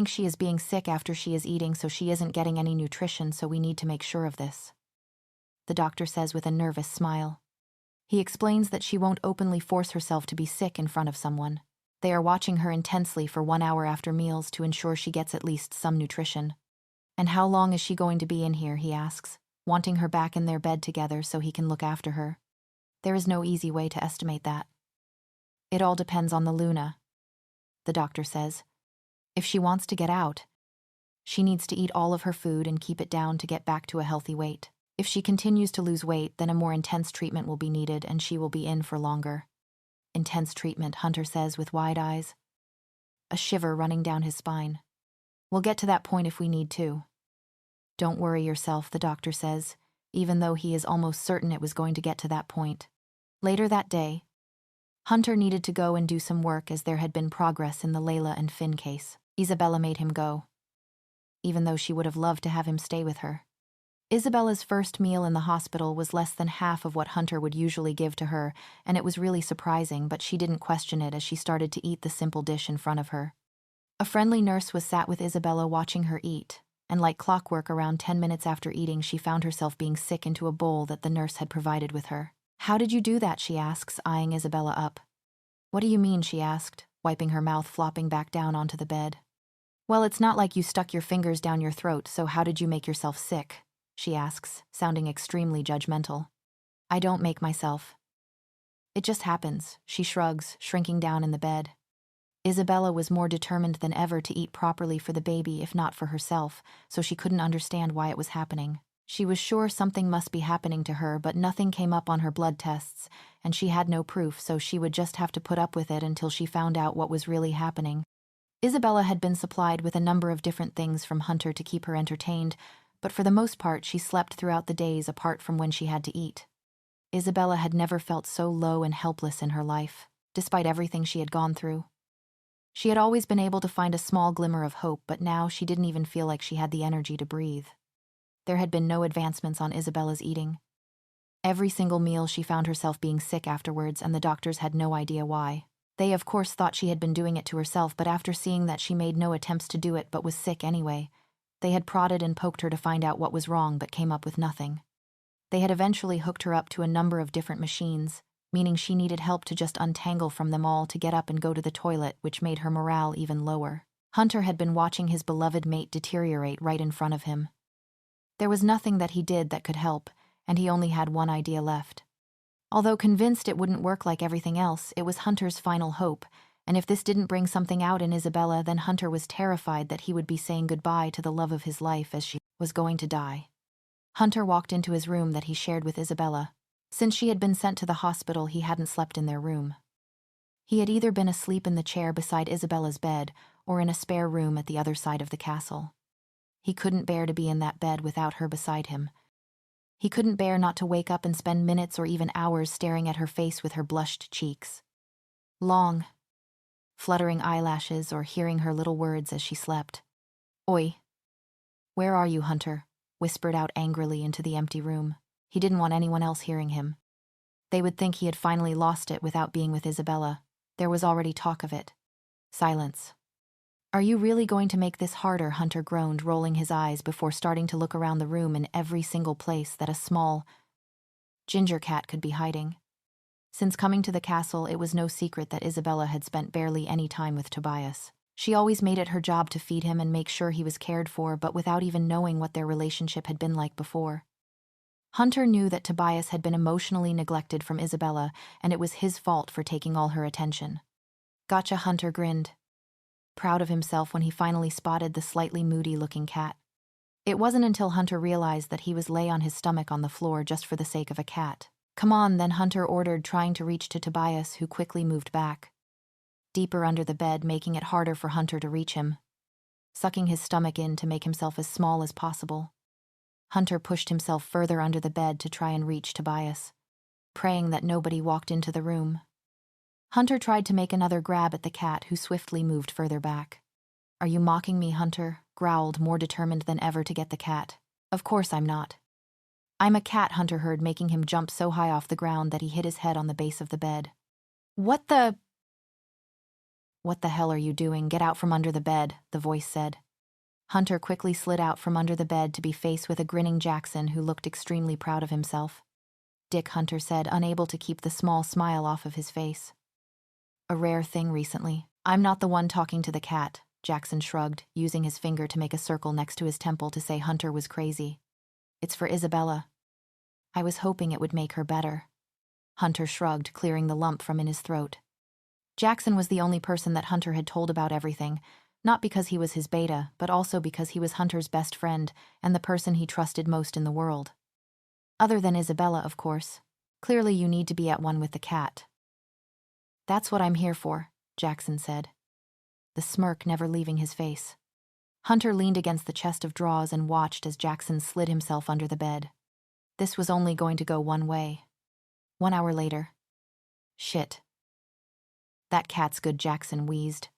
she is being sick after she is eating, so she isn't getting any nutrition, so we need to make sure of this," the doctor says with a nervous smile. He explains that she won't openly force herself to be sick in front of someone. They are watching her intensely for 1 hour after meals to ensure she gets at least some nutrition. "And how long is she going to be in here?" he asks, wanting her back in their bed together so he can look after her. There is no easy way to estimate that. "It all depends on the Luna," the doctor says. "If she wants to get out, she needs to eat all of her food and keep it down to get back to a healthy weight. If she continues to lose weight, then a more intense treatment will be needed and she will be in for longer." "Intense treatment," Hunter says with wide eyes, a shiver running down his spine. "We'll get to that point if we need to." "Don't worry yourself," the doctor says, even though he is almost certain it was going to get to that point. Later that day, Hunter needed to go and do some work as there had been progress in the Layla and Finn case. Isabella made him go, even though she would have loved to have him stay with her. Isabella's first meal in the hospital was less than half of what Hunter would usually give to her, and it was really surprising, but she didn't question it as she started to eat the simple dish in front of her. A friendly nurse was sat with Isabella watching her eat, and like clockwork around 10 minutes after eating she found herself being sick into a bowl that the nurse had provided with her. "How did you do that?" she asks, eyeing Isabella up. "What do you mean?" she asked, wiping her mouth flopping back down onto the bed. "Well, it's not like you stuck your fingers down your throat, so how did you make yourself sick?" she asks, sounding extremely judgmental. "I don't make myself. It just happens," she shrugs, shrinking down in the bed. Isabella was more determined than ever to eat properly for the baby if not for herself, so she couldn't understand why it was happening. She was sure something must be happening to her, but nothing came up on her blood tests, and she had no proof, so she would just have to put up with it until she found out what was really happening. Isabella had been supplied with a number of different things from Hunter to keep her entertained, but for the most part she slept throughout the days apart from when she had to eat. Isabella had never felt so low and helpless in her life, despite everything she had gone through. She had always been able to find a small glimmer of hope, but now she didn't even feel like she had the energy to breathe. There had been no advancements on Isabella's eating. Every single meal she found herself being sick afterwards, and the doctors had no idea why. They of course thought she had been doing it to herself, but after seeing that she made no attempts to do it but was sick anyway, they had prodded and poked her to find out what was wrong but came up with nothing. They had eventually hooked her up to a number of different machines, meaning she needed help to just untangle from them all to get up and go to the toilet, which made her morale even lower. Hunter had been watching his beloved mate deteriorate right in front of him. There was nothing that he did that could help, and he only had one idea left. Although convinced it wouldn't work like everything else, it was Hunter's final hope, and if this didn't bring something out in Isabella, then Hunter was terrified that he would be saying goodbye to the love of his life as she was going to die. Hunter walked into his room that he shared with Isabella. Since she had been sent to the hospital, he hadn't slept in their room. He had either been asleep in the chair beside Isabella's bed or in a spare room at the other side of the castle. He couldn't bear to be in that bed without her beside him. He couldn't bear not to wake up and spend minutes or even hours staring at her face with her blushed cheeks. Long, fluttering eyelashes, or hearing her little words as she slept. "Oi. Where are you, Hunter?" whispered out angrily into the empty room. He didn't want anyone else hearing him. They would think he had finally lost it without being with Isabella. There was already talk of it. Silence. "Are you really going to make this harder?" Hunter groaned, rolling his eyes before starting to look around the room in every single place that a small ginger cat could be hiding. Since coming to the castle, it was no secret that Isabella had spent barely any time with Tobias. She always made it her job to feed him and make sure he was cared for, but without even knowing what their relationship had been like before. Hunter knew that Tobias had been emotionally neglected from Isabella, and it was his fault for taking all her attention. "Gotcha," Hunter grinned, proud of himself when he finally spotted the slightly moody-looking cat. It wasn't until Hunter realized that he was lay on his stomach on the floor just for the sake of a cat. "Come on," then Hunter ordered, trying to reach to Tobias, who quickly moved back, deeper under the bed, making it harder for Hunter to reach him. Sucking his stomach in to make himself as small as possible, Hunter pushed himself further under the bed to try and reach Tobias, praying that nobody walked into the room. Hunter tried to make another grab at the cat, who swiftly moved further back. "Are you mocking me?" Hunter growled, more determined than ever to get the cat. "Of course I'm not. I'm a cat," Hunter heard, making him jump so high off the ground that he hit his head on the base of the bed. What the hell are you doing? Get out from under the bed," the voice said. Hunter quickly slid out from under the bed to be faced with a grinning Jackson who looked extremely proud of himself. "Dick," Hunter said, unable to keep the small smile off of his face. "A rare thing recently." "I'm not the one talking to the cat," Jackson shrugged, using his finger to make a circle next to his temple to say Hunter was crazy. "It's for Isabella. I was hoping it would make her better." Hunter shrugged, clearing the lump from in his throat. Jackson was the only person that Hunter had told about everything, not because he was his beta, but also because he was Hunter's best friend and the person he trusted most in the world. Other than Isabella, of course. "Clearly you need to be at one with the cat." "That's what I'm here for," Jackson said, the smirk never leaving his face. Hunter leaned against the chest of drawers and watched as Jackson slid himself under the bed. This was only going to go one way. 1 hour later. "Shit. That cat's good," Jackson wheezed,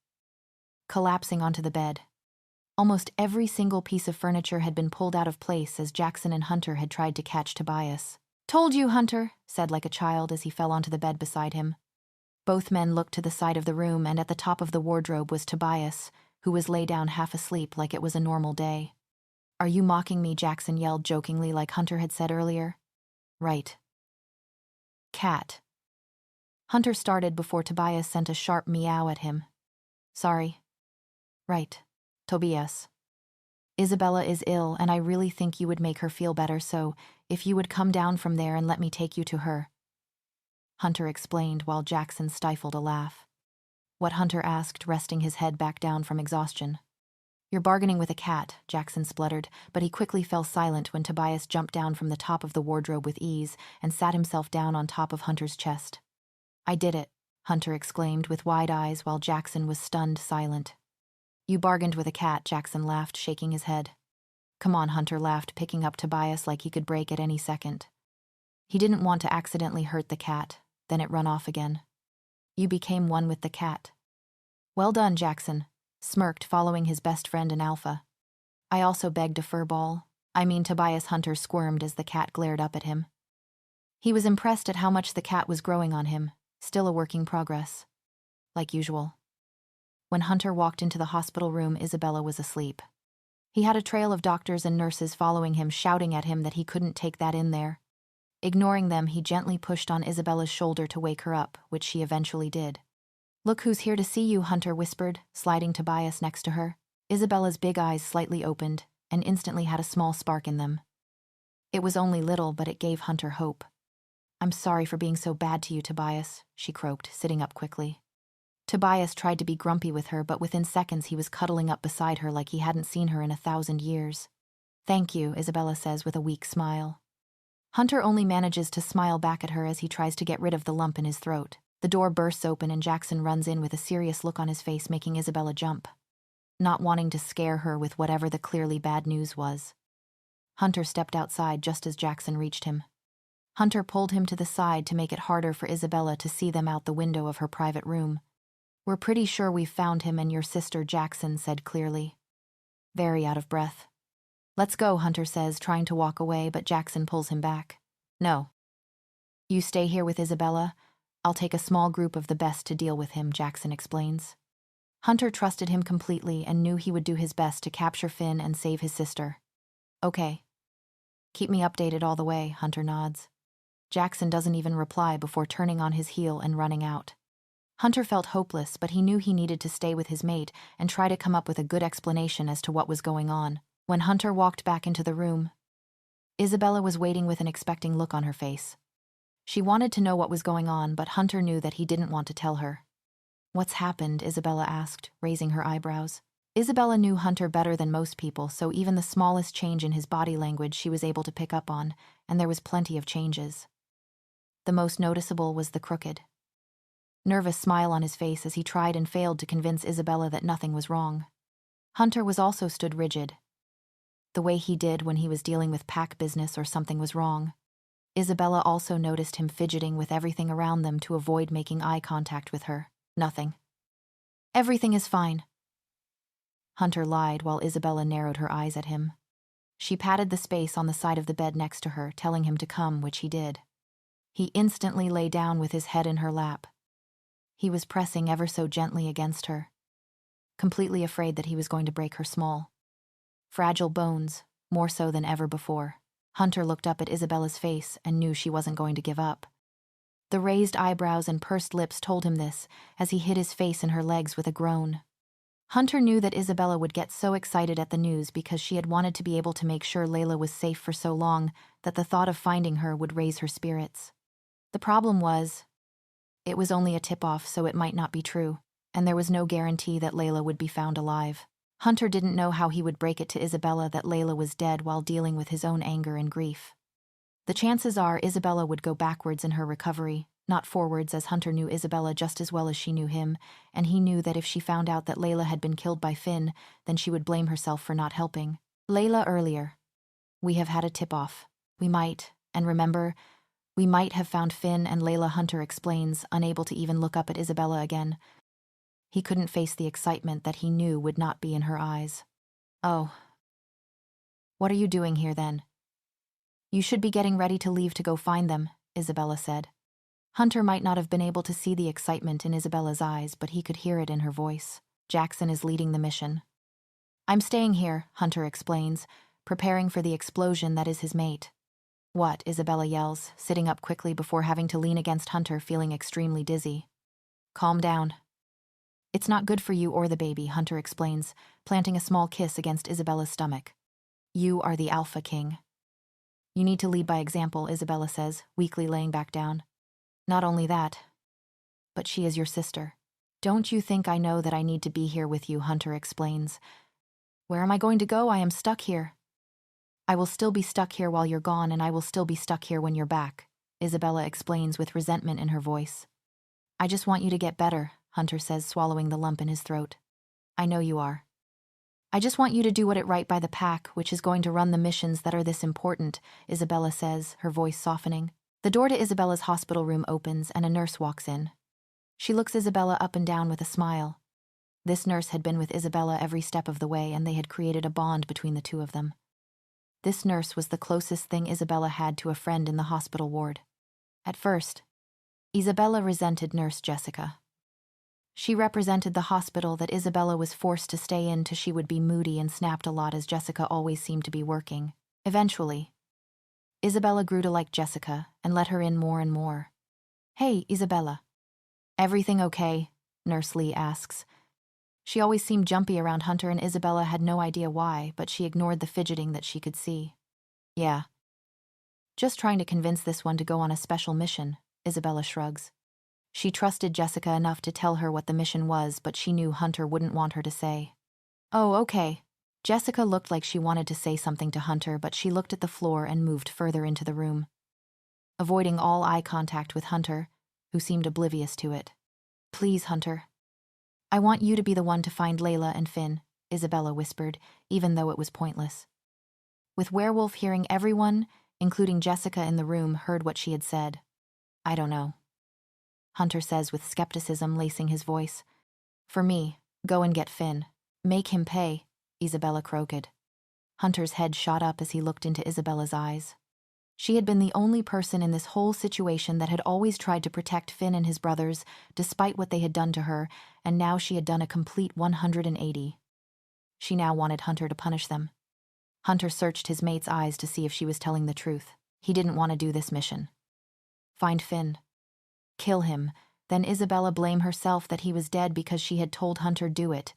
collapsing onto the bed. Almost every single piece of furniture had been pulled out of place as Jackson and Hunter had tried to catch Tobias. "Told you," Hunter said like a child as he fell onto the bed beside him. Both men looked to the side of the room, and at the top of the wardrobe was Tobias, who was lay down half asleep like it was a normal day. "Are you mocking me?" Jackson yelled jokingly like Hunter had said earlier. "Right. Cat." Hunter started before Tobias sent a sharp meow at him. "Sorry." "Right. Tobias. Isabella is ill and I really think you would make her feel better, so if you would come down from there and let me take you to her," Hunter explained while Jackson stifled a laugh. "What?" Hunter asked, resting his head back down from exhaustion. "You're bargaining with a cat," Jackson spluttered, but he quickly fell silent when Tobias jumped down from the top of the wardrobe with ease and sat himself down on top of Hunter's chest. "I did it," Hunter exclaimed with wide eyes while Jackson was stunned silent. "You bargained with a cat," Jackson laughed, shaking his head. "Come on," Hunter laughed, picking up Tobias like he could break at any second. He didn't want to accidentally hurt the cat, then it run off again. "You became one with the cat." "Well done," Jackson smirked, following his best friend in Alpha. "I also begged a fur ball." Tobias. Hunter squirmed as the cat glared up at him. He was impressed at how much the cat was growing on him, still a work in progress. Like usual. When Hunter walked into the hospital room, Isabella was asleep. He had a trail of doctors and nurses following him, shouting at him that he couldn't take that in there. Ignoring them, he gently pushed on Isabella's shoulder to wake her up, which she eventually did. "Look who's here to see you," Hunter whispered, sliding Tobias next to her. Isabella's big eyes slightly opened and instantly had a small spark in them. It was only little, but it gave Hunter hope. "I'm sorry for being so bad to you, Tobias," she croaked, sitting up quickly. Tobias tried to be grumpy with her, but within seconds he was cuddling up beside her like he hadn't seen her in 1,000 years. "Thank you," Isabella says with a weak smile. Hunter only manages to smile back at her as he tries to get rid of the lump in his throat. The door bursts open and Jackson runs in with a serious look on his face, making Isabella jump, not wanting to scare her with whatever the clearly bad news was. Hunter stepped outside just as Jackson reached him. Hunter pulled him to the side to make it harder for Isabella to see them out the window of her private room. "We're pretty sure we've found him and your sister," Jackson said clearly, very out of breath. "Let's go," Hunter says, trying to walk away, but Jackson pulls him back. "No. You stay here with Isabella. I'll take a small group of the best to deal with him," Jackson explains. Hunter trusted him completely and knew he would do his best to capture Finn and save his sister. "Okay. Keep me updated all the way," Hunter nods. Jackson doesn't even reply before turning on his heel and running out. Hunter felt hopeless, but he knew he needed to stay with his mate and try to come up with a good explanation as to what was going on. When Hunter walked back into the room, Isabella was waiting with an expecting look on her face. She wanted to know what was going on, but Hunter knew that he didn't want to tell her. "What's happened?" Isabella asked, raising her eyebrows. Isabella knew Hunter better than most people, so even the smallest change in his body language she was able to pick up on, and there was plenty of changes. The most noticeable was the crooked, nervous smile on his face as he tried and failed to convince Isabella that nothing was wrong. Hunter was also stood rigid, the way he did when he was dealing with pack business or something was wrong. Isabella also noticed him fidgeting with everything around them to avoid making eye contact with her. "Nothing. Everything is fine." Hunter lied while Isabella narrowed her eyes at him. She patted the space on the side of the bed next to her, telling him to come, which he did. He instantly lay down with his head in her lap. He was pressing ever so gently against her, completely afraid that he was going to break her small, fragile bones, more so than ever before. Hunter looked up at Isabella's face and knew she wasn't going to give up. The raised eyebrows and pursed lips told him this as he hid his face in her legs with a groan. Hunter knew that Isabella would get so excited at the news because she had wanted to be able to make sure Layla was safe for so long that the thought of finding her would raise her spirits. The problem was, it was only a tip-off, so it might not be true, and there was no guarantee that Layla would be found alive. Hunter didn't know how he would break it to Isabella that Layla was dead while dealing with his own anger and grief. The chances are Isabella would go backwards in her recovery, not forwards, as Hunter knew Isabella just as well as she knew him, and he knew that if she found out that Layla had been killed by Finn, then she would blame herself for not helping. "Layla earlier. We have had a tip-off. We might, and remember, we might have found Finn and Layla," Hunter explains, unable to even look up at Isabella again. He couldn't face the excitement that he knew would not be in her eyes. "Oh. What are you doing here then?" "You should be getting ready to leave to go find them," Isabella said. Hunter might not have been able to see the excitement in Isabella's eyes, but he could hear it in her voice. Jackson is leading the mission. I'm staying here, Hunter explains, preparing for the explosion that is his mate. What? Isabella yells, sitting up quickly before having to lean against Hunter, feeling extremely dizzy. Calm down. It's not good for you or the baby, Hunter explains, planting a small kiss against Isabella's stomach. You are the Alpha King. You need to lead by example, Isabella says, weakly laying back down. Not only that, but she is your sister. Don't you think I know that I need to be here with you, Hunter explains. Where am I going to go? I am stuck here. I will still be stuck here while you're gone, and I will still be stuck here when you're back, Isabella explains with resentment in her voice. I just want you to get better, Hunter says, swallowing the lump in his throat. I know you are. I just want you to do what it right by the pack, which is going to run the missions that are this important, Isabella says, her voice softening. The door to Isabella's hospital room opens and a nurse walks in. She looks Isabella up and down with a smile. This nurse had been with Isabella every step of the way, and they had created a bond between the two of them. This nurse was the closest thing Isabella had to a friend in the hospital ward. At first, Isabella resented Nurse Jessica. She represented the hospital that Isabella was forced to stay in till she would be moody and snapped a lot, as Jessica always seemed to be working. Eventually, Isabella grew to like Jessica and let her in more and more. Hey, Isabella. Everything okay? Nurse Lee asks. She always seemed jumpy around Hunter, and Isabella had no idea why, but she ignored the fidgeting that she could see. Yeah. Just trying to convince this one to go on a special mission, Isabella shrugs. She trusted Jessica enough to tell her what the mission was, but she knew Hunter wouldn't want her to say. Oh, okay. Jessica looked like she wanted to say something to Hunter, but she looked at the floor and moved further into the room, avoiding all eye contact with Hunter, who seemed oblivious to it. Please, Hunter. I want you to be the one to find Layla and Finn, Isabella whispered, even though it was pointless. With Werewolf hearing, everyone, including Jessica in the room, heard what she had said. I don't know, Hunter says with skepticism lacing his voice. For me, go and get Finn. Make him pay, Isabella croaked. Hunter's head shot up as he looked into Isabella's eyes. She had been the only person in this whole situation that had always tried to protect Finn and his brothers, despite what they had done to her, and now she had done a complete 180. She now wanted Hunter to punish them. Hunter searched his mate's eyes to see if she was telling the truth. He didn't want to do this mission. Find Finn. Kill him. Then Isabella blame herself that he was dead because she had told Hunter do it.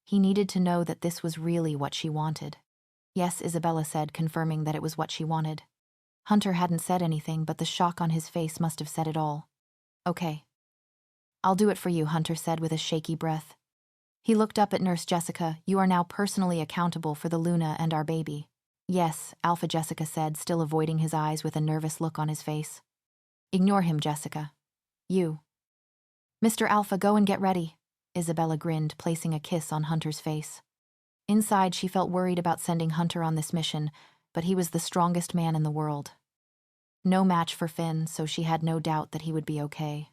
He needed to know that this was really what she wanted. Yes, Isabella said, confirming that it was what she wanted. Hunter hadn't said anything, but the shock on his face must have said it all. Okay. I'll do it for you, Hunter said with a shaky breath. He looked up at Nurse Jessica. You are now personally accountable for the Luna and our baby. Yes, Alpha Jessica said, still avoiding his eyes with a nervous look on his face. Ignore him, Jessica. You. Mr. Alpha, go and get ready. Isabella grinned, placing a kiss on Hunter's face. Inside, she felt worried about sending Hunter on this mission, but he was the strongest man in the world. No match for Finn, so she had no doubt that he would be okay.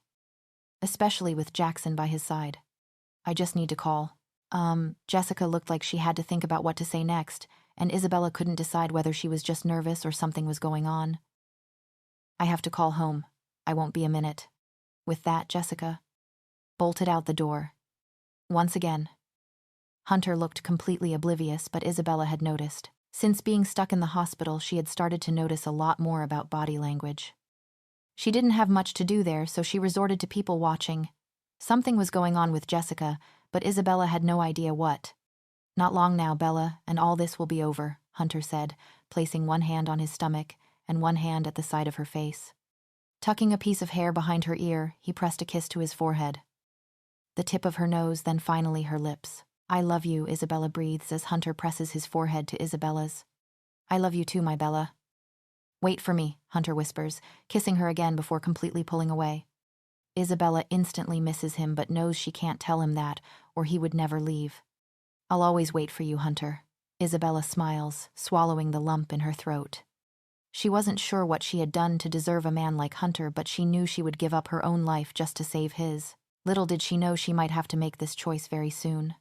Especially with Jackson by his side. I just need to call. Jessica looked like she had to think about what to say next, and Isabella couldn't decide whether she was just nervous or something was going on. I have to call home. I won't be a minute. With that, Jessica bolted out the door. Once again. Hunter looked completely oblivious, but Isabella had noticed. Since being stuck in the hospital, she had started to notice a lot more about body language. She didn't have much to do there, so she resorted to people watching. Something was going on with Jessica, but Isabella had no idea what. Not long now, Bella, and all this will be over, Hunter said, placing one hand on his stomach and one hand at the side of her face. Tucking a piece of hair behind her ear, he pressed a kiss to his forehead. The tip of her nose, then finally her lips. I love you, Isabella breathes as Hunter presses his forehead to Isabella's. I love you too, my Bella. Wait for me, Hunter whispers, kissing her again before completely pulling away. Isabella instantly misses him but knows she can't tell him that, or he would never leave. I'll always wait for you, Hunter. Isabella smiles, swallowing the lump in her throat. She wasn't sure what she had done to deserve a man like Hunter, but she knew she would give up her own life just to save his. Little did she know she might have to make this choice very soon.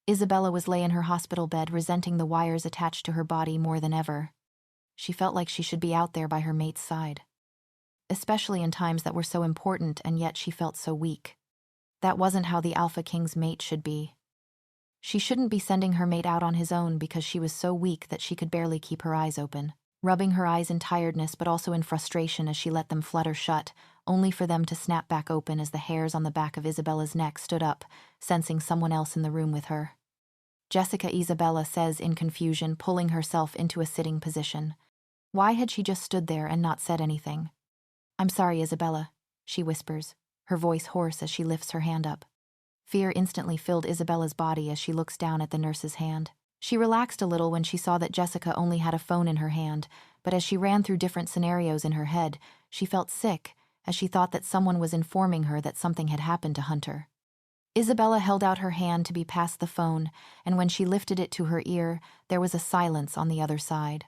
Isabella was lay in her hospital bed, resenting the wires attached to her body more than ever. She felt like she should be out there by her mate's side. Especially in times that were so important, and yet she felt so weak. That wasn't how the Alpha King's mate should be. She shouldn't be sending her mate out on his own because she was so weak that she could barely keep her eyes open, rubbing her eyes in tiredness but also in frustration as she let them flutter shut, only for them to snap back open as the hairs on the back of Isabella's neck stood up, sensing someone else in the room with her. Jessica, Isabella says in confusion, pulling herself into a sitting position. Why had she just stood there and not said anything? I'm sorry, Isabella, she whispers, her voice hoarse as she lifts her hand up. Fear instantly filled Isabella's body as she looks down at the nurse's hand. She relaxed a little when she saw that Jessica only had a phone in her hand, but as she ran through different scenarios in her head, she felt sick as she thought that someone was informing her that something had happened to Hunter. Isabella held out her hand to be past the phone, and when she lifted it to her ear, there was a silence on the other side.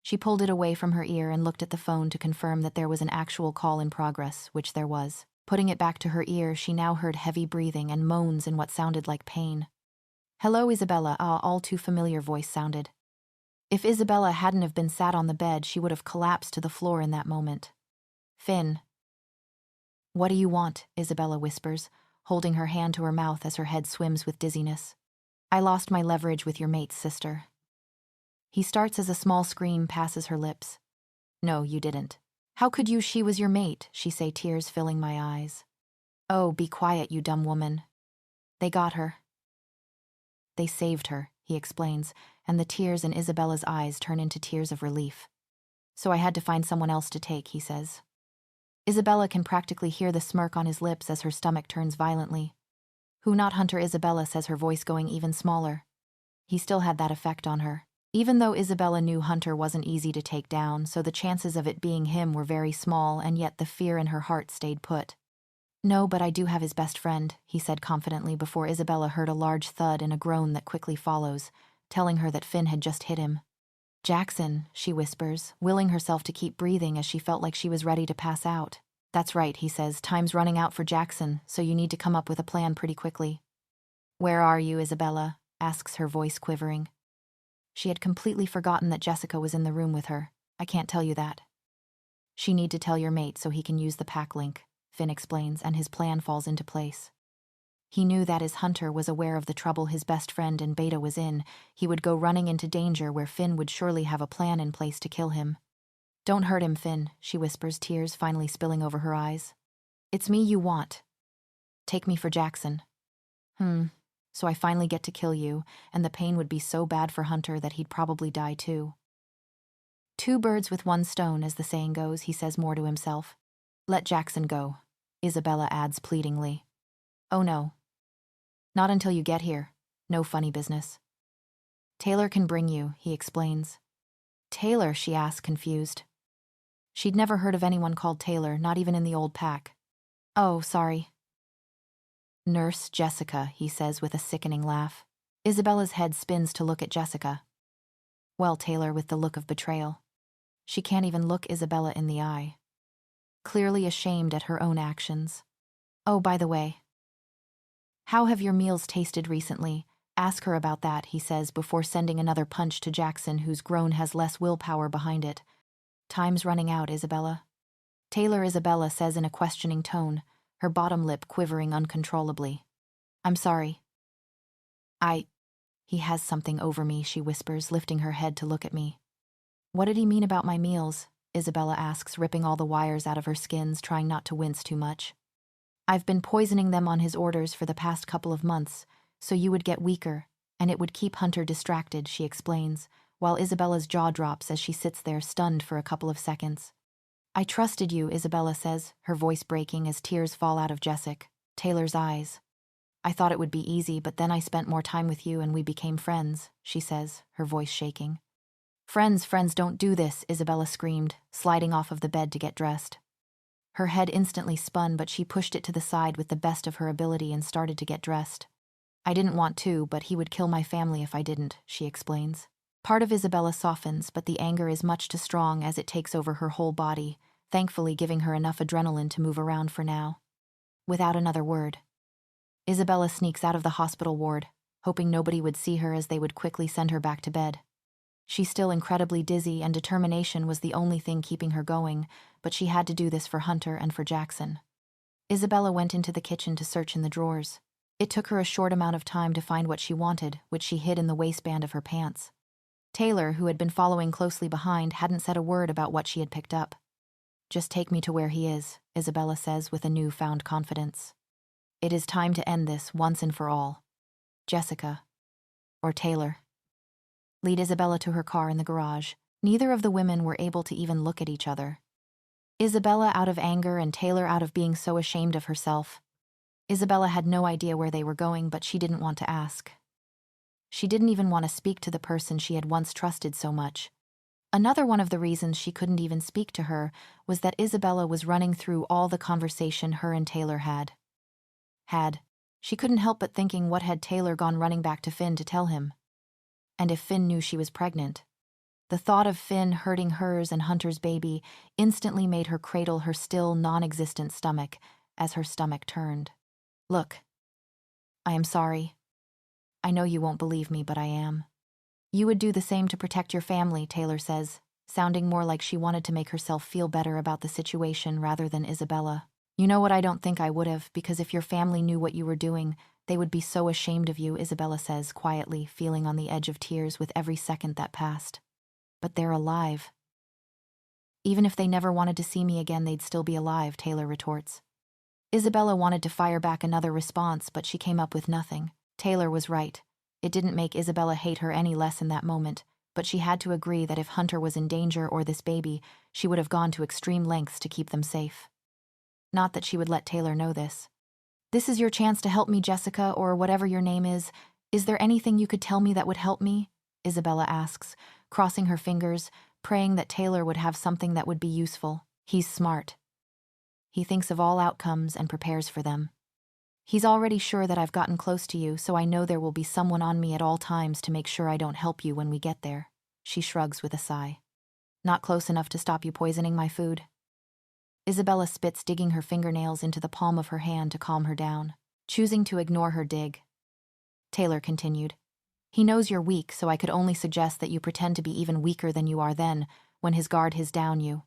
She pulled it away from her ear and looked at the phone to confirm that there was an actual call in progress, which there was. Putting it back to her ear, she now heard heavy breathing and moans in what sounded like pain. Hello, Isabella, all too familiar voice sounded. If Isabella hadn't have been sat on the bed, she would have collapsed to the floor in that moment. Finn. What do you want? Isabella whispers, holding her hand to her mouth as her head swims with dizziness. I lost my leverage with your mate's sister. He starts as a small scream passes her lips. No, you didn't. How could you? She was your mate, she say, tears filling my eyes. Oh, be quiet, you dumb woman. They got her. They saved her, he explains, and the tears in Isabella's eyes turn into tears of relief. So I had to find someone else to take, he says. Isabella can practically hear the smirk on his lips as her stomach turns violently. Who, not Hunter? Isabella says, her voice going even smaller. He still had that effect on her. Even though Isabella knew Hunter wasn't easy to take down, so the chances of it being him were very small, and yet the fear in her heart stayed put. No, but I do have his best friend, he said confidently before Isabella heard a large thud and a groan that quickly follows, telling her that Finn had just hit him. Jackson, she whispers, willing herself to keep breathing as she felt like she was ready to pass out. That's right, he says, time's running out for Jackson, so you need to come up with a plan pretty quickly. Where are you, Isabella? Asks her voice quivering. She had completely forgotten that Jessica was in the room with her. I can't tell you that. She need to tell your mate so he can use the pack link, Finn explains, and his plan falls into place. He knew that as Hunter was aware of the trouble his best friend and Beta was in, he would go running into danger where Finn would surely have a plan in place to kill him. Don't hurt him, Finn, she whispers, tears finally spilling over her eyes. It's me you want. Take me for Jackson. So I finally get to kill you, and the pain would be so bad for Hunter that he'd probably die too. Two birds with one stone, as the saying goes, he says more to himself. Let Jackson go, Isabella adds pleadingly. Oh no. Not until you get here. No funny business. Taylor can bring you, he explains. Taylor, she asks, confused. She'd never heard of anyone called Taylor, not even in the old pack. Oh, sorry. Nurse Jessica, he says with a sickening laugh. Isabella's head spins to look at Jessica. Well, Taylor, with the look of betrayal. She can't even look Isabella in the eye. Clearly ashamed at her own actions. Oh, by the way. How have your meals tasted recently? Ask her about that, he says before sending another punch to Jackson, whose groan has less willpower behind it. Time's running out, Isabella. Taylor, Isabella says in a questioning tone, her bottom lip quivering uncontrollably. I'm sorry. He has something over me, she whispers, lifting her head to look at me. What did he mean about my meals? Isabella asks, ripping all the wires out of her skins, trying not to wince too much. I've been poisoning them on his orders for the past couple of months, so you would get weaker, and it would keep Hunter distracted, she explains, while Isabella's jaw drops as she sits there stunned for a couple of seconds. I trusted you, Isabella says, her voice breaking as tears fall out of Taylor's eyes. I thought it would be easy, but then I spent more time with you and we became friends, she says, her voice shaking. Friends, don't do this, Isabella screamed, sliding off of the bed to get dressed. Her head instantly spun, but she pushed it to the side with the best of her ability and started to get dressed. I didn't want to, but he would kill my family if I didn't, she explains. Part of Isabella softens, but the anger is much too strong as it takes over her whole body, thankfully giving her enough adrenaline to move around for now. Without another word, Isabella sneaks out of the hospital ward, hoping nobody would see her as they would quickly send her back to bed. She's still incredibly dizzy, and determination was the only thing keeping her going, but she had to do this for Hunter and for Jackson. Isabella went into the kitchen to search in the drawers. It took her a short amount of time to find what she wanted, which she hid in the waistband of her pants. Taylor, who had been following closely behind, hadn't said a word about what she had picked up. "Just take me to where he is," Isabella says with a newfound confidence. "It is time to end this once and for all. Jessica. Or Taylor." Lead Isabella to her car in the garage. Neither of the women were able to even look at each other. Isabella out of anger and Taylor out of being so ashamed of herself. Isabella had no idea where they were going, but she didn't want to ask. She didn't even want to speak to the person she had once trusted so much. Another one of the reasons she couldn't even speak to her was that Isabella was running through all the conversation her and Taylor had. She couldn't help but thinking, what had Taylor gone running back to Finn to tell him? And if Finn knew she was pregnant? The thought of Finn hurting hers and Hunter's baby instantly made her cradle her still non-existent stomach as her stomach turned. "Look, I am sorry. I know you won't believe me, but I am. You would do the same to protect your family," Taylor says, sounding more like she wanted to make herself feel better about the situation rather than Isabella. "You know what, I don't think I would have, because if your family knew what you were doing, they would be so ashamed of you," Isabella says quietly, feeling on the edge of tears with every second that passed. "But they're alive." "Even if they never wanted to see me again, they'd still be alive," Taylor retorts. Isabella wanted to fire back another response, but she came up with nothing. Taylor was right. It didn't make Isabella hate her any less in that moment, but she had to agree that if Hunter was in danger or this baby, she would have gone to extreme lengths to keep them safe. Not that she would let Taylor know this. "This is your chance to help me, Jessica, or whatever your name is. Is there anything you could tell me that would help me?" Isabella asks, crossing her fingers, praying that Taylor would have something that would be useful. He's smart. He thinks of all outcomes and prepares for them. He's already sure that I've gotten close to you, so I know there will be someone on me at all times to make sure I don't help you when we get there. She shrugs with a sigh. "Not close enough to stop you poisoning my food?" Isabella spits, digging her fingernails into the palm of her hand to calm her down, choosing to ignore her dig. Taylor continued, "He knows you're weak, so I could only suggest that you pretend to be even weaker than you are then, when his guard is down you."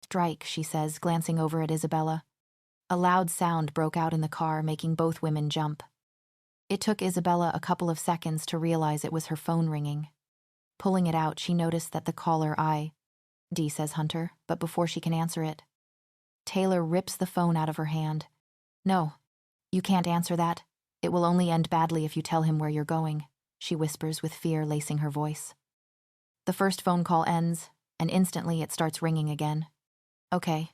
"Strike," she says, glancing over at Isabella. A loud sound broke out in the car, making both women jump. It took Isabella a couple of seconds to realize it was her phone ringing. Pulling it out, she noticed that the caller D, says Hunter, but before she can answer it, Taylor rips the phone out of her hand. "No, you can't answer that. It will only end badly if you tell him where you're going," she whispers with fear lacing her voice. The first phone call ends, and instantly it starts ringing again. "Okay."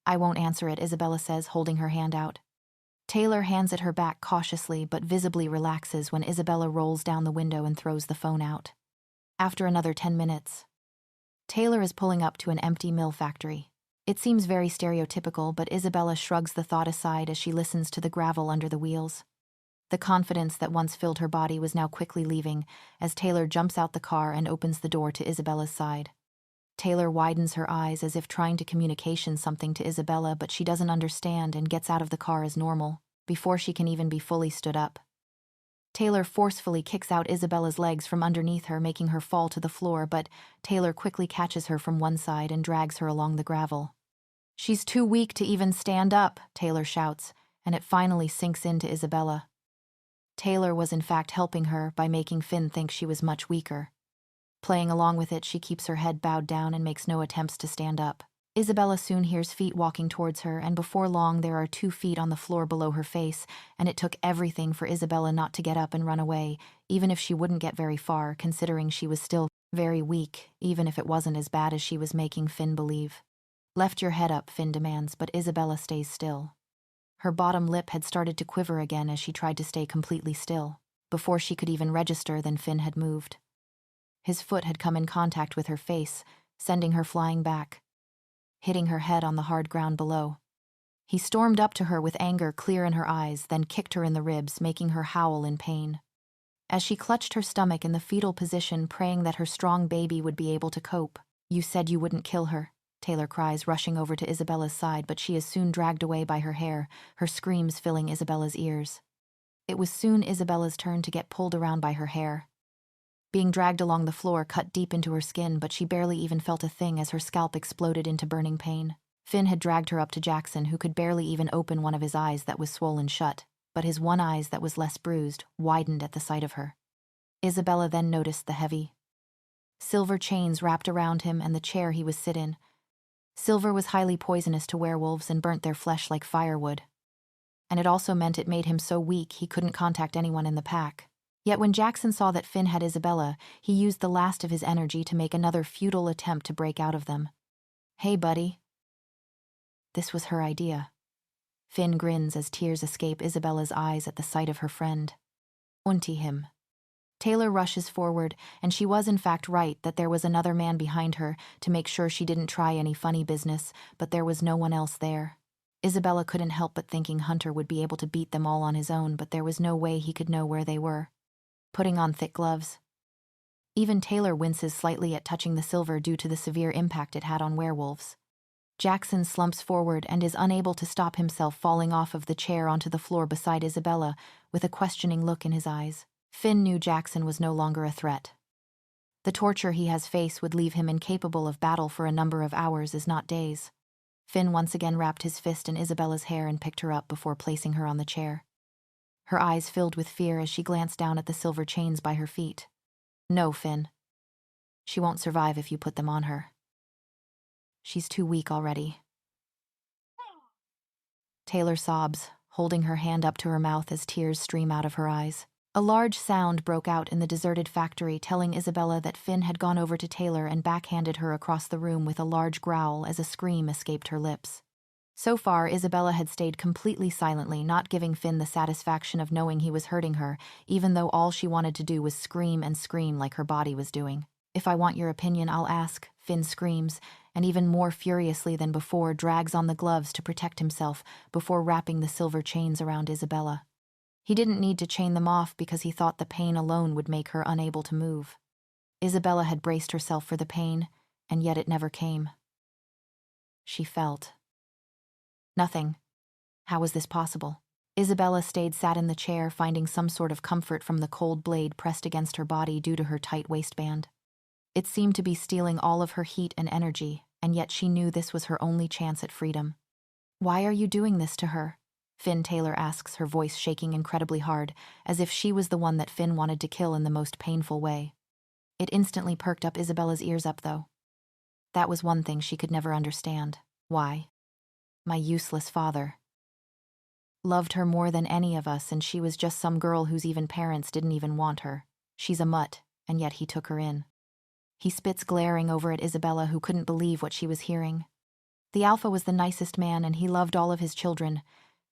"I won't answer it," Isabella says, holding her hand out. Taylor hands it her back cautiously but visibly relaxes when Isabella rolls down the window and throws the phone out. After another 10 minutes, Taylor is pulling up to an empty mill factory. It seems very stereotypical, but Isabella shrugs the thought aside as she listens to the gravel under the wheels. The confidence that once filled her body was now quickly leaving as Taylor jumps out the car and opens the door to Isabella's side. Taylor widens her eyes as if trying to communication something to Isabella, but she doesn't understand and gets out of the car as normal, before she can even be fully stood up. Taylor forcefully kicks out Isabella's legs from underneath her, making her fall to the floor, but Taylor quickly catches her from one side and drags her along the gravel. "She's too weak to even stand up," Taylor shouts, and it finally sinks into Isabella. Taylor was in fact helping her by making Finn think she was much weaker. Playing along with it, she keeps her head bowed down and makes no attempts to stand up. Isabella soon hears feet walking towards her, and before long there are 2 feet on the floor below her face, and it took everything for Isabella not to get up and run away, even if she wouldn't get very far, considering she was still very weak, even if it wasn't as bad as she was making Finn believe. "Lift your head up," Finn demands, but Isabella stays still. Her bottom lip had started to quiver again as she tried to stay completely still. Before she could even register, then Finn had moved. His foot had come in contact with her face, sending her flying back, hitting her head on the hard ground below. He stormed up to her with anger clear in her eyes, then kicked her in the ribs, making her howl in pain. As she clutched her stomach in the fetal position, praying that her strong baby would be able to cope. "You said you wouldn't kill her," Taylor cries, rushing over to Isabella's side, but she is soon dragged away by her hair, her screams filling Isabella's ears. It was soon Isabella's turn to get pulled around by her hair. Being dragged along the floor cut deep into her skin, but she barely even felt a thing as her scalp exploded into burning pain. Finn had dragged her up to Jackson, who could barely even open one of his eyes that was swollen shut. but his one eye that was less bruised widened at the sight of her. Isabella then noticed the heavy silver chains wrapped around him and the chair he was sit in. Silver was highly poisonous to werewolves and burnt their flesh like firewood. And it also meant it made him so weak he couldn't contact anyone in the pack. Yet when Jackson saw that Finn had Isabella, he used the last of his energy to make another futile attempt to break out of them. "Hey, buddy." This was her idea. Finn grins as tears escape Isabella's eyes at the sight of her friend. "Unti him." Taylor rushes forward, and she was in fact right that there was another man behind her to make sure she didn't try any funny business, but there was no one else there. Isabella couldn't help but thinking Hunter would be able to beat them all on his own, but there was no way he could know where they were. Putting on thick gloves. Even Taylor winces slightly at touching the silver due to the severe impact it had on werewolves. Jackson slumps forward and is unable to stop himself falling off of the chair onto the floor beside Isabella, with a questioning look in his eyes. Finn knew Jackson was no longer a threat. The torture he has faced would leave him incapable of battle for a number of hours, if not days. Finn once again wrapped his fist in Isabella's hair and picked her up before placing her on the chair. Her eyes filled with fear as she glanced down at the silver chains by her feet. "No, Finn. She won't survive if you put them on her. She's too weak already." Taylor sobs, holding her hand up to her mouth as tears stream out of her eyes. A large sound broke out in the deserted factory, telling Isabella that Finn had gone over to Taylor and backhanded her across the room with a large growl as a scream escaped her lips. So far, Isabella had stayed completely silently, not giving Finn the satisfaction of knowing he was hurting her, even though all she wanted to do was scream and scream like her body was doing. "If I want your opinion, I'll ask," Finn screams, and even more furiously than before drags on the gloves to protect himself before wrapping the silver chains around Isabella. He didn't need to chain them off because he thought the pain alone would make her unable to move. Isabella had braced herself for the pain, and yet it never came. She felt nothing. How was this possible? Isabella sat in the chair, finding some sort of comfort from the cold blade pressed against her body due to her tight waistband. It seemed to be stealing all of her heat and energy, and yet she knew this was her only chance at freedom. "Why are you doing this to her?" Finn Taylor asks, her voice shaking incredibly hard, as if she was the one that Finn wanted to kill in the most painful way. It instantly perked up Isabella's ears up, though. That was one thing she could never understand. Why? My useless father loved her more than any of us, and she was just some girl whose even parents didn't even want her. She's a mutt, and yet he took her in. He spits, glaring over at Isabella, who couldn't believe what she was hearing. The Alpha was the nicest man, and he loved all of his children.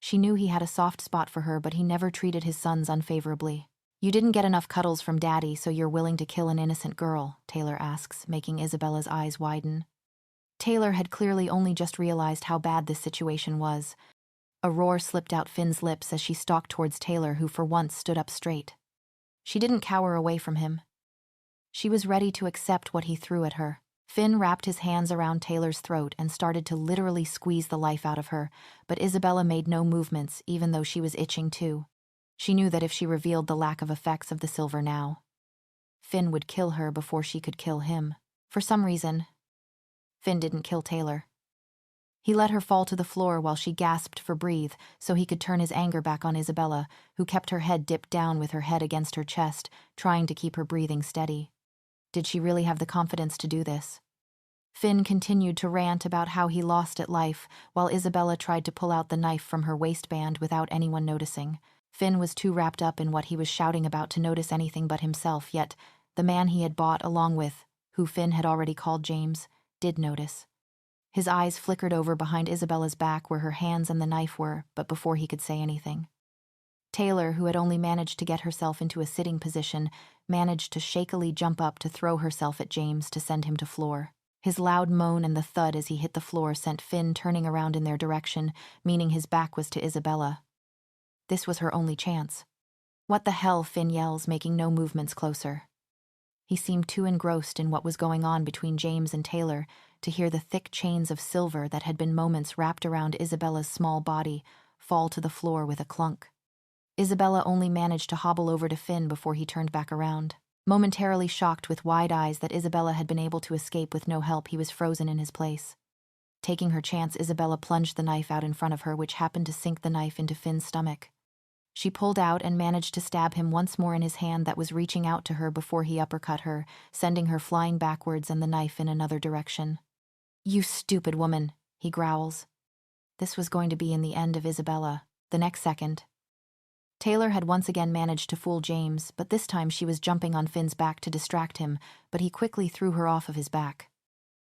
She knew he had a soft spot for her, but he never treated his sons unfavorably. "You didn't get enough cuddles from Daddy, so you're willing to kill an innocent girl?" Taylor asks, making Isabella's eyes widen. Taylor had clearly only just realized how bad this situation was. A roar slipped out Finn's lips as she stalked towards Taylor, who for once stood up straight. She didn't cower away from him. She was ready to accept what he threw at her. Finn wrapped his hands around Taylor's throat and started to literally squeeze the life out of her, but Isabella made no movements, even though she was itching too. She knew that if she revealed the lack of effects of the silver now, Finn would kill her before she could kill him. For some reason, Finn didn't kill Taylor. He let her fall to the floor while she gasped for breath so he could turn his anger back on Isabella, who kept her head dipped down with her head against her chest, trying to keep her breathing steady. Did she really have the confidence to do this? Finn continued to rant about how he lost at life, while Isabella tried to pull out the knife from her waistband without anyone noticing. Finn was too wrapped up in what he was shouting about to notice anything but himself, yet the man he had bought along with, who Finn had already called James, did notice. His eyes flickered over behind Isabella's back where her hands and the knife were, but before he could say anything. Taylor, who had only managed to get herself into a sitting position, managed to shakily jump up to throw herself at James to send him to floor. His loud moan and the thud as he hit the floor sent Finn turning around in their direction, meaning his back was to Isabella. This was her only chance. "What the hell?" Finn yells, making no movements closer. He seemed too engrossed in what was going on between James and Taylor to hear the thick chains of silver that had been moments wrapped around Isabella's small body fall to the floor with a clunk. Isabella only managed to hobble over to Finn before he turned back around. Momentarily shocked with wide eyes that Isabella had been able to escape with no help, he was frozen in his place. Taking her chance, Isabella plunged the knife out in front of her, which happened to sink the knife into Finn's stomach. She pulled out and managed to stab him once more in his hand that was reaching out to her before he uppercut her, sending her flying backwards and the knife in another direction. "You stupid woman," he growls. This was going to be in the end of Isabella. The next second, Taylor had once again managed to fool James, but this time she was jumping on Finn's back to distract him, but he quickly threw her off of his back.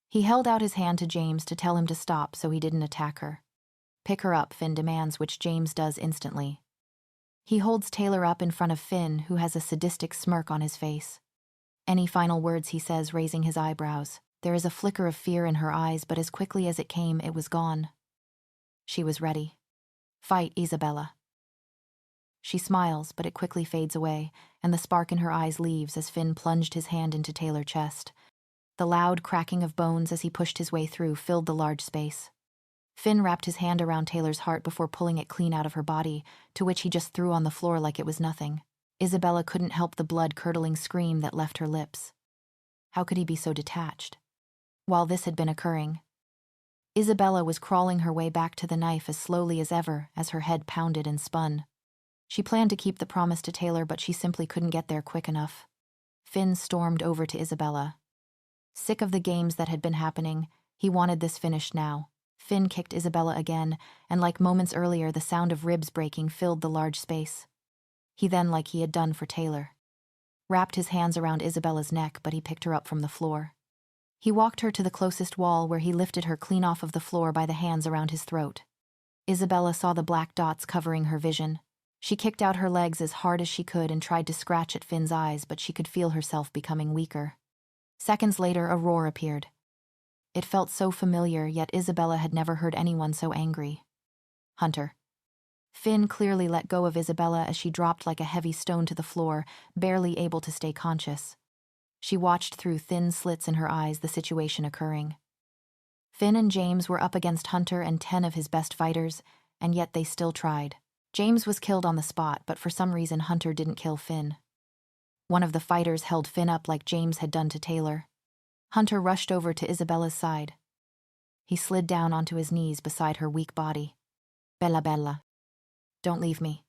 He held out his hand to James to tell him to stop so he didn't attack her. "Pick her up," Finn demands, which James does instantly. He holds Taylor up in front of Finn, who has a sadistic smirk on his face. "Any final words?" he says, raising his eyebrows. There is a flicker of fear in her eyes, but as quickly as it came, it was gone. She was ready. "Fight, Isabella." She smiles, but it quickly fades away, and the spark in her eyes leaves as Finn plunged his hand into Taylor's chest. The loud cracking of bones as he pushed his way through filled the large space. Finn wrapped his hand around Taylor's heart before pulling it clean out of her body, to which he just threw on the floor like it was nothing. Isabella couldn't help the blood-curdling scream that left her lips. How could he be so detached? While this had been occurring, Isabella was crawling her way back to the knife as slowly as ever as her head pounded and spun. She planned to keep the promise to Taylor, but she simply couldn't get there quick enough. Finn stormed over to Isabella. Sick of the games that had been happening, he wanted this finished now. Finn kicked Isabella again, and like moments earlier, the sound of ribs breaking filled the large space. He then, like he had done for Taylor, wrapped his hands around Isabella's neck, but he picked her up from the floor. He walked her to the closest wall, where he lifted her clean off of the floor by the hands around his throat. Isabella saw the black dots covering her vision. She kicked out her legs as hard as she could and tried to scratch at Finn's eyes, but she could feel herself becoming weaker. Seconds later, a roar appeared. It felt so familiar, yet Isabella had never heard anyone so angry. "Hunter." Finn clearly let go of Isabella as she dropped like a heavy stone to the floor, barely able to stay conscious. She watched through thin slits in her eyes the situation occurring. Finn and James were up against Hunter and 10 of his best fighters, and yet they still tried. James was killed on the spot, but for some reason Hunter didn't kill Finn. One of the fighters held Finn up like James had done to Taylor. Hunter rushed over to Isabella's side. He slid down onto his knees beside her weak body. "Bella, Bella. Don't leave me."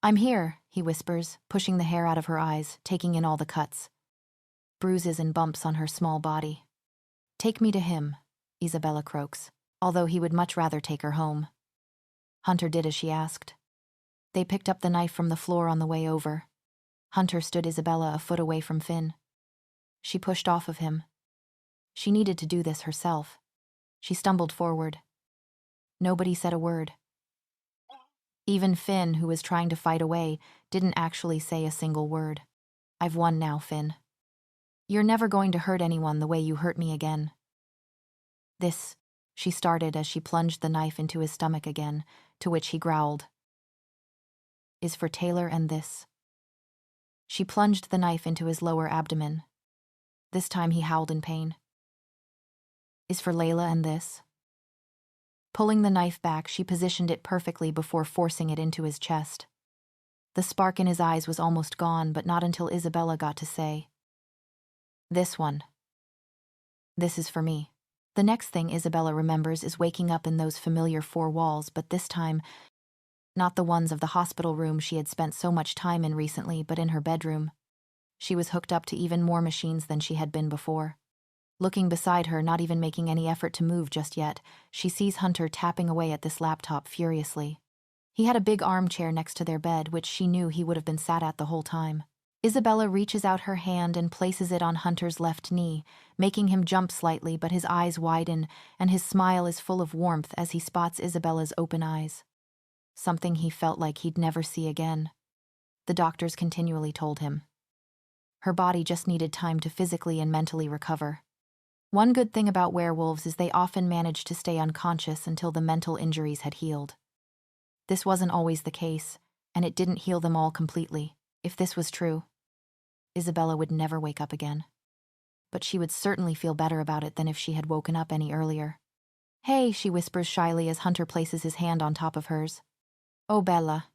"I'm here," he whispers, pushing the hair out of her eyes, taking in all the cuts, bruises and bumps on her small body. "Take me to him," Isabella croaks, although he would much rather take her home. Hunter did as she asked. They picked up the knife from the floor on the way over. Hunter stood Isabella a foot away from Finn. She pushed off of him. She needed to do this herself. She stumbled forward. Nobody said a word. Even Finn, who was trying to fight away, didn't actually say a single word. "I've won now, Finn. You're never going to hurt anyone the way you hurt me again." "This," she started as she plunged the knife into his stomach again, to which he growled, "is for Taylor and this." She plunged the knife into his lower abdomen. This time he howled in pain. "Is for Layla and this." Pulling the knife back, she positioned it perfectly before forcing it into his chest. The spark in his eyes was almost gone, but not until Isabella got to say, "This one. This is for me." The next thing Isabella remembers is waking up in those familiar 4 walls, but this time, not the ones of the hospital room she had spent so much time in recently, but in her bedroom. She was hooked up to even more machines than she had been before. Looking beside her, not even making any effort to move just yet, she sees Hunter tapping away at this laptop furiously. He had a big armchair next to their bed, which she knew he would have been sat at the whole time. Isabella reaches out her hand and places it on Hunter's left knee, making him jump slightly, but his eyes widen, and his smile is full of warmth as he spots Isabella's open eyes. Something he felt like he'd never see again. The doctors continually told him. Her body just needed time to physically and mentally recover. One good thing about werewolves is they often manage to stay unconscious until the mental injuries had healed. This wasn't always the case, and it didn't heal them all completely. If this was true, Isabella would never wake up again. But she would certainly feel better about it than if she had woken up any earlier. "Hey," she whispers shyly as Hunter places his hand on top of hers. "Oh, Bella,"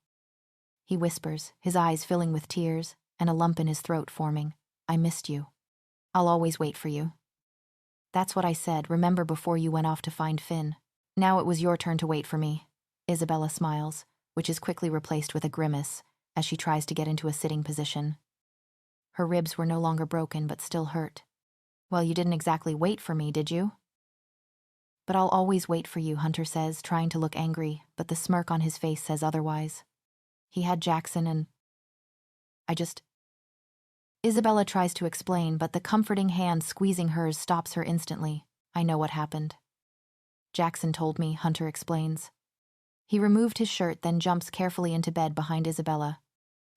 he whispers, his eyes filling with tears and a lump in his throat forming. "I missed you. I'll always wait for you." "That's what I said, remember, before you went off to find Finn. Now it was your turn to wait for me." Isabella smiles. which is quickly replaced with a grimace as she tries to get into a sitting position. Her ribs were no longer broken but still hurt. Well, you didn't exactly wait for me, did you? But I'll always wait for you, Hunter says, trying to look angry, but the smirk on his face says otherwise. He had Jackson and Isabella tries to explain, but the comforting hand squeezing hers stops her instantly. I know what happened. Jackson told me, Hunter explains. He removed his shirt, then jumps carefully into bed behind Isabella.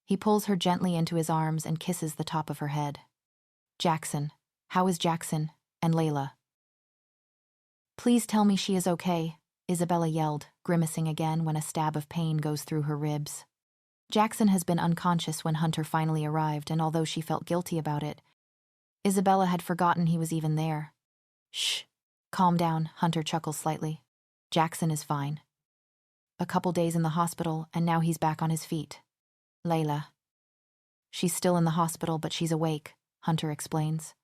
He pulls her gently into his arms and kisses the top of her head. Jackson. How is Jackson? And Layla? Please tell me she is okay, Isabella yelled, grimacing again when a stab of pain goes through her ribs. Jackson has been unconscious when Hunter finally arrived, and although she felt guilty about it, Isabella had forgotten he was even there. Shh. Calm down, Hunter chuckles slightly. Jackson is fine. A couple days in the hospital, and now he's back on his feet. Layla. She's still in the hospital, but she's awake, Hunter explains.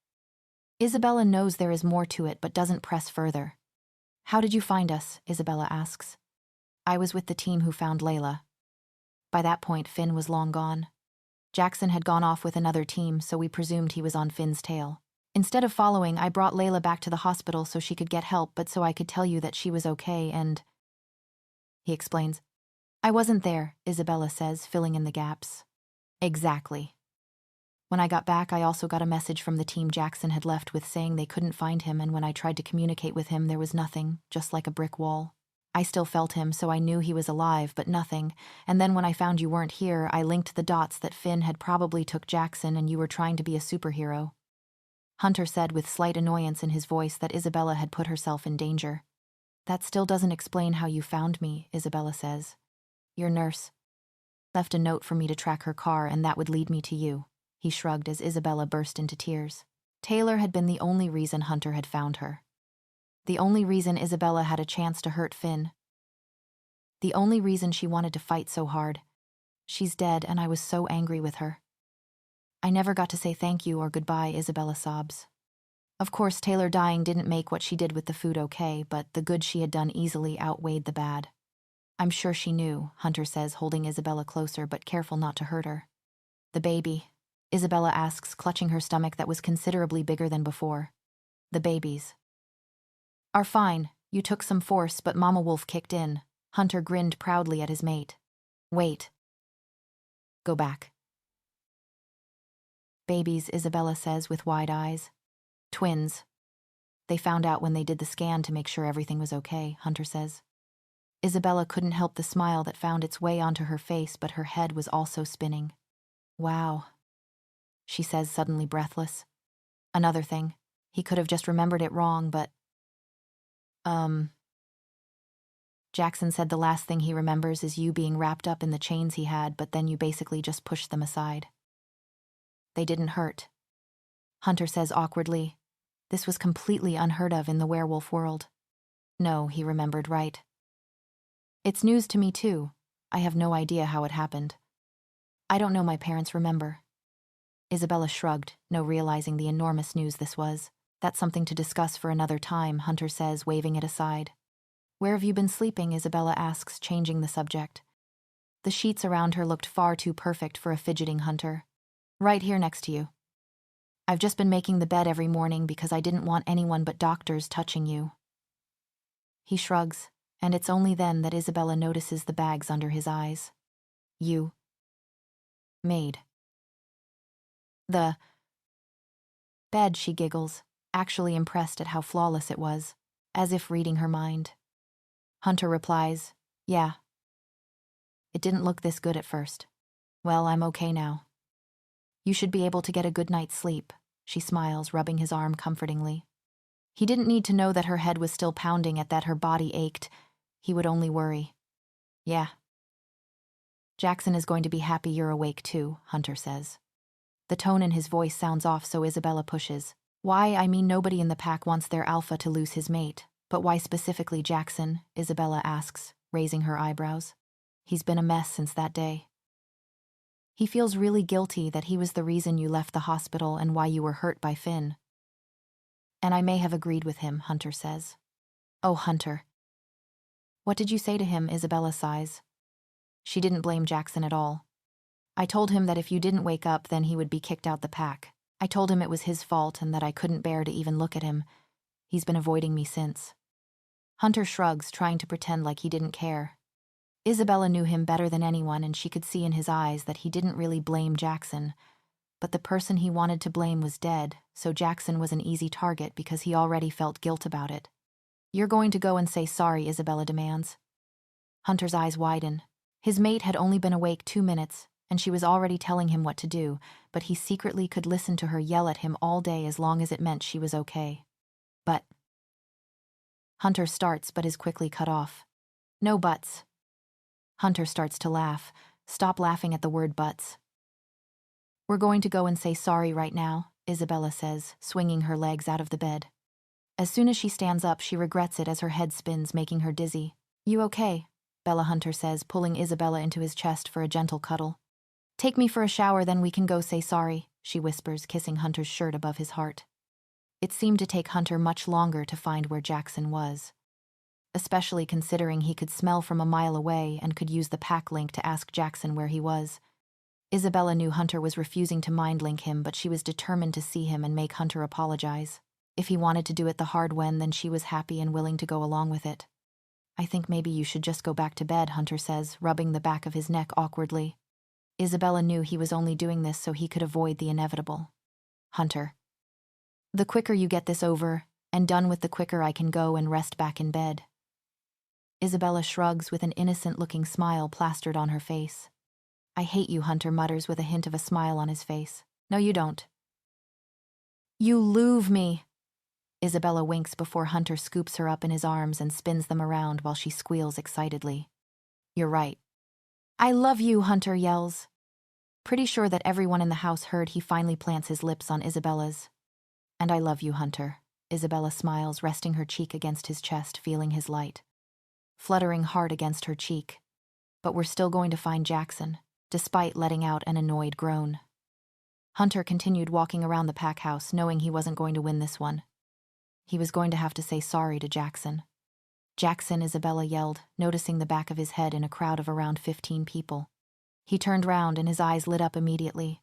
Isabella knows there is more to it, but doesn't press further. How did you find us? Isabella asks. I was with the team who found Layla. By that point, Finn was long gone. Jackson had gone off with another team, so we presumed he was on Finn's tail. Instead of following, I brought Layla back to the hospital so she could get help, but so I could tell you that she was okay and... He explains. I wasn't there, Isabella says, filling in the gaps. Exactly. When I got back, I also got a message from the team Jackson had left with saying they couldn't find him, and when I tried to communicate with him, there was nothing, just like a brick wall. I still felt him, so I knew he was alive, but nothing, and then when I found you weren't here, I linked the dots that Finn had probably took Jackson and you were trying to be a superhero. Hunter said with slight annoyance in his voice that Isabella had put herself in danger. That still doesn't explain how you found me, Isabella says. Your nurse left a note for me to track her car, and that would lead me to you. He shrugged as Isabella burst into tears. Taylor had been the only reason Hunter had found her. The only reason Isabella had a chance to hurt Finn. The only reason she wanted to fight so hard. She's dead, and I was so angry with her. I never got to say thank you or goodbye, Isabella sobs. Of course, Taylor dying didn't make what she did with the food okay, but the good she had done easily outweighed the bad. I'm sure she knew, Hunter says, holding Isabella closer but careful not to hurt her. The baby, Isabella asks, clutching her stomach that was considerably bigger than before. The babies are fine. You took some force, but Mama Wolf kicked in. Hunter grinned proudly at his mate. Wait. Go back. Babies, Isabella says with wide eyes. Twins. They found out when they did the scan to make sure everything was okay, Hunter says. Isabella couldn't help the smile that found its way onto her face, but her head was also spinning. Wow. She says, suddenly breathless. Another thing. He could have just remembered it wrong, but... Jackson said the last thing he remembers is you being wrapped up in the chains he had, but then you basically just pushed them aside. They didn't hurt. Hunter says awkwardly. This was completely unheard of in the werewolf world. No, he remembered right. It's news to me too. I have no idea how it happened. I don't know my parents remember. Isabella shrugged, no realizing the enormous news this was. That's something to discuss for another time, Hunter says, waving it aside. Where have you been sleeping? Isabella asks, changing the subject. The sheets around her looked far too perfect for a fidgeting Hunter. Right here next to you. I've just been making the bed every morning because I didn't want anyone but doctors touching you. He shrugs, and it's only then that Isabella notices the bags under his eyes. You made the bed, she giggles, actually impressed at how flawless it was, as if reading her mind. Hunter replies, yeah. It didn't look this good at first. Well, I'm okay now. You should be able to get a good night's sleep, she smiles, rubbing his arm comfortingly. He didn't need to know that her head was still pounding at that her body ached. He would only worry. Yeah. Jackson is going to be happy you're awake too, Hunter says. The tone in his voice sounds off, so Isabella pushes. Why? I mean, nobody in the pack wants their alpha to lose his mate. But why specifically Jackson? Isabella asks, raising her eyebrows. He's been a mess since that day. He feels really guilty that he was the reason you left the hospital and why you were hurt by Finn. And I may have agreed with him, Hunter says. Oh, Hunter. What did you say to him? Isabella sighs. She didn't blame Jackson at all. I told him that if you didn't wake up, then he would be kicked out the pack. I told him it was his fault and that I couldn't bear to even look at him. He's been avoiding me since. Hunter shrugs, trying to pretend like he didn't care. Isabella knew him better than anyone, and she could see in his eyes that he didn't really blame Jackson. But the person he wanted to blame was dead, so Jackson was an easy target because he already felt guilt about it. You're going to go and say sorry, Isabella demands. Hunter's eyes widen. His mate had only been awake 2 minutes, and she was already telling him what to do, but he secretly could listen to her yell at him all day as long as it meant she was okay. But Hunter starts but is quickly cut off. No buts. Hunter starts to laugh. Stop laughing at the word buts. We're going to go and say sorry right now, Isabella says, swinging her legs out of the bed. As soon as she stands up, she regrets it as her head spins, making her dizzy. You okay? Bella Hunter says, pulling Isabella into his chest for a gentle cuddle. Take me for a shower, then we can go say sorry, she whispers, kissing Hunter's shirt above his heart. It seemed to take Hunter much longer to find where Jackson was, especially considering he could smell from a mile away and could use the pack link to ask Jackson where he was. Isabella knew Hunter was refusing to mind link him, but she was determined to see him and make Hunter apologize. If he wanted to do it the hard way, then she was happy and willing to go along with it. I think maybe you should just go back to bed, Hunter says, rubbing the back of his neck awkwardly. Isabella knew he was only doing this so he could avoid the inevitable. Hunter. The quicker you get this over and done with, the quicker I can go and rest back in bed. Isabella shrugs with an innocent-looking smile plastered on her face. I hate you, Hunter mutters with a hint of a smile on his face. No, you don't. You love me. Isabella winks before Hunter scoops her up in his arms and spins them around while she squeals excitedly. You're right. I love you, Hunter yells. Pretty sure that everyone in the house heard, he finally plants his lips on Isabella's. And I love you, Hunter. Isabella smiles, resting her cheek against his chest, feeling his light fluttering hard against her cheek. But we're still going to find Jackson, despite letting out an annoyed groan. Hunter continued walking around the pack house, knowing he wasn't going to win this one. He was going to have to say sorry to Jackson. Jackson, Isabella yelled, noticing the back of his head in a crowd of around 15 people. He turned round and his eyes lit up immediately.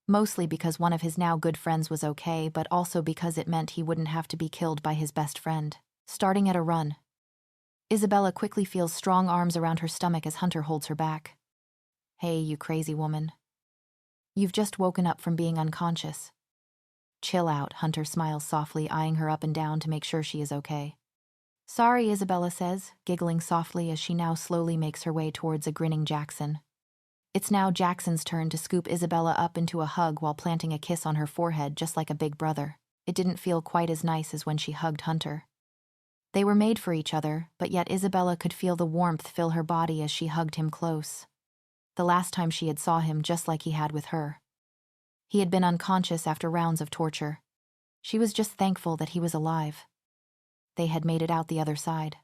Mostly because one of his now good friends was okay, but also because it meant he wouldn't have to be killed by his best friend, starting at a run. Isabella quickly feels strong arms around her stomach as Hunter holds her back. Hey, you crazy woman. You've just woken up from being unconscious. Chill out, Hunter smiles softly, eyeing her up and down to make sure she is okay. Sorry, Isabella says, giggling softly as she now slowly makes her way towards a grinning Jackson. It's now Jackson's turn to scoop Isabella up into a hug while planting a kiss on her forehead just like a big brother. It didn't feel quite as nice as when she hugged Hunter. They were made for each other, but yet Isabella could feel the warmth fill her body as she hugged him close. The last time she had saw him just like he had with her. He had been unconscious after rounds of torture. She was just thankful that he was alive. They had made it out the other side.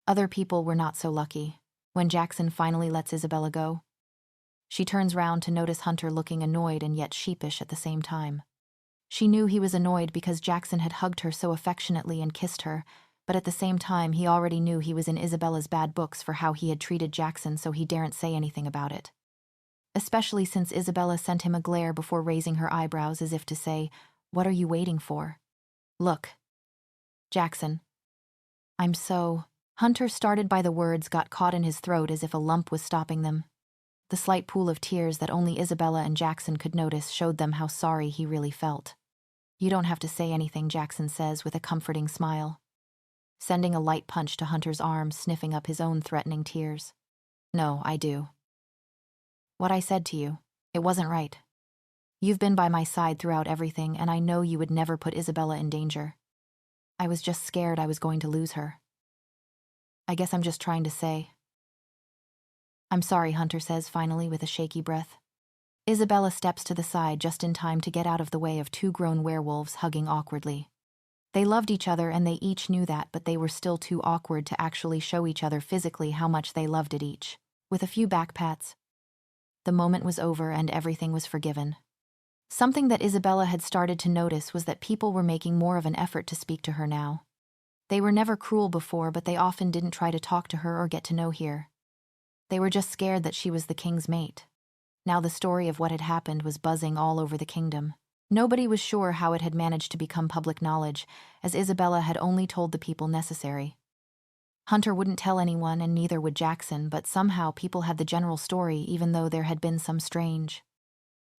Other people were not so lucky. When Jackson finally lets Isabella go, she turns round to notice Hunter looking annoyed and yet sheepish at the same time. She knew he was annoyed because Jackson had hugged her so affectionately and kissed her, but at the same time he already knew he was in Isabella's bad books for how he had treated Jackson, so he daren't say anything about it. Especially since Isabella sent him a glare before raising her eyebrows as if to say, "What are you waiting for? Look." Jackson. I'm so... Hunter, started by the words, got caught in his throat as if a lump was stopping them. The slight pool of tears that only Isabella and Jackson could notice showed them how sorry he really felt. You don't have to say anything, Jackson says with a comforting smile, sending a light punch to Hunter's arm, sniffing up his own threatening tears. No, I do. What I said to you, it wasn't right. You've been by my side throughout everything, and I know you would never put Isabella in danger. I was just scared I was going to lose her. I guess I'm just trying to say. I'm sorry, Hunter says finally with a shaky breath. Isabella steps to the side just in time to get out of the way of two grown werewolves hugging awkwardly. They loved each other and they each knew that, but they were still too awkward to actually show each other physically how much they loved it each. With a few back pats, the moment was over and everything was forgiven. Something that Isabella had started to notice was that people were making more of an effort to speak to her now. They were never cruel before, but they often didn't try to talk to her or get to know her. They were just scared that she was the king's mate. Now the story of what had happened was buzzing all over the kingdom. Nobody was sure how it had managed to become public knowledge, as Isabella had only told the people necessary. Hunter wouldn't tell anyone, and neither would Jackson, but somehow people had the general story, even though there had been some strange,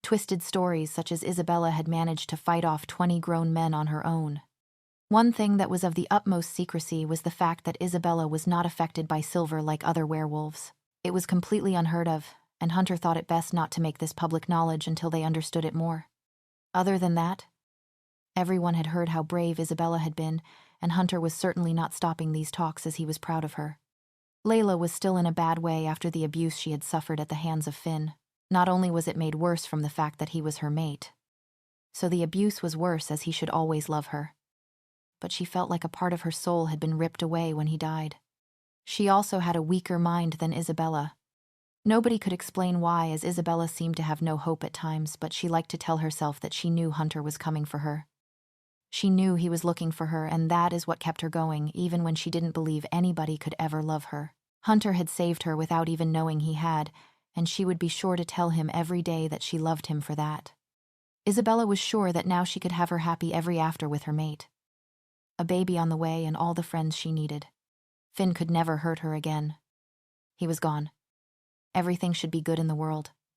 twisted stories, such as Isabella had managed to fight off 20 grown men on her own. One thing that was of the utmost secrecy was the fact that Isabella was not affected by silver like other werewolves. It was completely unheard of, and Hunter thought it best not to make this public knowledge until they understood it more. Other than that, everyone had heard how brave Isabella had been, and Hunter was certainly not stopping these talks, as he was proud of her. Layla was still in a bad way after the abuse she had suffered at the hands of Finn. Not only was it made worse from the fact that he was her mate, so the abuse was worse, as he should always love her. But she felt like a part of her soul had been ripped away when he died. She also had a weaker mind than Isabella. Nobody could explain why, as Isabella seemed to have no hope at times, but she liked to tell herself that she knew Hunter was coming for her. She knew he was looking for her, and that is what kept her going, even when she didn't believe anybody could ever love her. Hunter had saved her without even knowing he had, and she would be sure to tell him every day that she loved him for that. Isabella was sure that now she could have her happy ever after with her mate. A baby on the way and all the friends she needed. Finn could never hurt her again. He was gone. Everything should be good in the world.